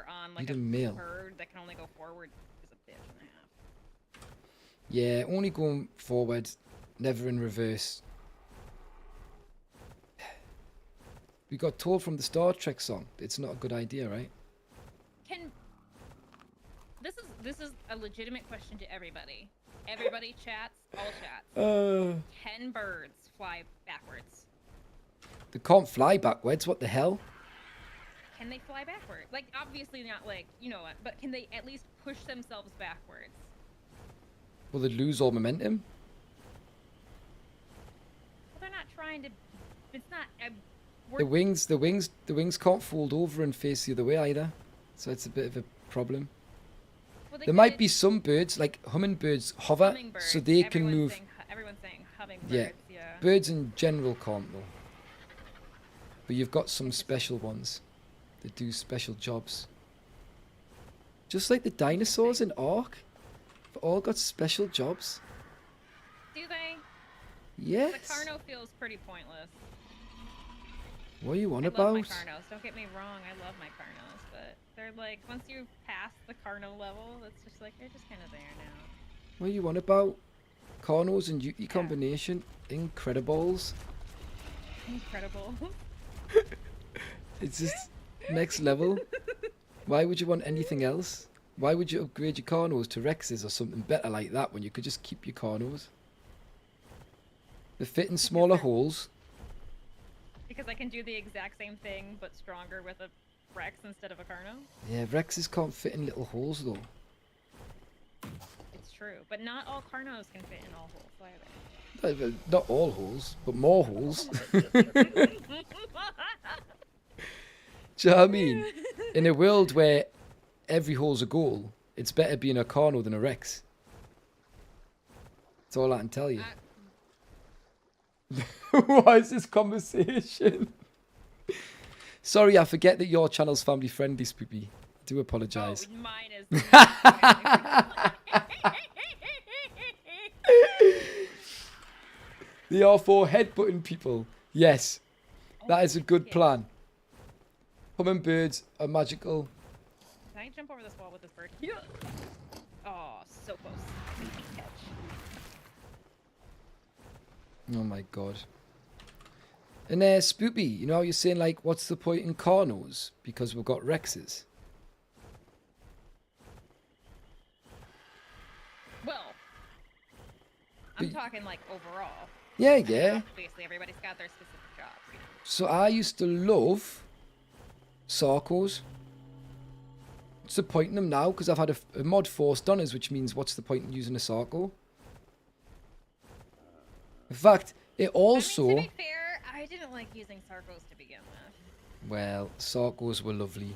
on like Need a a mill. bird that can only go forward is a bitch and a half. Yeah, only going forward, never in reverse. We got told from the Star Trek song, it's not a good idea, right? this is a legitimate question to everybody. Everybody chats, all chats. 10 birds fly backwards. They can't fly backwards. What the hell? Can they fly backwards? Like, obviously not like, you know what, but can they at least push themselves backwards? Will they lose all momentum? Well, they're not trying to. It's not. The wings can't fold over and face the other way either. So it's a bit of a problem. Well, There might be some birds, like hummingbirds, hover, hummingbirds. so they can move. Everyone's saying hummingbirds. Yeah. Yeah. Birds in general can't though. But you've got some special ones that do special jobs. Just like the dinosaurs in ARK. They've all got special jobs. Do they? Yes. The Carno feels pretty pointless. What are you on I about? love my Carnos. Don't get me wrong. I love my Carnos, but they're like, once you pass the Carno level, it's just like, they're just kind of there now. What are you on about? Carnos and Yuki combination. Incredibles. Incredible. It's just next level. Why would you want anything else? Why would you upgrade your Carnos to Rexes or something better like that when you could just keep your Carnos? They fit in smaller holes. Because I can do the exact same thing, but stronger with a Rex instead of a Carno. Yeah, Rexes can't fit in little holes though. It's true, but not all Carnos can fit in all holes either. Not all holes, but more holes. Do you know what I mean? In a world where every hole's a goal, it's better being a Carno than a Rex. That's all I can tell you. What is this conversation? Sorry, I forget that your channel's family friendly, Spoopy. I do apologise. Oh, mine is. They are for headbutting people. Yes, that is a good plan. Hummingbirds are magical. Can I jump over this wall with this bird? Yeah. Oh, so close. Easy catch. Oh my god. And Spoopy, you know how you're saying, like, what's the point in Carnos? Because we've got Rexes. Well, I'm talking like overall. Yeah, I mean, yeah. obviously, everybody's got their specific jobs. You know? So I used to love Sarcos. What's the point in them now? Because I've had a mod forced on us, which means what's the point in using a Sarco? In fact, it also... I mean, to be fair, I didn't like using Sarcos to begin with. Well, Sarcos were lovely.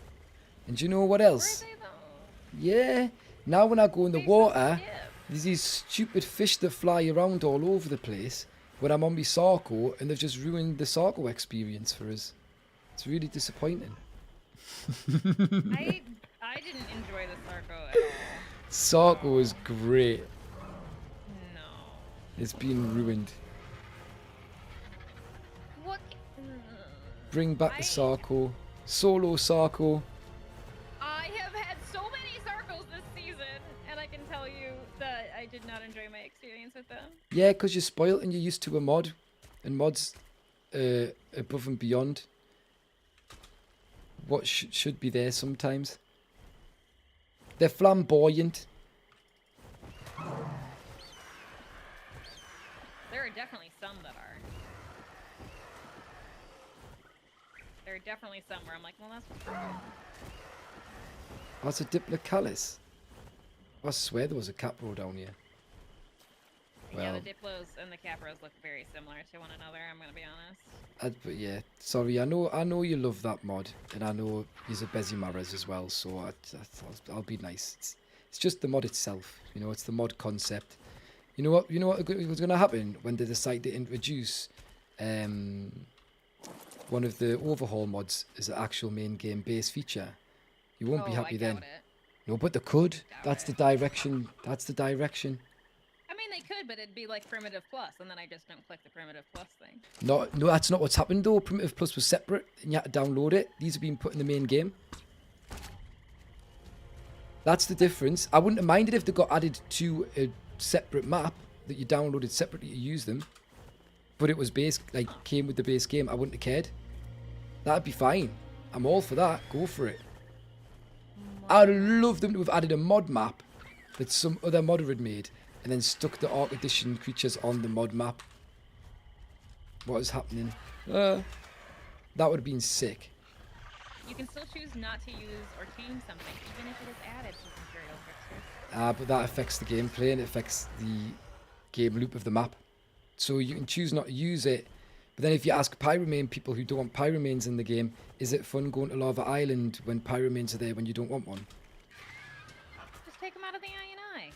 And do you know what else? Were they though? Yeah. Now when I go in the They water, stiff. there's these stupid fish that fly around all over the place when I'm on my Sarco, and they've just ruined the Sarco experience for us. It's really disappointing. I didn't enjoy the Sarco at all. Sarco is great. No. It's been ruined. What? Bring back the Sarco. Solo Sarco. I have had so many Sarcos this season, and I can tell you that I did not enjoy my experience with them. Yeah, because you're spoiled and you're used to a mod. And mods above and beyond what should be there sometimes. They're flamboyant. There are definitely some that are. There are definitely some where I'm like, well, that's true. That's a Diplocalis. I swear there was a Capro down here. Yeah, Well, the Diplos and the Capros look very similar to one another, I'm gonna be honest. but yeah, sorry, I know you love that mod, and I know he's a Bezimaras as well, so I'll be nice. It's just the mod itself, you know, it's the mod concept. You know what was going to happen when they decide to introduce one of the overhaul mods as an actual main game base feature? You won't be happy I then. doubt it. No, but they could. Doubt That's it. the direction. That's the direction. I mean, they could, but it'd be like Primitive Plus, and then I just don't click the Primitive Plus thing. No, that's not what's happened though. Primitive Plus was separate, and you had to download it. These have been put in the main game. That's the difference. I wouldn't have minded if they got added to a separate map that you downloaded separately to use them, but it was came with the base game. I wouldn't have cared. That'd be fine. I'm all for that. Go for it. I'd love them to have added a mod map that some other modder had made and then stuck the ARK Edition creatures on the mod map. What is happening? That would have been sick. You can still choose not to use or change something, even if it is added to Imperial fixtures. But that affects the gameplay and it affects the game loop of the map. So you can choose not to use it. But then if you ask Pyromane people who don't want Pyromanes in the game, is it fun going to Lava Island when Pyromanes are there when you don't want one? Just take them out of the I&I.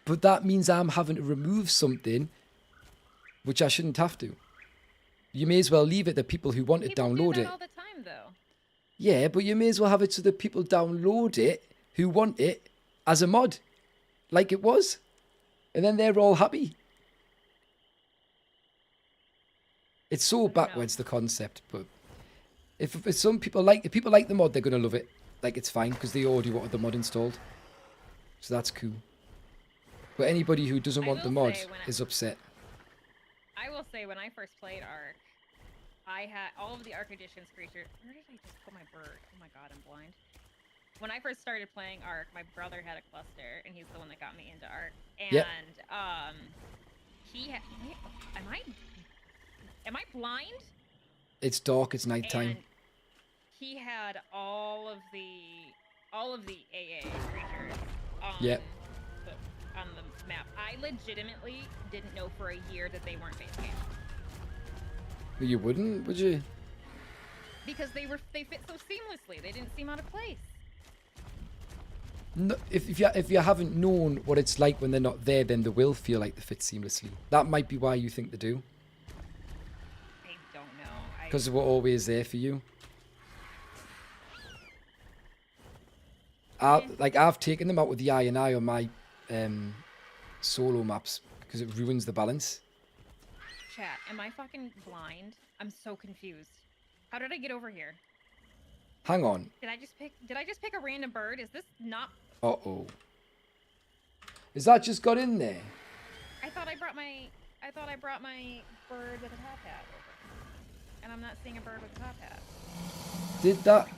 But that means I'm having to remove something which I shouldn't have to. You may as well leave it that people who want it People download do that it. all the time, though. Yeah, but you may as well have it so that people download it who want it as a mod, like it was. And then they're all happy. It's so backwards, the concept, but if some people like the mod, they're going to love it. Like, it's fine, because they already wanted the mod installed. So that's cool. But anybody who doesn't want the mod is upset. I will say, when I first played ARK, I had all of the ARK Editions creatures. Where did I just put my bird? Oh my god, I'm blind. When I first started playing ARK, my brother had a cluster, and he's the one that got me into ARK. And yep. He had. Am I blind? It's dark. It's nighttime. And he had all of the AA creatures on, yep. on the map. I legitimately didn't know for a year that they weren't base game. Well, you wouldn't, would you? Because they fit so seamlessly. They didn't seem out of place. No, if you haven't known what it's like when they're not there, then they will feel like they fit seamlessly. That might be why you think they do. I don't know. Because they were always there for you. I've taken them out with the I&I on my solo maps because it ruins the balance. Chat, am I fucking blind? I'm so confused. How did I get over here? Hang on. Did I just pick a random bird? Is this not? Uh-oh. Is that just got in there? I thought I brought my bird with a top hat over. And I'm not seeing a bird with a top hat. Did that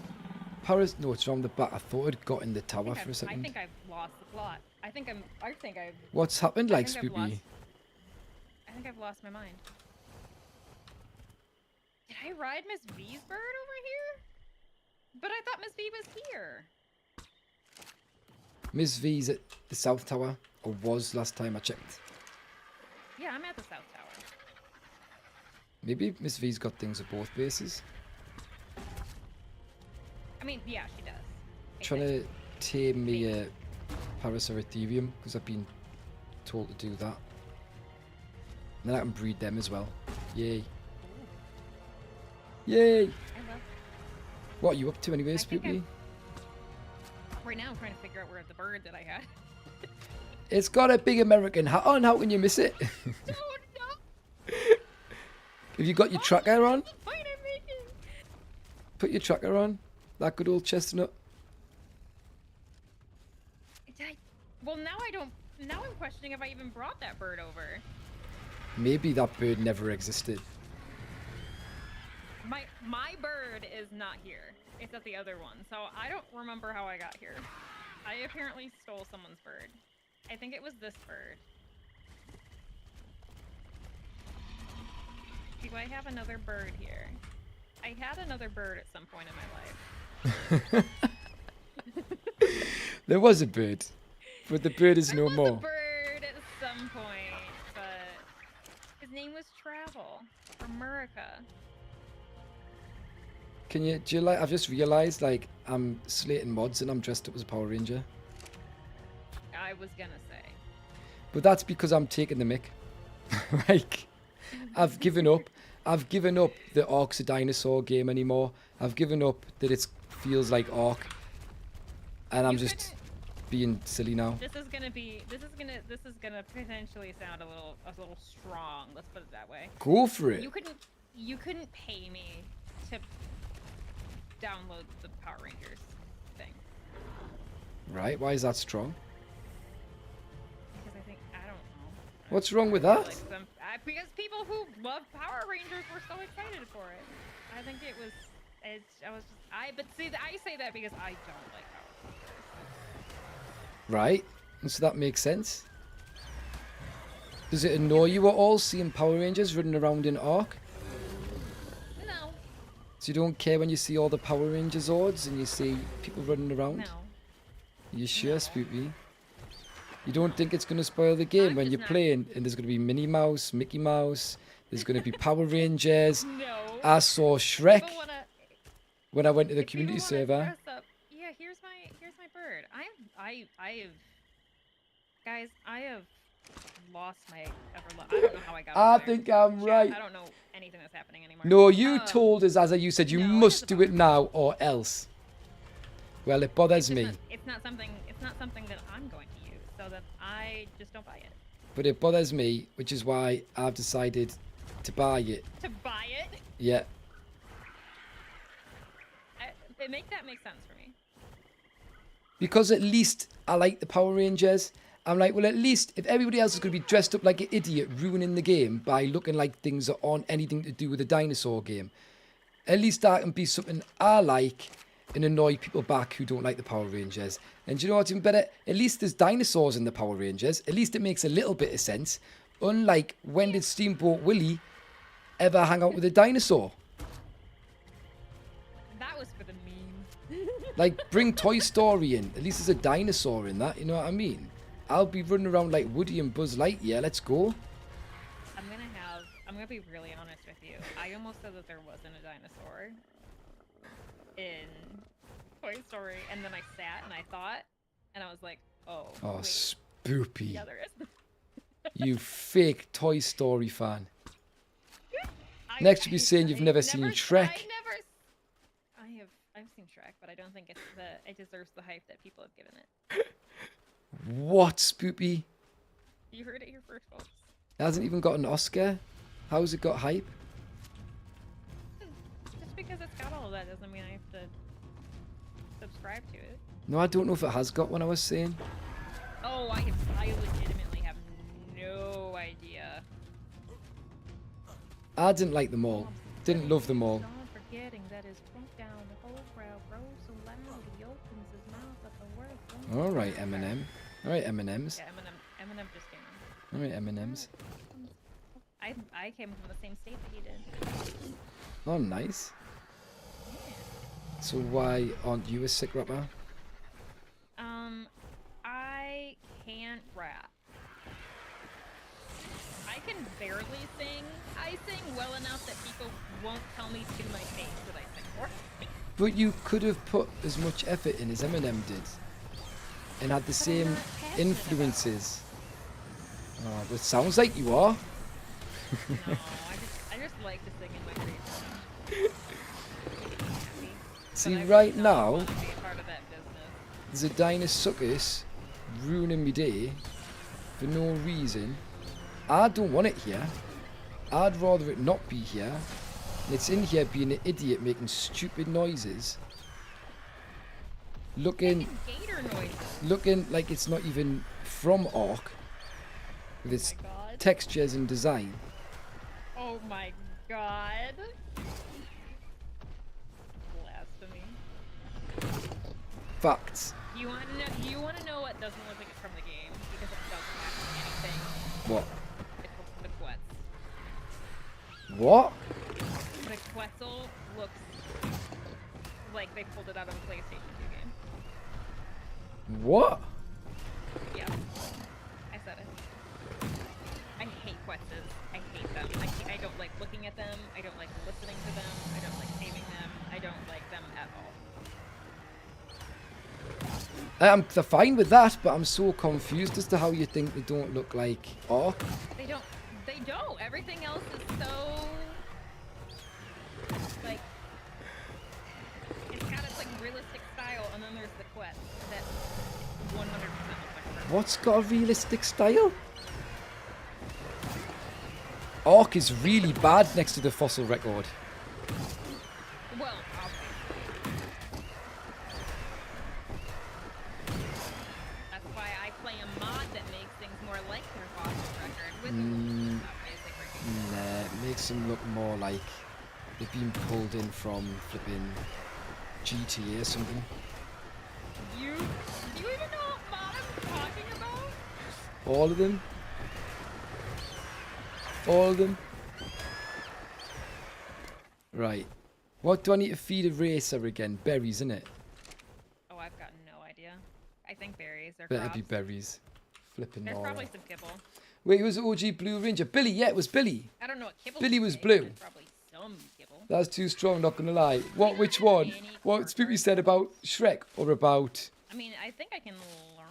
Paris? No, it's from the back. I thought it got in the tower for a second. I think I've lost the plot. I think I've. What's happened, like, Spoopy? I think I've lost my mind. Did I ride Miss V's bird over here? But I thought Miss V was here. Miss V's at the South Tower, or was last time I checked. Yeah, I'm at the South Tower. Maybe Miss V's got things at both bases. I mean, yeah, she does. Trying to tame me a Paris or Ethereum, because I've been told to do that. And then I can breed them as well. Yay. Yay! I love. What are you up to anyway, Spoopy? Right now I'm trying to figure out where the bird that I had. It's got a big American hat on, how can you miss it? Oh no! Have you got your tracker on? What's the point I'm making? Put your tracker on. That good old chestnut. Well, now I don't. Now I'm questioning if I even brought that bird over. Maybe that bird never existed. My bird is not here. It's at the other one, so I don't remember how I got here. I apparently stole someone's bird. I think it was this bird. Do I have another bird here? I had another bird at some point in my life. There was a bird, but the bird is no more. There was a bird at some point, but his name was Travel from America. Do you like, I've just realised, like, I'm slating mods and I'm dressed up as a Power Ranger. I was gonna say. But that's because I'm taking the mick. Like, I've given up. I've given up the ARK's a dinosaur game anymore. I've given up that it feels like ARK. And I'm just being silly now. This is gonna potentially sound a little strong, let's put it that way. Go for it. You couldn't pay me to download the Power Rangers thing. Right, why is that strong? Because I don't know. What's wrong with that? Because people who love Power Rangers were so excited for it. I think but see, I say that because I don't like Power Rangers. Right? And so that makes sense. Does it annoy you at all seeing Power Rangers running around in ARK? No. So you don't care when you see all the Power Ranger Zords and you see people running around? No. You sure, No. Spoopy? You don't think it's going to spoil the game I'm when just you're not- playing and there's going to be Minnie Mouse, Mickey Mouse, there's going to be Power Rangers. No. I saw Shrek People wanna, when I went to the if people community wanna server. dress up- yeah, here's my bird. I have, guys, I have lost my I don't know how I got I over there. think I'm Chat, right. I don't know anything that's happening anymore. No, you told us, as you said, you no, it must is do about- it now or else. Well, it bothers It's me. not- it's not something that I'm going to use, so that I just don't buy it. But it bothers me, which is why I've decided to buy it. To buy it, Yeah. that makes sense for me. Because at least I like the Power Rangers. I'm like, well, at least if everybody else is going to be dressed up like an idiot, ruining the game by looking like things that aren't anything to do with the dinosaur game, at least that can be something I like and annoy people back who don't like the Power Rangers. And do you know what's even better? At least there's dinosaurs in the Power Rangers. At least it makes a little bit of sense. Unlike, when did Steamboat Willie ever hang out with a dinosaur? That was for the meme. Like, bring Toy Story in. At least there's a dinosaur in that, you know what I mean? I'll be running around like Woody and Buzz Lightyear. Let's go. I'm gonna be really honest with you. I almost said that there wasn't a dinosaur in Toy Story, and then I sat and I thought, and I was like, oh. Oh, wait, spoopy. yeah, there is. You fake Toy Story fan. Next you'll be saying you've never seen Shrek. I've seen Shrek, but I don't think it deserves the hype that people have given it. What, Spoopy? You heard it here first, folks. It hasn't even got an Oscar. How's it got hype? Just because it's got all of that doesn't mean I have to subscribe to it. No, I don't know if it has got one, I was saying. Oh, I legitimately have no idea. I didn't like them all. Didn't love them all. Dawn forgetting that his front down, the whole crowd rose so loud he opens his mouth at the word. Alright, Eminem. Alright, M&M's. Yeah, Eminem just came in. Alright, M&M's. I came from the same state that he did. Oh, nice. So why aren't you a sick rapper? I can't rap. I can barely sing. I sing well enough that people won't tell me to my face that I sing for. But you could have put as much effort in as Eminem did. And had the same influences. Oh, but it sounds like you are. No, I just like to sing in my free time. See, But I right really now, want to be a part of that business. there's a dinosaurus ruining me day for no reason. I don't want it here. I'd rather it not be here. And it's in here being an idiot making stupid noises. Looking Gator noises. looking like it's not even from ARK. With its Oh my god. textures and design. Oh my god. Blasphemy. Facts. You want to know what doesn't look like it's from the game? Because it doesn't have anything. What? It's the Quetz. What? The Quetzal looks like they pulled it out of a PlayStation 2 game. What? Yeah. I said it. I hate Quetzes. I hate them. I don't like looking at them. I don't like listening to them. I don't like naming them. I don't like them at all. I'm fine with that, but I'm so confused as to how you think they don't look like ARK. They don't. They don't. Everything else is so like it's got its like realistic style, and then there's the Quetz that 100% looks like a What's got a realistic style? ARK is really bad next to the fossil record. well, obviously. That's why I play a mod that makes things more like their fossil record with the basic recognition. Nah, it makes them look more like they've been pulled in from flipping GTA or something. Do you even know what mod All of them. All of them. Right. What do I need to feed a racer again? Berries, innit? Oh, I've got no idea. I think berries are Better crops. be berries. Flipping There's all probably right. some kibble. Wait, it was OG Blue Ranger. Billy, yeah, it was Billy. I don't know what kibble. Billy is, was but blue. There's probably some kibble. That's too strong, not gonna lie. What? Which one? What Spoopy said about Shrek or about I mean, I think I can learn.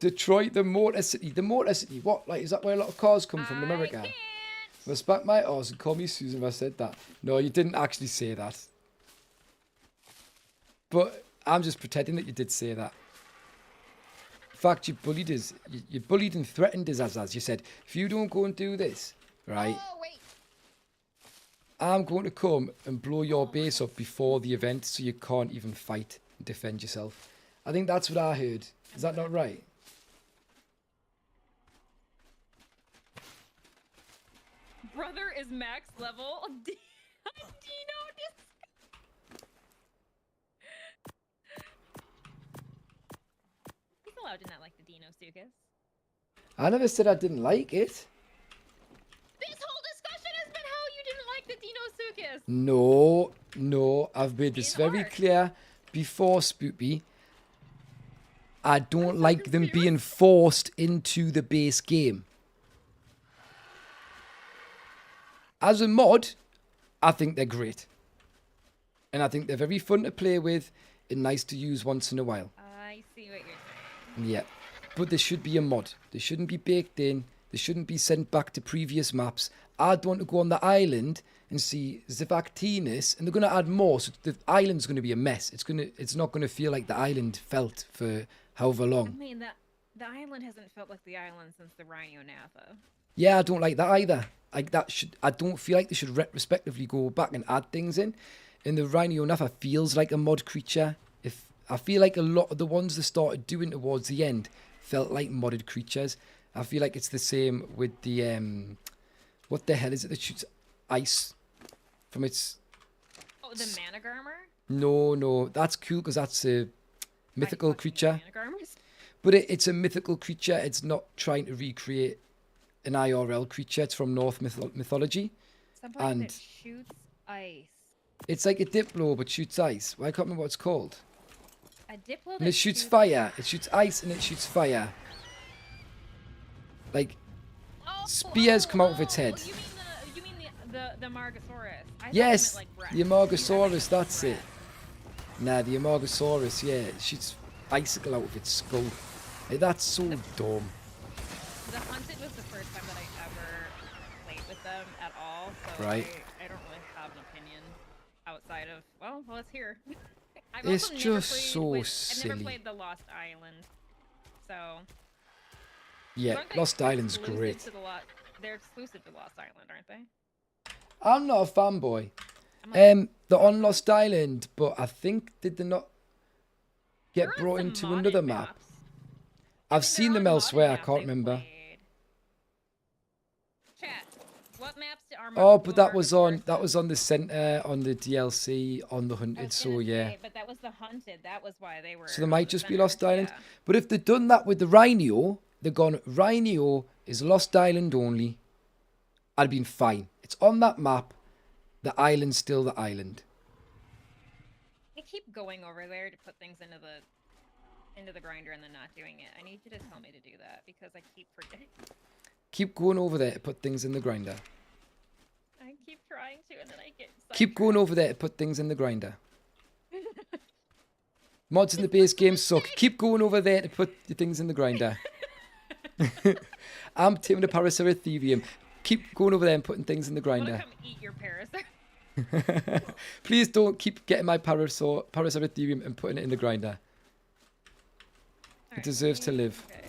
Detroit, the Motor City? The Motor City. What? Like, is that where a lot of cars come from in America? I can't. Respect my arse and call me Susan if I said that. No, you didn't actually say that. But I'm just pretending that you did say that. In fact, you bullied us. You bullied and threatened us, as you said, if you don't go and do this, right, Oh wait. I'm going to come and blow your base up before the event so you can't even fight and defend yourself. I think that's what I heard. Is that not right? Brother is max level. Dino He's allowed to not like the Dino Sukas. I never said I didn't like it. This whole discussion has been how you didn't like the Dino Sukas. No, no, I've made this In very ARK. clear before, Spoopy. I don't like them being forced into the base game. As a mod, I think they're great. And I think they're very fun to play with and nice to use once in a while. I see what you're saying. Yeah. But there should be a mod. They shouldn't be baked in. They shouldn't be sent back to previous maps. I'd want to go on the island and see Zivactinus, and they're going to add more, so the island's going to be a mess. It's not going to feel like the island felt for however I long. mean, the island hasn't felt like the island since the Rhino Natha. Yeah, I don't like that either. I don't feel like they should retrospectively go back and add things in. And the Rhino Natha feels like a mod creature. I feel like a lot of the ones they started doing towards the end felt like modded creatures. I feel like it's the same with the what the hell is it that shoots ice from its? Oh, the Managarmer? No, that's cool because that's a mythical creature. Managarmers? But it's a mythical creature. It's not trying to recreate an IRL creature. It's from Norse mythology. Somebody And- that shoots ice. It's like a Diplo but shoots ice. Well, I can't remember what it's called. A Diplo And that it shoots fire. It shoots ice and it shoots fire. Like spears come out of its head. You mean the Margosaurus? I thought Yes, you meant like the Rex. Amargasaurus, that's it. Nah, the Amargasaurus, yeah, it shoots icicle out of its skull. Like, that's so dumb. The Hunted was the first time that I ever played with them at all, so Right. I don't really have an opinion outside of, well, let's hear. I've It's also never just played so I've silly. never played the Lost Island, so... Yeah, Aren't they Lost Island's exclusive great. to they're exclusive to Lost Island, aren't they? I'm not a fanboy. I'm like, They're on Lost Island, but I think did they not get they're on brought some into modded another map? maps. I've They're seen on them modded elsewhere, I maps can't I've remember. played. Chat, what maps are Oh, but that was on Margosaurus? the center, on the DLC, on the I Hunted, was so gonna yeah. say, but that was the Hunted. That was why they were. So there on might the just be center, Lost Island. yeah. But if they'd done that with the Rhino, they've gone, Rhino is Lost Island only, I'd have been fine. It's on that map. The island's still the island. I keep going over there to put things into the grinder and then not doing it. I need you to tell me to do that because I keep forgetting. Keep going over there to put things in the grinder. I keep trying to and then I get Keep going over there to put things in the grinder. Mods in the base game suck. Keep going over there to put the things in the grinder. I'm taking the Paraceratherium. Keep going over there and putting things in the I want to grinder. come eat your parasite. Please don't keep getting my Paraceratherium and putting it in the grinder. It deserves to live. Okay.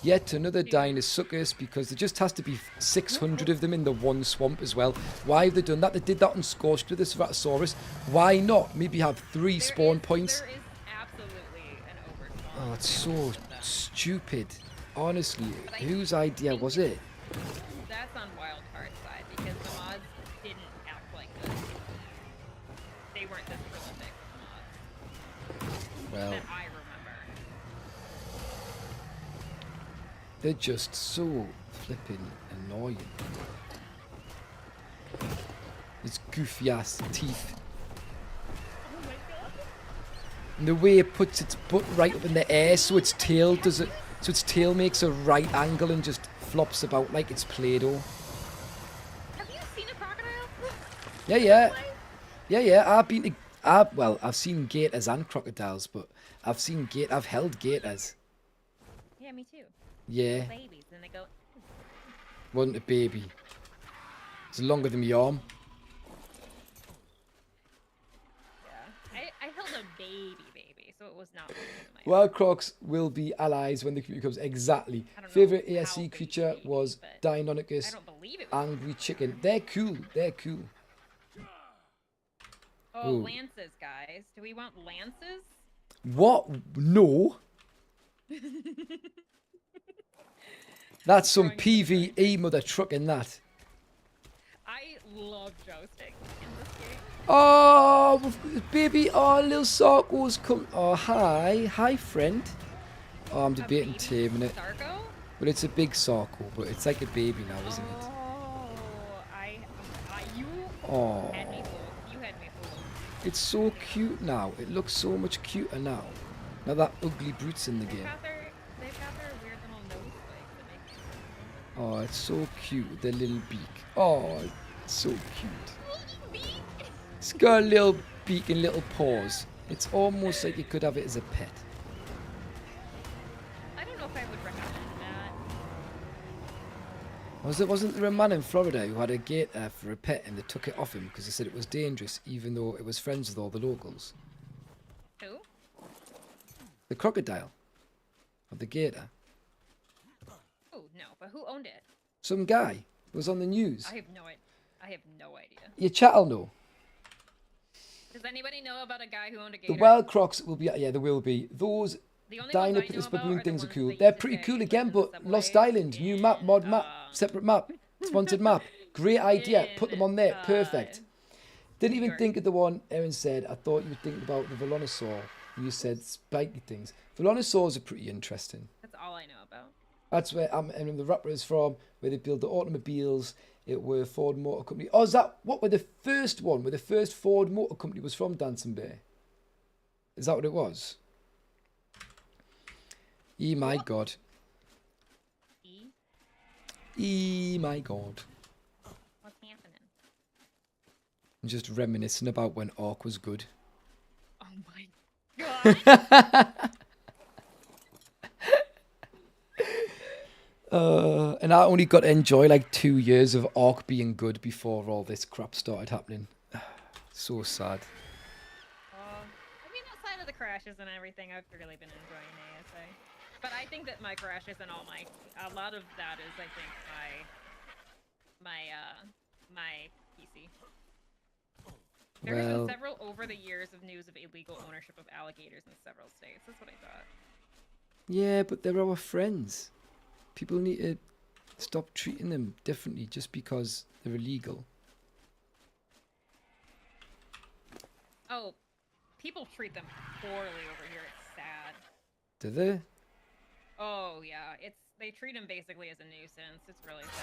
Yet another Dinosuchus, because there just has to be 600 of them in the one swamp as well. Why have they done that? They did that on Scorched with the Ceratosaurus. Why not? Maybe have 3 spawn points. There is absolutely an overspawn. Oh, it's so stupid. Honestly, whose idea was it? That's on Wildcard's side because the mods didn't act like this. They weren't this prolific mods Well, that I remember. They're just so flipping annoying. Its goofy ass teeth. Oh my god. And the way it puts its butt right up in the air so its tail does it, so its tail makes a right angle and just flops about like it's Play-Doh. Have you seen a crocodile? Yeah, yeah. Yeah, yeah. I've seen gators and crocodiles, but I've held gators. Yeah, me too. Yeah, Babies, and they go. wasn't a baby. It's longer than my arm. Yeah. I held a baby, so it was not longer than my Wild crocs will be allies when the creature comes. Exactly. I don't know Favorite how ASC big creature baby, was but I Deinonychus, don't believe it was. angry chicken. They're cool. They're cool. Oh, Ooh. lances, guys. Do we want lances? What? No. That's some PvE mother trucking that. I love jousting in this game. Oh, baby. Oh, little Sarko's come. Oh, hi, friend. Oh, I'm debating taming it. Sarko? But it's a big Sarko, but it's like a baby now, isn't it? You Oh, had me fooled. You had me fooled. it's so cute now. It looks so much cuter now. Now that ugly brute's in the game. They've got their weird little nose spikes that make me. Oh, it's so cute with their little beak. Oh, it's so cute. It's got a little beak and little paws. It's almost like you could have it as a pet. I don't know if I would recommend that. Wasn't there a man in Florida who had a gator for a pet and they took it off him because they said it was dangerous even though it was friends with all the locals? Who? The crocodile. Or the gator. Oh, no, but who owned it? Some guy. It was on the news. I have no idea. Your chat'll know. Does anybody know about a guy who owned a The gator? wild crocs will be, yeah, there will be. Those The only ones I know Dinopithecus about baboon are the things are ones cool. that They're used to pretty get cool put again, in the but Lost subway Island, new map, mod map, separate map, sponsored map. Great idea. Put them on there. Perfect. Didn't even think of the one Erin said. I thought you were thinking about the Velonosaur. You said spiky things. Velonosaurs are pretty interesting. That's all I know about. That's where the Rapper is from, where they build the automobiles. It were Ford Motor Company. Oh, is that what were the first one? Where the first Ford Motor Company was from Dancing Bear? Is that what it was? My God. My God. What's happening? I'm just reminiscing about when ARK was good. Oh my god. And I only got to enjoy like 2 years of ARK being good before all this crap started happening. So sad. I mean, outside of the crashes and everything, I've really been enjoying ASA. But I think that my crashes and a lot of that is, I think, my PC. There have Well, been several over the years of news of illegal ownership of alligators in several states. That's what I thought. yeah, but they're our friends. People need to stop treating them differently just because they're illegal. Oh, people treat them poorly over here. It's sad. Do they? Oh yeah, they treat them basically as a nuisance. It's really sad.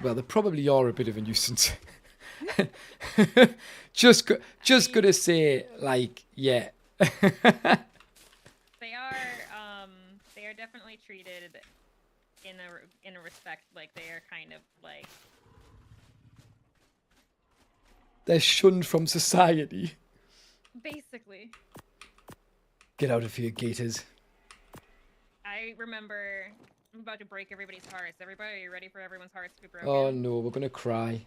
Well, they probably are a bit of a nuisance. just gonna say, like, yeah. They are definitely treated in a respect like they are kind of like They're shunned from society. basically. Get out of here, gators. I remember I'm about to break everybody's hearts. Everybody, are you ready for everyone's hearts to be broken? Oh no, we're gonna cry.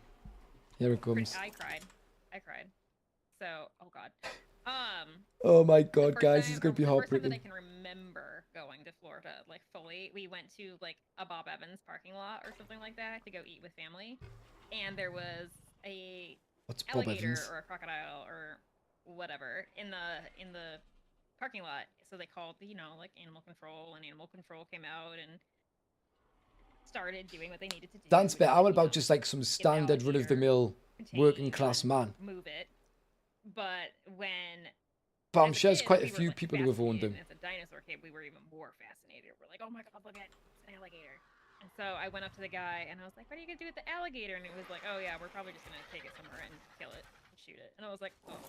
Here it comes. I cried. So, oh god. Oh my The God, first guys, time- this is gonna be the first time heartbreaking. that I can remember going to Florida, like fully, we went to like a Bob Evans parking lot or something like that to go eat with family, and there was a What's Bob alligator Evans? or a crocodile or whatever in the parking lot. So they called, like animal control, and animal control came out and started doing what they needed to do. Dance which bit. was, I'm about just like some standard alligator run-of-the-mill contained working class and man. move it. But when But I'm as a sure there's kid, quite a we were, few like, people who have owned them. fascinated as a dinosaur we were even more fascinated. We're like, oh my god, look at it's an alligator. And so I went up to the guy and I was like, what are you gonna do with the alligator? And he was like, oh yeah, we're probably just gonna take it somewhere and kill it and shoot it. And I was like, oh.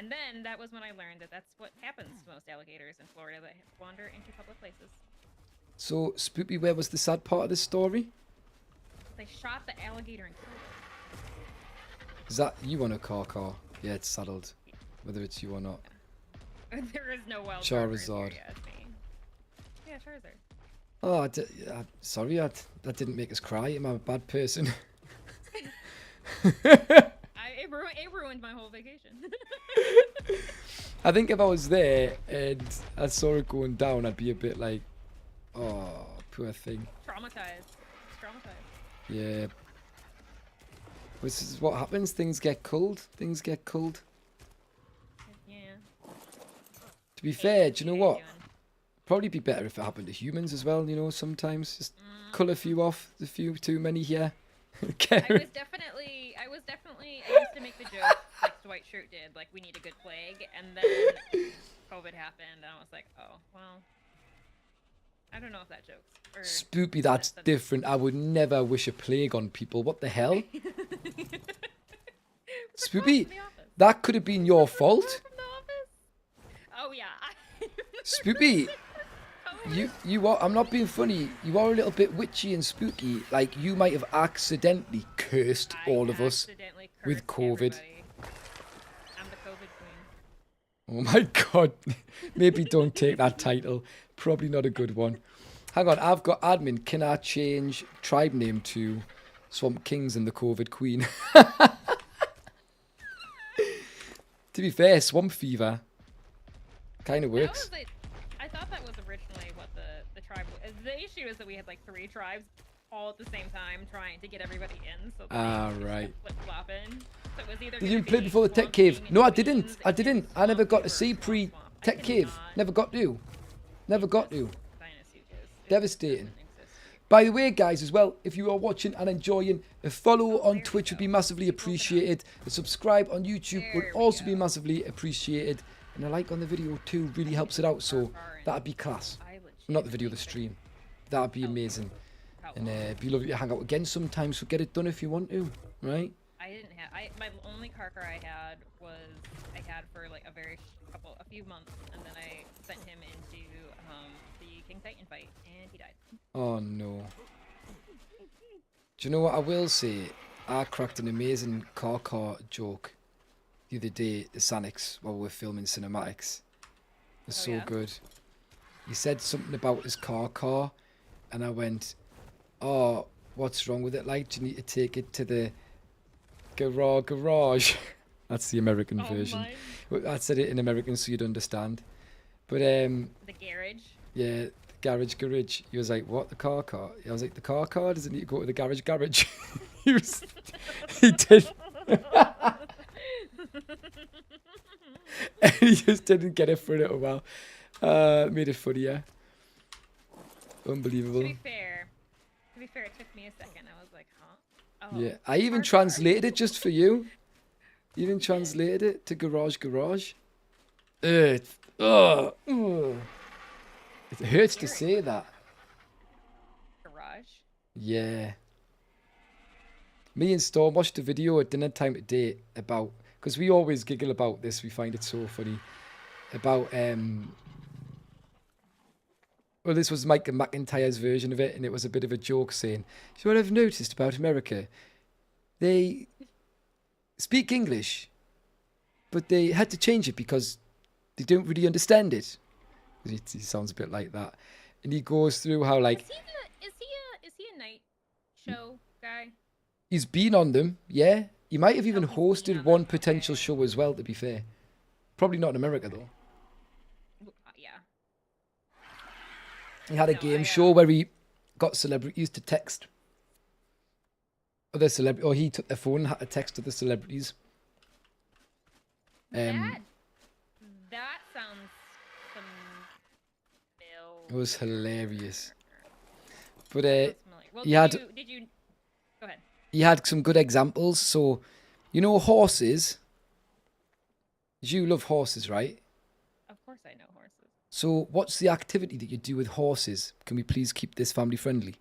And then that was when I learned that that's what happens to most alligators in Florida that wander into public places. So, Spoopy, where was the sad part of this story? They shot the alligator and killed it. Is that you on a car? Yeah, it's saddled. Whether it's you or not. There is no wild Charizard. Yeah, it's me. Yeah, Charizard. Oh, sorry, that didn't make us cry. Am I a bad person? It ruined my whole vacation. I think if I was there and I saw it going down, I'd be a bit like, oh, poor thing. Traumatized. Yeah. This is what happens. Things get cold. Yeah. To be fair, do you know what? Probably be better if it happened to humans as well, you know, sometimes. Just cull a few off, a few too many here. I used to make the joke, like Dwight Schrute did, like, we need a good plague, and then COVID happened, and I was like, oh, well, I don't know if that joke's... Or Spoopy, that's different. I would never wish a plague on people. What the hell? Spoopy, that could have been your fault. Oh, yeah. Spoopy, you are, I'm not being funny, you are a little bit witchy and spooky. Like, you might have accidentally cursed all of us with COVID. I'm the COVID queen. Oh my god. Maybe don't take that title. Probably not a good one. Hang on, I've got admin. Can I change tribe name to Swamp Kings and the COVID Queen? To be fair, Swamp Fever kind of works. I thought that was originally what the tribe was. The issue is that we had like 3 tribes all at the same time trying to get everybody in. So Right. flip-flopping. So it was either Did you play before the Tech Cave? No, I didn't. I never got to see pre-Tech Cave. Never got to. Devastating. By the way, guys, as well, if you are watching and enjoying, a follow on Twitch would be massively appreciated. A subscribe on YouTube would also be massively appreciated. And a like on the video too really helps it out, so that'd be class. Not the video, the stream. That'd be amazing. And it'd be lovely to hang out again sometimes, so get it done if you want to, right? My only Karkar I had for like a few months, and then I sent him into the King Titan fight, and he died. Oh no. Do you know what I will say? I cracked an amazing car joke the other day to Sanix while we were filming cinematics. It was so good. He said something about his car, and I went, oh, what's wrong with it? Like, do you need to take it to the garage? That's the American version. I said it in American so you'd understand. But the garage. Yeah, the garage. He was like, what, the car? I was like, the car doesn't need to go to the garage. He did. And he just didn't get it for a little while. Made it funny, yeah. Unbelievable. To be fair, it took me a second. I was like, huh? Oh, yeah, I even translated it just for you. Even translated it to garage. It hurts to say that. Garage? Yeah. Me and Storm watched a video at dinner time today about, because we always giggle about this, we find it so funny, about, well, this was Mike McIntyre's version of it, and it was a bit of a joke saying, so what I've noticed about America, they speak English, but they had to change it because they don't really understand it. He sounds a bit like that. And he goes through how, like... Is he a night show guy? He's been on them, yeah. He might have even hosted one potential show as well, to be fair. Probably not in America, though. Yeah. He had a game show where he got celebrities to text other celebrities, or he took their phone and had to text other celebrities. That sounds familiar. It was hilarious. But well, he had... Did you... Go ahead. He had some good examples. So, you know horses? You love horses, right? Of course I know horses. So what's the activity that you do with horses? Can we please keep this family friendly?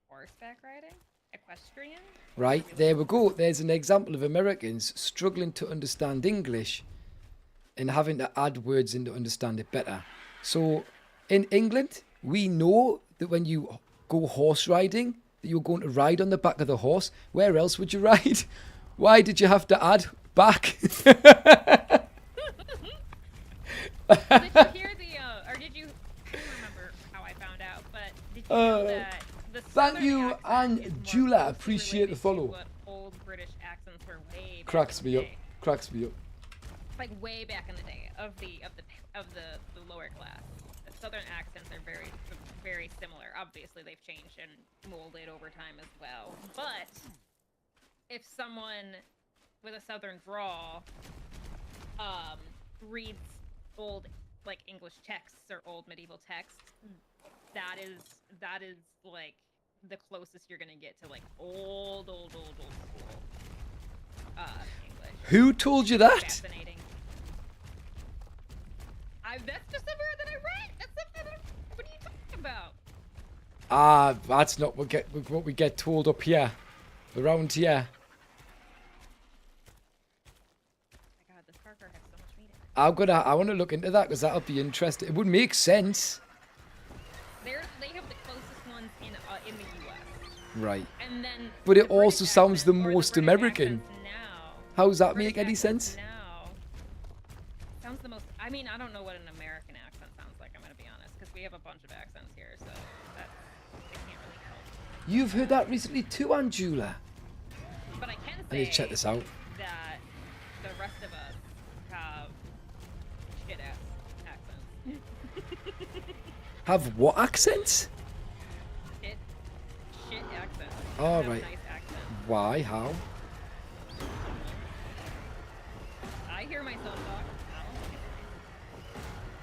Horseback riding? Equestrian? Right, there we go. There's an example of Americans struggling to understand English and having to add words in to understand it better. So in England, we know that when you go horse riding, that you're going to ride on the back of the horse. Where else would you ride? Why did you have to add back? Did you hear or did you? I don't remember how I found out, but did you know that the Thank Southern you, accent and is more Jula, closely appreciate related the follow. to what old British accents were way back Cracks in the me up. day. Cracks me up. Like way back in the day of the lower class. The Southern accents are very, very similar. Obviously, they've changed and molded over time as well. But if someone with a Southern drawl reads old like English texts or old medieval texts, that is like the closest you're gonna get to like old school English. Who told you that? Fascinating. That's just somewhere that I read. That's something that what are you talking about? Ah, that's not what we get told up here, around here. Oh my god, this Parker has so much meat in it. I want to look into that because that'll be interesting. It would make sense. They have the closest ones in the U.S. Right. And then. But it the British also sounds the accent or most British American. accents now. How does that British make any accents sense? Now sounds the most. I mean, I don't know what an American accent sounds like. I'm gonna be honest, because we have a bunch of accents here, so that I can't really help. You've heard that recently too, Angela. But I can I say need to check this out. that the rest of us have shit ass accents. Have what accents? Shit accents. All Have right. Nice accents. Why? How? I hear myself talk.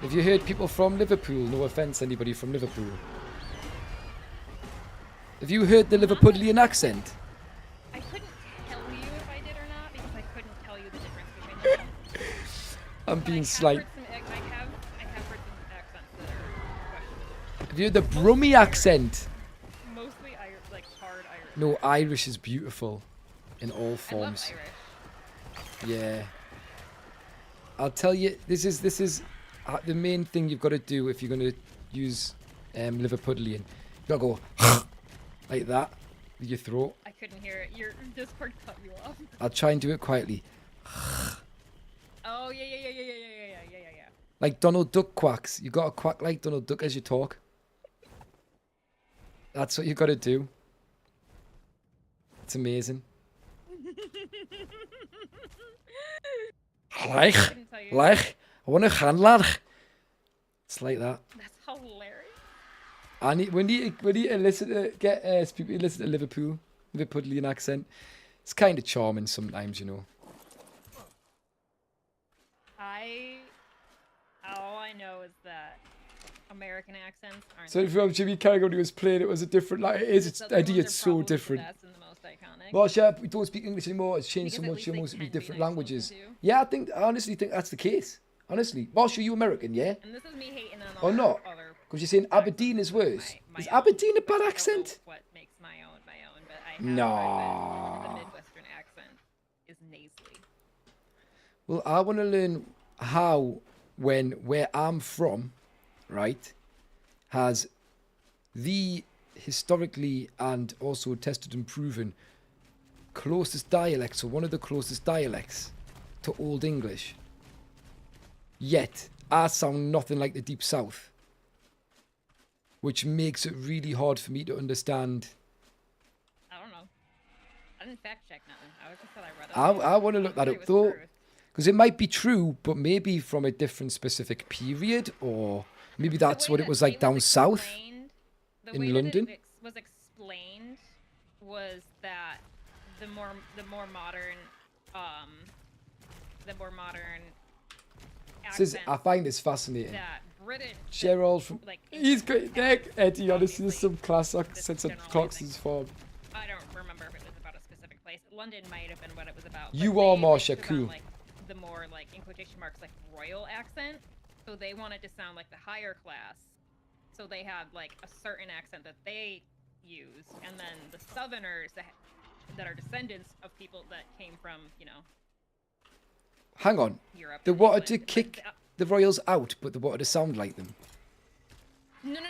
Have you heard people from Liverpool? No offence, anybody from Liverpool. Have you heard the Liverpudlian accent? I couldn't tell you if I did or not because I couldn't tell you the difference between them. I'm But being I slight. have heard some accents that are questionable. Have you heard the Brummie accent? Mostly like hard Irish. No, Irish is beautiful in all I love forms. Irish. Yeah. I'll tell you, this is the main thing you've got to do if you're going to use Liverpudlian. You got to go like that with your throat. I couldn't hear it. Your Discord cut you off. I'll try and do it quietly. Oh yeah. Like Donald Duck quacks. You got to quack like Donald Duck as you talk. That's what you got to do. It's amazing. Like, Couldn't tell you. I want to handler. It's like that. That's hilarious. We need to listen to get people to listen to Liverpudlian accent. It's kind of charming sometimes, you know. All I know is that American accents aren't. So from Jimmy Carragher when he was playing, it was a different. Like it is. It's Southern ones idea. are It's so probably the different. best and the most iconic. Well, yeah, we don't speak English anymore. It's changed so Because at much. least You they almost can be be different nice to languages. listen to. Yeah, I honestly think that's the case. Honestly, Bosh, are you American? Yeah. And this is me hating on Or other, not? other Because you're saying Aberdeen is worse. my Is own. Aberdeen a bad I don't know accent? what makes my own, but I have Nah. heard that the Midwestern accent is nasally. Well, I want to learn how, where I'm from, right, has the historically and also tested and proven closest dialect, so one of the closest dialects to Old English. Yet, I sound nothing like the Deep South, which makes it really hard for me to understand. I don't know. I didn't fact check nothing. I was just said I read it. I want to look that It up was though. truth. Because it might be true, but maybe from a different specific period, or maybe that's The way what it that was like down south. explained- the in way that London? it was explained was that the more modern Says, accent I find this fascinating. that British Gerald from like he's English great. has, Eddie, honestly, there's obviously, some class this accents on generalizing. Clarkson's farm. I don't remember if it was about a specific place. London might have been what it was about. You but are they Marsha, took on, cool. like, the more like in quotation marks like royal accent. So they want it to sound like the higher class. So they have like a certain accent that they use, and then the Southerners that are descendants of people that came from, you know, Hang on. Europe. They and wanted to England. It's kick the royals out, but they wanted to sound like them. No.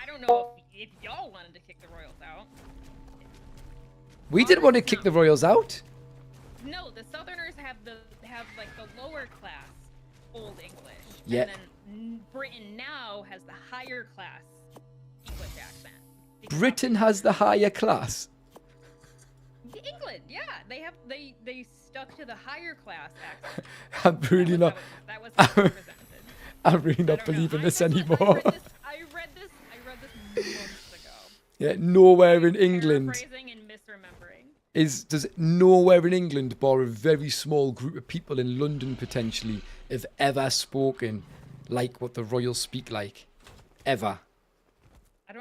I don't know if y'all wanted to kick the royals out. We didn't want to kick the royals out. No, the Southerners have like the lower class Old English. Yeah. And then Britain now has the higher class English accent. because Britain has the higher class. England, yeah, they stuck to the higher class accent. I'm really not. That was represented. I'm really I not don't know. believing this I anymore. read this months ago. Yeah, nowhere in England Paraphrasing and misremembering. does nowhere in England, bar a very small group of people in London potentially, have ever spoken like what the royals speak like, ever.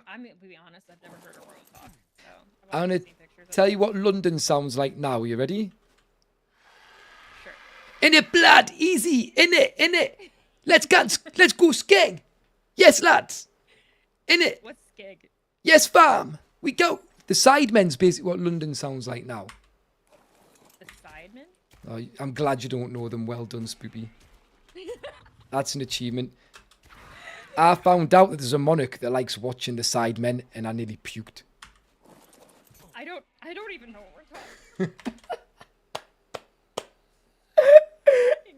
I'm gonna be honest. I've never heard a royal talk. So I'm gonna tell you what London sounds like now. You ready? Sure. In it, blood, easy. In it. Let's go skiing. Yes, lads. In it. What's skig? Yes, fam. We go. The Sidemen's basically what London sounds like now. The Sidemen? Oh, I'm glad you don't know them. Well done, Spoopy. That's an achievement. I found out that there's a monarch that likes watching the Sidemen, and I nearly puked. I don't even know what we're talking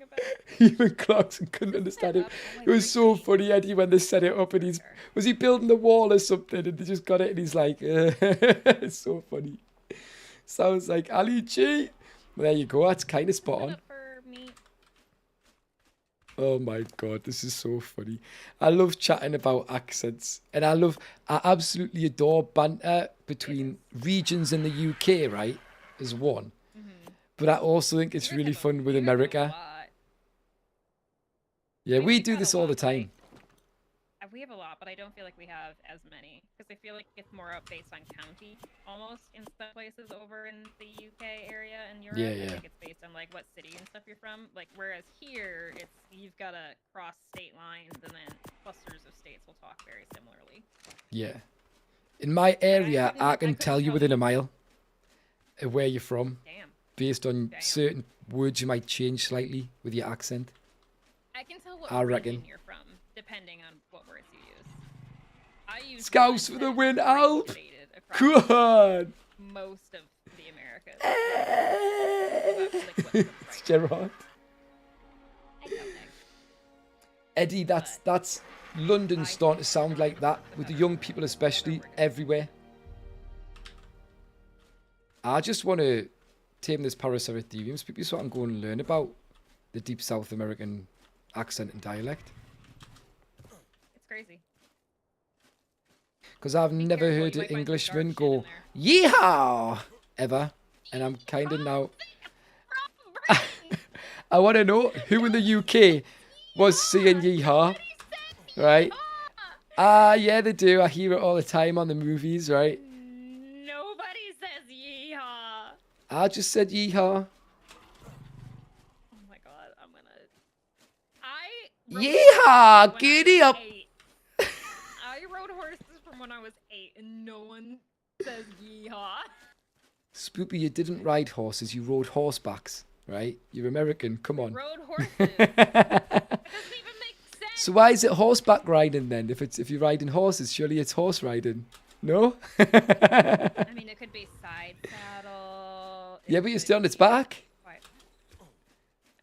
about. Even Clarkson couldn't understand it. It was so funny, Eddie, when they set it up, and was he building the wall or something, and they just got it, and he's like, it's so funny. Sounds like Ali G. Well, there you go. That's kind of spot on. Oh my god, this is so funny. I love chatting about accents, and I absolutely adore banter between regions in the UK, right, as one. But I also think it's really fun with America. Yeah, we do this all the time. We have a lot, but I don't feel like we have as many because I feel like it's more up based on county almost in some places over in the UK area and Europe. Yeah. I think it's based on like what city and stuff you're from. Like whereas here, it's you've got to cross state lines and then clusters of states will talk very similarly. Yeah. In my area, I can tell you within a mile of where you're from. Damn. Based on certain words you might change slightly with your accent. I can tell what I reckon. region you're from depending on what words you use. I use Scouts for the win, Alp! Good! Most of the Americas. It's Gerard. Eddie, that's London starting to sound like that, with the young people especially, everywhere. I just want to tame this Paraceratherium speaker so I can go and learn about the deep South American accent and dialect. It's crazy. Because I've never heard an Englishman go, yeehaw, ever. And I'm kind of now... I want to know who in the UK was saying yeehaw, right? Yeah, they do. I hear it all the time on the movies, right? Nobody says yeehaw. I just said yeehaw. Oh my god, I'm gonna... Yeehaw! Giddy up! I rode horses from when I was 8 and no one says yeehaw. Spoopy, you didn't ride horses, you rode horsebacks, right? You're American, come on. Rode horses. That doesn't even make sense. So why is it horseback riding then? If you're riding horses, surely it's horse riding. No? I mean, it could be side saddle. Yeah, but you're still on its back.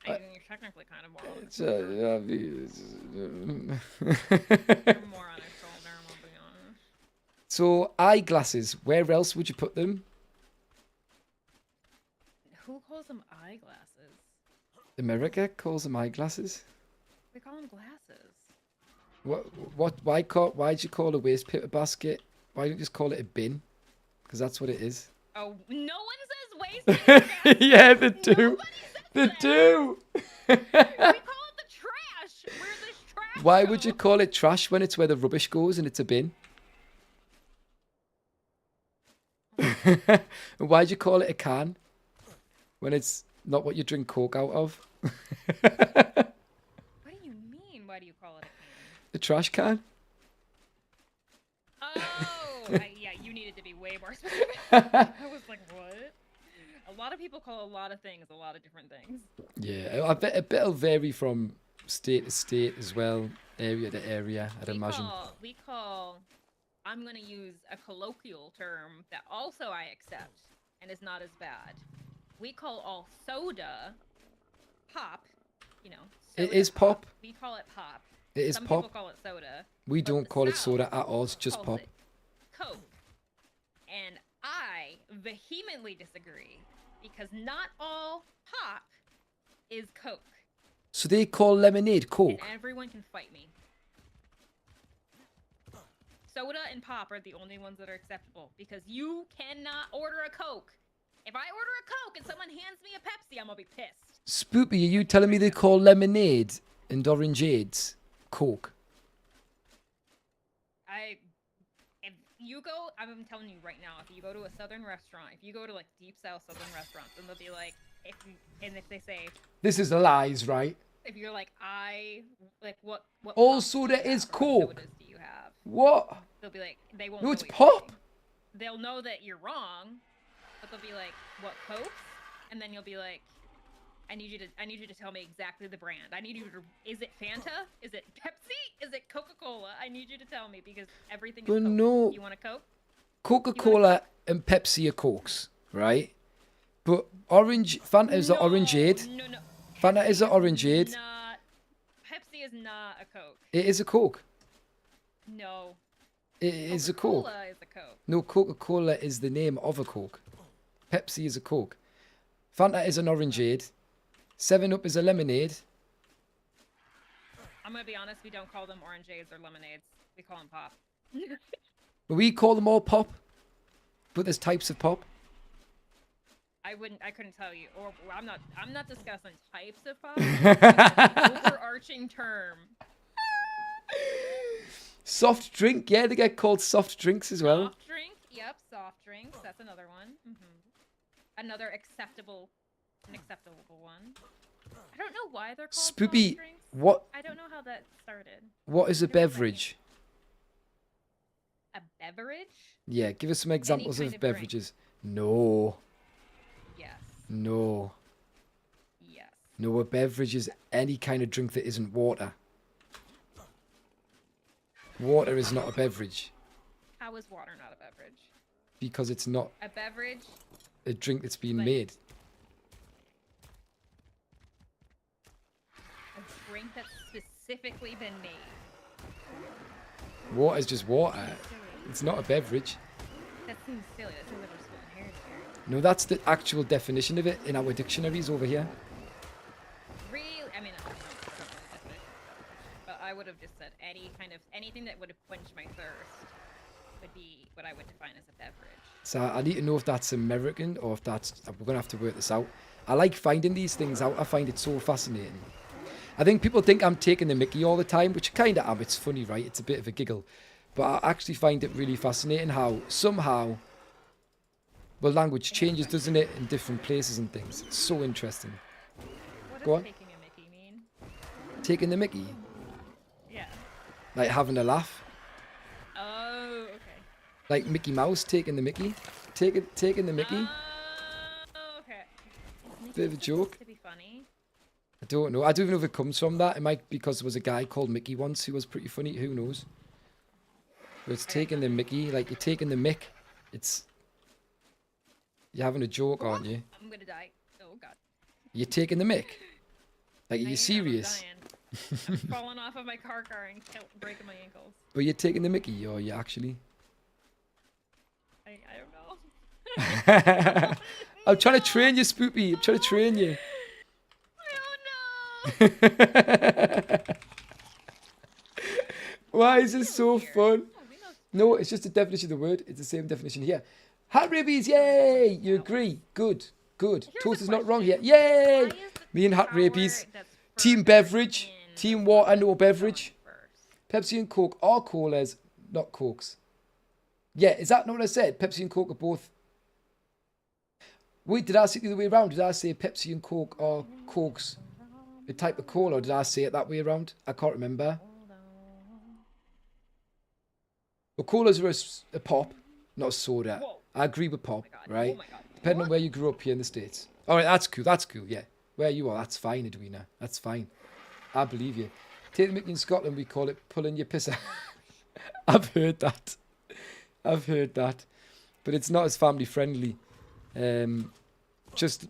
I mean, you're technically kind of more on its You're more on its shoulder, I'm gonna be honest. So, eyeglasses, where else would you put them? Who calls them eyeglasses? America calls them eyeglasses. We call them glasses. Why'd you call a waste paper basket? Why don't you just call it a bin? Because that's what it is. Oh, no one says waste paper. Yeah, they do. They do. We call it the trash. Where does trash Why go? would you call it trash when it's where the rubbish goes and it's a bin? And why'd you call it a can when it's Not what you drink Coke out of. What do you mean? Why do you call it a can? The trash can. Oh, yeah, you needed to be way more specific. I was like, what? A lot of people call a lot of things a lot of different things. Yeah, I bet it'll vary from state to state as well, area to area, I'd imagine. We call, I'm going to use a colloquial term that also I accept and is not as bad. We call all soda pop, you know. It is pop. We call it pop. It is Some pop. people call it soda. We but don't the call it South soda at all, it's just calls pop. it Coke. And I vehemently disagree because not all pop is Coke. So they call lemonade Coke. And everyone can fight me. Soda and pop are the only ones that are acceptable because you cannot order a Coke. If I order a Coke and someone hands me a Pepsi, I'm gonna be pissed. Spoopy, are you telling me they call lemonade and orangeades Coke? If you go, I'm telling you right now, if you go to a southern restaurant, if you go to like deep south southern restaurants, and they'll be like, if they say, This is lies, right? if you're like, what All pop soda do you is have, or Coke. sodas do you have? What? They'll be like, they won't No, know it's what you're pop. saying. They'll know that you're wrong, but they'll be like, what Cokes? And then you'll be like, I need you to tell me exactly the brand. I need you to, is it Fanta? Is it Pepsi? Is it Coca-Cola? I need you to tell me because everything is But Coke. no. You want a Coke? Coca-Cola and Pepsi are Cokes, right? But Fanta is the orangeade. No. Fanta is the orangeade. Pepsi is not a Coke. It is a Coke. No. It is a Coke. Coca-Cola is a Coke. No, Coca-Cola is the name of a Coke. Pepsi is a Coke. Fanta is an orangeade. 7-Up is a lemonade. I'm gonna be honest, we don't call them orangeades or lemonades. We call them pop. We call them all pop. But there's types of pop. I couldn't tell you. Or I'm not discussing types of pop. It's an overarching term. Soft drink, yeah, they get called soft drinks as well. Soft drink, yep, soft drinks. That's another one. Another acceptable one. I don't know why they're called Spoopy, soft drinks. what I don't know how that started. what is a beverage? A beverage? Yeah, give us some examples kind of of drink. beverages. No. Yes. No. Yes. No, a beverage is any kind of drink that isn't water. Water is not a beverage. How is water not a beverage? Because it's not A beverage? a drink that's been Like- made. A drink that's specifically been made. Water is just water. Silly. It's not a beverage. That seems silly. That seems like we're splitting hairs here. No, that's the actual definition of it in our dictionaries over here. Really? I mean, but I would have just said anything that would have quenched my thirst would be what I would define as a beverage. So I need to know if that's American or if that's... We're going to have to work this out. I like finding these things out. I find it so fascinating. I think people think I'm taking the mickey all the time, which kind of am. It's funny, right? It's a bit of a giggle. But I actually find it really fascinating how somehow... Well, language changes, doesn't it? In different places and things. It's so interesting. What Go does on. taking a Mickey mean? Taking the mickey. Yeah. Like having a laugh. Oh, okay. Like Mickey Mouse taking the mickey. Taking the mickey. Oh, okay. Is Bit of a Mickey joke. supposed to be funny? I don't know. I don't even know if it comes from that. It might be because there was a guy called Mickey once who was pretty funny. Who knows? But it's taking the mickey. Like you're taking the mick. It's... You're having a joke, aren't you? I'm gonna die. Oh god. You're taking the mick. Like, are I you am, serious? I'm dying. I'm falling off of my car and breaking my ankles. But you're taking the mickey, or you actually... I don't know. I'm trying to train you, Spoopy. I'm trying to train you. I don't know. Why is this so Weird. fun? Oh, we know. No, it's just the definition of the word. It's the same definition here. Hat rabies, yay! You agree. Good, good. Here's a Toast is not wrong here. question. Yay! Why is the Me and hat tower rabies. that's Team further beverage. in Team water, no going beverage. first? Pepsi and Coke are colas, not Cokes. Yeah, is that not what I said? Pepsi and Coke are both... Wait, did I say it the other way around? Did I say Pepsi and Coke or Coke's a type of cola, or did I say it that way around? I can't remember. Well, colas are a pop, not a soda. Whoa. I agree with pop, right? Oh my God. Depending on where you grew up here in the States. All right, that's cool. That's cool, yeah. Where you are, that's fine, Edwina. That's fine. I believe you. Take Mickey in Scotland, we call it pulling your pisser. I've heard that. I've heard that. But it's not as family friendly. Just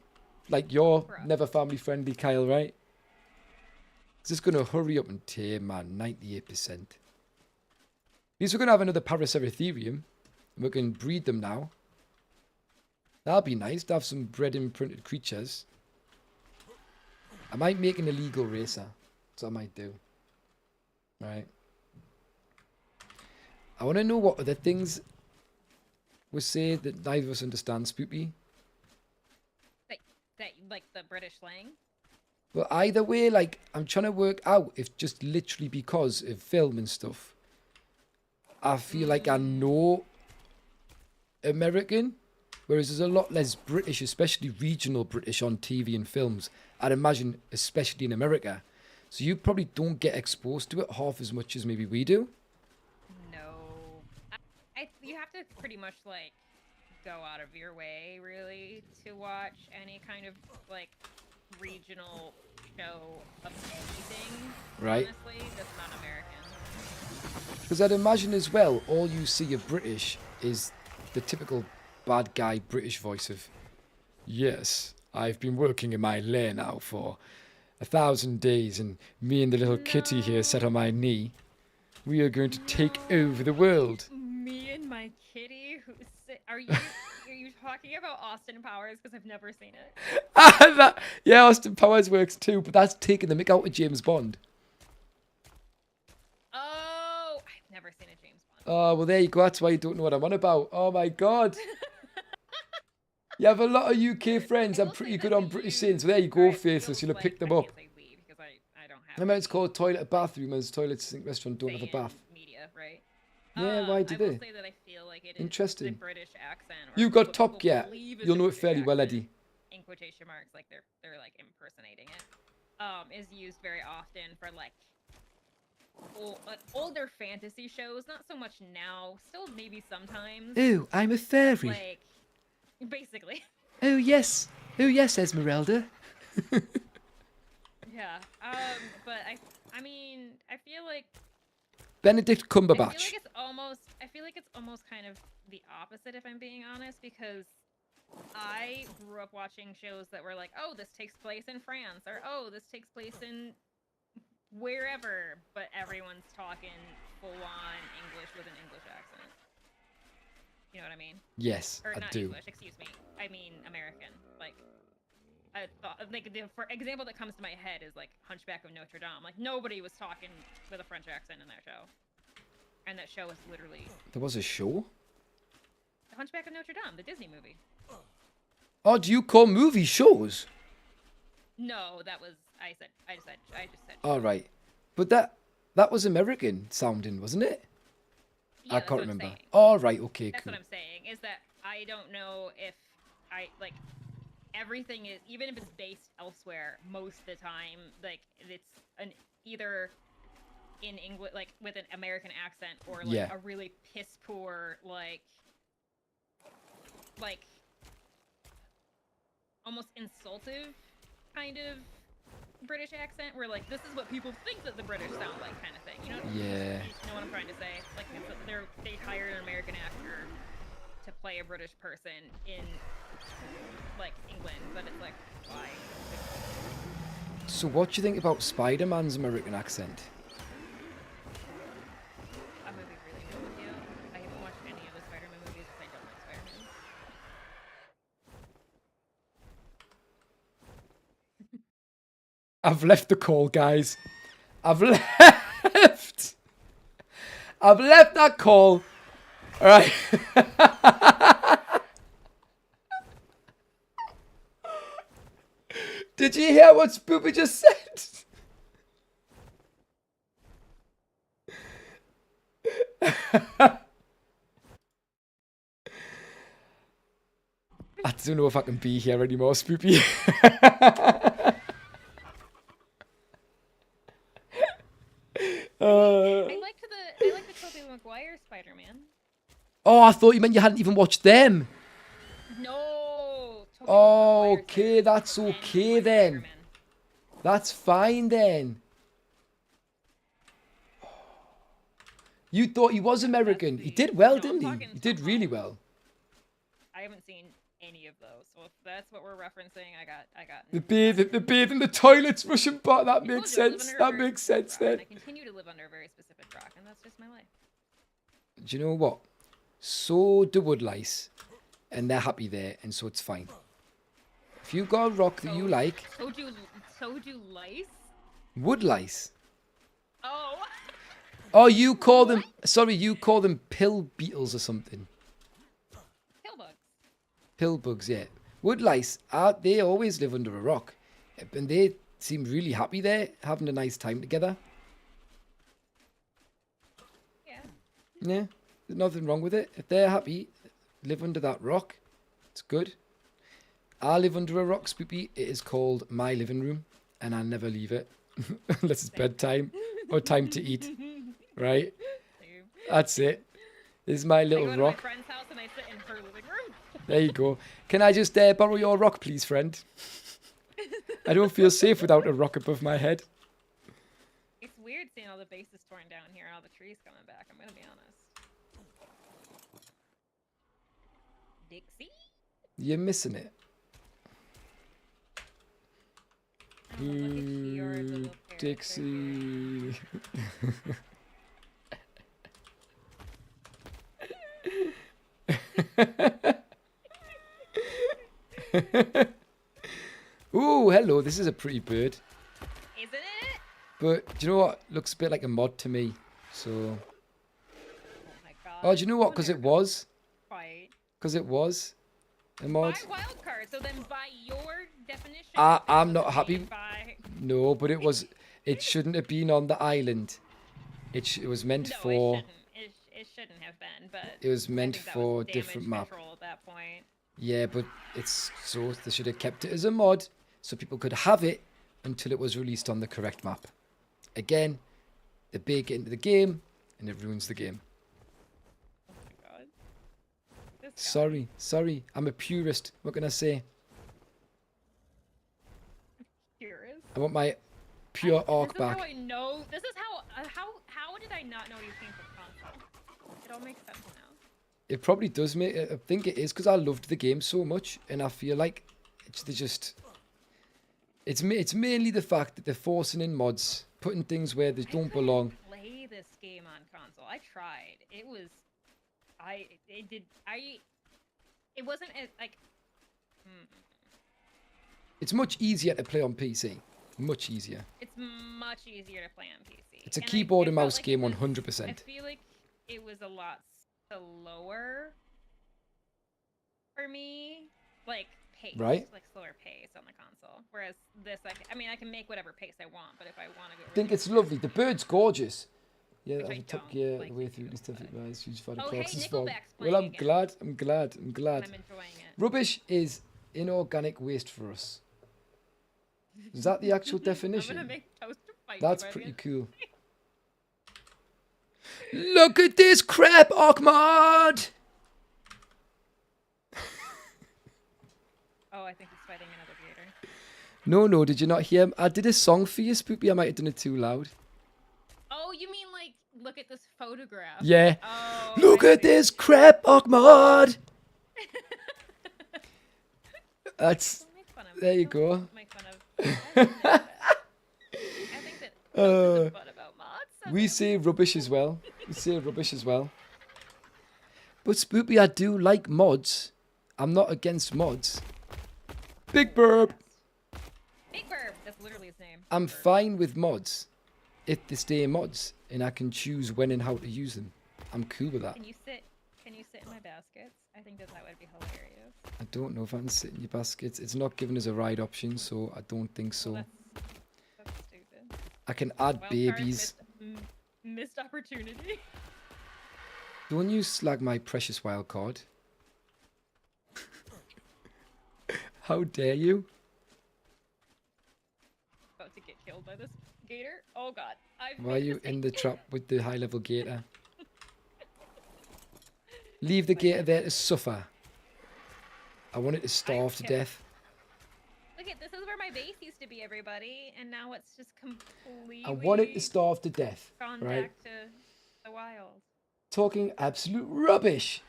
like you're never family friendly, Kyle, right? It's just going to hurry up and tear, man. 98%. At least we're going to have another Paraceratherium. And we can breed them now. That'll be nice to have some bred imprinted creatures. I might make an illegal racer. That's what I might do. Right. I want to know what other things we say that neither of us understand, Spoopy. That like the British slang? Well, either way, like, I'm trying to work out if just literally because of film and stuff, I feel like I know American, whereas there's a lot less British, especially regional British on TV and films. I'd imagine, especially in America. So you probably don't get exposed to it half as much as maybe we do. No. You have to pretty much, like, go out of your way, really, to watch any kind of, like, regional show of anything. Right. Honestly, that's not American. Because I'd imagine as well, all you see of British is the typical bad guy British voice of, yes, I've been working in my lair now for 1,000 days, and me and the little kitty here sat on my knee. We are going to take over the world. Me and my kitty who sit. Are you talking about Austin Powers? Because I've never seen it. Yeah, Austin Powers works too, but that's taking the mick out of James Bond. Oh, I've never seen a James Bond. Oh, well, there you go. That's why you don't know what I'm on about. Oh, my God. You have a lot of UK friends. I'm pretty good on British sayings. So there you go, Faceless. You'll have picked them up. I don't have. Remember, it's called toilet and bathroom, as toilets sink restaurant don't have a bath. Media, right? Yeah, why do I will they? say that I feel like it is Interesting. the British accent. You got Top Gear. You'll know it fairly well, Eddie. In quotation marks, like they're like impersonating it. Is used very often for like older fantasy shows. Not so much now. Still maybe sometimes. Oh, I'm a fairy. Like, basically. Oh yes, Esmeralda. Yeah. But I mean, I feel like Benedict Cumberbatch. I feel like it's almost kind of the opposite, if I'm being honest, because I grew up watching shows that were like, oh, this takes place in France, or oh, this takes place in wherever, but everyone's talking full-on English with an English accent. You know what I mean? Yes, Or I not do. English, excuse me. I mean American. Like, I thought, like, for example that comes to my head is like Hunchback of Notre Dame. Like, nobody was talking with a French accent in that show. And that show is literally There was a show? The Hunchback of Notre Dame, the Disney movie. Oh, do you call movie shows? No, that was I just said. All right, but that was American sounding, wasn't it? Yeah, I that's can't what I'm remember. saying. All right, okay, That's cool. what I'm saying. Is that I don't know if I like everything is, even if it's based elsewhere, most of the time, like it's either in English, like with an American accent, or like Yeah. a really piss poor like almost insultive kind of British accent, where like this is what people think that the British sound like, kind of thing. You know? Yeah. You know what I'm trying to say? Like they hired an American actor to play a British person in like England, but it's like, why? So what do you think about Spider-Man's American accent? I'm gonna be really real with you. I haven't watched any of the Spider-Man movies because I don't like Spider-Man. I've left the call, guys. I've left. I've left that call. All right. Did you hear what Spoopy just said? don't know if I can be here anymore, Spoopy. I liked the Tobey Maguire Spider-Man. Oh, I thought you meant you hadn't even watched them. No. Tobey Oh, Maguire's okay, the that's end okay of then. Spider-Man. That's fine then. You thought he was American. He did well, No, I'm didn't he? talking He did Tom really Holland. well. I haven't seen any of those, so if that's what we're referencing, I got. The bathe in the toilets, rushing back. That I makes told you I live sense. under a That very makes specific sense rock, then. and I continue to live under a very specific rock, and that's just my life. Do you know what? So do woodlice, and they're happy there, and so it's fine. If you got a rock that you like, So do lice. woodlice. Oh. Oh, you call them. Sorry, you call them pill beetles or something. Pillbugs. Pill bugs, yeah. Woodlice, they always live under a rock, and they seem really happy there, having a nice time together. Yeah. Yeah, there's nothing wrong with it. If they're happy, live under that rock. It's good. I live under a rock, Spoopy. It is called my living room, and I never leave it unless it's bedtime or time to eat. Right? Same. That's it. This is my I little go to rock. my friend's house and I sit in her living room. There you go. Can I just borrow your rock, please, friend? I don't feel safe without a rock above my head. It's weird seeing all the bases torn down here and all the trees coming back. I'm gonna be honest. Dixie. You're missing it. Oh, look at your little character. Dixie. Ooh, hello. This is a pretty bird. Isn't it? But do you know what? Looks a bit like a mod to me. So. Oh my god. Oh, do you know what? Because it was. Fight. Because it was a mod. Buy wild card. So then, by your definition, I'm it not doesn't happy. mean buy- No, but it was. It shouldn't have been on the island. It was meant No, for. it shouldn't. It shouldn't have been, but It was I meant think that for was different damage map. control at that point. Yeah, but it's so they should have kept it as a mod so people could have it until it was released on the correct map. Again, they bake it into the game and it ruins the game. Oh my god. This guy. Sorry. I'm a purist. What can I say? Curious. I want my pure ARK This is back. how I know. This is how did I not know you came from console? It all makes sense now. It probably does make. I think it is because I loved the game so much, and I feel like it's mainly the fact that they're forcing in mods, putting things where they don't belong. Play this game on console. I tried. It was, it wasn't as, like. It's much easier to play on PC. Much easier. It's much easier to play on PC. It's a And keyboard and felt mouse like game, it was- 100%. I feel like it was a lot slower for me, like pace, Right. like slower pace on the console. Whereas this, I mean, I can make whatever pace I want, but if I want to go, I think it's lovely. The bird's gorgeous. Yeah, Which I I've took don't the like way it through too, this stuff. but- It's huge for the Oh, clocks hey, as well. Nickelback's Well, playing I'm again. glad. I'm and glad. I'm enjoying it. Rubbish is inorganic waste for us. Is that the actual I'm gonna definition? make toast to fight. That's you by the pretty end. cool. Look at this crap, Ahmad! Oh, I think he's fighting another gator. No, did you not hear him? I did a song for you, Spoopy. I might have done it too loud. Oh, you mean like look at this photograph? Yeah. Oh, Look I at see. this crap, Ahmad! That's... Don't make fun of There you don't go. Make fun of. I think that toast is a butt about mods. We say rubbish as well. But Spoopy, I do like mods. I'm not against mods. Big Burp! Big Burp. That's literally his name. I'm Big Burp. fine with mods if they stay mods and I can choose when and how to use them. I'm cool with that. Can you sit in my baskets? I think that would be hilarious. I don't know if I can sit in your baskets. It's not giving us a ride option, so I don't think so. Well, that's stupid. I can add Wild card, babies. missed opportunity. Don't you slag my precious wild card. How dare you? About to get killed by this gator. Oh god. Why are you in the trap with the high level gator? Leave the gator there to suffer. I want it to starve to death. Look at this is where my base used to be, everybody, and now it's just completely. I want it to starve to death. Gone Right? back to the wild. Talking absolute rubbish.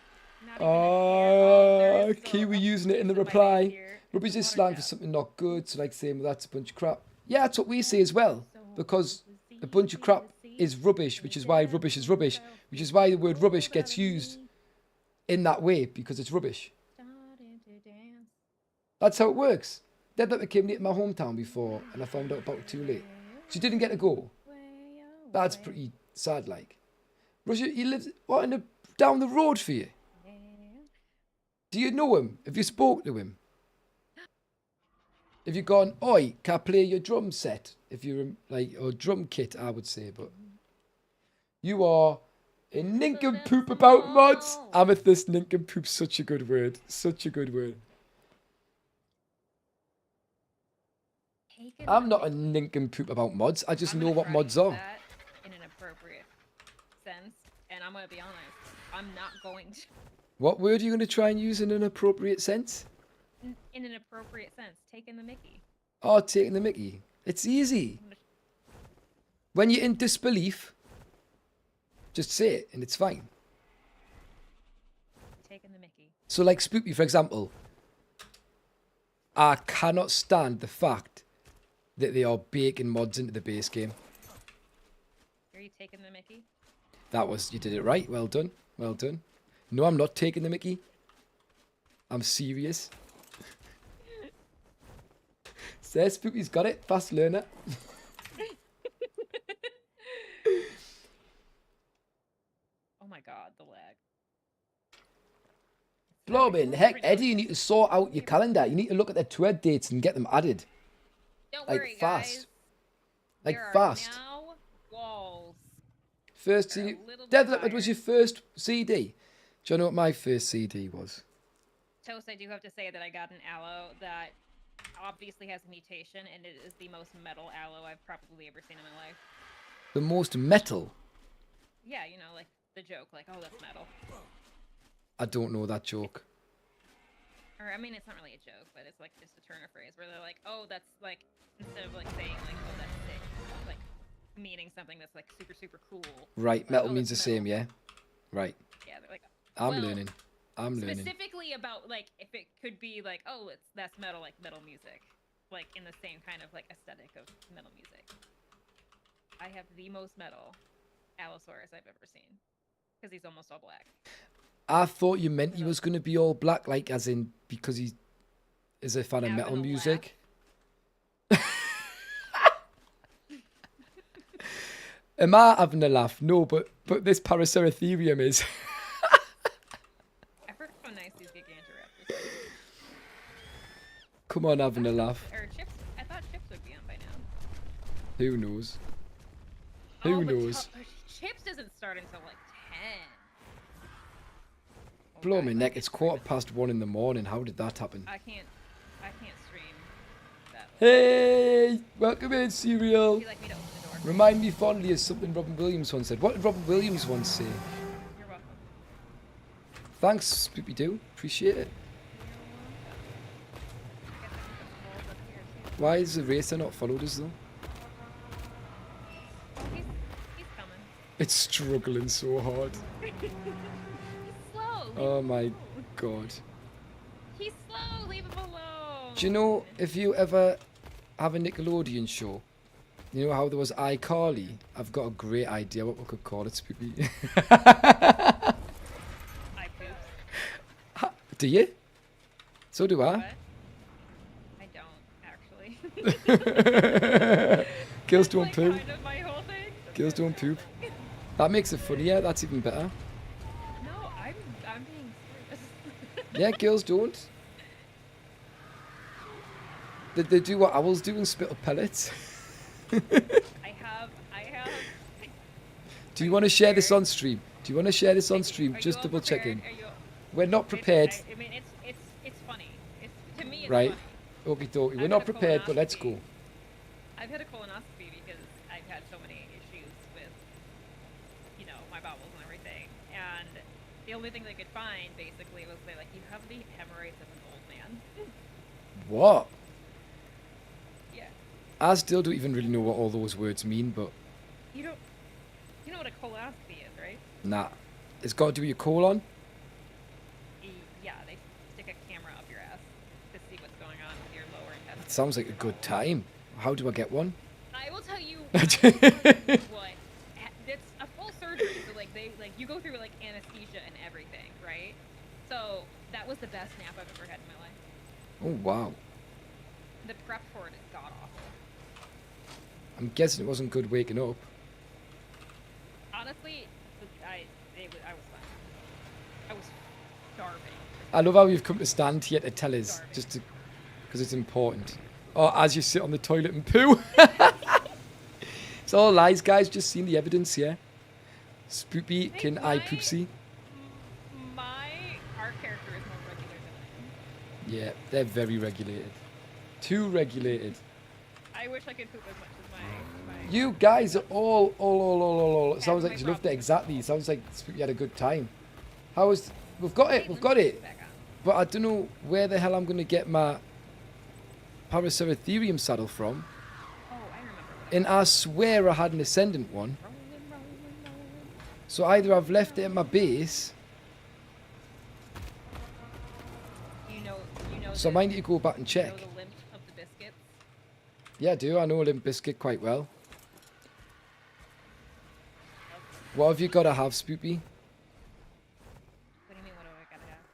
Not even a hair. There is still Kiwi a using it in the piece of my reply. base here. Rubbish is Water slang for tap. something not good, so like saying, well, that's a bunch of crap. Yeah, that's what we say as well. Because a bunch of crap is rubbish, which is why rubbish is rubbish. Which is why the word rubbish gets used in that way, because it's rubbish. That's how it works. Dad that came to my hometown before, and I found out about it too late. She didn't get to go. That's pretty sad, like. Russia, he lives what down the road for you. Do you know him? Have you spoke to him? Have you gone, oi, can I play your drum set? If you're like, or drum kit, I would say, but you are a nincompoop about mods. Amethyst nincompoop, such a good word. Such a good word. I'm not a nincompoop about mods. I just I'm know gonna what try mods to use are. that in an appropriate sense, and I'm gonna be honest, I'm not going to. What word are you going to try and use in an appropriate sense? In an appropriate sense, taking the Mickey. Oh, taking the mickey. It's easy. When you're in disbelief, just say it and it's fine. Taking the Mickey. So like Spoopy, for example, I cannot stand the fact that they are baking mods into the base game. Are you taking the Mickey? That was, you did it right. Well done. Well done. No, I'm not taking the mickey. I'm serious. Says Spoopy's got it. Fast learner. Oh my god, the lag. Blobbing, heck, Eddie, you need to sort out your calendar. You need to look at the tour dates and get them added. Don't Like worry, fast. guys. Like There are fast. now walls. First They're a CD. little bit Dead Leopard was higher. your first CD. Do you know what my first CD was? Toast, I do have to say that I got an aloe that obviously has a mutation, and it is the most metal aloe I've probably ever seen in my life. The most metal. Yeah, you know, like the joke, like, oh, that's metal. I don't know that joke. Or, I mean, it's not really a joke, but it's like just a turn of phrase where they're like, oh, that's like, instead of like saying, like, oh, that's sick, like, meaning something that's like super, super cool. Right, Like, metal oh, means the that's same, metal. yeah? Right. Yeah, they're like, I'm well, learning. I'm learning. specifically about like if it could be like, oh, that's metal, like metal music, like in the same kind of like aesthetic of metal music. I have the most metal Allosaurus I've ever seen because he's almost all black. I thought you meant he was going to be all black, like as in because he is a fan of Now I'm metal gonna music. Am I having a laugh? No, but this Paraceratherium is. I forgot how nice these Gigantoraptors are. Come on, having a laugh. Or Chips. I thought Chips would be on by now. Who knows? Who Oh, but knows? Chips doesn't start until like 10. Oh, Blow guys, my I neck. can't It's stream 1:15 in the morning. How did that happen? I can't stream that. Way. Hey, welcome in, Serial. Would you like me to open the door? Remind me fondly of something Robin Williams once said. What did Robin Williams once say? You're welcome. Thanks, Spoopy Doo. Appreciate it. Why is the racer not followed us though? He's coming. It's struggling so hard. He's slow. Leave Oh him my alone. god. He's slow. Leave him alone. Do you know if you ever have a Nickelodeon show? You know how there was iCarly? I've got a great idea what we could call it, Spoopy. I poops. Do you? So do I. What? I don't actually. Girls That's, don't like, poop. kind of my whole thing. Girls don't poop. That makes it funnier. That's even better. No, I'm being serious. Yeah, girls don't. They do what owls do and spit up pellets. I have. Do you want to share this on stream? Do you want to share this on stream? Are you Just all double prepared? checking. Are you- We're not prepared. I mean, it's funny. To me, it's Right. funny. Okie dokie. We're I've not had a prepared, but let's colonoscopy. go. I've had a colonoscopy because I've had so many issues with, you know, my bowels and everything. And the only thing they could find, basically, was they like, you have the hemorrhoids of an old man. What? Yeah. I still don't even really know what all those words mean, but You don't... You know what a colonoscopy is, right? nah. It's got to do with your colon? Yeah, they stick a camera up your ass to see what's going on with your lower intestine. That sounds like a good time. How do I get one? I will tell you I what. It's a full surgery, so like you go through like anesthesia and everything, right? So that was the best nap I've ever had in my life. Oh, wow. The prep for it is god awful. I'm guessing it wasn't good waking up. Honestly, I was fine. I was starving. I love how you've come to stand here to tell us, just to, because it's important. Or as you sit on the toilet and poo. It's all lies, guys. Just seen the evidence here. Spoopy, can I poopsie? Our character is more regular than I am. Yeah, they're very regulated. Too regulated. I wish I could poop as much as my You guys are all. It sounds my like you loved it problem. exactly. It sounds like Spoopy had a good time. How was? We've got it. We've got it. Back on. But I don't know where the hell I'm going to get my Paraceratherium saddle from. Oh, I remember what And I swear I had an Ascendant one. rolling. So either I've left it at my base. You know So I might need to go back and you know check. the limp of the biscuits? Yeah, I do. I know Limp Biscuit quite well. What have you got to have, Spoopy? What do you mean, what do I gotta have?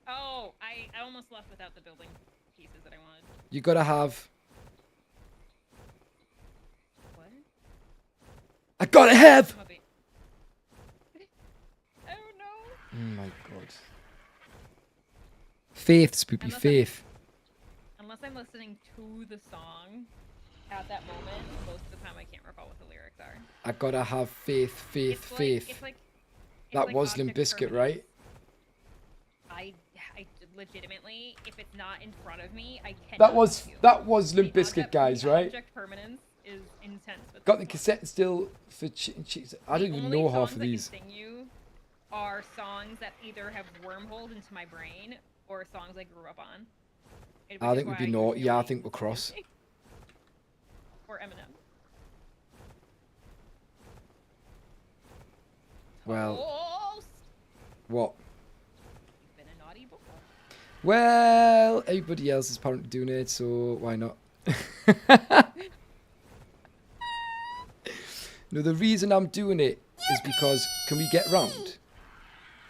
Oh, I almost left without the building pieces that I wanted. You got to have. What? I got to have. Oh no! Oh my god. Faith, Spoopy, Unless I'm- faith. Unless I'm listening to the song at that moment, most of the time I can't recall what the lyrics are. I got to have faith, faith, faith. It's That like was Limp object Bizkit, permanence. right? I legitimately, if it's not in front of me, I can't. That was Limp Bizkit, guys, right? Object permanence is intense. With Got the this cassette still for cheese. I don't even know half of these. The only songs I can sing you are songs that either have wormholed into my brain or songs I grew up on. I think we'd be naughty. Yeah, I think we're cross. Or Eminem. Well, Toast! what? You've been a naughty before. Well, everybody else is apparently doing it, so why not? No, the reason I'm doing it is because, can we get round?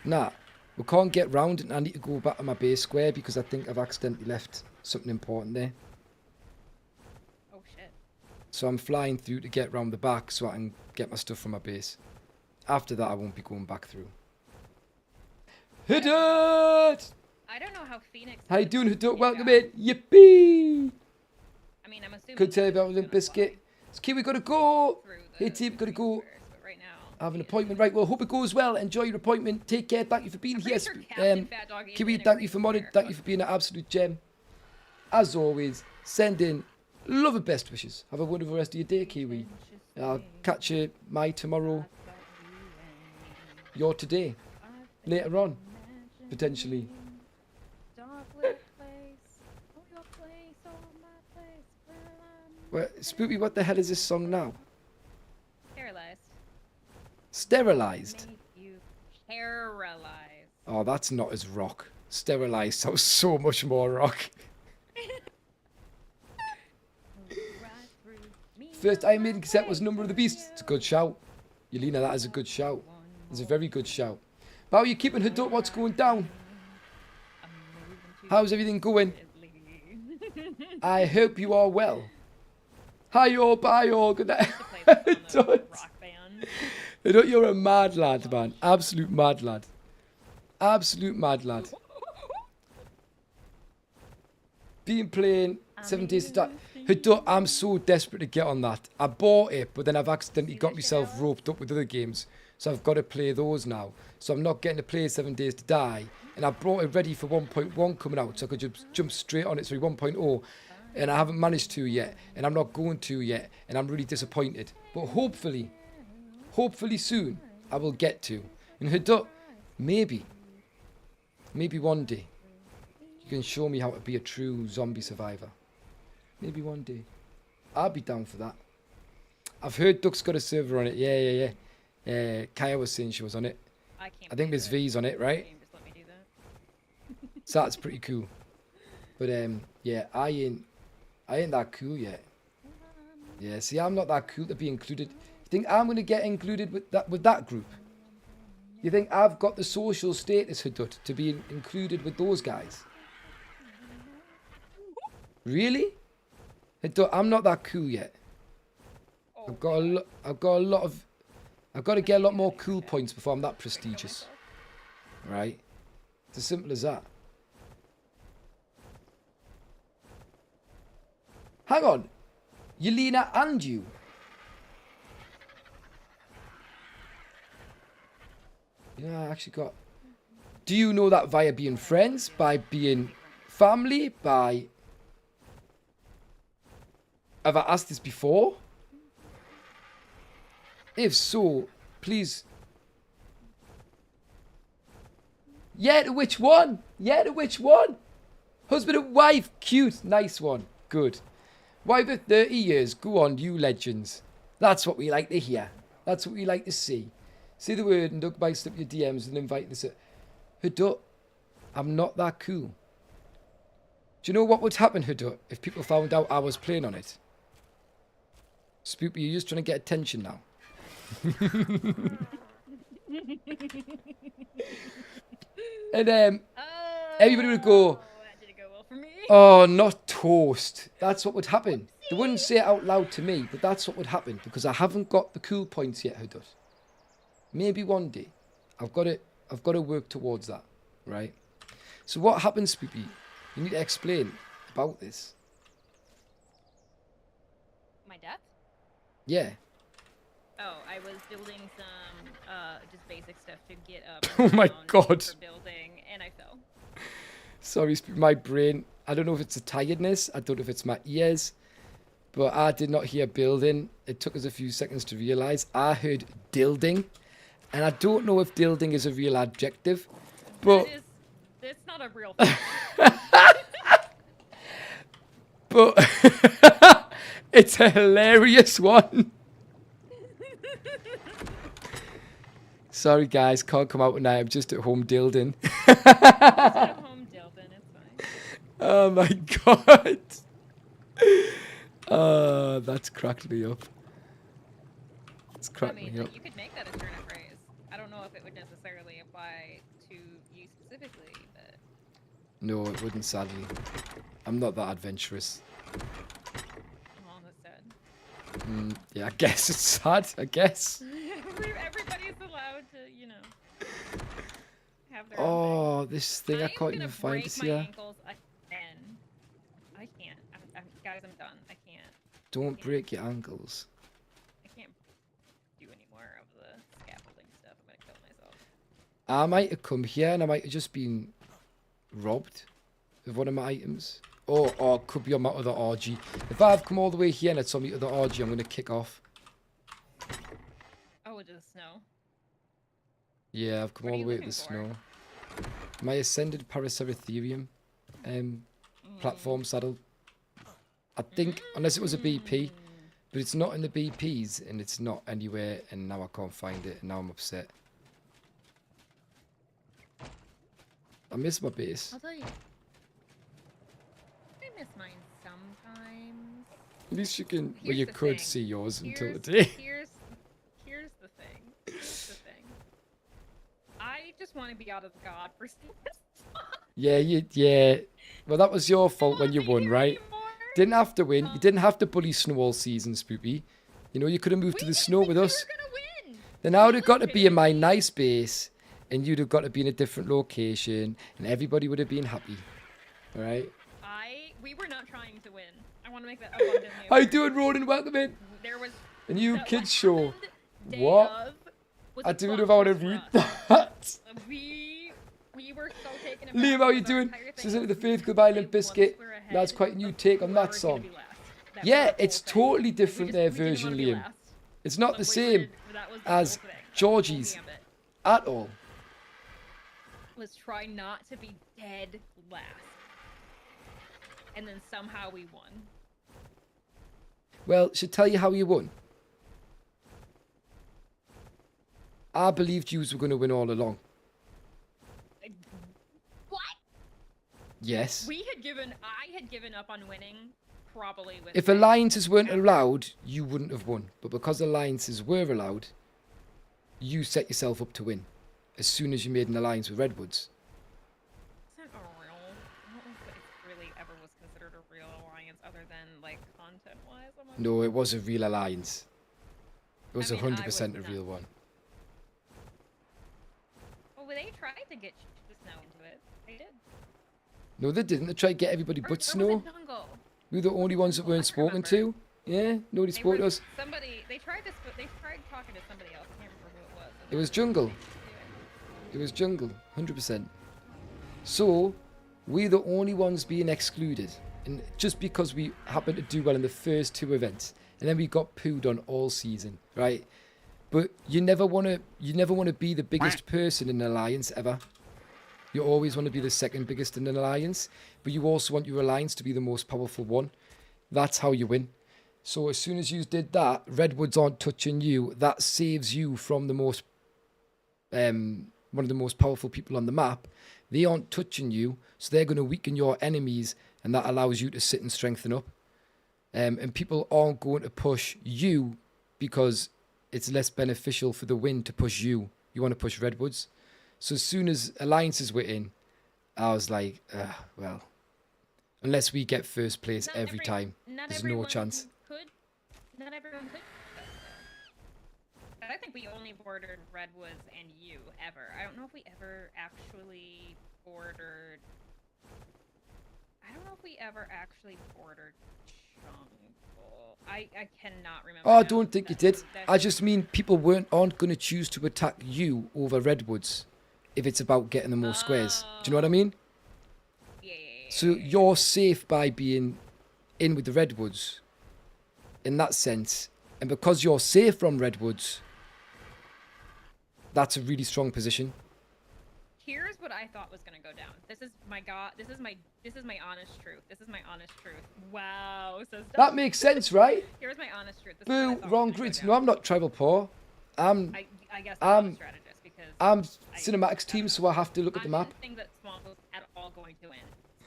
Nah, we can't get round and I need to go back to my base square because I think I've accidentally left something important there. Oh shit. So I'm flying through to get round the back so I can get my stuff from my base. After that, I won't be going back through. Hudut! I don't know how Phoenix. How you doing, Hudut? Welcome Yeah. in. Yippee! I mean, I'm assuming. Could tell you about he's Limp gonna Bizkit. fly So, we gotta go. through Hey, the team, gotta go. squares, but right now, I have an he is- appointment. Right, well, hope it goes well. Enjoy your appointment. Take care. Thank you for being I'm here. pretty sure Captain Fat Dog is Kiwi, in a thank you for green modding. square, Thank you so- for being an absolute gem. As always, send in love and best wishes. Have a wonderful rest of your day, Kiwi. I'll catch you tomorrow. Your today. Later on, potentially. Well, Spoopy, what the hell is this song now? Paralyzed. Sterilized. Make you paralyzed. Oh, that's not as rock. Sterilized sounds so much more rock. First I made cassette was Number of the Beast. It's a good shout. Yelena, that is a good shout. It's a very good shout. How are you keeping her up? What's going down? How's everything going? I hope you are well. Hi, all, bye, all. Good night. You're a mad lad, man. Absolute mad lad. Absolute mad lad. Been playing 7 Days to Die. I'm so desperate to get on that. I bought it, but then I've accidentally got myself roped up with other games. So I've got to play those now. So I'm not getting to play 7 Days to Die. And I brought it ready for 1.1 coming out, so I could just jump straight on it, 1.0. And I haven't managed to yet, and I'm not going to yet, and I'm really disappointed. But hopefully soon, I will get to. And maybe one day, you can show me how to be a true zombie survivor. Maybe one day. I'll be down for that. I've heard Duck's got a server on it. Yeah. Kaya was saying she was on it. I think Miss V's on it, right? Just let me do that. So that's pretty cool. But yeah, I ain't that cool yet. Yeah, see, I'm not that cool to be included. You think I'm gonna get included with that group? You think I've got the social status, Hudut, to be included with those guys? Really? Hudut, I'm not that cool yet. I've got to get a lot more cool points before I'm that prestigious. Right? It's as simple as that. Hang on. Yelena and you. Yeah, I actually got... Do you know that via being friends? By being family? By... Have I asked this before? If so, please... Yeah, to which one? Yeah, to which one? Husband and wife. Cute. Nice one. Good. Wife of 30 years. Go on, you legends. That's what we like to hear. That's what we like to see. Say the word and Doug bites up your DMs and invite this. Hudut, I'm not that cool. Do you know what would happen, Hudut, if people found out I was playing on it? Spoopy, you're just trying to get attention now. And everybody would go, That didn't go well for me. oh, not toast. That's what would happen. They wouldn't say it out loud to me, but that's what would happen because I haven't got the cool points yet, Hudut. Maybe one day. I've got to work towards that, right? So what happens, Spoopy? You need to explain about this. My death? Yeah. Oh, I was building some just basic stuff to get up. Oh my down God. For building, and I fell. Sorry, Spoopy, my brain. I don't know if it's a tiredness. I don't know if it's my ears. But I did not hear building. It took us a few seconds to realise. I heard dilding. And I don't know if dilding is a real adjective. But... It's not a real thing. But... it's a hilarious one. Sorry, guys. Can't come out tonight. I'm just at home dilding. Just at home Dilbin, it's fine. Oh, my God. That's cracked me up. It's cracked me up. You could make that a turn of phrase. I don't know if it would necessarily apply to you specifically, but... No, it wouldn't, sadly. I'm not that adventurous. Oh, that's sad. Yeah, I guess it's sad, I guess. Everybody's allowed to, you know, have their Oh, own thing. this thing, I can't even find it here. Ankles again. I can't. Guys, I'm done. I can't. Don't break your ankles. I can't do any more of the scaffolding stuff. I'm gonna kill myself. I might have come here and I might have just been robbed of one of my items. Or it could be on my other RG. If I've come all the way here and it's on my other RG, I'm going to kick off. Oh, into the snow? Yeah, I've come all the way to the snow. My Ascended Paraceratherium platform saddle. I think, unless it was a BP, but it's not in the BPs and it's not anywhere and now I can't find it and now I'm upset. I miss my base. I'll tell you. I miss mine sometimes. At least you can, well, Here's you the could thing. see yours until Here's- today. Here's the thing. Here's the thing. I just want to be out of the god for Yeah. Well, that was your fault when you won, right? Didn't have to win. You didn't have to bully snow all season, Spoopy. You know, you could have moved to the snow with us. We're gonna win. Then I would have got to be in my nice base, and you'd have got to be in a different location, and everybody would have been happy. All right? We were not trying to win. I want to make that abundantly How you doing, Ronan? Welcome in. There was A new that kids what show. happened day What? of was I a don't bump know if I want to for read us. that. We were so taken aback. Liam, how are you because our doing? entire thing Says it was the we Faith were Goodbye only Limp one Biscuit. square That's ahead quite a new of take on whoever that was gonna song. be last. That was Yeah, our it's whole thing. totally different We their just- we didn't version, wanna be Liam. last. It's not But the we same wanted- that was the as whole thing. That was the whole Georgie's gambit, at all. was try not to be dead last. And then somehow we won. Well, should tell you how you won. I believed you were going to win all along. What? Yes. I had given up on winning probably with If alliances weren't allowed, you wouldn't have won. But because alliances were allowed, you set yourself up to win as soon as you made an alliance with Redwoods. Isn't a real, I don't know if it really ever was considered a real alliance other than like content wise. No, it was a real alliance. It was I mean, I 100% a was real not- one. Well, they tried to get the snow into it. They did. No, they didn't. They tried to get everybody Or- but or was it Snow. Dongo? We were the only ones that weren't I spoken remember. to. Yeah, nobody They spoke to were- us. Somebody they tried talking to somebody else. I can't remember who it was. It was Jungle. It was Jungle, 100%. So, we're the only ones being excluded. And just because we happened to do well in the first two events, and then we got pooed on all season, right? But you never want to be the biggest person in an alliance ever. You always want to be the second biggest in an alliance, but you also want your alliance to be the most powerful one. That's how you win. So as soon as you did that, Redwoods aren't touching you. That saves you from the most one of the most powerful people on the map. They aren't touching you, so they're going to weaken your enemies, and that allows you to sit and strengthen up. And people aren't going to push you because it's less beneficial for the win to push you. You want to push Redwoods. So as soon as alliances were in, I was like, well, unless we get first place Not every time, not there's no everyone chance. Not everyone could. I think we only bordered Redwoods and you ever. I don't know if we ever actually bordered. I don't know if we ever actually bordered Jungle. I cannot remember. Oh, I now. don't think you That- did. that- I just mean people aren't going to choose to attack you over Redwoods if it's about getting the more squares. Do you know what I mean? Yeah. So you're safe by being in with the Redwoods in that sense. And because you're safe from Redwoods, that's a really strong position. Here's what I thought was gonna go down. This is my god. This is my honest truth. This is my honest truth. Wow. Says That makes sense, right? Here's my honest truth. This is what I Boo, thought was wrong gonna go grids. down. No, I'm not tribal poor. I guess I'm a strategist because I'm cinematics team, so I have to look at the I map. didn't think that Swamp was at all going to win.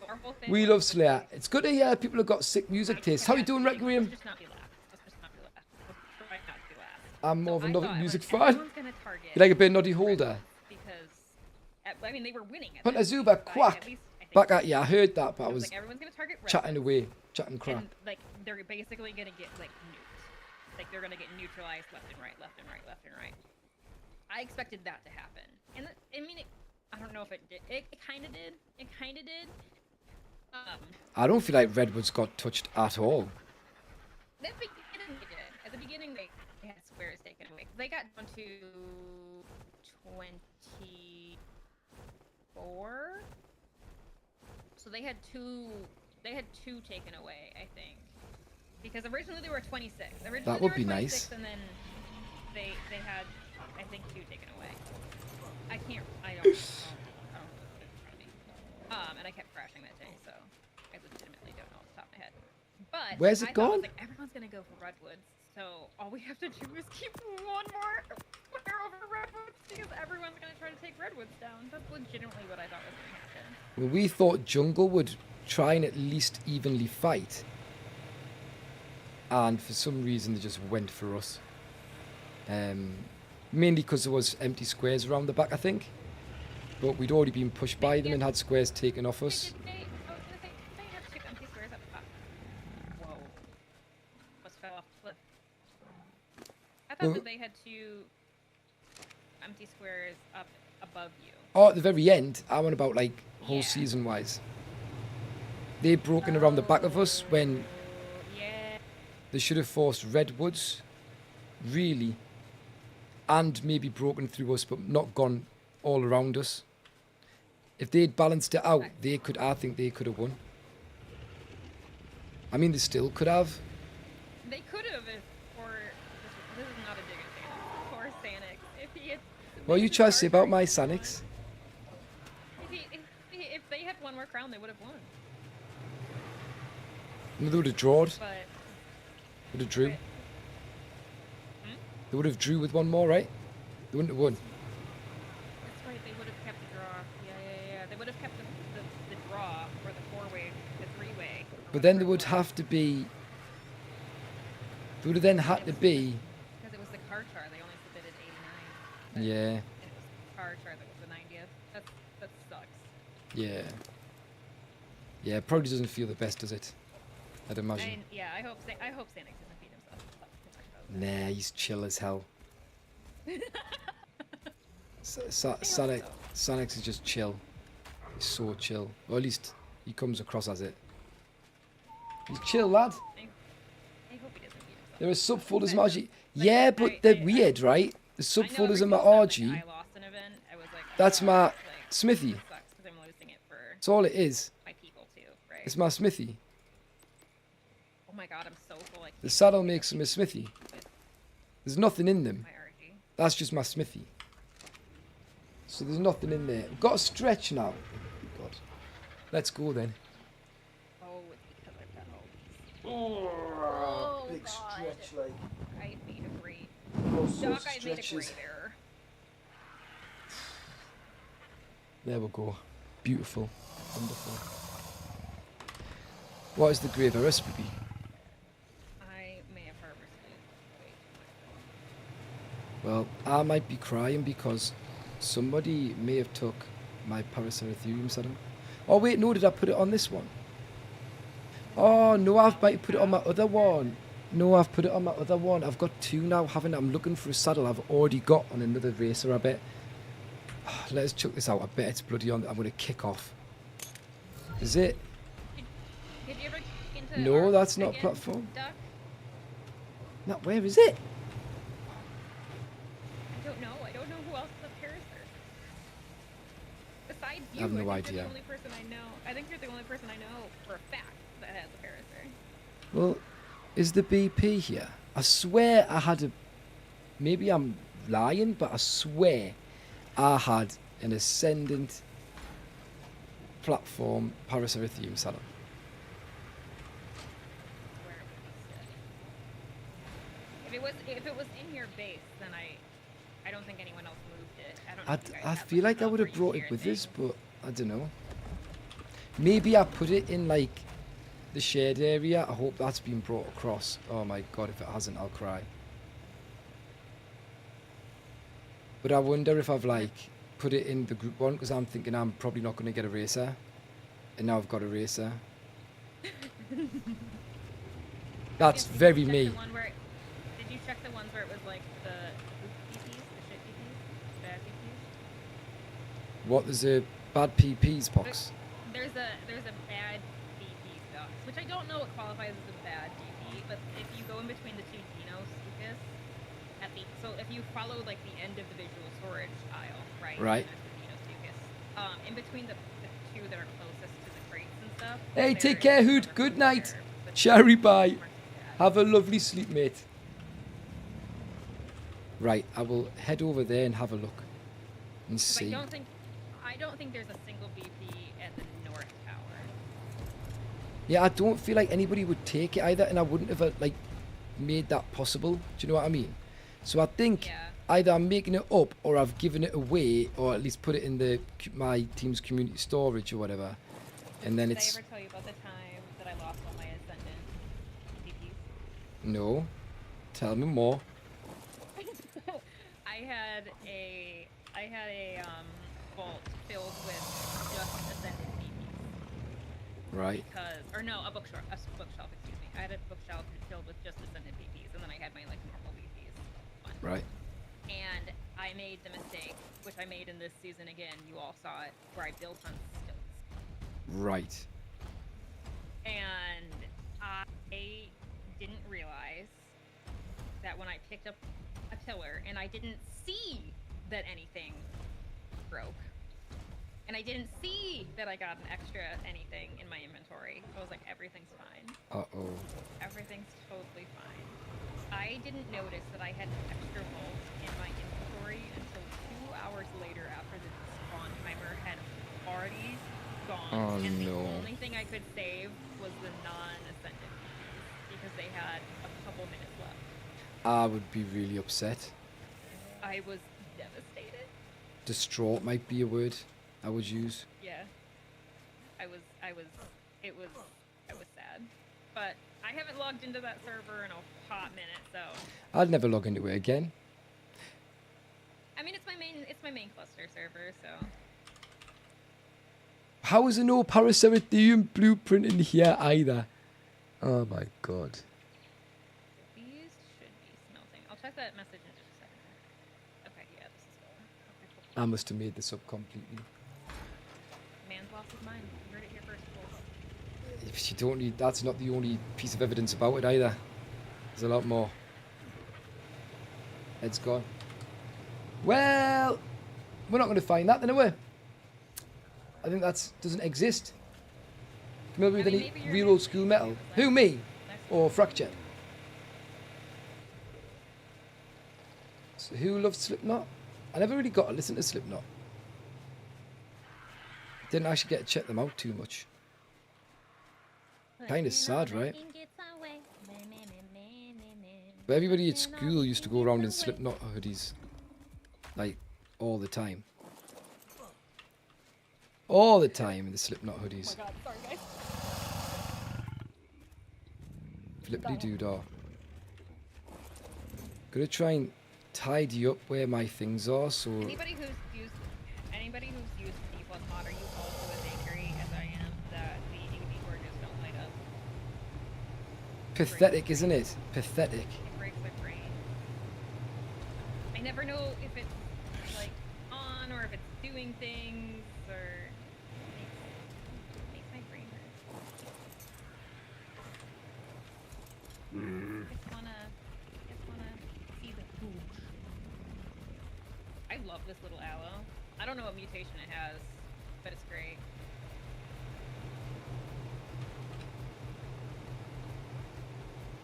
So our whole thing We was- love Slayer. It's good to hear people have got sick music taste. How you doing, Requiem? Let's just not be last. Let's just not be last. Let's try not to be last. I'm more of a I Nordic thought music everyone- fan. everyone's gonna target You like a bit of Noddy Holder? because I mean they were winning. At Hunter that Zuba, point, quack. at least I think Back at you. I heard that, but I it was like everyone's gonna target chatting Redwoods, away, chatting crap. and like they're basically gonna get like nuked. Like they're gonna get neutralized left and right, left and right, left and right. I expected that to happen, and I mean, I don't know if it did. It kind of did. It kind of did. I don't feel like Redwoods got touched at all. At the beginning they did. At the beginning they had squares taken away. They got down to 24. So they had two. They had two taken away, I think. Because originally they were 26. Originally That they would were be 26, nice. And then they had, I think, two taken away. I don't. And I kept crashing that day, so I legitimately don't know off the top of my head. But Where's it I thought, gone? like, everyone's gonna go for Redwoods, so all we have to do is keep one more square over Redwoods because everyone's gonna try to take Redwoods down. That's legitimately what I thought was gonna happen. Well, we thought Jungle would try and at least evenly fight. And for some reason, they just went for us. Mainly because there was empty squares around the back, I think. But we'd already been pushed by them and had squares taken off us. They have two empty squares up top. Whoa. Almost fell off the cliff. I thought that they had two empty squares up above you. Oh, at the very end, I went about like whole Yeah. season wise. They broken around the back of us when Yeah. they should have forced Redwoods. Really. and maybe broken through us, but not gone all around us. If they'd balanced it out, I think they could have won. I mean, they still could have. They could have if, or this is not a dig at Sanix. Poor Sanix. If he had. What are you trying to say about my Sanix? If they had one more crown, they would have won. They would have drawed. But. Would have drew. Right. They would have drew with one more, right? They wouldn't have won. That's right. They would have kept the draw. Yeah. They would have kept the draw or the 4-way, the 3-way. But then there would have to be. There would have then had to be. Because it was the card chart. They only submitted 89. Yeah. And it was the card chart that was the 90th. That sucks. Yeah. Yeah, it probably doesn't feel the best, does it? I'd imagine. I hope Sanix doesn't beat himself. Nah, he's chill as hell. Sanix is just chill. He's so chill. Or at least he comes across as it. He's chill, lad. I hope he doesn't beat himself. There are subfolders magic. Yeah, but they're weird, right? The subfolders in my RG. I lost an event. I was like, That's oh, my like, Smithy. This sucks because I'm losing it for That's all it is. my people too, right? It's my Smithy. Oh my god, I'm so full. Like The saddle makes him a Smithy. There's nothing in them. my RG. That's just my Smithy. So there's nothing in there. We've got a stretch now. God. Let's go then. Oh, it's because I've got all these. Big God. stretch, like. I made a great. All sorts Doc, of I made a stretches. great error. There we go. Beautiful. Wonderful. What is the Graver recipe? I may have harvested way too much. Well, I might be crying because somebody may have took my Paraceratherium serum. Oh wait, no, did I put it on this one? Oh no, I've might put it on my other one. No, I've put it on my other one. I've got two now, haven't I? I'm looking for a saddle I've already got on another racer, I bet. Let's chuck this out. I bet it's bloody on. I'm going to kick off. Is it? Did you ever get into No, ARK that's not again, platform. Duck? No, where is it? I don't know. I don't know who else is a Paracer. Besides you, I have no think idea. You're the only person I know. I think you're the only person I know for a fact that has a Paracer. Well, is the BP here? I swear I had a... Maybe I'm lying, but I swear I had an Ascendant platform Paraceratherium saddle. Where it would be steady. If it was in your base, then I don't think anyone else moved it. I don't know if you guys I have, feel like I would have a brought it share with thing. us, but I don't know. Maybe I put it in like the shared area. I hope that's been brought across. Oh my god, if it hasn't, I'll cry. But I wonder if I've like put it in the group one because I'm thinking I'm probably not going to get a racer, and now I've got a racer. That's Did you very check me. the one where did you check the ones where it was like the PPs, the shit PPs, bad PPs? What? There's a bad PPs box. There's a bad DP box, which I don't know what qualifies as a bad DP, but if you go in between the two Dinos, Lucas, so if you follow like the end of the visual storage aisle, right? Right. There's the Dinos, Lucas. In between the two that are closest to the crates and stuff. Hey, there take is care, Hood. another Good folder night. with Cherry pie. marks of bad. Have a lovely sleep, mate. Right, I will head over there and have a look and 'Cause see. I don't think there's a single BP at the North Tower. Yeah, I don't feel like anybody would take it either, and I wouldn't have like made that possible. Do you know what I mean? So I think Yeah. either I'm making it up or I've given it away, or at least put it in the my team's community storage or whatever, and then Did it's I ever tell you about the time that I lost all my Ascendant BPs? no. Tell me more. I had a vault filled with just Ascendant BPs. Right. A bookshelf, excuse me. I had a bookshelf filled with just Ascendant BPs, and then I had my like normal BPs. Fun. Right. And I made the mistake, which I made in this season again. You all saw it, where I built on stilts. Right. And I didn't realize that when I picked up a tiller, and I didn't see that anything broke. And I didn't see that I got an extra anything in my inventory. I was like, everything's fine. Uh-oh. Everything's totally fine. I didn't notice that I had an extra bolt in my inventory until 2 hours later after the spawn timer had already gone. Oh, and the no. only thing I could save was the non-ascendant pieces because they had a couple minutes left. I would be really upset. I was devastated. Distraught might be a word I would use. Yeah. I was sad. But I haven't logged into that server in a hot minute, so I'd never log into it again. I mean it's my main cluster server, so How is there no Paraceratherium blueprint in here either? Oh my god. these should be smelting. I'll check that message in just a second. Okay, yeah, this is going. Okay, cool. I must have made this up completely. Man's lost his mind. You heard it here first, folks. If you don't need, that's not the only piece of evidence about it either. There's a lot more. Head's gone. Well, we're not going to find that then, are we? I think that doesn't exist. Familiar with I mean, any maybe you're real old missing school it, metal? because Who, me? Next Or Fractured? So who loves Slipknot? I never really got to listen to Slipknot. Didn't actually get to check them out too much. Kinda sad, right? But everybody at school used to go around in Slipknot hoodies. Like, all the time. All the time in the Slipknot hoodies. Oh my god, sorry guys. Flippity doodah. Gonna try and tidy up where my things are, so Anybody who's used D+ mod, are you also as angry as I am that the AV gorges don't light up? pathetic, isn't it? Pathetic. It breaks my brain. I never know if it's like on or if it's doing things or makes my brain hurt. Just wanna see the food. I love this little aloe. I don't know what mutation it has, but it's great.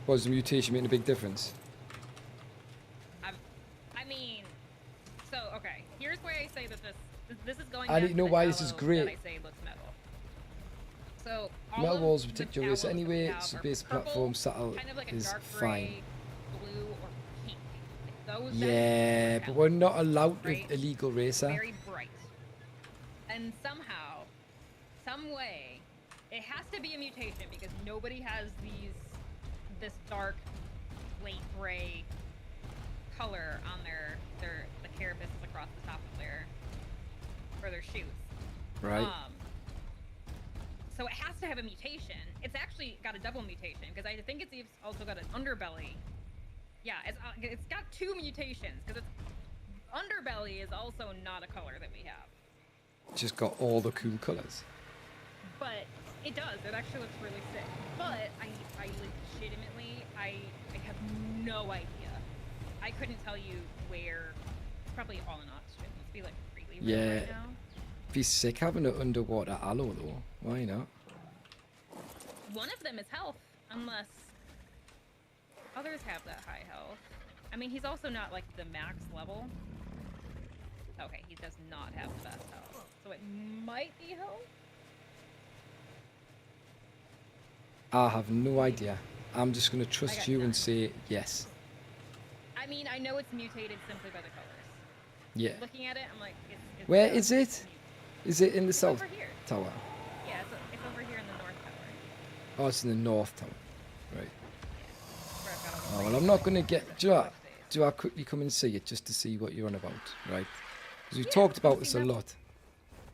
Was the mutation making a big difference? I mean, so okay. Here's why I say that this is going. I back didn't to know the why this is aloe great. That I say looks metal. So all Metal of walls the particular aloes race that we anyway, have so are base purple, platform saddle kind of like a is dark fine. gray, blue, or pink. Like those. Yeah, that's but what we're aloe not is, allowed right? with illegal racer. Very bright. And somehow, some way, it has to be a mutation because nobody has this dark, late gray color on the carapaces across the top of their shoes. Right. So it has to have a mutation. It's actually got a double mutation because I think it's also got an underbelly. Yeah, it's got two mutations because its underbelly is also not a color that we have. Just got all the cool colours. But it does. It actually looks really sick. But I legitimately, I have no idea. I couldn't tell you where. It's probably all in oxygen. Must be like really red Yeah. right now. Be sick having an underwater aloe though. Why not? One of them is health, unless others have that high health. I mean, he's also not like the max level. Okay, he does not have the best health. So it might be health? I have no idea. I'm just gonna I trust got you none. and say yes. I mean, I know it's mutated simply by the colors. Yeah. Looking at it, I'm like, it's Where is it? Is it in the It's south over here. tower? Yeah, it's over here in the north tower. Oh, it's in the north tower. Right. Where I've got all the Oh, well, lights I'm not gonna get. Do you know what? upstairs. Do I quickly come and see it just to see what you're on about, right? Because we've Yeah, talked come about see this a metal. lot.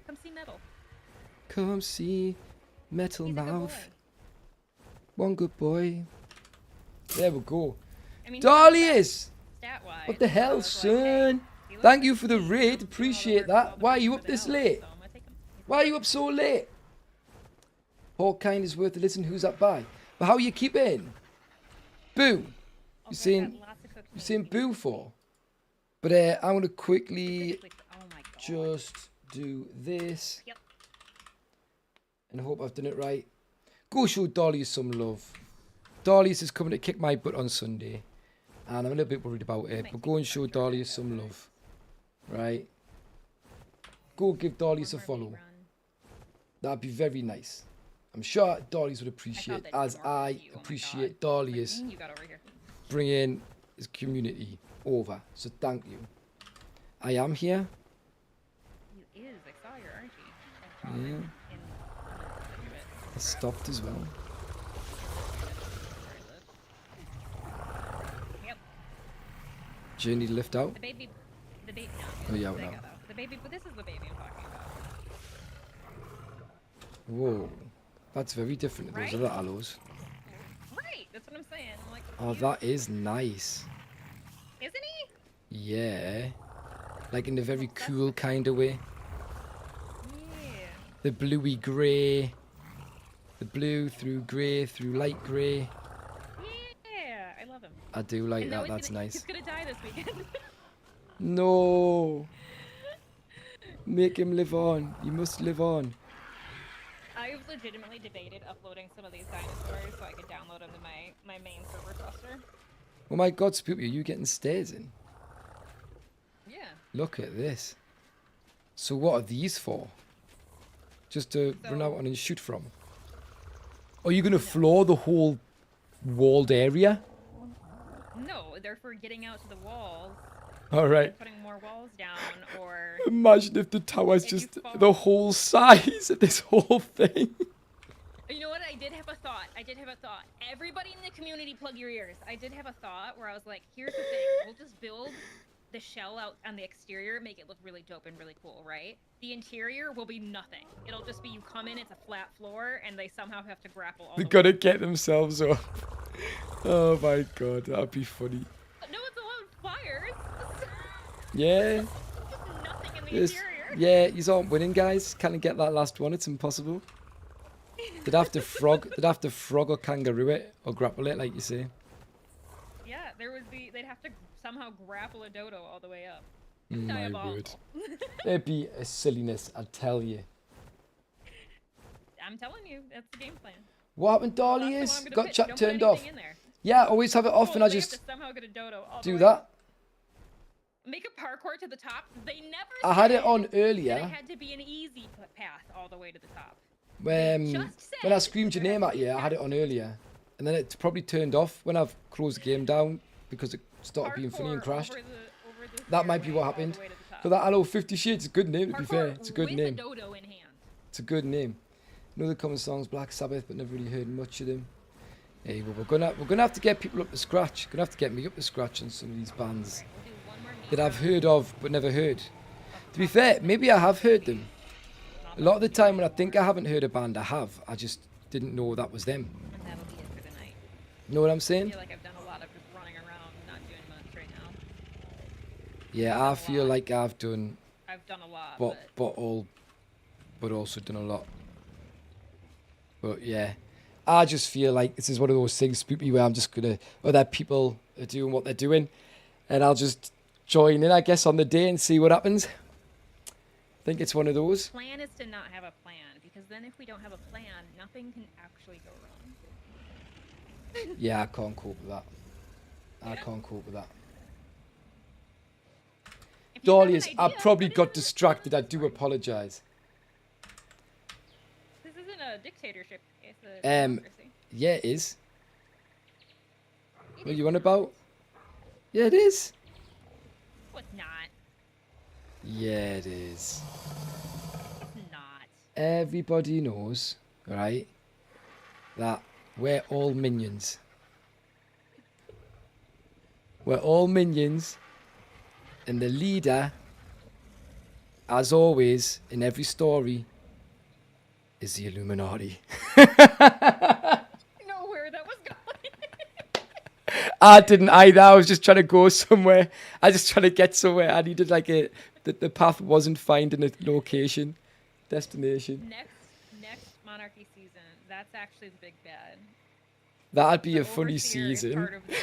Come see metal. Come see Metal He's a good Mouth. boy. One good boy. There we go. I mean, Dahlias! stat-wise, What the so hell, I was like, hey, son? he looks Thank you for the decent. raid. He's doing all the Appreciate work, that. all the Why are you for up the this aloe, late? so I'm gonna take him. Why are you up so late? All kind is worth a listen. Who's that by? But how you keeping? Boo. Also, I've saying- got lots of cooked You meat. saying boo for? But I'm going to quickly Oh my god. just do this. Yep. And hope I've done it right. Go show Dolly some love. Dolly's is coming to kick my butt on Sunday. And I'm a little bit worried about it. But go and show Dolly some love. Right? Go give Dolly's a follow. That'd be very nice. I'm sure Dolly's would appreciate, as I appreciate Dolly's bringing his community over. So thank you. I am here. You is. I saw your Archie. Yeah. I stopped as well. Yep. Do you need to lift out? The baby. No. Oh yeah, There you no. go, though. The baby, but this is the baby I'm talking about. Whoa. That's very different to those Right? other aloes. Right. That's what I'm saying. I'm like, Oh, that is nice. isn't he? Yeah. Like in a very cool kind of way. Yeah. The bluey grey. The blue through grey through light grey. Yeah. I love him. I do like And now that. That's He's nice. gonna die this weekend. No. Make him live on. You must live on. I've legitimately debated uploading some of these dinosaurs so I could download them to my main server cluster. Oh my god, Spoopy, are you getting stairs in? Yeah. Look at this. So what are these for? Just to run out on and shoot from? Are you going to floor the whole walled area? No, they're for getting out to the walls, Alright. putting more walls down, or Imagine if the tower's If you just fall- the whole size of this whole thing. you know what? I did have a thought. Everybody in the community, plug your ears. I did have a thought where I was like, here's the thing. We'll just build the shell out on the exterior, make it look really dope and really cool, right? The interior will be nothing. It'll just be you come in, it's a flat floor, and they somehow have to grapple all They're the gonna get themselves up. Oh my god, that'd be funny. No one's allowed fires. Yeah. Nothing in the Yes. interior. Yeah, you aren't winning, guys. Can't get that last one. It's impossible. They'd have to frog. They'd have to frog or kangaroo it or grapple it, like you say. Yeah, they'd have to somehow grapple a dodo all the way up. My Diabolical. word. It'd be a silliness, I tell you. I'm telling you, that's the game plan. What happened, Dolly? That's Is the one I'm gonna got pitch. chat Don't put turned off. anything in there. Yeah, I always have it off, Oh, and I they have just to somehow get a dodo all the do way that. up. Make a parkour to the top. They never. I had it said on that earlier. It had to be an easy path all the way to the top. When I screamed your name at you, I had it on earlier, and then it probably turned off when I've closed the game down because it started being funny and Parkour crashed. over the That might be stairway what all the happened. way to the top. But that hello 50 Shades is a good name, to be fair. Parkour It's a good with name. a dodo in hand. It's a good name. Know the common songs Black Sabbath, but never really heard much of them. Hey, well, we're gonna have to get people up to scratch. Gonna have to get me up to scratch on some of these bands Right, we'll do one more that I've heard of but never heard. To be fair, maybe I have heard them. A lot of the time when I think I haven't heard a band, I have. I just didn't know that was them. And that'll be it for the night. Know what I'm I saying? feel like I've done a lot of just running around, not doing much right now. Yeah, I feel like I've done, I've done a lot, but also done a lot. But yeah, I just feel like this is one of those things, Spoopy, where I'm just gonna, other people are doing what they're doing, and I'll just join in, I guess, on the day and see what happens. I think it's one of those. plan is to not have a plan, because then if we don't have a plan, nothing can actually go wrong. Yeah, I can't cope with that. I can't cope with that. If you have an Dahlias, I idea, probably put it got in- distracted. I do apologise. This isn't a dictatorship. It's a Um, democracy. Yeah, it is. It What are is you on not. about? Yeah, it is. What's not? Yeah, it is. It's not. Everybody knows, right, that we're all minions. We're all minions, and the leader, as always, in every story, is the Illuminati. I know where that was going. I didn't either. I was just trying to go somewhere. I just trying to get somewhere. I needed like the path wasn't finding a location, destination. Next Monarchy season, that's actually the big bad. That'd be The a funny Overseer is season. part of the Illuminati.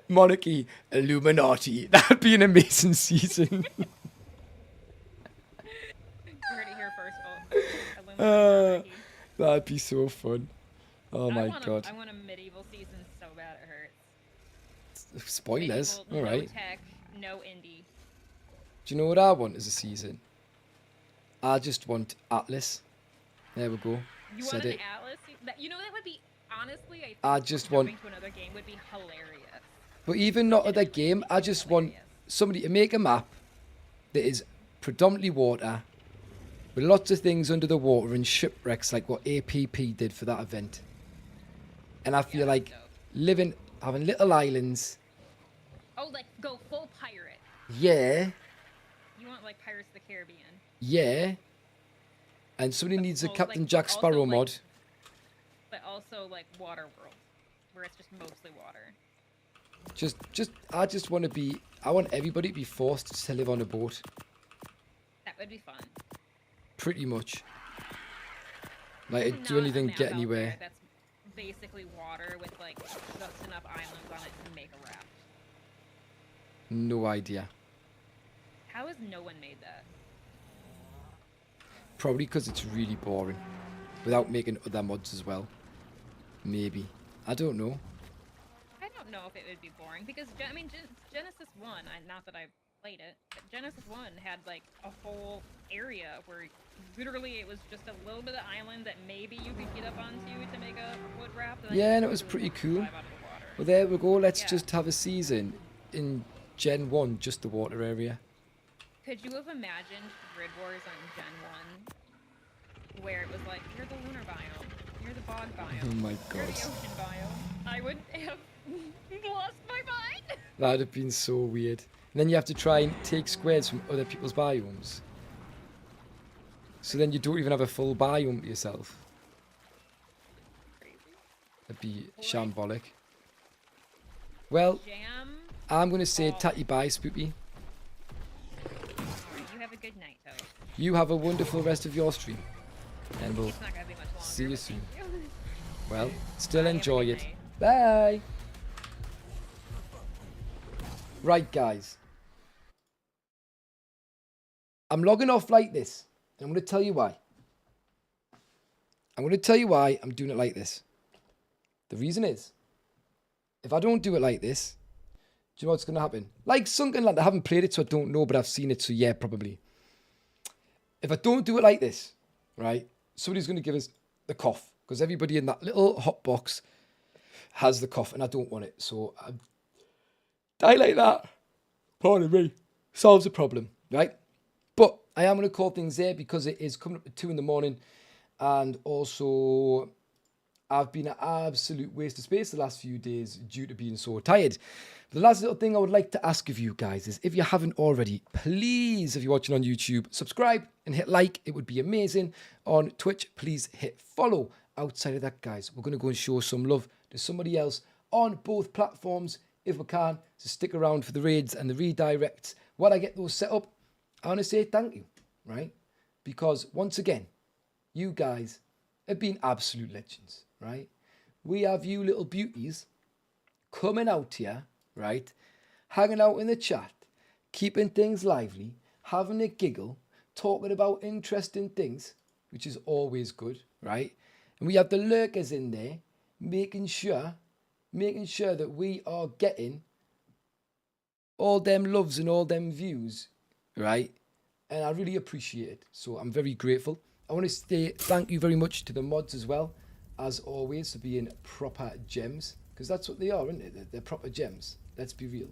Monarchy, Illuminati. That'd be an amazing season. You heard it here first, folks. Illuminati. That'd be so fun. Oh my god. I want a medieval season so bad it hurts. Spoilers. Medieval, All right. No tech, no indie. Do you know what I want as a season? I just want Atlas. There we go. You Said want an it. Atlas? That would be, honestly, I think I just want- jumping to another game would be hilarious. But even not at that game, I just want somebody to make a map that is predominantly water, with lots of things under the water and shipwrecks like what APP did for that event. And I feel like having little islands. Oh, like go full pirate. Yeah, You want like Pirates of the Caribbean. yeah. And somebody needs a also, Captain like, Jack also, Sparrow like- mod. But also like Waterworld, where it's just mostly water. I just want to be. I want everybody to be forced to live on a boat. That would be fun. Pretty much. Like, There's do not a anything, map get out anywhere. there That's basically water with like just enough islands on it to make a raft. No idea. How has no one made that? Probably because it's really boring. Without making other mods as well. Maybe. I don't know. I don't know if it would be boring because Genesis 1, not that I've played it, but Genesis 1 had like a whole area where literally it was just a little bit of island that maybe you could get up onto to make a wood raft. And then Yeah, you and it was totally pretty walk cool. dive out of the water. Well, there we go. Let's Yeah. just have a season in Gen 1, just the water area. Could you have imagined Grid Wars on Gen 1 where it was like, you're the lunar biome, you're the bog biome, Oh my you're god. the ocean biome? I would have lost my mind. That'd have been so weird. And then you have to try and take squares from other people's biomes. So then you don't even have a full biome to yourself. Crazy. That'd be shambolic. Well, Jam. I'm going to say tatty bye, Spoopy. You have a good night, though. You have a wonderful rest of your stream. And we'll It's not gonna be much longer. see you but soon. thank you. Well, still Bye, have a enjoy good it. night. Bye. Right, guys. I'm logging off like this. And I'm going to tell you why. I'm going to tell you why I'm doing it like this. The reason is, if I don't do it like this, do you know what's going to happen? Like Sunken Land, I haven't played it, so I don't know, but I've seen it, so yeah, probably. If I don't do it like this, right, somebody's going to give us the cough, because everybody in that little hot box has the cough, and I don't want it, so I die like that. Pardon me. Solves the problem, right? But I am going to call things there because it is coming up at 2 in the morning, and also I've been an absolute waste of space the last few days due to being so tired. The last little thing I would like to ask of you guys is, if you haven't already, please, if you're watching on YouTube, subscribe and hit like. It would be amazing. On Twitch, please hit follow. Outside of that, guys, we're going to go and show some love to somebody else on both platforms if we can. So stick around for the raids and the redirects. While I get those set up, I want to say thank you, right? Because once again, you guys have been absolute legends, right? We have you little beauties coming out here, right? Hanging out in the chat, keeping things lively, having a giggle, talking about interesting things, which is always good, right? And we have the lurkers in there, making sure that we are getting all them loves and all them views, right? And I really appreciate it. So I'm very grateful. I want to say thank you very much to the mods as well, as always, for being proper gems. Because that's what they are, isn't it? They're proper gems. Let's be real.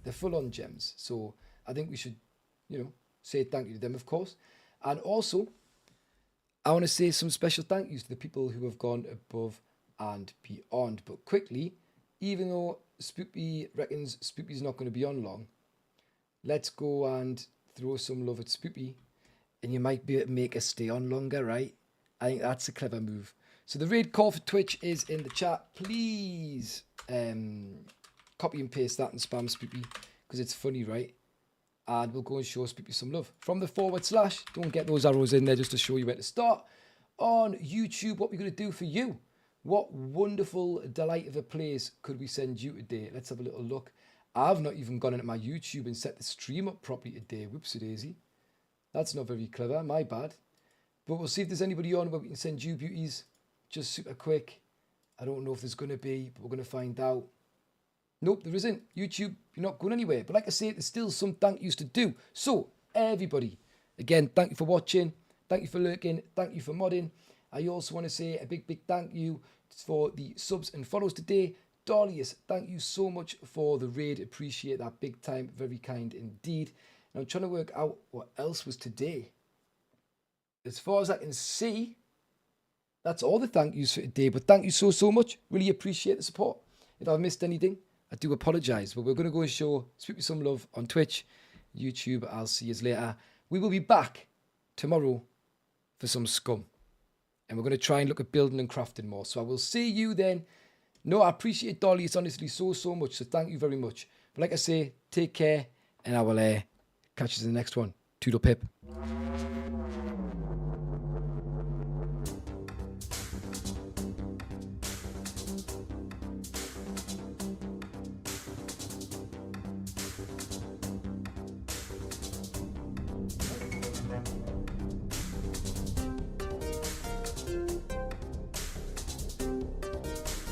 They're full-on gems. So I think we should, say thank you to them, of course. And also, I want to say some special thank yous to the people who have gone above and beyond. But quickly, even though Spoopy reckons Spoopy's not going to be on long, let's go and throw some love at Spoopy. And you might be able to make us stay on longer, right? I think that's a clever move. So the raid call for Twitch is in the chat. Please copy and paste that and spam Spoopy, because it's funny, right? And we'll go and show Spoopy some love. From the /, don't get those arrows in there just to show you where to start. On YouTube, what we're going to do for you, What wonderful delight of a place could we send you today? Let's have a little look. I've not even gone into my YouTube and set the stream up properly today. Whoopsie daisy. That's not very clever. My bad. But we'll see if there's anybody on where we can send you beauties. Just super quick. I don't know if there's going to be, but we're going to find out. Nope, there isn't. YouTube, you're not going anywhere. But like I say, there's still some thank yous to do. So, everybody, again, thank you for watching. Thank you for lurking. Thank you for modding. I also want to say a big, big thank you for the subs and follows today. Darius, thank you so much for the raid. Appreciate that big time. Very kind indeed. And I'm trying to work out what else was today. As far as I can see, that's all the thank yous for today. But thank you so, so much. Really appreciate the support. If I've missed anything, I do apologise. But we're going to go and show Speak With Some Love on Twitch, YouTube. I'll see you later. We will be back tomorrow for some scum. And we're going to try and look at building and crafting more. So I will see you then. No, I appreciate Dolly. It's honestly so, so much. So thank you very much. But like I say, take care. And I will catch you in the next one. Toodle pip.